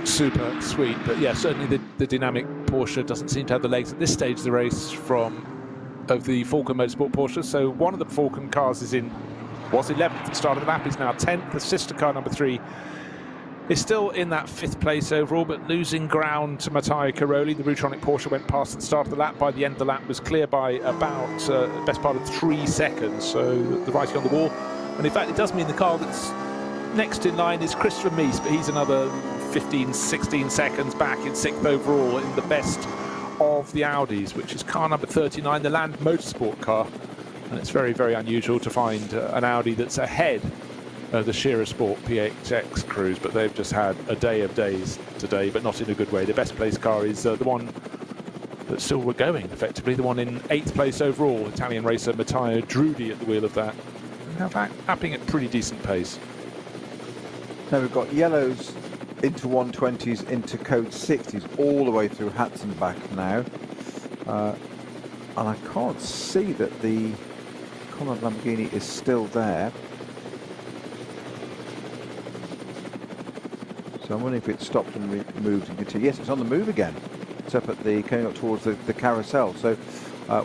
super sweet, but yeah, certainly the dynamic Porsche doesn't seem to have the legs at this stage of the race of the Falcon Motorsport Porsche. So one of the Falcon cars was 11th at the start of the lap, is now 10th. The sister car number 3 is still in that 5th place overall, but losing ground to Matteo Caroli. The Rutronic Porsche went past at the start of the lap. By the end of the lap was clear by about the best part of 3 seconds, so the writing on the wall. And in fact, it does mean the car that's next in line is Christopher Mies, but he's another 15, 16 seconds back in 6th overall in the best of the Audis, which is car number 39, the Land Motorsport car. And it's very, very unusual to find an Audi that's ahead of the Shearer Sport PHX crews, but they've just had a day of days today, but not in a good way. The best placed car is the one that's still going, effectively, the one in 8th place overall, Italian racer Matteo Drudi at the wheel of that. Now lapping at pretty decent pace. Now we've got yellows into 120s, into code 60s, all the way through hats and back now. And I can't see that the Conrad Lamborghini is still there. So I'm wondering if it stopped and moved and continued. Yes, it's on the move again. It's up at the, coming up towards the carousel. So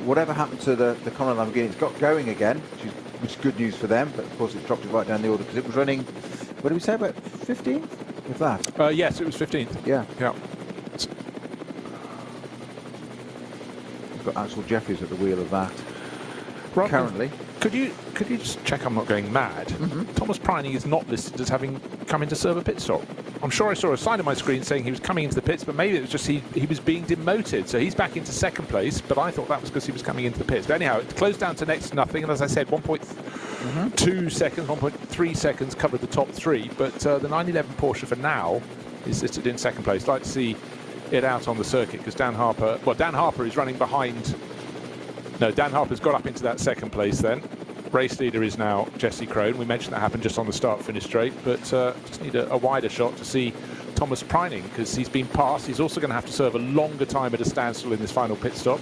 whatever happened to the Conrad Lamborghini, it's got going again, which is good news for them. But of course, it dropped it right down the order because it was running, what did we say, about 15th? If that? Yes, it was 15th. Yeah. Yeah. We've got Axel Jeffries at the wheel of that. Right, currently. Could you just check I'm not going mad? Thomas Preining is not listed as having come in to serve a pit stop. I'm sure I saw a sign on my screen saying he was coming into the pits, but maybe it was just he was being demoted. So he's back into 2nd place, but I thought that was because he was coming into the pits. But anyhow, it closed down to next to nothing, and as I said, 1.2 seconds, 1.3 seconds covered the top 3, but the 911 Porsche for now is listed in 2nd place. I'd like to see it out on the circuit because Dan Harper is running behind. No, Dan Harper's got up into that 2nd place then. Race leader is now Jesse Crone. We mentioned that happened just on the start-finish straight, but just need a wider shot to see Thomas Preining because he's been passed. He's also going to have to serve a longer time at a standstill in this final pit stop,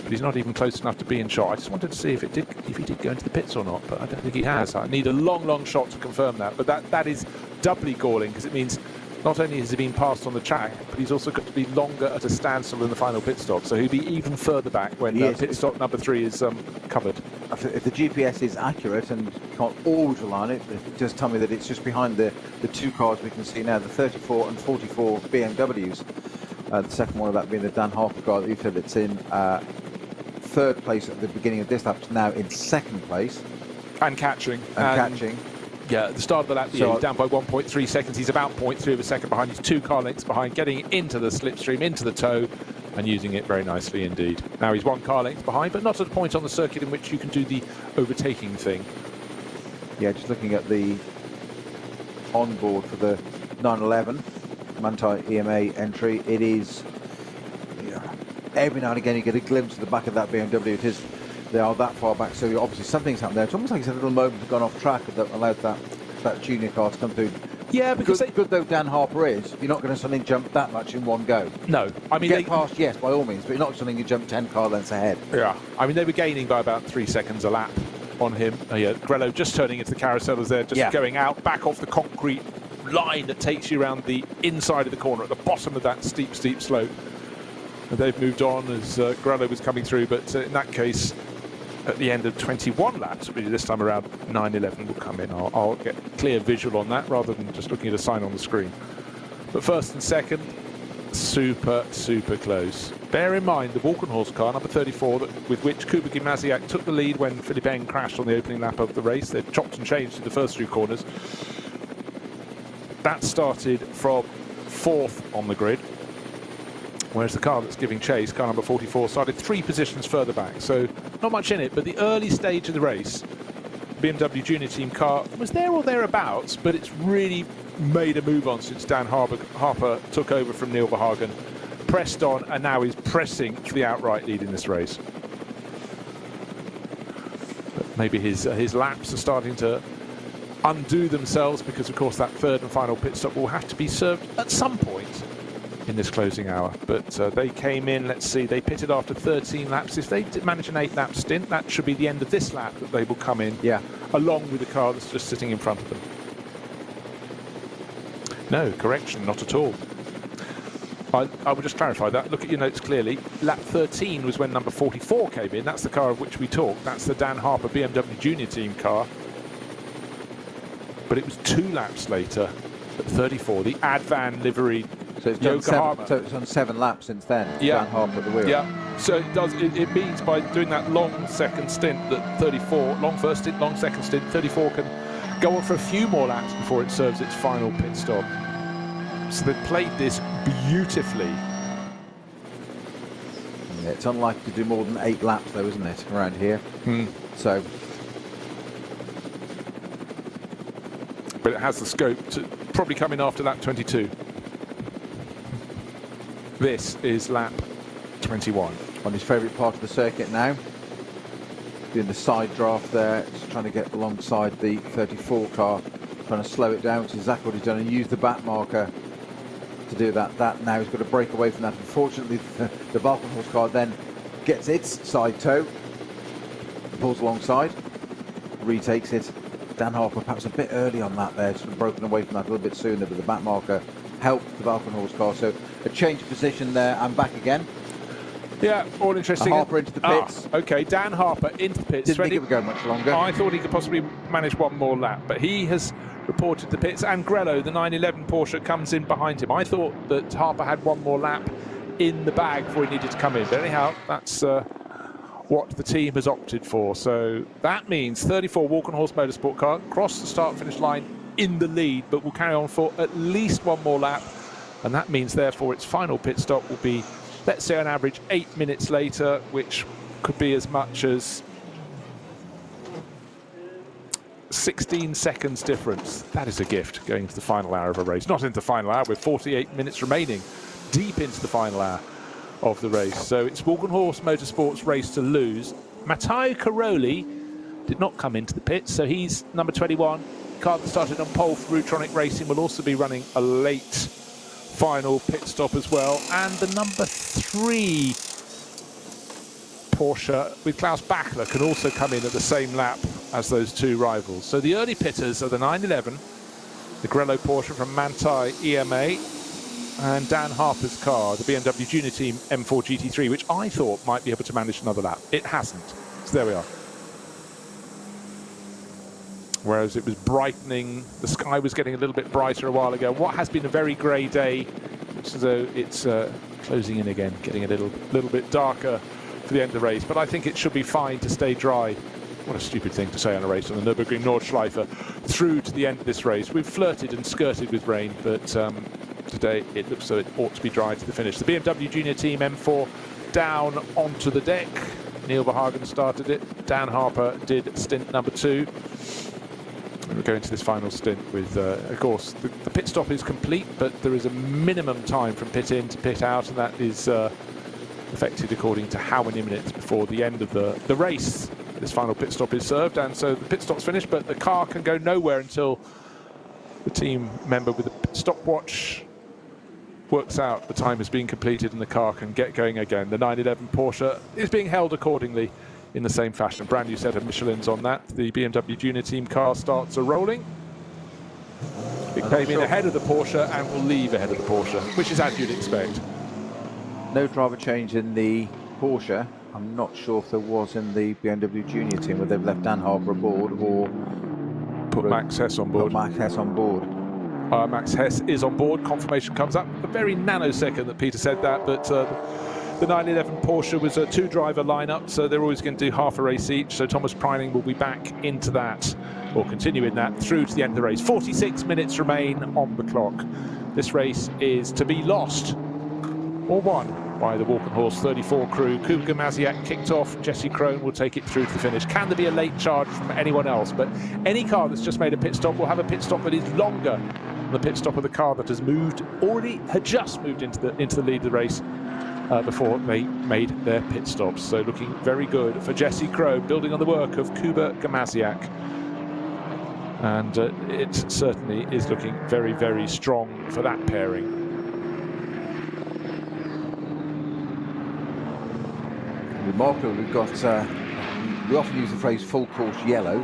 but he's not even close enough to be in shot. I just wanted to see if he did go into the pits or not, but I don't think he has. I need a long shot to confirm that, but that is doubly galling because it means not only has he been passed on the track, but he's also got to be longer at a standstill in the final pit stop. So he'll be even further back when pit stop number 3 is covered. If the GPS is accurate, and you can't always rely on it, it does tell me that it's just behind the 2 cars we can see now, the 34 and 44 BMWs. The second one of that being the Dan Harper car that you said it's in 3rd place at the beginning of this lap, now in 2nd place. And catching. Yeah, at the start of the lap, he's down by 1.3 seconds. He's about 0.3 of a second behind. He's 2 car lengths behind, getting into the slipstream, into the toe, and using it very nicely indeed. Now he's 1 car length behind, but not at a point on the circuit in which you can do the overtaking thing. Yeah, just looking at the onboard for the 911 Manthey EMA entry, it is, every now and again you get a glimpse of the back of that BMW. They are that far back, so obviously something's happened there. It's almost like it's a little moment have gone off track that allowed that junior car to come through. Yeah, because good though Dan Harper is, you're not going to suddenly jump that much in one go. No, I mean, get past, yes, by all means, but you're not suddenly you jump 10 car lengths ahead. Yeah, I mean they were gaining by about 3 seconds a lap on him. Grello just turning into the carousel as they're just going out back off the concrete line that takes you around the inside of the corner at the bottom of that steep slope. And they've moved on as Grello was coming through, but in that case, at the end of 21 laps, really this time around, 911 will come in. I'll get clear visual on that rather than just looking at a sign on the screen. But 1st and 2nd, super close. Bear in mind the Walkenhorst car, number 34, with which Kuba Gimasiak took the lead when Philippe Eng crashed on the opening lap of the race. They've chopped and changed in the first 2 corners. That started from 4th on the grid, whereas the car that's giving chase, car number 44, started 3 positions further back. So not much in it, but the early stage of the race, BMW Junior Team car was there or thereabouts, but it's really made a move on since Dan Harper took over from Neil Verhagen, pressed on, and now he's pressing for the outright lead in this race. But maybe his laps are starting to undo themselves because, of course, that 3rd and final pit stop will have to be served at some point in this closing hour. But they came in, let's see, they pitted after 13 laps. If they manage an 8-lap stint, that should be the end of this lap that they will come in, along with the car that's just sitting in front of them. No, correction, not at all. I will just clarify that. Look at your notes clearly. Lap 13 was when number 44 came in. That's the car of which we talked. That's the Dan Harper BMW Junior Team car. But it was 2 laps later at 34. The Advan livery. So it's done Yokohama. so it's on 7 laps since then. Yeah. Dan Harper at the wheel. Yeah. So it does. It means by doing that long second stint, that 34, long first stint, long second stint, 34 can go on for a few more laps before it serves its final pit stop. So they played this beautifully. Yeah, it's unlikely to do more than 8 laps, though, isn't it, around here? So. But it has the scope to probably come in after lap 22. This is lap 21. On his favourite part of the circuit now. Doing the side draft there, just trying to get alongside the 34 car, trying to slow it down, which is exactly what he's done, and use the back marker to do that. That now he's got to break away from that. Unfortunately, the Valkenhorst car then gets its side toe, pulls alongside, retakes it. Dan Harper perhaps a bit early on that there, sort of broken away from that a little bit sooner, but the back marker helped the Valkenhorst car. So a change of position there and back again. Yeah, all interesting. Harper into the pits. Okay, Dan Harper into the pits. Didn't think it would go much longer. I thought he could possibly manage one more lap, but he has reported the pits, and Grello, the 911 Porsche, comes in behind him. I thought that Harper had one more lap in the bag before he needed to come in, but anyhow, that's what the team has opted for. So that means 34 Walkenhorst Motorsport car crossed the start-finish line in the lead, but will carry on for at least one more lap, and that means therefore its final pit stop will be, let's say on average, 8 minutes later, which could be as much as 16 seconds difference. That is a gift going into the final hour of a race. Not into the final hour, with 48 minutes remaining, deep into the final hour of the race. So it's Walkenhorst Motorsport's race to lose. Matteo Caroli did not come into the pits, so he's number 21. Car that started on pole for Rutronic Racing will also be running a late final pit stop as well. And the number 3 Porsche with Klaus Bachler can also come in at the same lap as those two rivals. So the early pitters are the 911, the Grello Porsche from Manthey EMA, and Dan Harper's car, the BMW Junior Team M4 GT3, which I thought might be able to manage another lap. It hasn't. So there we are. Whereas it was brightening, the sky was getting a little bit brighter a while ago. What has been a very grey day, so it's closing in again, getting a little bit darker for the end of the race. But I think it should be fine to stay dry. What a stupid thing to say on a race on the Nürburgring Nordschleife through to the end of this race. We've flirted and skirted with rain, but today it looks so it ought to be dry to the finish. The BMW Junior Team M4 down onto the deck. Neil Verhagen started it. Dan Harper did stint number 2. We're going to this final stint with, of course, the pit stop is complete, but there is a minimum time from pit in to pit out, and that is affected according to how many minutes before the end of the race this final pit stop is served. And so the pit stop's finished, but the car can go nowhere until the team member with the stopwatch works out the time has been completed and the car can get going again. The 911 Porsche is being held accordingly in the same fashion. A brand new set of Michelins on that. The BMW Junior Team car starts are rolling. It came in ahead of the Porsche and will leave ahead of the Porsche, which is as you'd expect. No driver change in the Porsche. I'm not sure if there was in the BMW Junior Team, where they've left Dan Harper aboard or put Max Hess on board. Put Max Hess on board. Max Hess is on board. Confirmation comes up a very nanosecond that Peter said that, but the 911 Porsche was a 2-driver lineup, so they're always going to do half a race each. So Thomas Preining will be back into that, or continue in that, through to the end of the race. 46 minutes remain on the clock. This race is to be lost or won by the Walkenhorst 34 crew. Kuba Maziak kicked off. Jesse Krohn will take it through to the finish. Can there be a late charge from anyone else? But any car that's just made a pit stop will have a pit stop that is longer than the pit stop of the car that has had just moved into the lead of the race before they made their pit stops. So looking very good for Jesse Krohn, building on the work of Kuba Gamaziak. And it certainly is looking very, very strong for that pairing. Remarkable, we've got, we often use the phrase full course yellow.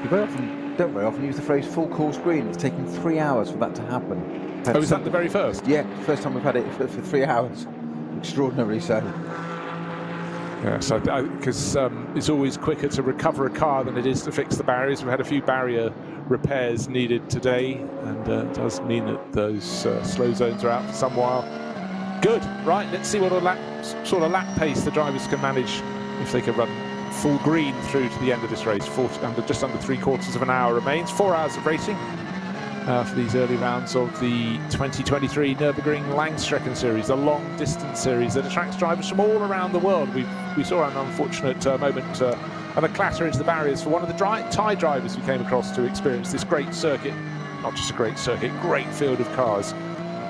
We don't very often use the phrase full course green. It's taken 3 hours for that to happen. Oh, is that the very first? Yeah, first time we've had it for 3 hours. Extraordinary, so. Yeah, so because it's always quicker to recover a car than it is to fix the barriers. We've had a few barrier repairs needed today, and it does mean that those slow zones are out for some while. Good. Right, let's see what sort of lap pace the drivers can manage if they can run full green through to the end of this race. Just under 3/4 of an hour remains. 4 hours of racing for these early rounds of the 2023 Nürburgring Langstrecken Series, the long distance series that attracts drivers from all around the world. We saw an unfortunate moment and a clatter into the barriers for one of the Thai drivers we came across to experience this great circuit. Not just a great circuit, great field of cars.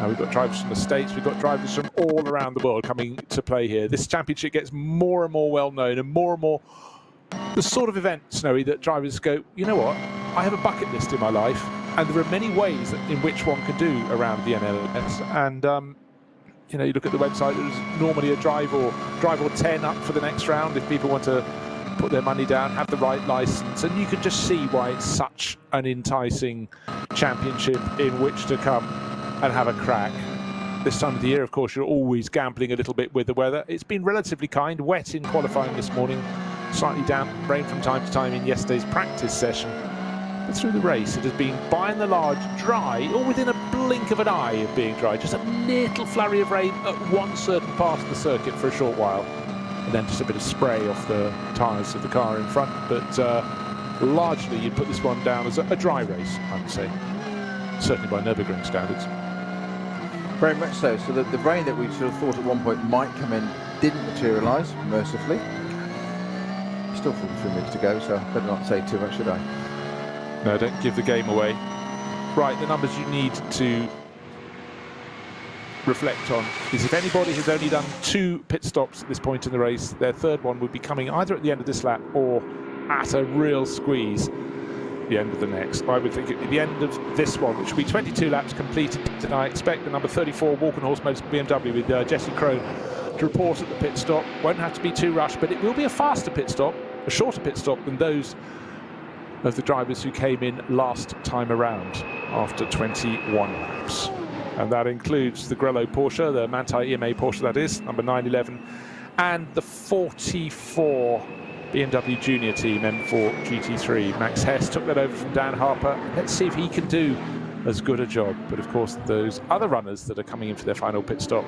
We've got drivers from the States, we've got drivers from all around the world coming to play here. This championship gets more and more well known and more the sort of event, Snowy, that drivers go, you know what, I have a bucket list in my life, and there are many ways in which one can do around the NLS. And you know, you look at the website, there's normally a drive or 10 up for the next round if people want to put their money down, have the right license, and you can just see why it's such an enticing championship in which to come and have a crack. This time of the year, of course, you're always gambling a little bit with the weather. It's been relatively kind, wet in qualifying this morning, slightly damp, rain from time to time in yesterday's practice session. But through the race, it has been by and large dry, or within a blink of an eye of being dry. Just a little flurry of rain at one certain part of the circuit for a short while, and then just a bit of spray off the tyres of the car in front. But largely, you'd put this one down as a dry race, I would say, certainly by Nürburgring standards. Very much so. So the rain that we sort of thought at one point might come in didn't materialise, mercifully. Still 43 minutes to go, so I better not say too much, should I? No, don't give the game away. Right, the numbers you need to reflect on is if anybody has only done 2 pit stops at this point in the race, their third one would be coming either at the end of this lap or at a real squeeze the end of the next. I would think at the end of this one, which will be 22 laps completed, and I expect the number 34 Walk and Horse Motorsport BMW with Jesse Crone to report at the pit stop. Won't have to be too rushed, but it will be a faster pit stop, a shorter pit stop than those of the drivers who came in last time around after 21 laps. And that includes the Grello Porsche, the Manthey EMA Porsche that is, number 911, and the 44 BMW Junior Team M4 GT3. Max Hess took that over from Dan Harper. Let's see if he can do as good a job. But of course, those other runners that are coming in for their final pit stop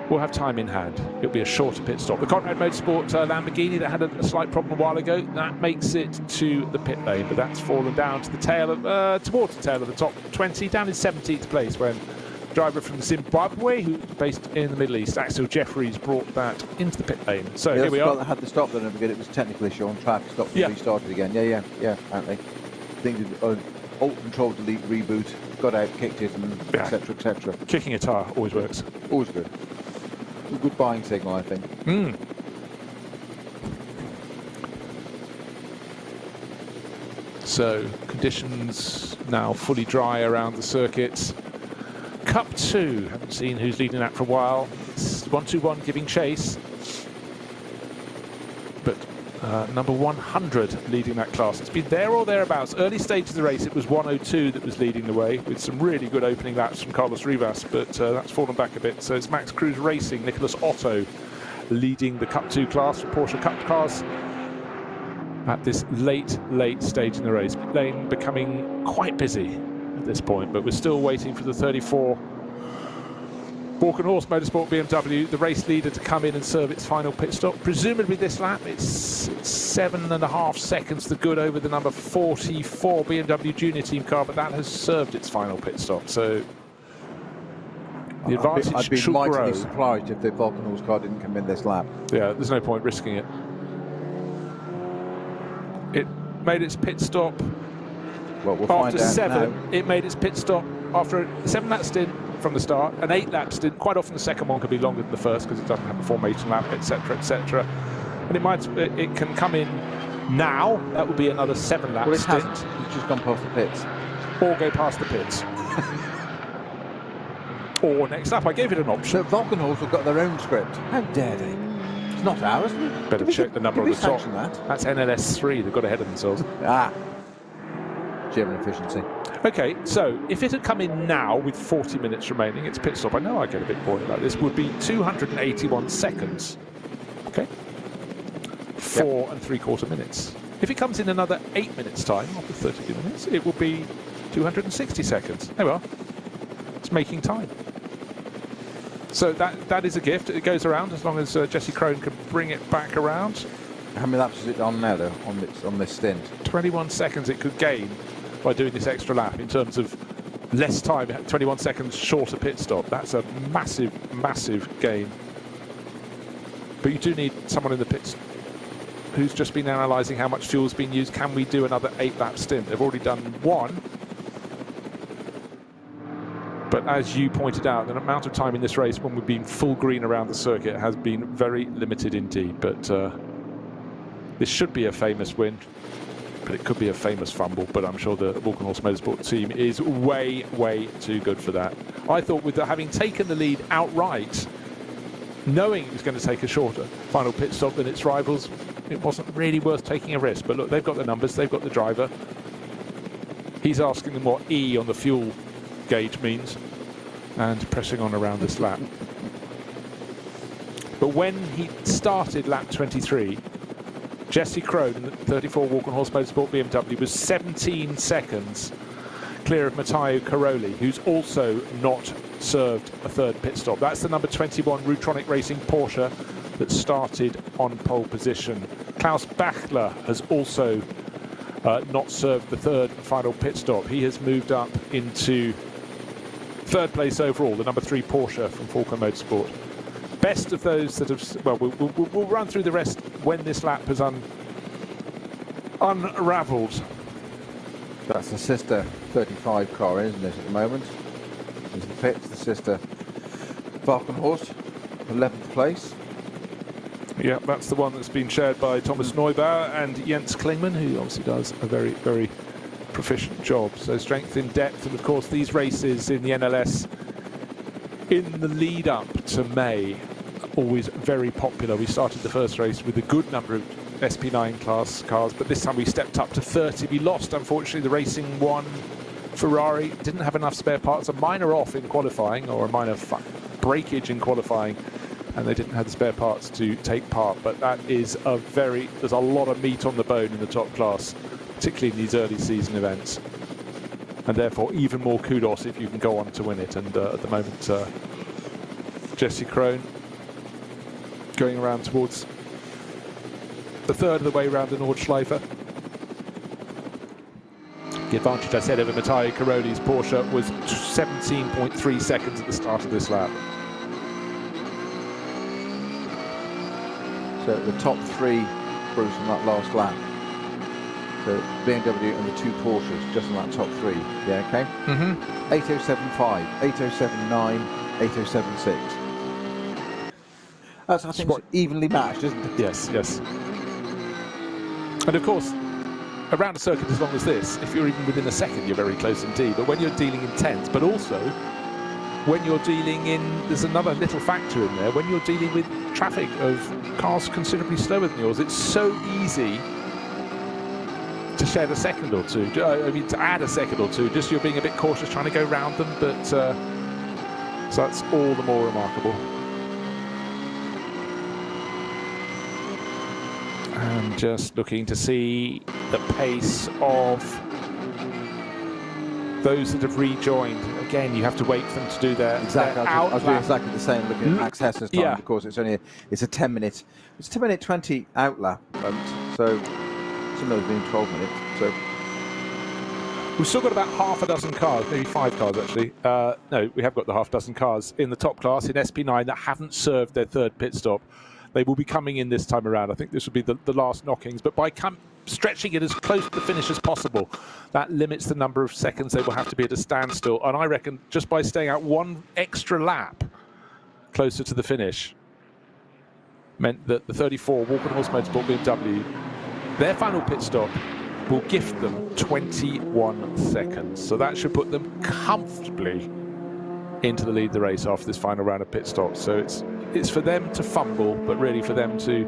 will have time in hand. It'll be a shorter pit stop. The Conrad Motorsport Lamborghini that had a slight problem a while ago, that makes it to the pit lane, but that's fallen down to the tail of, towards the tail of the top 20, down in 17th place when driver from Zimbabwe, who's based in the Middle East, Axel Jeffries, brought that into the pit lane. So here we are. Had the stop then, again, it was a technical issue on track, stopped and restarted again. Yeah, apparently. I think Alt Control Delete reboot, got out, kicked it, and etc. etc. Kicking a tyre always works. Always good. A good buying signal, I think. So conditions now fully dry around the circuit. Cup 2, haven't seen who's leading that for a while. It's 121 giving chase, but number 100 leading that class. It's been there or thereabouts. Early stage of the race, it was 102 that was leading the way, with some really good opening laps from Carlos Rivas, but that's fallen back a bit. So it's Max Cruz Racing, Nicholas Otto, leading the Cup 2 class for Porsche Cup cars at this late stage in the race. Pit lane becoming quite busy at this point, but we're still waiting for the 34 Walk and Horse Motorsport BMW, the race leader, to come in and serve its final pit stop. Presumably this lap, it's 7.5 seconds to good over the number 44 BMW Junior Team car, but that has served its final pit stop. So the advantage I'd be should mightily grow. surprised if the Vulcan Horse car didn't come in this lap. Yeah, there's no point risking it. It made its pit stop after 7. Now. It made its pit stop after a 7-lap stint from the start, an 8-lap stint. Quite often the second one could be longer than the first because it doesn't have a formation lap, etc., etc. And it can come in now. That would be another 7-lap stint. It's just gone past the pits. Or go past the pits. Or next up, I gave it an option. So Vulcan Horse have got their own script. How dare they? It's not ours. Better check the number on the top. That's NLS 3. They've got ahead of themselves. German efficiency. Okay, so if it had come in now with 40 minutes remaining, its pit stop, I know I get a bit bored about this, would be 281 seconds. Okay? 4 3/4 minutes. If it comes in another 8 minutes time, after 32 minutes, it will be 260 seconds. There we are. It's making time. So that is a gift. It goes around as long as Jesse Krohn can bring it back around. How many laps is it on now, though, on this stint? 21 seconds it could gain by doing this extra lap in terms of less time, 21 seconds shorter pit stop. That's a massive, massive gain. But you do need someone in the pits who's just been analysing how much fuel's been used. Can we do another 8-lap stint? They've already done one. But as you pointed out, the amount of time in this race when we've been full green around the circuit has been very limited indeed. But this should be a famous win, but it could be a famous fumble. But I'm sure the Walkenhorst Motorsport team is way, way too good for that. I thought with having taken the lead outright, knowing it was going to take a shorter final pit stop than its rivals, it wasn't really worth taking a risk. But look, they've got the numbers, they've got the driver. He's asking them what E on the fuel gauge means and pressing on around this lap. But when he started lap 23, Jesse Krohn in the 34 Walkenhorst Motorsport BMW was 17 seconds clear of Matteo Caroli, who's also not served a third pit stop. That's the number 21 Rutronic Racing Porsche that started on pole position. Klaus Bachler has also not served the third and final pit stop. He has moved up into third place overall, the number 3 Porsche from Falco Motorsport. Best of those that have, well, we'll run through the rest when this lap has unravelled. That's the sister 35 car, isn't it, at the moment? There's the pits, the sister Walkenhorst, 11th place. Yeah, that's the one that's been shared by Thomas Neubauer and Jens Klingmann, who obviously does a very, very proficient job. So strength in depth, and of course these races in the NLS in the lead up to May are always very popular. We started the first race with a good number of SP9 class cars, but this time we stepped up to 30. We lost, unfortunately, the Racing 1 Ferrari. Didn't have enough spare parts, a minor off in qualifying, or a minor breakage in qualifying, and they didn't have the spare parts to take part. But that is there's a lot of meat on the bone in the top class, particularly in these early season events, and therefore even more kudos if you can go on to win it. And at the moment, Jesse Krohn going around towards the third of the way around the Nordschleife. The advantage, I said, over Matteo Caroli's Porsche was 17.3 seconds at the start of this lap. So the top 3, Bruce, on that last lap. So BMW and the 2 Porsches just on that top 3. Yeah, okay? Mm-hmm. 8075, 8079, 8076. That's, I think, evenly matched, isn't it? Yes, yes. And of course, around a circuit as long as this, if you're even within a second, you're very close indeed. But when you're dealing in tenths, but also when you're dealing in, there's another little factor in there, when you're dealing with traffic of cars considerably slower than yours, it's so easy to shed a second or two. I mean, to add a second or two, just you're being a bit cautious trying to go round them, but so that's all the more remarkable. And just looking to see the pace of those that have rejoined. Again, you have to wait for them to do their exactly. I was doing exactly the same, looking at Max Hesser's time. Yeah. Of course, it's a 10-minute, it's a 10-minute 20 out lap, so some of those being 12 minutes. So we've still got about half a dozen cars, maybe 5 cars actually. No, we have got the half dozen cars in the top class in SP9 that haven't served their third pit stop. They will be coming in this time around. I think this will be the last knockings, but by stretching it as close to the finish as possible, that limits the number of seconds they will have to be at a standstill. And I reckon just by staying out one extra lap closer to the finish meant that the 34 Walkenhorst Motorsport BMW, their final pit stop will gift them 21 seconds. So that should put them comfortably into the lead of the race after this final round of pit stops. So it's for them to fumble, but really for them to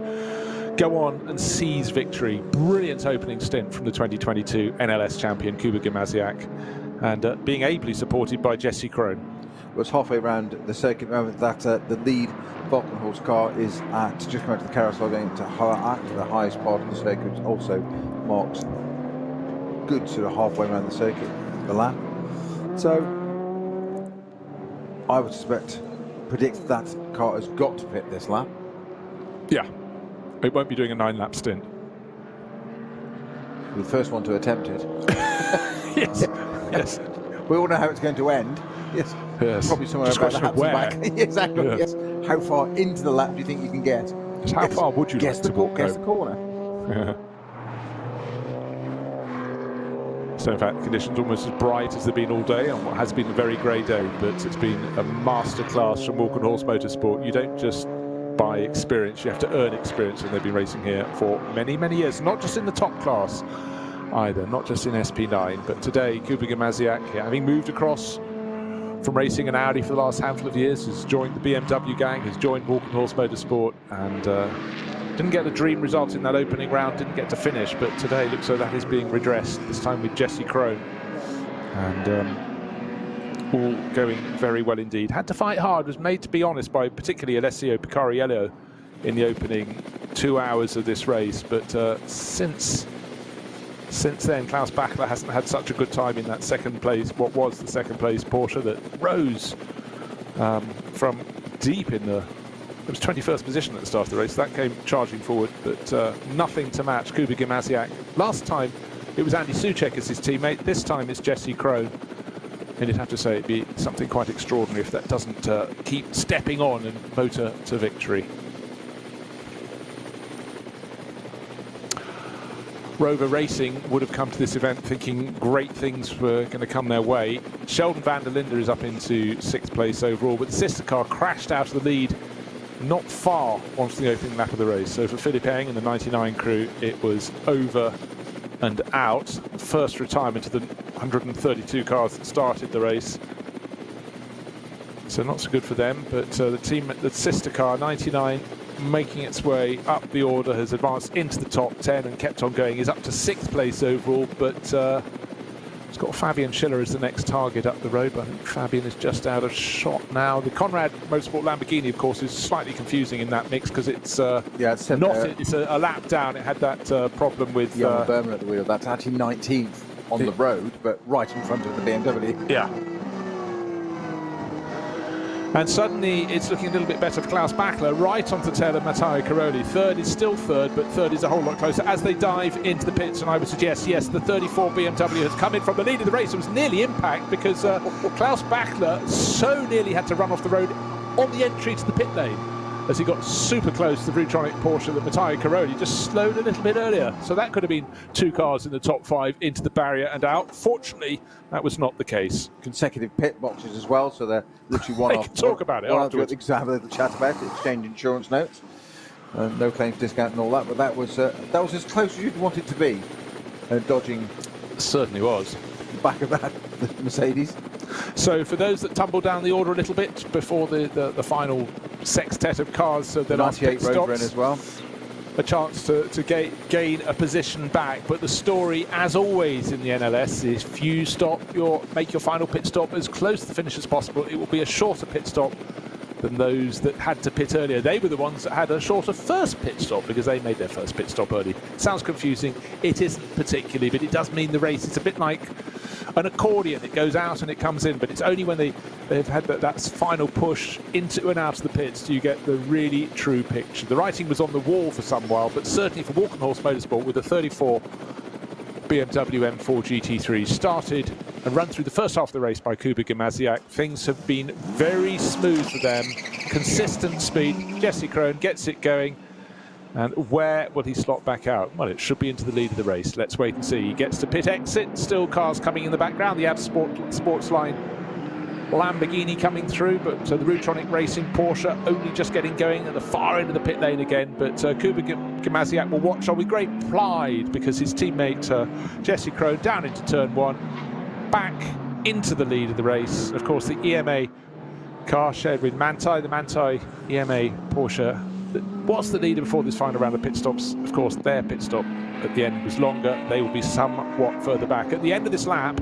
go on and seize victory. Brilliant opening stint from the 2022 NLS champion Kuba Gimasiak, and being ably supported by Jesse Krohn. Was halfway around the circuit moment that the lead Walkenhorst car is at just coming to the carousel, going to the highest part of the circuit, also marks good sort of halfway around the circuit, the lap. So I would predict that car has got to pit this lap. Yeah, it won't be doing a 9-lap stint. The first one to attempt it. Yes, yes. We all know how it's going to end. Yes. Yes. Probably somewhere Just about the question of Hampton back. Exactly. Yes. Yes. How far into the lap do you think you can get? Just how far would you like to walk? Guess the corner. Yeah. So in fact, conditions almost as bright as they've been all day on what has been a very grey day, but it's been a masterclass from Walk and Horse Motorsport. You don't just buy experience, you have to earn experience, and they've been racing here for many, many years, not just in the top class either, not just in SP9, but today Kuba Gimasiak, having moved across from racing an Audi for the last handful of years, has joined the BMW gang, has joined Walk and Horse Motorsport, and didn't get the dream result in that opening round, didn't get to finish, but today looks so that is being redressed, this time with Jesse Crone, and all going very well indeed. Had to fight hard, was made to be honest by particularly Alessio Picariello in the opening 2 hours of this race, but since then Klaus Bachler hasn't had such a good time in that second place, what was the second place Porsche that rose from deep in the, it was 21st position at the start of the race. That came charging forward, but nothing to match Kuba Gimasiak. Last time it was Andy Soucek as his teammate, this time it's Jesse Crone. And you'd have to say it'd be something quite extraordinary if that doesn't keep stepping on and motor to victory. Rover Racing would have come to this event thinking great things were going to come their way. Sheldon van der Linde is up into 6th place overall, but the sister car crashed out of the lead not far onto the opening lap of the race. So for Philip Eng and the 99 crew, it was over and out. First retirement of the 132 cars that started the race. So not so good for them, but the sister car, 99, making its way up the order, has advanced into the top 10 and kept on going, is up to 6th place overall, but it's got Fabian Schiller as the next target up the road, but I think Fabian is just out of shot now. The Conrad Motorsport Lamborghini, of course, is slightly confusing in that mix because it's it's a lap down. It had that problem with Berman at the wheel. That's actually 19th on the road, but right in front of the BMW. Yeah. And suddenly it's looking a little bit better for Klaus Bachler, right onto the tail of Matteo Caroli. Third is still third, but third is a whole lot closer as they dive into the pits. And I would suggest, yes, the 34 BMW has come in from the lead of the race. It was nearly impact because Klaus Bachler so nearly had to run off the road on the entry to the pit lane as he got super close to the Vrutronic Porsche that Matteo Caroli just slowed a little bit earlier. So that could have been 2 cars in the top 5 into the barrier and out. Fortunately, that was not the case. Consecutive pit boxes as well, so they're literally one they after can talk about it afterwards. Exactly, the chat about it, exchange insurance notes, no claims discount and all that. But that was as close as you'd want it to be, dodging. Certainly was. The back of that the Mercedes. So for those that tumble down the order a little bit before the final sextet of cars, so their last pit stops, as well, a chance to gain a position back. But the story, as always in the NLS, is if you make your final pit stop as close to the finish as possible, it will be a shorter pit stop than those that had to pit earlier. They were the ones that had a shorter first pit stop because they made their first pit stop early. Sounds confusing. It isn't particularly, but it does mean the race. It's a bit like an accordion. It goes out and it comes in, but it's only when they've had that final push into and out of the pits do you get the really true picture. The writing was on the wall for some while, but certainly for Walk and Horse Motorsport with the 34 BMW M4 GT3 started and run through the first half of the race by Kuba Gimasiak. Things have been very smooth for them. Consistent speed. Jesse Crone gets it going. And where will he slot back out? Well, it should be into the lead of the race. Let's wait and see. He gets to pit exit. Still cars coming in the background. The Ad Sports line Lamborghini coming through, but the Vrutronic Racing Porsche only just getting going at the far end of the pit lane again. But Kuba Gimasiak will watch on with great pride because his teammate Jesse Crone down into turn 1, back into the lead of the race. Of course, the EMA car shared with Manthey, the Manthey EMA Porsche that was the leader before this final round of pit stops. Of course, their pit stop at the end was longer. They will be somewhat further back. At the end of this lap,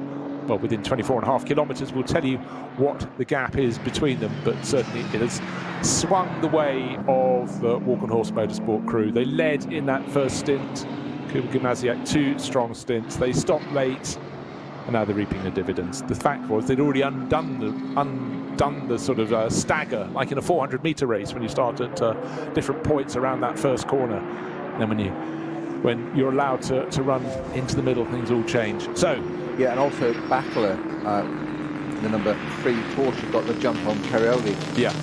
well, within 24.5 kilometres, we'll tell you what the gap is between them, but certainly it has swung the way of the Walk and Horse Motorsport crew. They led in that first stint. Gymnasiak 2 strong stints. They stopped late, and now they're reaping the dividends. The fact was they'd already undone the sort of stagger, like in a 400-meter race when you start at different points around that first corner. And then when you're allowed to run into the middle, things all change. So yeah, and also Battler, the number 3 Porsche, got the jump on Carioli. Yeah.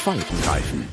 Falkenreifen.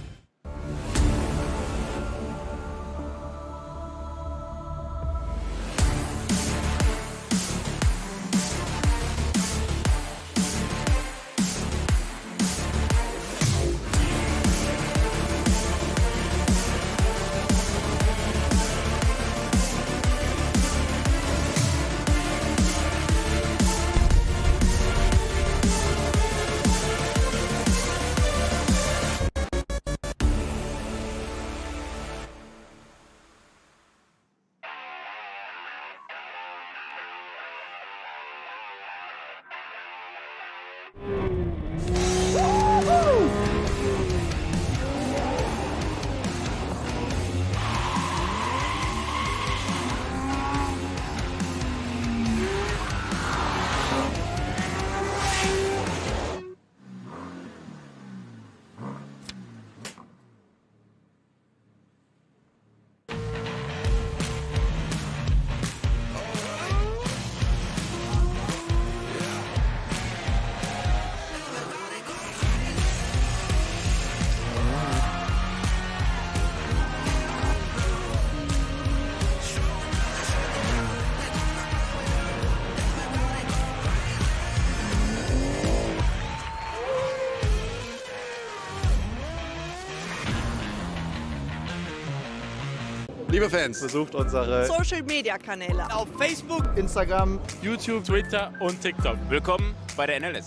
Liebe Fans, besucht unsere Social Media Kanäle auf Facebook, Instagram, YouTube, Twitter und TikTok. willkommen bei der NLS.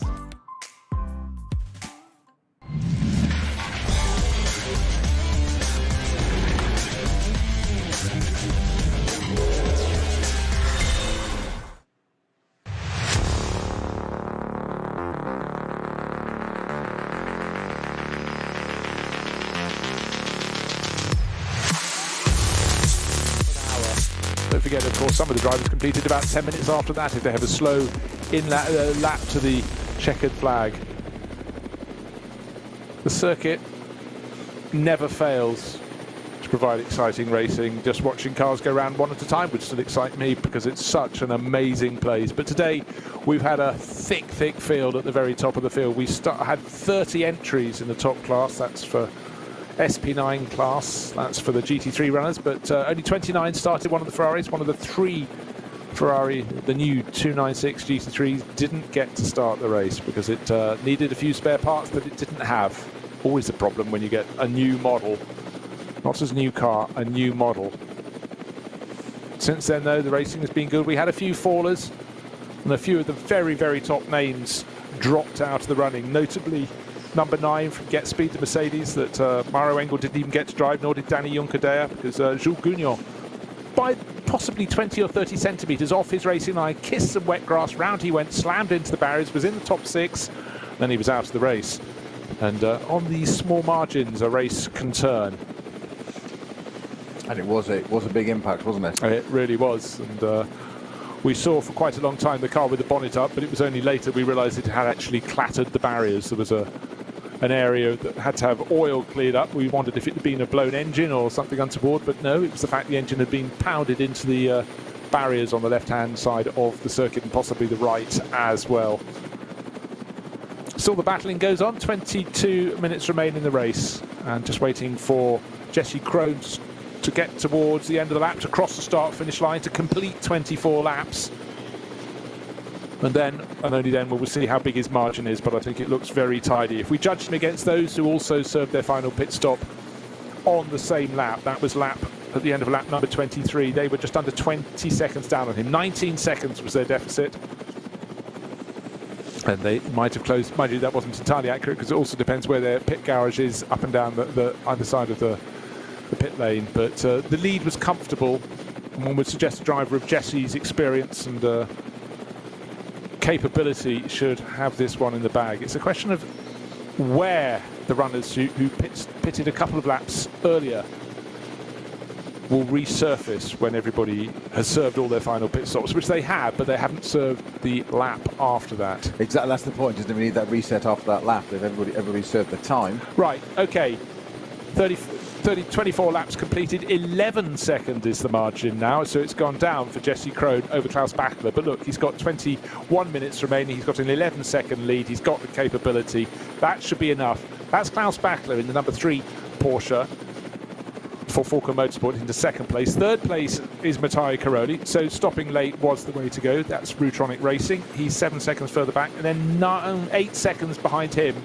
Don't forget, of course, some of the drivers completed about 10 minutes after that if they have a slow lap to the checkered flag. The circuit never fails to provide exciting racing. Just watching cars go around one at a time would still excite me because it's such an amazing place. But today we've had a thick field at the very top of the field. We had 30 entries in the top class. That's for SP9 class, that's for the GT3 runners, but only 29 started. One of the Ferraris, one of the three Ferrari, the new 296 GT3s, didn't get to start the race because it needed a few spare parts that it didn't have. Always a problem when you get a new model, not just a new car, a new model. Since then, though, the racing has been good. We had a few fallers, and a few of the very top names dropped out of the running, notably number 9 from Get Speed, the Mercedes that Mauro Engel didn't even get to drive, nor did Danny Juncadella, because Jules Gounon, by possibly 20 or 30 centimetres off his racing line, kissed some wet grass, round he went, slammed into the barriers, was in the top 6, then he was out of the race. And on these small margins, a race can turn. And it was a big impact, wasn't it? It really was. And we saw for quite a long time the car with the bonnet up, but it was only later we realised it had actually clattered the barriers. There was an area that had to have oil cleared up. We wondered if it had been a blown engine or something untoward, but no, it was the fact the engine had been pounded into the barriers on the left-hand side of the circuit and possibly the right as well. Still the battling goes on. 22 minutes remain in the race, and just waiting for Jesse Krohn to get towards the end of the lap, to cross the start-finish line, to complete 24 laps. And then, and only then, we'll see how big his margin is, but I think it looks very tidy. If we judge him against those who also served their final pit stop on the same lap, that was at the end of lap number 23, they were just under 20 seconds down on him. 19 seconds was their deficit. And they might have closed, mind you, that wasn't entirely accurate because it also depends where their pit garage is up and down the either side of the pit lane. But the lead was comfortable, and one would suggest a driver of Jesse's experience and capability should have this one in the bag. It's a question of where the runners who pitted a couple of laps earlier will resurface when everybody has served all their final pit stops, which they have, but they haven't served the lap after that. Exactly, that's the point, isn't it? We need that reset after that lap if everybody served the time. Right, okay. 24 laps completed, 11 seconds is the margin now, so it's gone down for Jesse Krohn over Klaus Bachler. But look, he's got 21 minutes remaining, he's got an 11-second lead, he's got the capability. That should be enough. That's Klaus Bachler in the number 3 Porsche for Falcon Motorsport into second place. Third place is Matteo Caroli, so stopping late was the way to go. That's Rutronic Racing. He's 7 seconds further back, and then 8 seconds behind him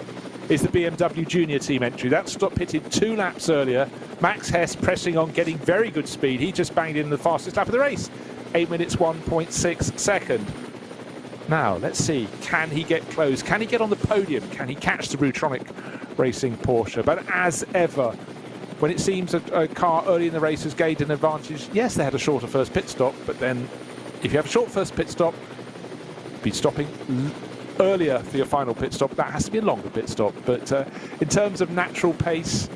is the BMW Junior team entry. That's pitted 2 laps earlier. Max Hess pressing on, getting very good speed. He just banged in the fastest lap of the race. 8 minutes, 1.6 second. Now, let's see. Can he get close? Can he get on the podium? Can he catch the Rutronic Racing Porsche? But as ever, when it seems a car early in the race has gained an advantage, yes, they had a shorter first pit stop, but then if you have a short first pit stop, be stopping earlier for your final pit stop. That has to be a longer pit stop. But in terms of natural pace,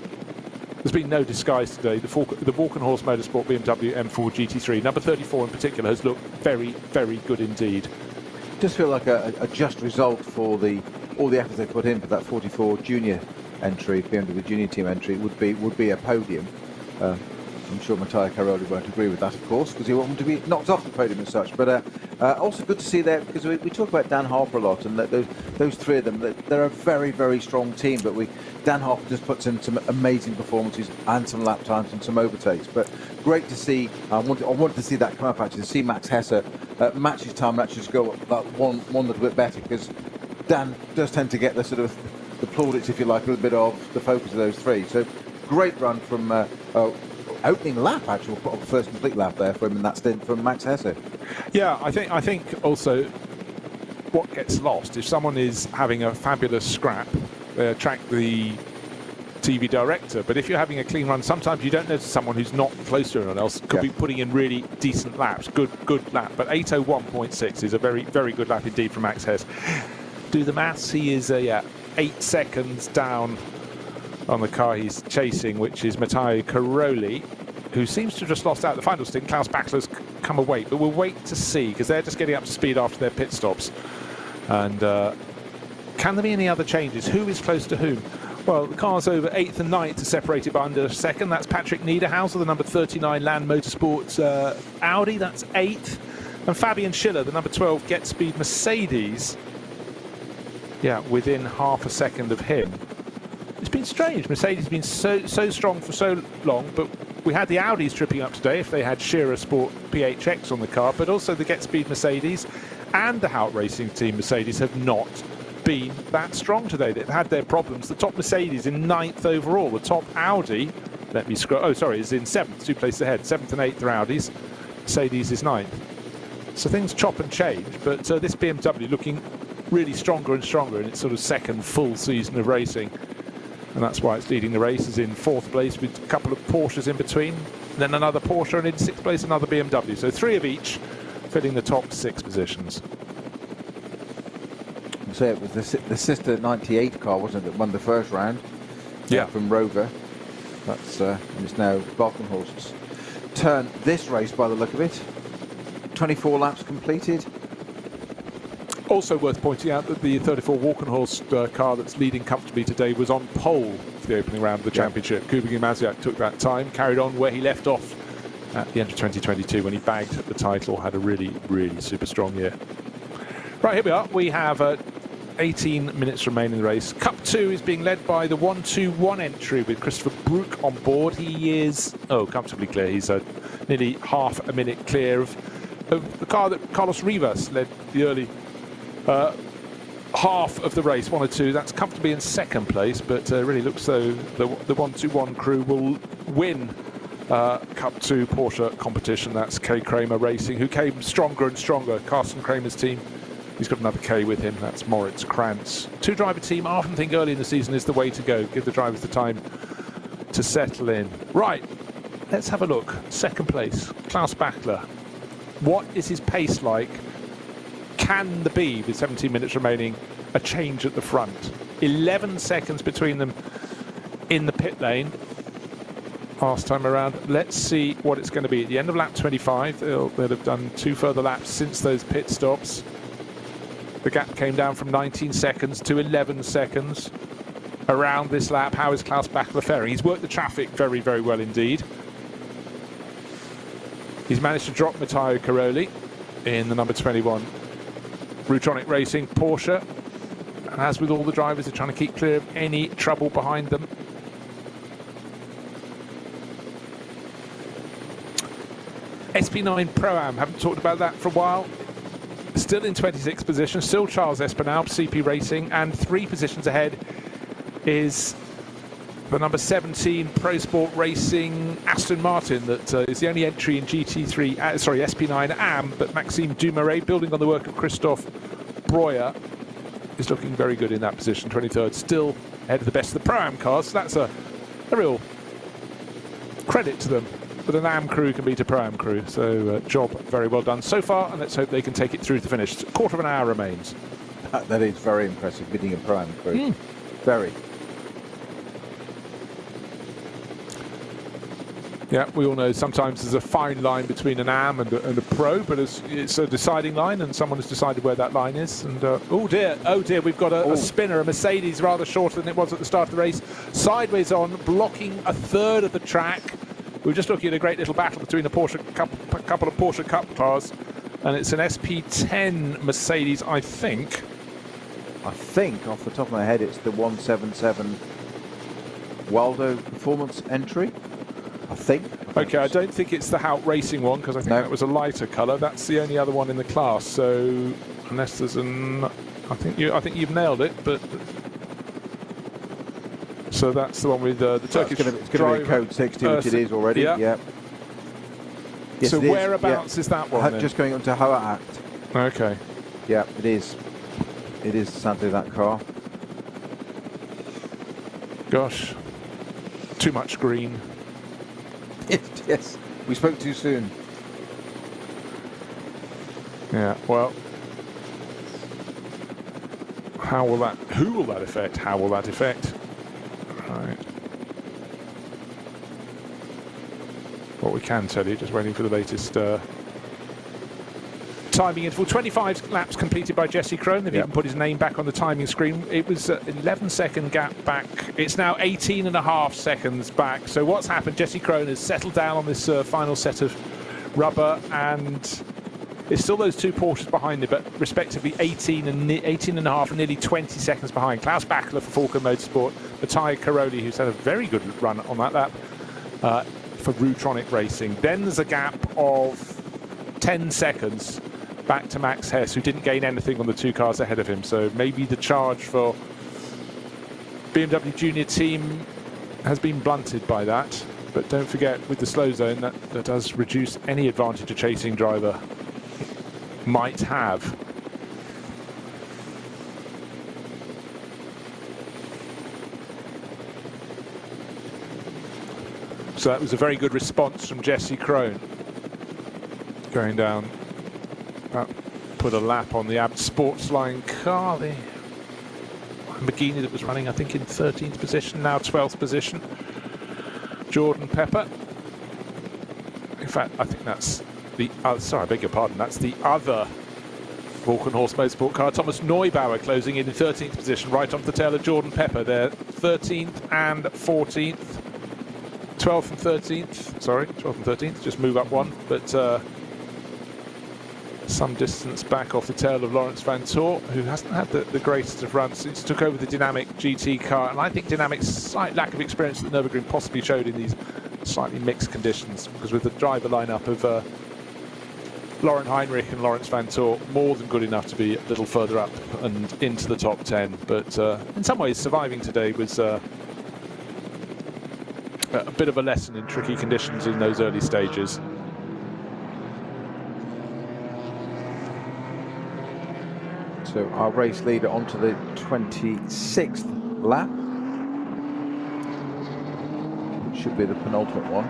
there's been no disguise today. The Walkenhorst Motorsport BMW M4 GT3, number 34 in particular, has looked very good indeed. Just feel like a just result for all the efforts they put in for that 44 junior entry, BMW junior team entry, would be a podium. I'm sure Matteo Caroli won't agree with that, of course, because he won't want to be knocked off the podium and such. But also good to see there, because we talk about Dan Harper a lot, and that those three of them, they're a very strong team. But Dan Harper just puts in some amazing performances and some lap times and some overtakes. But great to see. I wanted to see that come up, actually, to see Max Hesse match his time and actually just go that one little bit better, because Dan does tend to get the sort of the plaudits, if you like, a little bit of the focus of those three. So great run from opening lap, actually, first complete lap there for him in that stint from Max Hesse. Yeah, I think also what gets lost if someone is having a fabulous scrap, they attract the TV director. But if you're having a clean run, sometimes you don't notice someone who's not close to anyone else could be putting in really decent laps. Good lap. But 8:01.6 is a very, very good lap indeed from Max Hesse. Do the maths. He is 8 seconds down on the car he's chasing, which is Matteo Caroli, who seems to have just lost out the final stint. Klaus Bachler's come away, but we'll wait to see because they're just getting up to speed after their pit stops. And can there be any other changes? Who is close to whom? Well, the cars over 8th and 9th are separated by under a second. That's Patrick Niederhauser, the number 39 Land Motorsports Audi. That's 8th. And Fabian Schiller, the number 12 Get Speed Mercedes. Yeah, within half a second of him. It's been strange. Mercedes has been so strong for so long, but we had the Audis tripping up today if they had Shearer Sport PHX on the car, but also the Get Speed Mercedes and the Hout Racing Team Mercedes have not been that strong today. They've had their problems. The top Mercedes in 9th overall. The top Audi, let me scroll, oh sorry, is in 7th, 2 places ahead. 7th and 8th are Audis. Mercedes is 9th. So things chop and change, but this BMW looking really stronger and stronger in its sort of second full season of racing. And that's why it's leading the race, is in 4th place with a couple of Porsches in between. Then another Porsche, and in 6th place another BMW. So 3 of each filling the top 6 positions. So it was the sister 98 car, wasn't it, that won the first round? Yeah. From Rover. That's and it's now Balkenhorst's turn this race by the look of it. 24 laps completed. Also worth pointing out that the 34 Walkenhorst car that's leading comfortably today was on pole for the opening round of the championship. Kubicki Maziak took that time, carried on where he left off at the end of 2022 when he bagged the title, had a really, really super strong year. Right, here we are. We have 18 minutes remaining in the race. Cup 2 is being led by the 1-2-1 entry with Christopher Brook on board. He is, comfortably clear. He's nearly half a minute clear of the car that Carlos Rivas led the early half of the race, 1 or 2. That's comfortably in 2nd place, but really looks though the 1-2-1 crew will win Cup 2 Porsche competition. That's K Kramer Racing, who came stronger and stronger. Carsten Kramer's team, he's got another K with him. That's Moritz Krantz. 2-driver team, I often think early in the season is the way to go. Give the drivers the time to settle in. Right, let's have a look. 2nd place, Klaus Bachler. What is his pace like? Can there be, with 17 minutes remaining, a change at the front? 11 seconds between them in the pit lane last time around. Let's see what it's going to be. At the end of lap 25, they'll have done 2 further laps since those pit stops. The gap came down from 19 seconds to 11 seconds around this lap. How is Klaus Bachler faring? He's worked the traffic very, very well indeed. He's managed to drop Matteo Caroli in the number 21 Rutronic Racing Porsche. And as with all the drivers, they're trying to keep clear of any trouble behind them. SP9 Pro-Am, haven't talked about that for a while. Still in 26th position, still Charles Espinal, CP Racing, and 3 positions ahead is the number 17 Pro Sport Racing Aston Martin that is the only entry in GT3, SP9 AM, but Maxime Dumouriez, building on the work of Christophe Breuer, is looking very good in that position, 23rd, still ahead of the best of the Pro-Am cars. So that's a real credit to them that an AM crew can beat a Pro-Am crew. So job very well done so far, and let's hope they can take it through to the finish. A quarter of an hour remains. That is very impressive, beating a Pro-Am crew. Very. Yeah, we all know sometimes there's a fine line between an AM and a pro, but it's a deciding line, and someone has decided where that line is. And oh dear, we've got a spinner, a Mercedes rather shorter than it was at the start of the race. Sideways on, blocking a third of the track. We're just looking at a great little battle between a couple of Porsche Cup cars, and it's an SP10 Mercedes, I think. Off the top of my head, it's the 177 Waldo Performance entry. I think. Okay, I don't think it's the Hout Racing one, because I think that was a lighter colour. That's the only other one in the class. So unless there's I think you've nailed it. But So that's the one with the Turkish It's going to be a code 60, which it is already. Yeah. Yes, so it is. whereabouts is that one? Just going on to Hoa Act. Okay. Yeah, it is. It is sadly that car. Gosh, too much green. Yes, we spoke too soon. Yeah, well, who will that affect? How will that affect? Right. What we can tell you, just waiting for the latest timing interval. 25 laps completed by Jesse Crone. They've even put his name back on the timing screen. It was an 11-second gap back. It's now 18.5 seconds back. So what's happened? Jesse Crone has settled down on this final set of rubber, and it's still those two Porsches behind him, but respectively 18.5 and nearly 20 seconds behind. Klaus Bachler for Falcon Motorsport, Mattia Caroli, who's had a very good run on that lap for Rutronic Racing. Then there's a gap of 10 seconds back to Max Hess, who didn't gain anything on the two cars ahead of him. So maybe the charge for BMW Junior Team has been blunted by that. But don't forget, with the slow zone, that does reduce any advantage a chasing driver might have. So that was a very good response from Jesse Crone. Going down, put a lap on the Sportsline car, the Lamborghini that was running, I think, in 13th position, now 12th position. Jordan Pepper. In fact, I think that's the sorry, I beg your pardon, that's the other Walkenhorst Motorsport car. Thomas Neubauer closing in 13th position, right off the tail of Jordan Pepper. They're 13th and 14th. 12th and 13th, sorry, 12th and 13th, just move up one, but some distance back off the tail of Lawrence Van Tor, who hasn't had the greatest of runs since he took over the Dynamic GT car, and I think Dynamic's slight lack of experience at the Nürburgring possibly showed in these slightly mixed conditions, because with the driver lineup of Lauren Heinrich and Lawrence Van Tor, more than good enough to be a little further up and into the top 10, but in some ways surviving today was a bit of a lesson in tricky conditions in those early stages. So our race leader onto the 26th lap, which should be the penultimate one.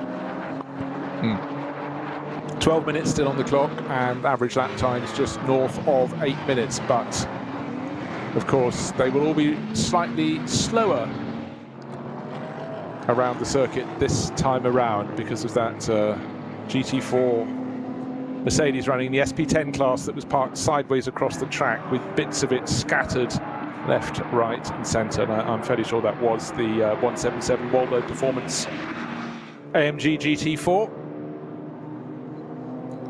12 minutes still on the clock, and average lap times just north of 8 minutes, but of course they will all be slightly slower around the circuit this time around because of that GT4 Mercedes running the SP10 class that was parked sideways across the track with bits of it scattered left, right and centre, and I'm fairly sure that was the 177 Waldo Performance AMG GT4.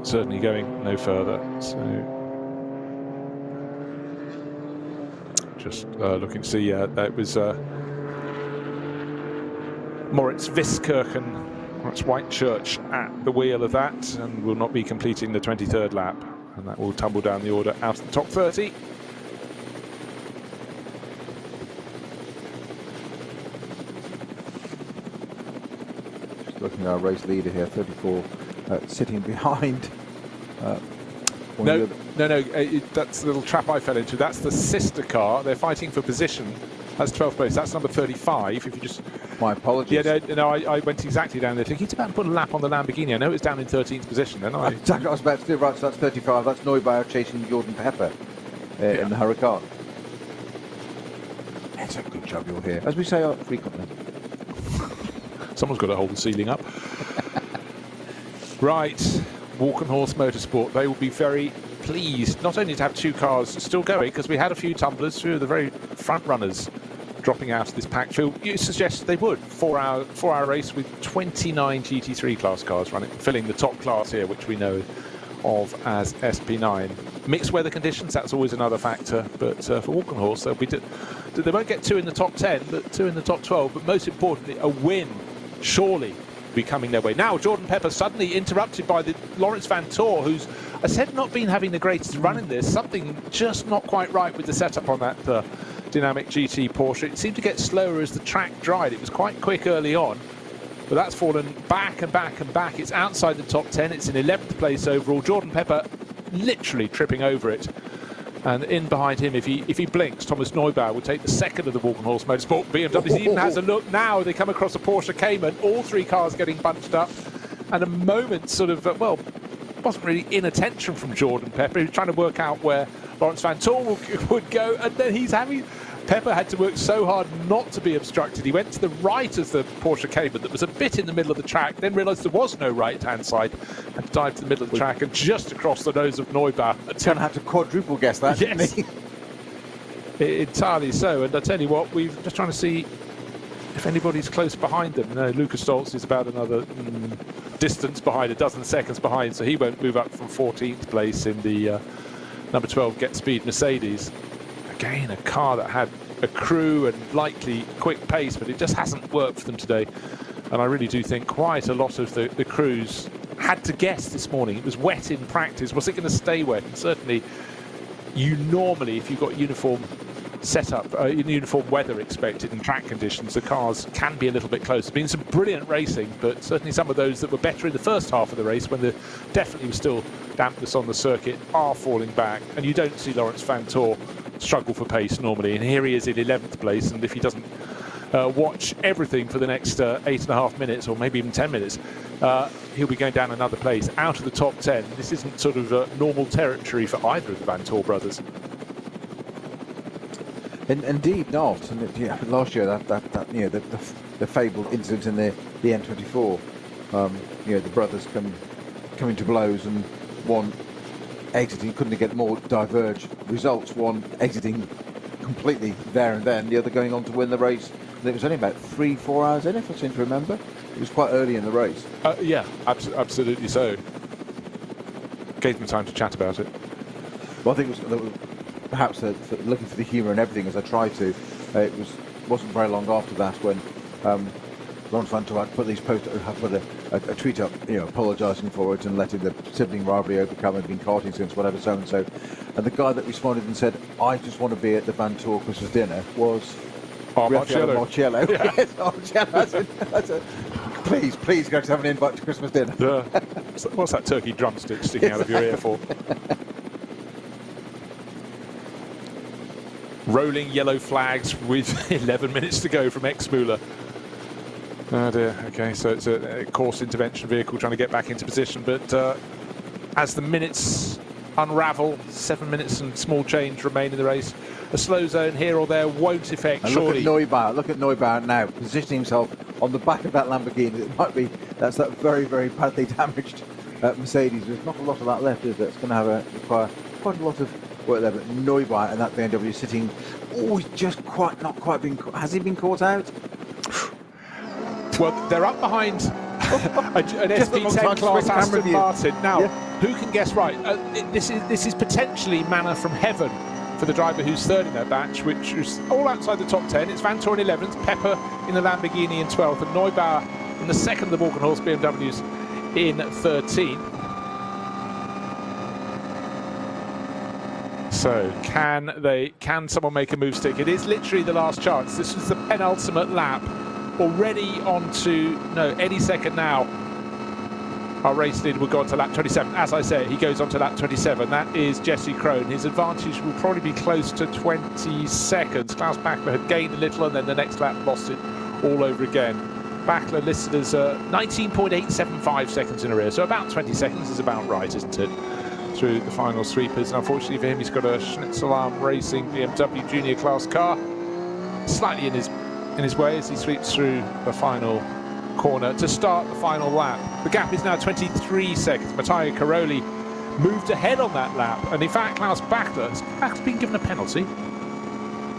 Certainly going no further, so just looking to see that was Moritz Wiskirchen, Moritz Whitechurch at the wheel of that, and will not be completing the 23rd lap, and that will tumble down the order out of the top 30. Just looking at our race leader here, 34, sitting behind. No, that's the little trap I fell into. That's the sister car. They're fighting for position. That's 12th place. That's number 35. If you just... My apologies. Yeah, no, I went exactly down there thinking it's about to put a lap on the Lamborghini. I know it's down in 13th position. Then I was about to do, right, so that's 35. That's Neubauer chasing Jordan Pepper in the Huracan. It's a good job you're here, as we say frequently. Someone's got to hold the ceiling up. Right, Walkenhorst Motorsport. They will be very pleased not only to have two cars still going, because we had a few tumblers, few of the very front runners dropping out of this packed field. You suggested they would. 4-hour race with 29 GT3 class cars running, filling the top class here, which we know of as SP9. Mixed weather conditions, that's always another factor, but for Walkenhorst, they won't get two in the top 10, but two in the top 12, but most importantly, a win, surely, be coming their way. Now, Jordan Pepper suddenly interrupted by the Lawrence Van Tor, who's, I said, not been having the greatest run in this. Something just not quite right with the setup on that dynamic GT Porsche. It seemed to get slower as the track dried. It was quite quick early on, but that's fallen back and back and back. It's outside the top 10. It's in 11th place overall. Jordan Pepper literally tripping over it. And in behind him, if he blinks, Thomas Neubauer will take the second of the Walkenhorst Motorsport BMWs. He even has a look now. They come across a Porsche Cayman. All three cars getting bunched up. And a moment sort of, well, wasn't really in attention from Jordan Pepper. He was trying to work out where Lawrence Van Tor would go. And then Pepper had to work so hard not to be obstructed. He went to the right of the Porsche Cayman that was a bit in the middle of the track, then realised there was no right-hand side, and dived to the middle of the track and just across the nose of Neubauer. Kind of had to quadruple guess that, yes. didn't he? Entirely so. And I tell you what, we're just trying to see if anybody's close behind them. No, Lucas Stoltz is about another distance behind, a dozen seconds behind, so he won't move up from 14th place in the number 12 Get Speed Mercedes. Again, a car that had a crew and likely quick pace, but it just hasn't worked for them today. And I really do think quite a lot of the crews had to guess this morning. It was wet in practice. Was it going to stay wet? And certainly, you normally, if you've got uniform setup, uniform weather expected and track conditions, the cars can be a little bit close. There's been some brilliant racing, but certainly some of those that were better in the first half of the race, when there definitely was still dampness on the circuit, are falling back. And you don't see Lawrence Van Tor struggle for pace normally, and here he is in 11th place, and if he doesn't watch everything for the next 8.5 minutes or maybe even 10 minutes, he'll be going down another place out of the top 10. This isn't sort of normal territory for either of the Van Tor brothers. Indeed not. And last year that you know, the fabled incident in the N24, you know, the brothers coming to blows, and one exiting, couldn't get more diverged results, one exiting completely there and then, the other going on to win the race. And it was only about 3-4 hours in, if I seem to remember. It was quite early in the race. Yeah, absolutely so. Gave them time to chat about it. Well, I think it was perhaps looking for the humour and everything, as I tried to. It wasn't very long after that when Lawrence Van Tor put a tweet up, you know, apologising for it and letting the sibling rivalry overcome, and been karting since whatever, so and so. And the guy that responded and said, "I just want to be at the Van Tor Christmas dinner," was Marcello. Yeah. Yes, Marcello. Please go to have an invite to Christmas dinner. What's that turkey drumstick sticking out of your ear for? Rolling yellow flags with 11 minutes to go from Exmuller. Oh dear, okay, so it's a course intervention vehicle trying to get back into position, but as the minutes unravel, 7 minutes and small change remain in the race. A slow zone here or there won't affect, and surely. Look at Neubauer now, positioning himself on the back of that Lamborghini. It might be, that's that very, very badly damaged Mercedes. There's not a lot of that left, is there? It's going to require quite a lot of work there, but Neubauer and that BMW sitting, he's just not quite been, has he been caught out? Well, they're up behind an SP10 class Aston Martin. Now, who can guess right? This is potentially manna from heaven for the driver who's third in their batch, which is all outside the top 10. It's Van Tor in 11th, Pepper in the Lamborghini in 12th, and Neubauer in the second of the Walkenhorst BMWs in 13th. So can someone make a move stick? It is literally the last chance. This is the penultimate lap. Already on to, any second now, our race leader will go on to lap 27. As I say, he goes on to lap 27. That is Jesse Krohn. His advantage will probably be close to 20 seconds. Klaus Bachler had gained a little, and then the next lap lost it all over again. Bachler listed as 19.875 seconds in a rear, so about 20 seconds is about right, isn't it, through the final sweepers. And unfortunately for him, he's got a Schnitzelarm Racing BMW Junior Class car slightly in his way as he sweeps through the final corner to start the final lap. The gap is now 23 seconds. Matteo Caroli moved ahead on that lap, and in fact Klaus Bachler's been given a penalty.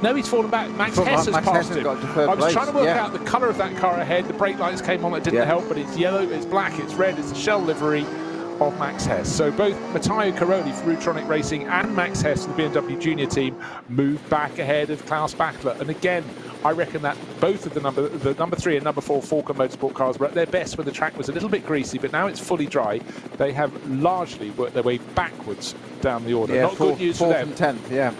No, he's fallen back. Max Hess has passed him. I was trying to work out the colour of that car ahead. The brake lights came on, that didn't help, but it's yellow, it's black, it's red, it's the shell livery of Max Hess. So both Matteo Caroli for Rutronic Racing and Max Hess for the BMW Junior team moved back ahead of Klaus Bachler. And again, I reckon that both of the number 3 and number 4 Falcon Motorsport cars were at their best when the track was a little bit greasy, but now it's fully dry. They have largely worked their way backwards down the order. Yeah, not good news for them. Fourth and 10th, yeah.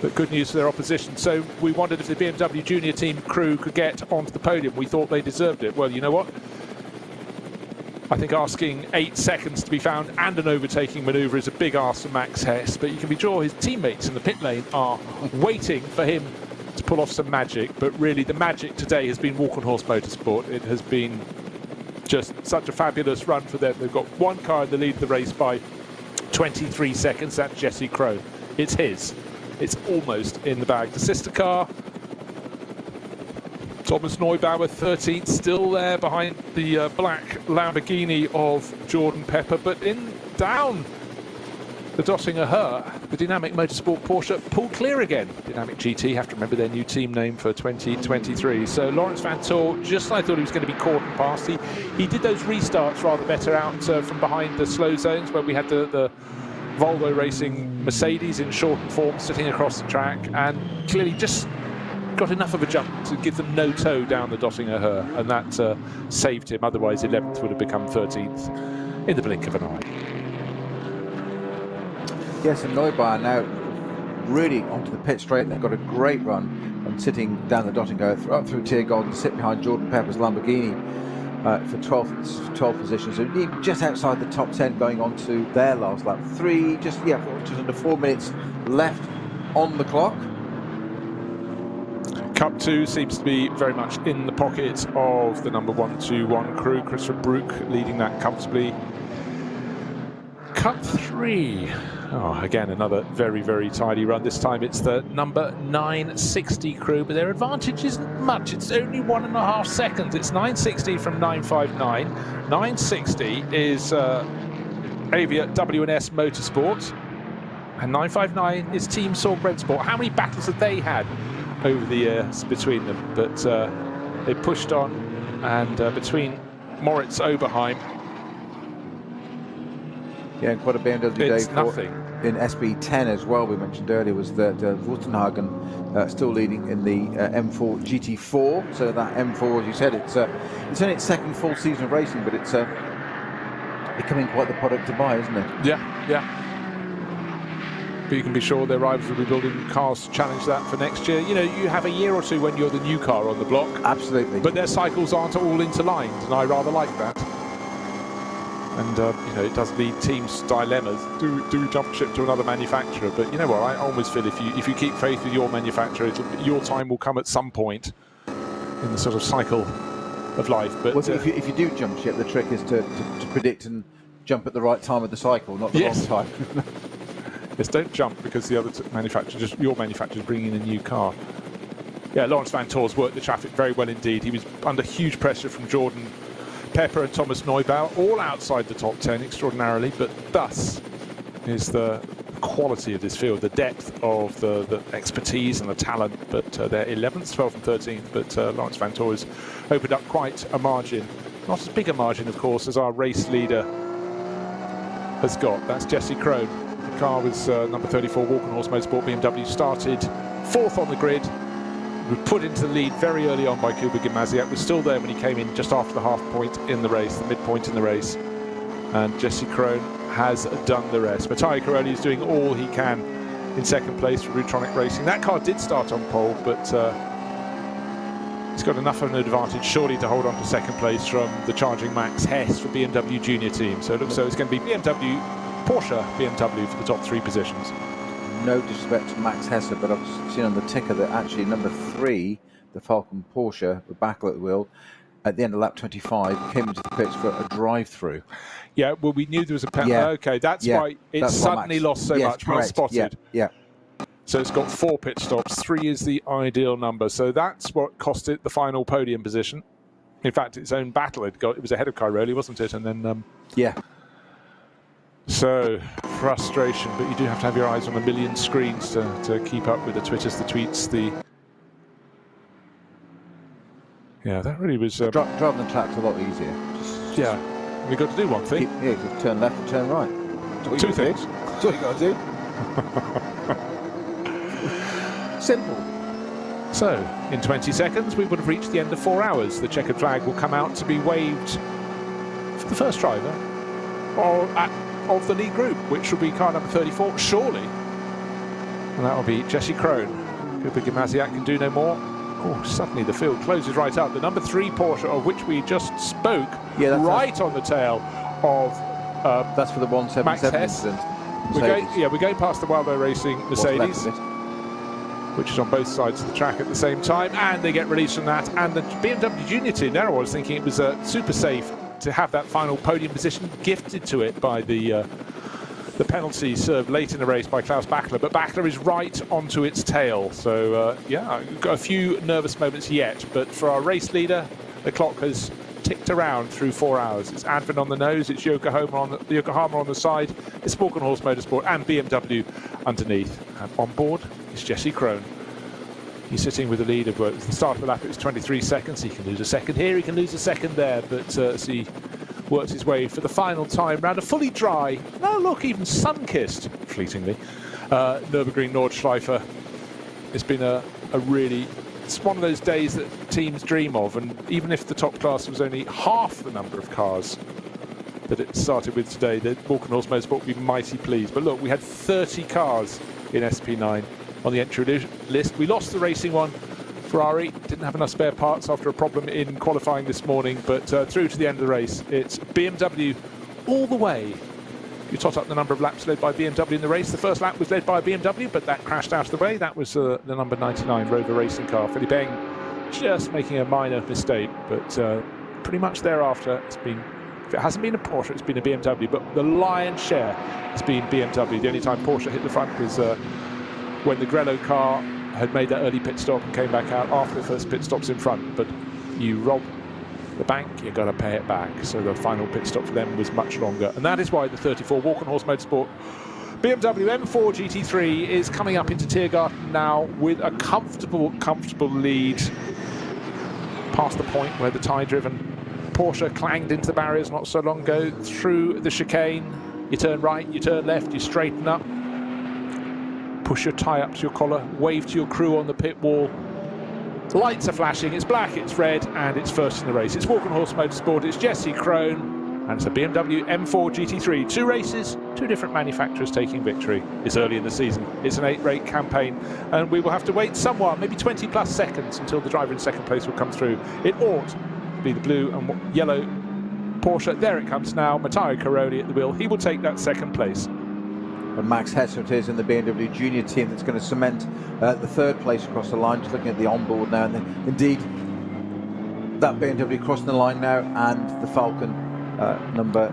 but good news for their opposition. So we wondered if the BMW Junior Team crew could get onto the podium. We thought they deserved it. Well, you know what? I think asking 8 seconds to be found and an overtaking manoeuvre is a big ask for Max Hess, but you can be sure his teammates in the pit lane are waiting for him to pull off some magic. But really, the magic today has been Walk-on-Horse Motorsport. It has been just such a fabulous run for them. They've got one car in the lead of the race by 23 seconds. That's Jesse Crone. It's his. It's almost in the bag. The sister car, Thomas Neubauer, 13th, still there behind the black Lamborghini of Jordan Pepper, but down the Dottinger Her, the Dynamic Motorsport Porsche pulled clear again. Dynamic GT, have to remember their new team name for 2023. So Lawrence Van Tor, just like I thought he was going to be caught and passed. He did those restarts rather better out from behind the slow zones where we had the Volvo Racing Mercedes in shortened form sitting across the track, and clearly just got enough of a jump to give them no toe down the Dottinger Her, and that saved him. Otherwise 11th would have become 13th in the blink of an eye. Yes, and Neubauer now really onto the pit straight. They've got a great run and sitting down the Dottinger up through Tiergold and sit behind Jordan Pepper's Lamborghini for 12th position. So just outside the top 10 going on to their last lap. Just under 4 minutes left on the clock. Cup 2 seems to be very much in the pocket of the number 121 crew. Christopher Brook leading that comfortably. Cup 3. Oh, again, another very, very tidy run. This time it's the number 960 crew, but their advantage isn't much. It's only 1.5 seconds. It's 960 from 959. 960 is Avia W&S Motorsport, and 959 is Team Sorg Rennsport. How many battles have they had over the years between them? But they pushed on, and between Moritz Oberheim, yeah, and quite a BMW day it's nothing. In SB10 as well. We mentioned earlier was that Wurtenhagen still leading in the M4 GT4. So that M4, as you said, it's only its second full season of racing, but it's becoming quite the product to buy, isn't it? Yeah, yeah. But you can be sure their rivals will be building cars to challenge that for next year. You know, you have a year or two when you're the new car on the block. Absolutely. But their cycles aren't all interlined, and I rather like that. And, you know, it does lead teams to dilemmas. Do jump ship to another manufacturer. But you know what? I almost feel if you keep faith with your manufacturer, your time will come at some point in the sort of cycle of life. But well, if you do jump ship, the trick is to predict and jump at the right time of the cycle, not the wrong time. Yes, don't jump because the other manufacturer, just your manufacturer, is bringing in a new car. Yeah, Lawrence Van Tor's worked the traffic very well indeed. He was under huge pressure from Jordan Pepper and Thomas Neubauer, all outside the top 10 extraordinarily, but thus is the quality of this field, the depth of the expertise and the talent. But they're 11th, 12th and 13th, but Lawrence Van Tor has opened up quite a margin. Not as big a margin, of course, as our race leader has got. That's Jesse Crone. The car was number 34 Walk-on-Horse Motorsport BMW, started 4th on the grid, was put into the lead very early on by Kuba Gimasiak, was still there when he came in just after the half point in the race, the midpoint in the race, and Jesse Crone has done the rest. Matteo Caroli is doing all he can in second place for Rutronic Racing. That car did start on pole, but he's got enough of an advantage surely to hold on to second place from the charging Max Hess for BMW Junior Team. So it looks so it's going to be BMW, Porsche, BMW for the top 3 positions. No disrespect to Max Hesse, but I've seen on the ticker that actually number 3, the Falcon Porsche, the backlight at the wheel, at the end of lap 25, came into the pits for a drive-through. Yeah, well, we knew there was a penalty. Yeah. Okay, that's why it suddenly lost so much. Well spotted. Yeah. So it's got 4 pit stops. 3 is the ideal number. So that's what cost it the final podium position. In fact, its own battle. It was ahead of Cairoli, wasn't it? And then yeah. So frustration, but you do have to have your eyes on a million screens to keep up with the Twitters, the tweets, the... Yeah, that really was... Driving the track's a lot easier. Yeah, we've got to do one thing. Just turn left and turn right. 2 things. That's all you got to do. Simple. So, in 20 seconds, we would have reached the end of 4 hours. The checkered flag will come out to be waved for the first driver of the lead group, which will be car number 34, surely. And that will be Jesse Krohn. Kubica Maziak can do no more. Oh, suddenly the field closes right up. The number 3 Porsche, of which we just spoke, right on the tail of that's for the 177 incident. We're going past the 4h Racing Mercedes, which is on both sides of the track at the same time, and they get released from that. And the BMW Junior team, there I was thinking it was super safe to have that final podium position gifted to it by the penalty served late in the race by Klaus Bachler, but Bachler is right onto its tail. So yeah, got a few nervous moments yet, but for our race leader, the clock has ticked around through 4 hours. It's Advent on the nose, it's Yokohama on the side, it's Walkenhorst Motorsport and BMW underneath. And on board is Jesse Krohn. He's sitting with the lead of the start of the lap. It was 23 seconds. He can lose a second here, he can lose a second there, but as he works his way for the final time round a fully dry, no look, even sun-kissed, fleetingly, Nürburgring Nordschleife. It's been a really, it's one of those days that teams dream of, and even if the top class was only half the number of cars that it started with today, the Walkenhorst Motorsport would be mighty pleased. But look, we had 30 cars in SP9 on the entry list. We lost the racing one. Ferrari didn't have enough spare parts after a problem in qualifying this morning, but through to the end of the race, it's BMW all the way. You tot up the number of laps led by BMW in the race. The first lap was led by BMW, but that crashed out of the way. That was the number 99 Rover racing car. Philippe Eng just making a minor mistake, but pretty much thereafter, it's been, if it hasn't been a Porsche, it's been a BMW, but the lion's share has been BMW. The only time Porsche hit the front was when the Grello car had made that early pit stop and came back out after the first pit stops in front. But you rob the bank, you've got to pay it back. So the final pit stop for them was much longer. And that is why the 34 Walkenhorst Motorsport BMW M4 GT3 is coming up into Tiergarten now with a comfortable lead past the point where the tie-driven Porsche clanged into the barriers not so long ago. Through the chicane, you turn right, you turn left, you straighten up, push your tie up to your collar, wave to your crew on the pit wall. Lights are flashing, it's black, it's red, and it's first in the race. It's Walkenhorst Motorsport, it's Jesse Krohn, and it's a BMW M4 GT3. 2 races, 2 different manufacturers taking victory. It's early in the season, it's an 8-race campaign, and we will have to wait somewhat, maybe 20 plus seconds until the driver in second place will come through. It ought to be the blue and yellow Porsche. There it comes now, Matteo Caroli at the wheel. He will take that second place. And Max Hesser it is in the BMW Junior team that's going to cement the 3rd place across the line. Just looking at the onboard now, and then indeed that BMW crossing the line now, and the Falcon number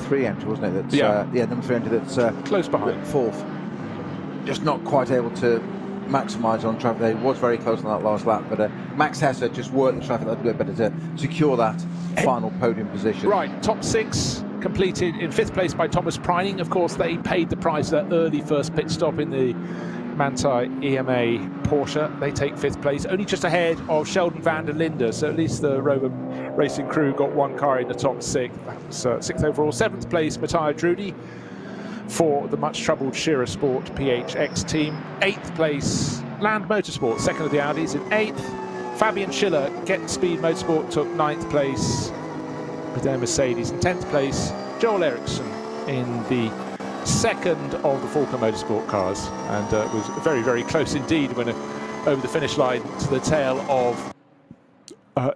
3 entry, wasn't it? That's, yeah, number 3 entry that's close behind, 4th. Just not quite able to maximise on traffic there. He was very close on that last lap, but Max Hesser just worked the traffic a little bit better to secure that final podium position. Right, top 6 completed in 5th place by Thomas Preining. Of course, they paid the price of that early first pit stop in the Manthey EMA Porsche. They take 5th place, only just ahead of Sheldon van der Linde, so at least the Rover racing crew got 1 car in the top 6. That was 6th overall. 7th place, Matteo Drudi for the much troubled Shearer Sport PHX team. 8th place, Land Motorsport, 2nd of the Audis in 8th. Fabian Schiller, Get Speed Motorsport, took 9th place with their Mercedes. In 10th place, Joel Eriksson in the 2nd of the Falcon Motorsport cars, and it was very, very close indeed when over the finish line to the tail of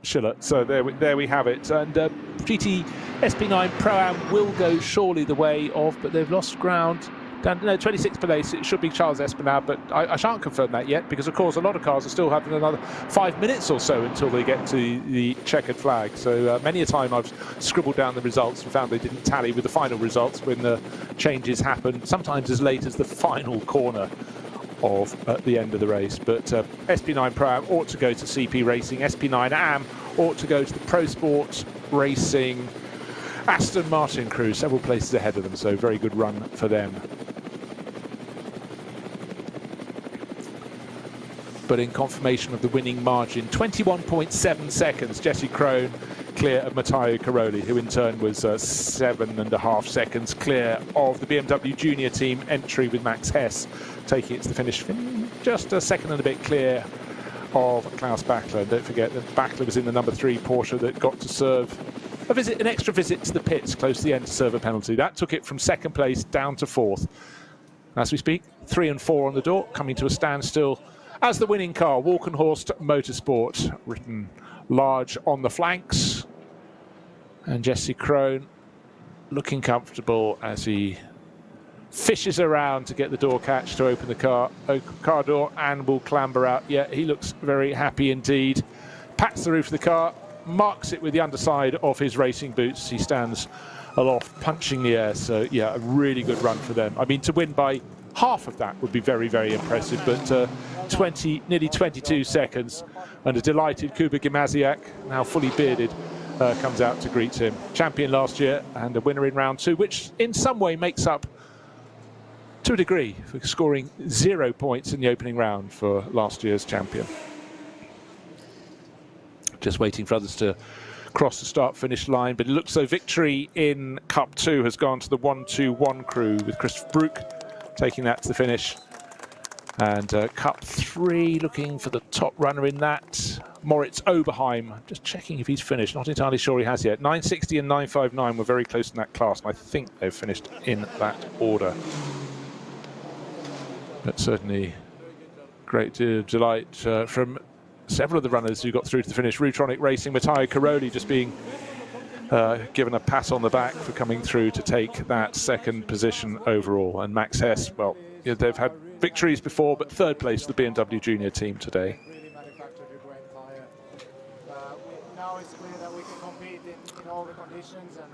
Schiller. So there we have it. And GT SP9 Pro-Am will go surely the way of, but they've lost ground. Down, no, 26th place, it should be Charles Espinal, but I shan't confirm that yet, because of course a lot of cars are still having another 5 minutes or so until they get to the checkered flag. So many a time I've scribbled down the results and found they didn't tally with the final results when the changes happen, sometimes as late as the final corner of at the end of the race. But SP9 Pro-Am ought to go to CP Racing, SP9 AM ought to go to the Pro Sport Racing Aston Martin crew, several places ahead of them, so very good run for them. But in confirmation of the winning margin, 21.7 seconds, Jesse Krohn clear of Matteo Caroli, who in turn was 7.5 seconds clear of the BMW Junior team entry with Max Hess taking it to the finish. Just a second and a bit clear of Klaus Bachler. And don't forget that Bachler was in the number 3 Porsche that got to serve an extra visit to the pits close to the end to serve a penalty. That took it from 2nd place down to 4th. As we speak, 3 and 4 on the door, coming to a standstill as the winning car, Walkenhorst Motorsport, written large on the flanks. And Jesse Krohn looking comfortable as he fishes around to get the door catch to open the car door, and will clamber out. Yeah, he looks very happy indeed. Pats the roof of the car, marks it with the underside of his racing boots. He stands aloft, punching the air. So yeah, a really good run for them. I mean, to win by half of that would be very, very impressive, but nearly 22 seconds, and a delighted Kuba Gimasiak, now fully bearded, comes out to greet him. Champion last year and a winner in round 2, which in some way makes up, to a degree, for scoring 0 points in the opening round for last year's champion. Just waiting for others to cross the start-finish line, but it looks though victory in Cup 2 has gone to the 1-2-1 crew, with Christoph Bruck taking that to the finish. And Cup 3 looking for the top runner in that, Moritz Oberheim. Just checking if he's finished, not entirely sure he has yet. 960 and 959 were very close in that class, and I think they've finished in that order. But certainly great delight from several of the runners who got through to the finish. Rutronic Racing, Matteo Caroli just being given a pat on the back for coming through to take that second position overall. And Max Hess, well, yeah, they've had victories before, but third place for the BMW Junior team today.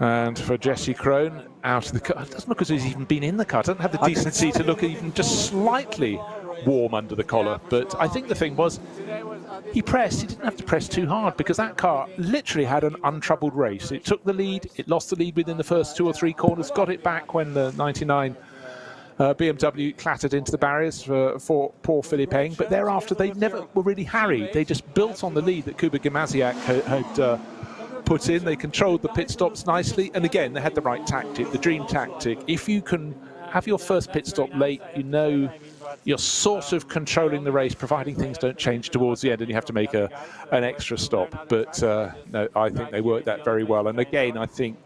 And for Jesse Krohn, out of the car. It doesn't look as though he's even been in the car. Doesn't have the decency to look even just slightly warm under the collar. But I think the thing was, he didn't have to press too hard, because that car literally had an untroubled race. It took the lead, it lost the lead within the first 2 or 3 corners, got it back when the 99 BMW clattered into the barriers for poor Philippe Eng, but thereafter they never were really harried. They just built on the lead that Kuba Gimasiak had put in. They controlled the pit stops nicely, and again they had the right tactic, the dream tactic. If you can have your first pit stop late, you know you're sort of controlling the race, providing things don't change towards the end and you have to make an extra stop. But no, I think they worked that very well. And again, I think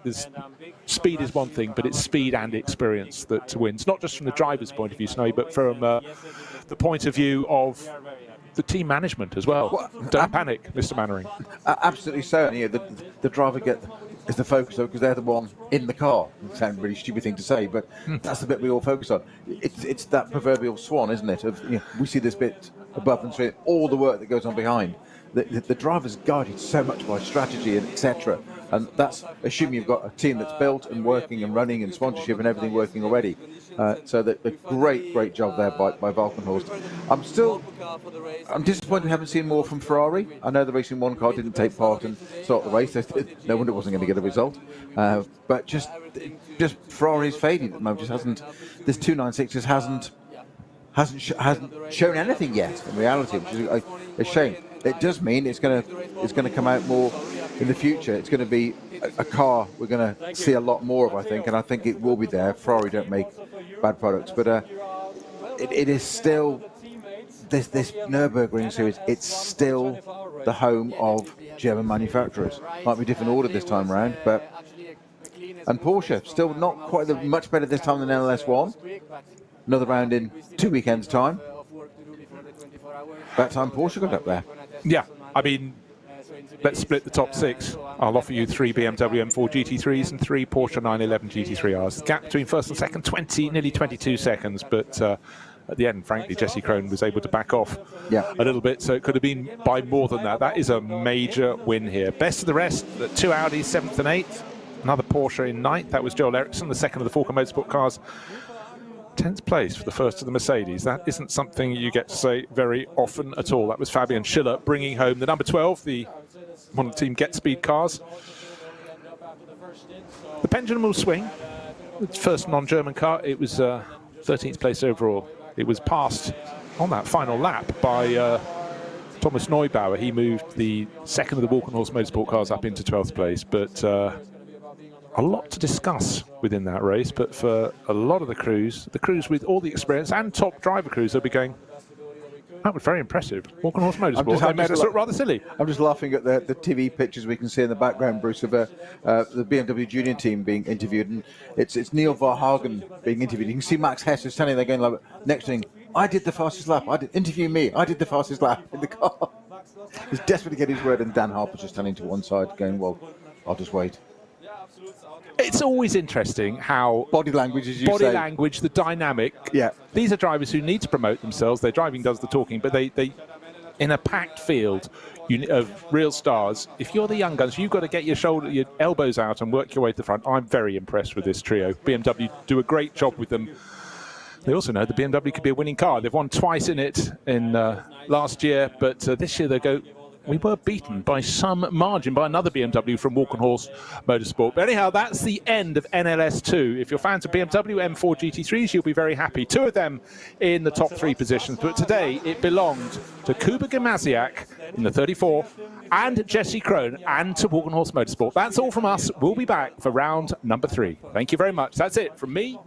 speed is one thing, but it's speed and experience that wins, not just from the driver's point of view, Snowy, but from the point of view of the team management as well. Don't panic, Mr. Mannering. Absolutely so. And, the driver is the focus of, because they're the one in the car. It sounds a really stupid thing to say, but that's the bit we all focus on. It's that proverbial swan, isn't it? Of we see this bit above and through all the work that goes on behind. The driver's guided so much by strategy and etc. And that's assuming you've got a team that's built and working and running and sponsorship and everything working already. So the great job there by Walkenhorst. I'm disappointed we haven't seen more from Ferrari. I know the Racing One car didn't take part and start the race. No wonder it wasn't going to get a result. But just Ferrari's fading at the moment. Just hasn't. This 296 just hasn't shown anything yet in reality, which is a shame. It does mean it's going to come out more in the future. It's going to be a car we're going to see a lot more of, I think, and I think it will be there. Ferrari don't make bad products, but it is still this Nürburgring series. It's still the home of German manufacturers. Might be a different order this time around, and Porsche still not quite much better this time than NLS 1. Another round in 2 weekends' time. That time Porsche got up there. Yeah, I mean, let's split the top 6. I'll offer you 3 BMW M4 GT3s and 3 Porsche 911 GT3Rs. The gap between first and second, nearly 22 seconds, but at the end, frankly, Jesse Krohn was able to back off a little bit, so it could have been by more than that. That is a major win here. Best of the rest, the 2 Audis, 7th and 8th. Another Porsche in 9th. That was Joel Eriksson, the second of the Falken Motorsport cars. 10th place for the first of the Mercedes. That isn't something you get to say very often at all. That was Fabian Schiller bringing home the number 12, one of the Team Get Speed cars. The pendulum will swing. Its first non-German car. It was 13th place overall. It was passed on that final lap by Thomas Neubauer. He moved the second of the Walkenhorst Motorsport cars up into 12th place, but a lot to discuss within that race. But for a lot of the crews with all the experience and top driver crews, they'll be going, That was very impressive. Walk on Horse Motorsport. They made us look rather silly. I'm just laughing at the TV pictures we can see in the background, Bruce, of the BMW Junior team being interviewed, and it's Neil Verhagen being interviewed. You can see Max Hess is standing there going like, next thing, I did the fastest lap. Interview me. I did the fastest lap in the car. He's desperate to get his word, and Dan Harper's just standing to one side going, well, I'll just wait. It's always interesting how body language, as you say. Body language, the dynamic. Yeah. These are drivers who need to promote themselves. Their driving does the talking, but they in a packed field of real stars, if you're the young guns, you've got to get your elbows out and work your way to the front. I'm very impressed with this trio. BMW do a great job with them. They also know the BMW could be a winning car. They've won twice in it in last year, but this year they go, we were beaten by some margin by another BMW from Walk on Horse Motorsport. But anyhow, that's the end of NLS 2. If you're fans of BMW M4 GT3s, you'll be very happy. 2 of them in the top 3 positions. But today, it belonged to Kuba Gimasiak in the 34 and Jesse Krohn and to Walk on Horse Motorsport. That's all from us. We'll be back for round number 3. Thank you very much. That's it from me.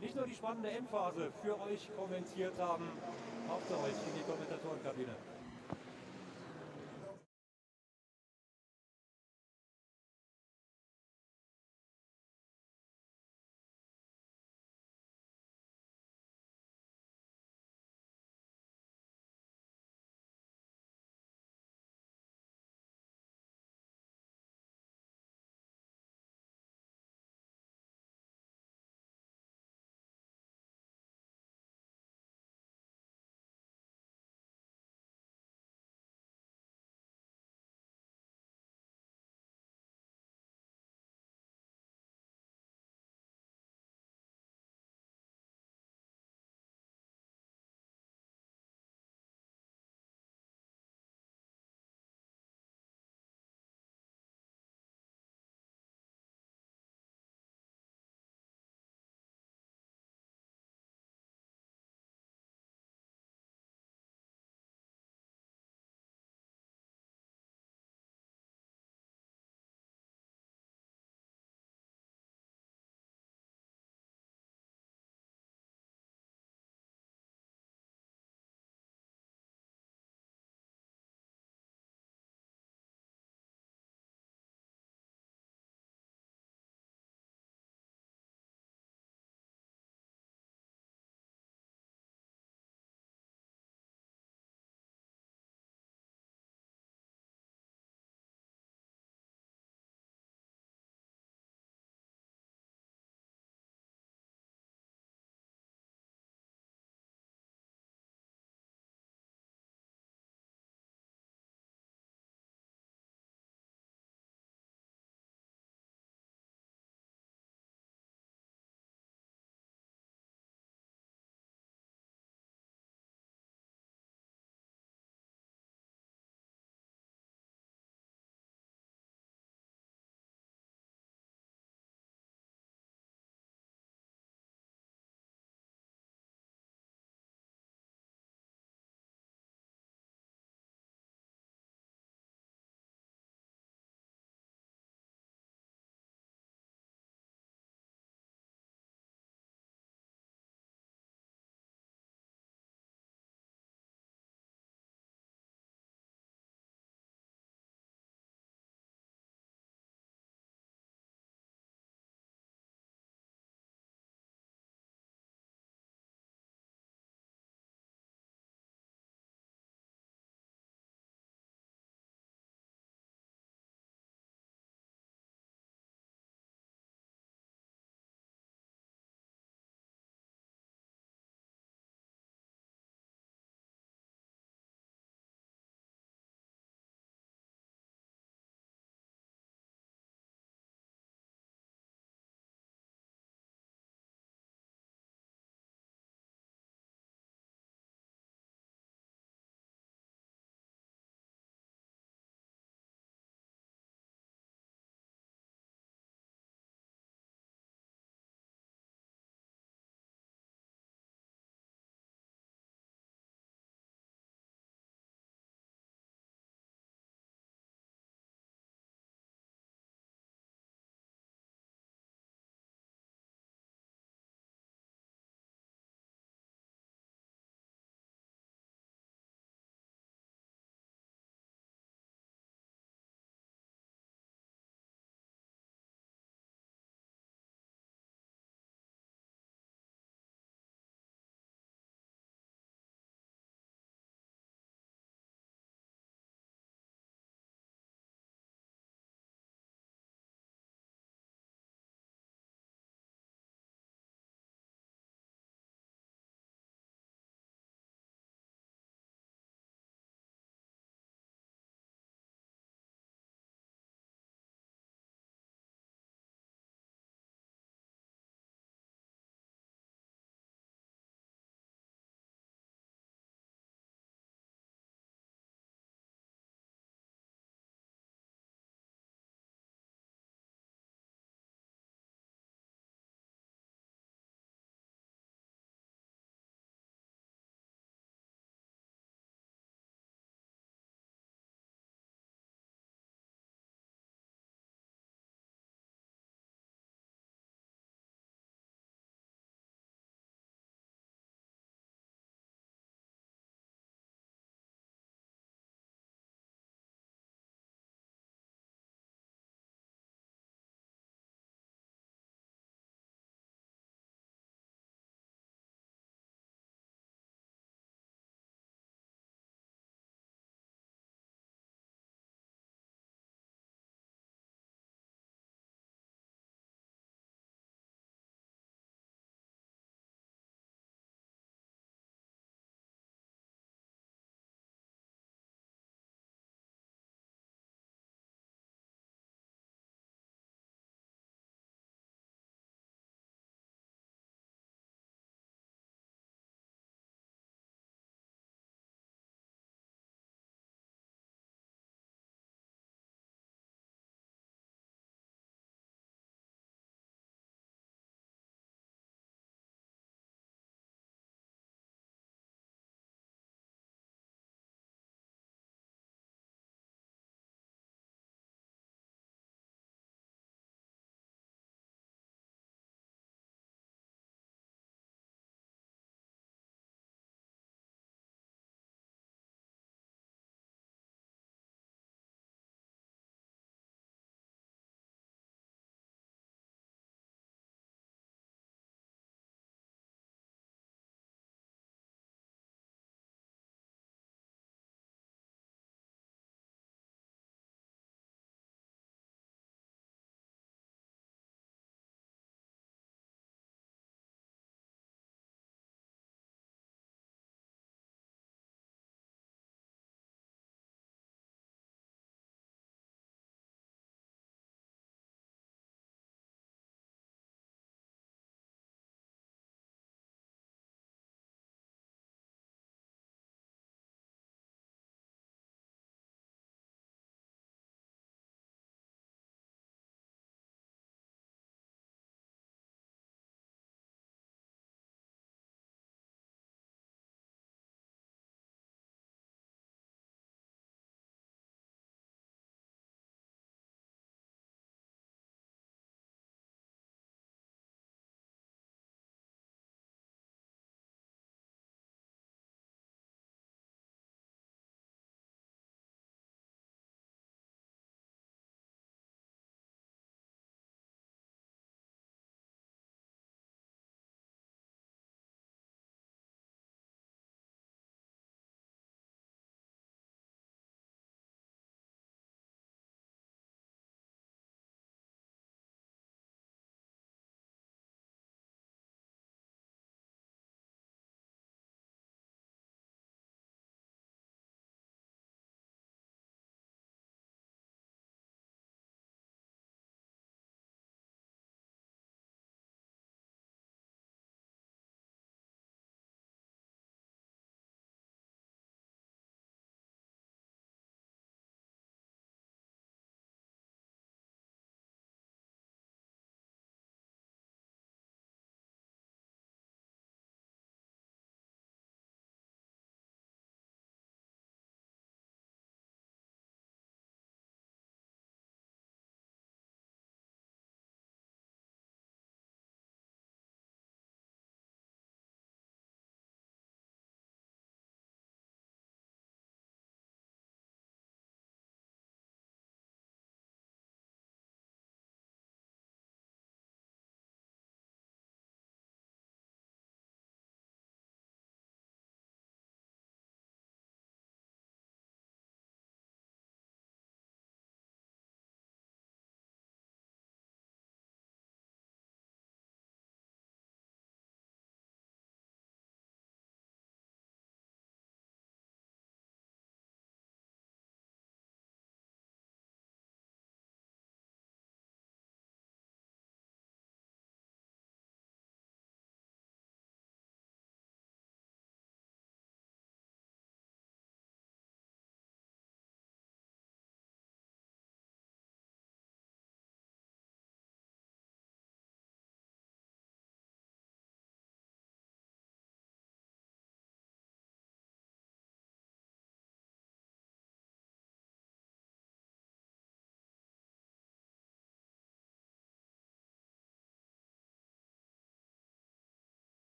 Nicht nur die spannende Endphase für euch kommentiert haben, auch zu euch in die Kommentatorenkabine.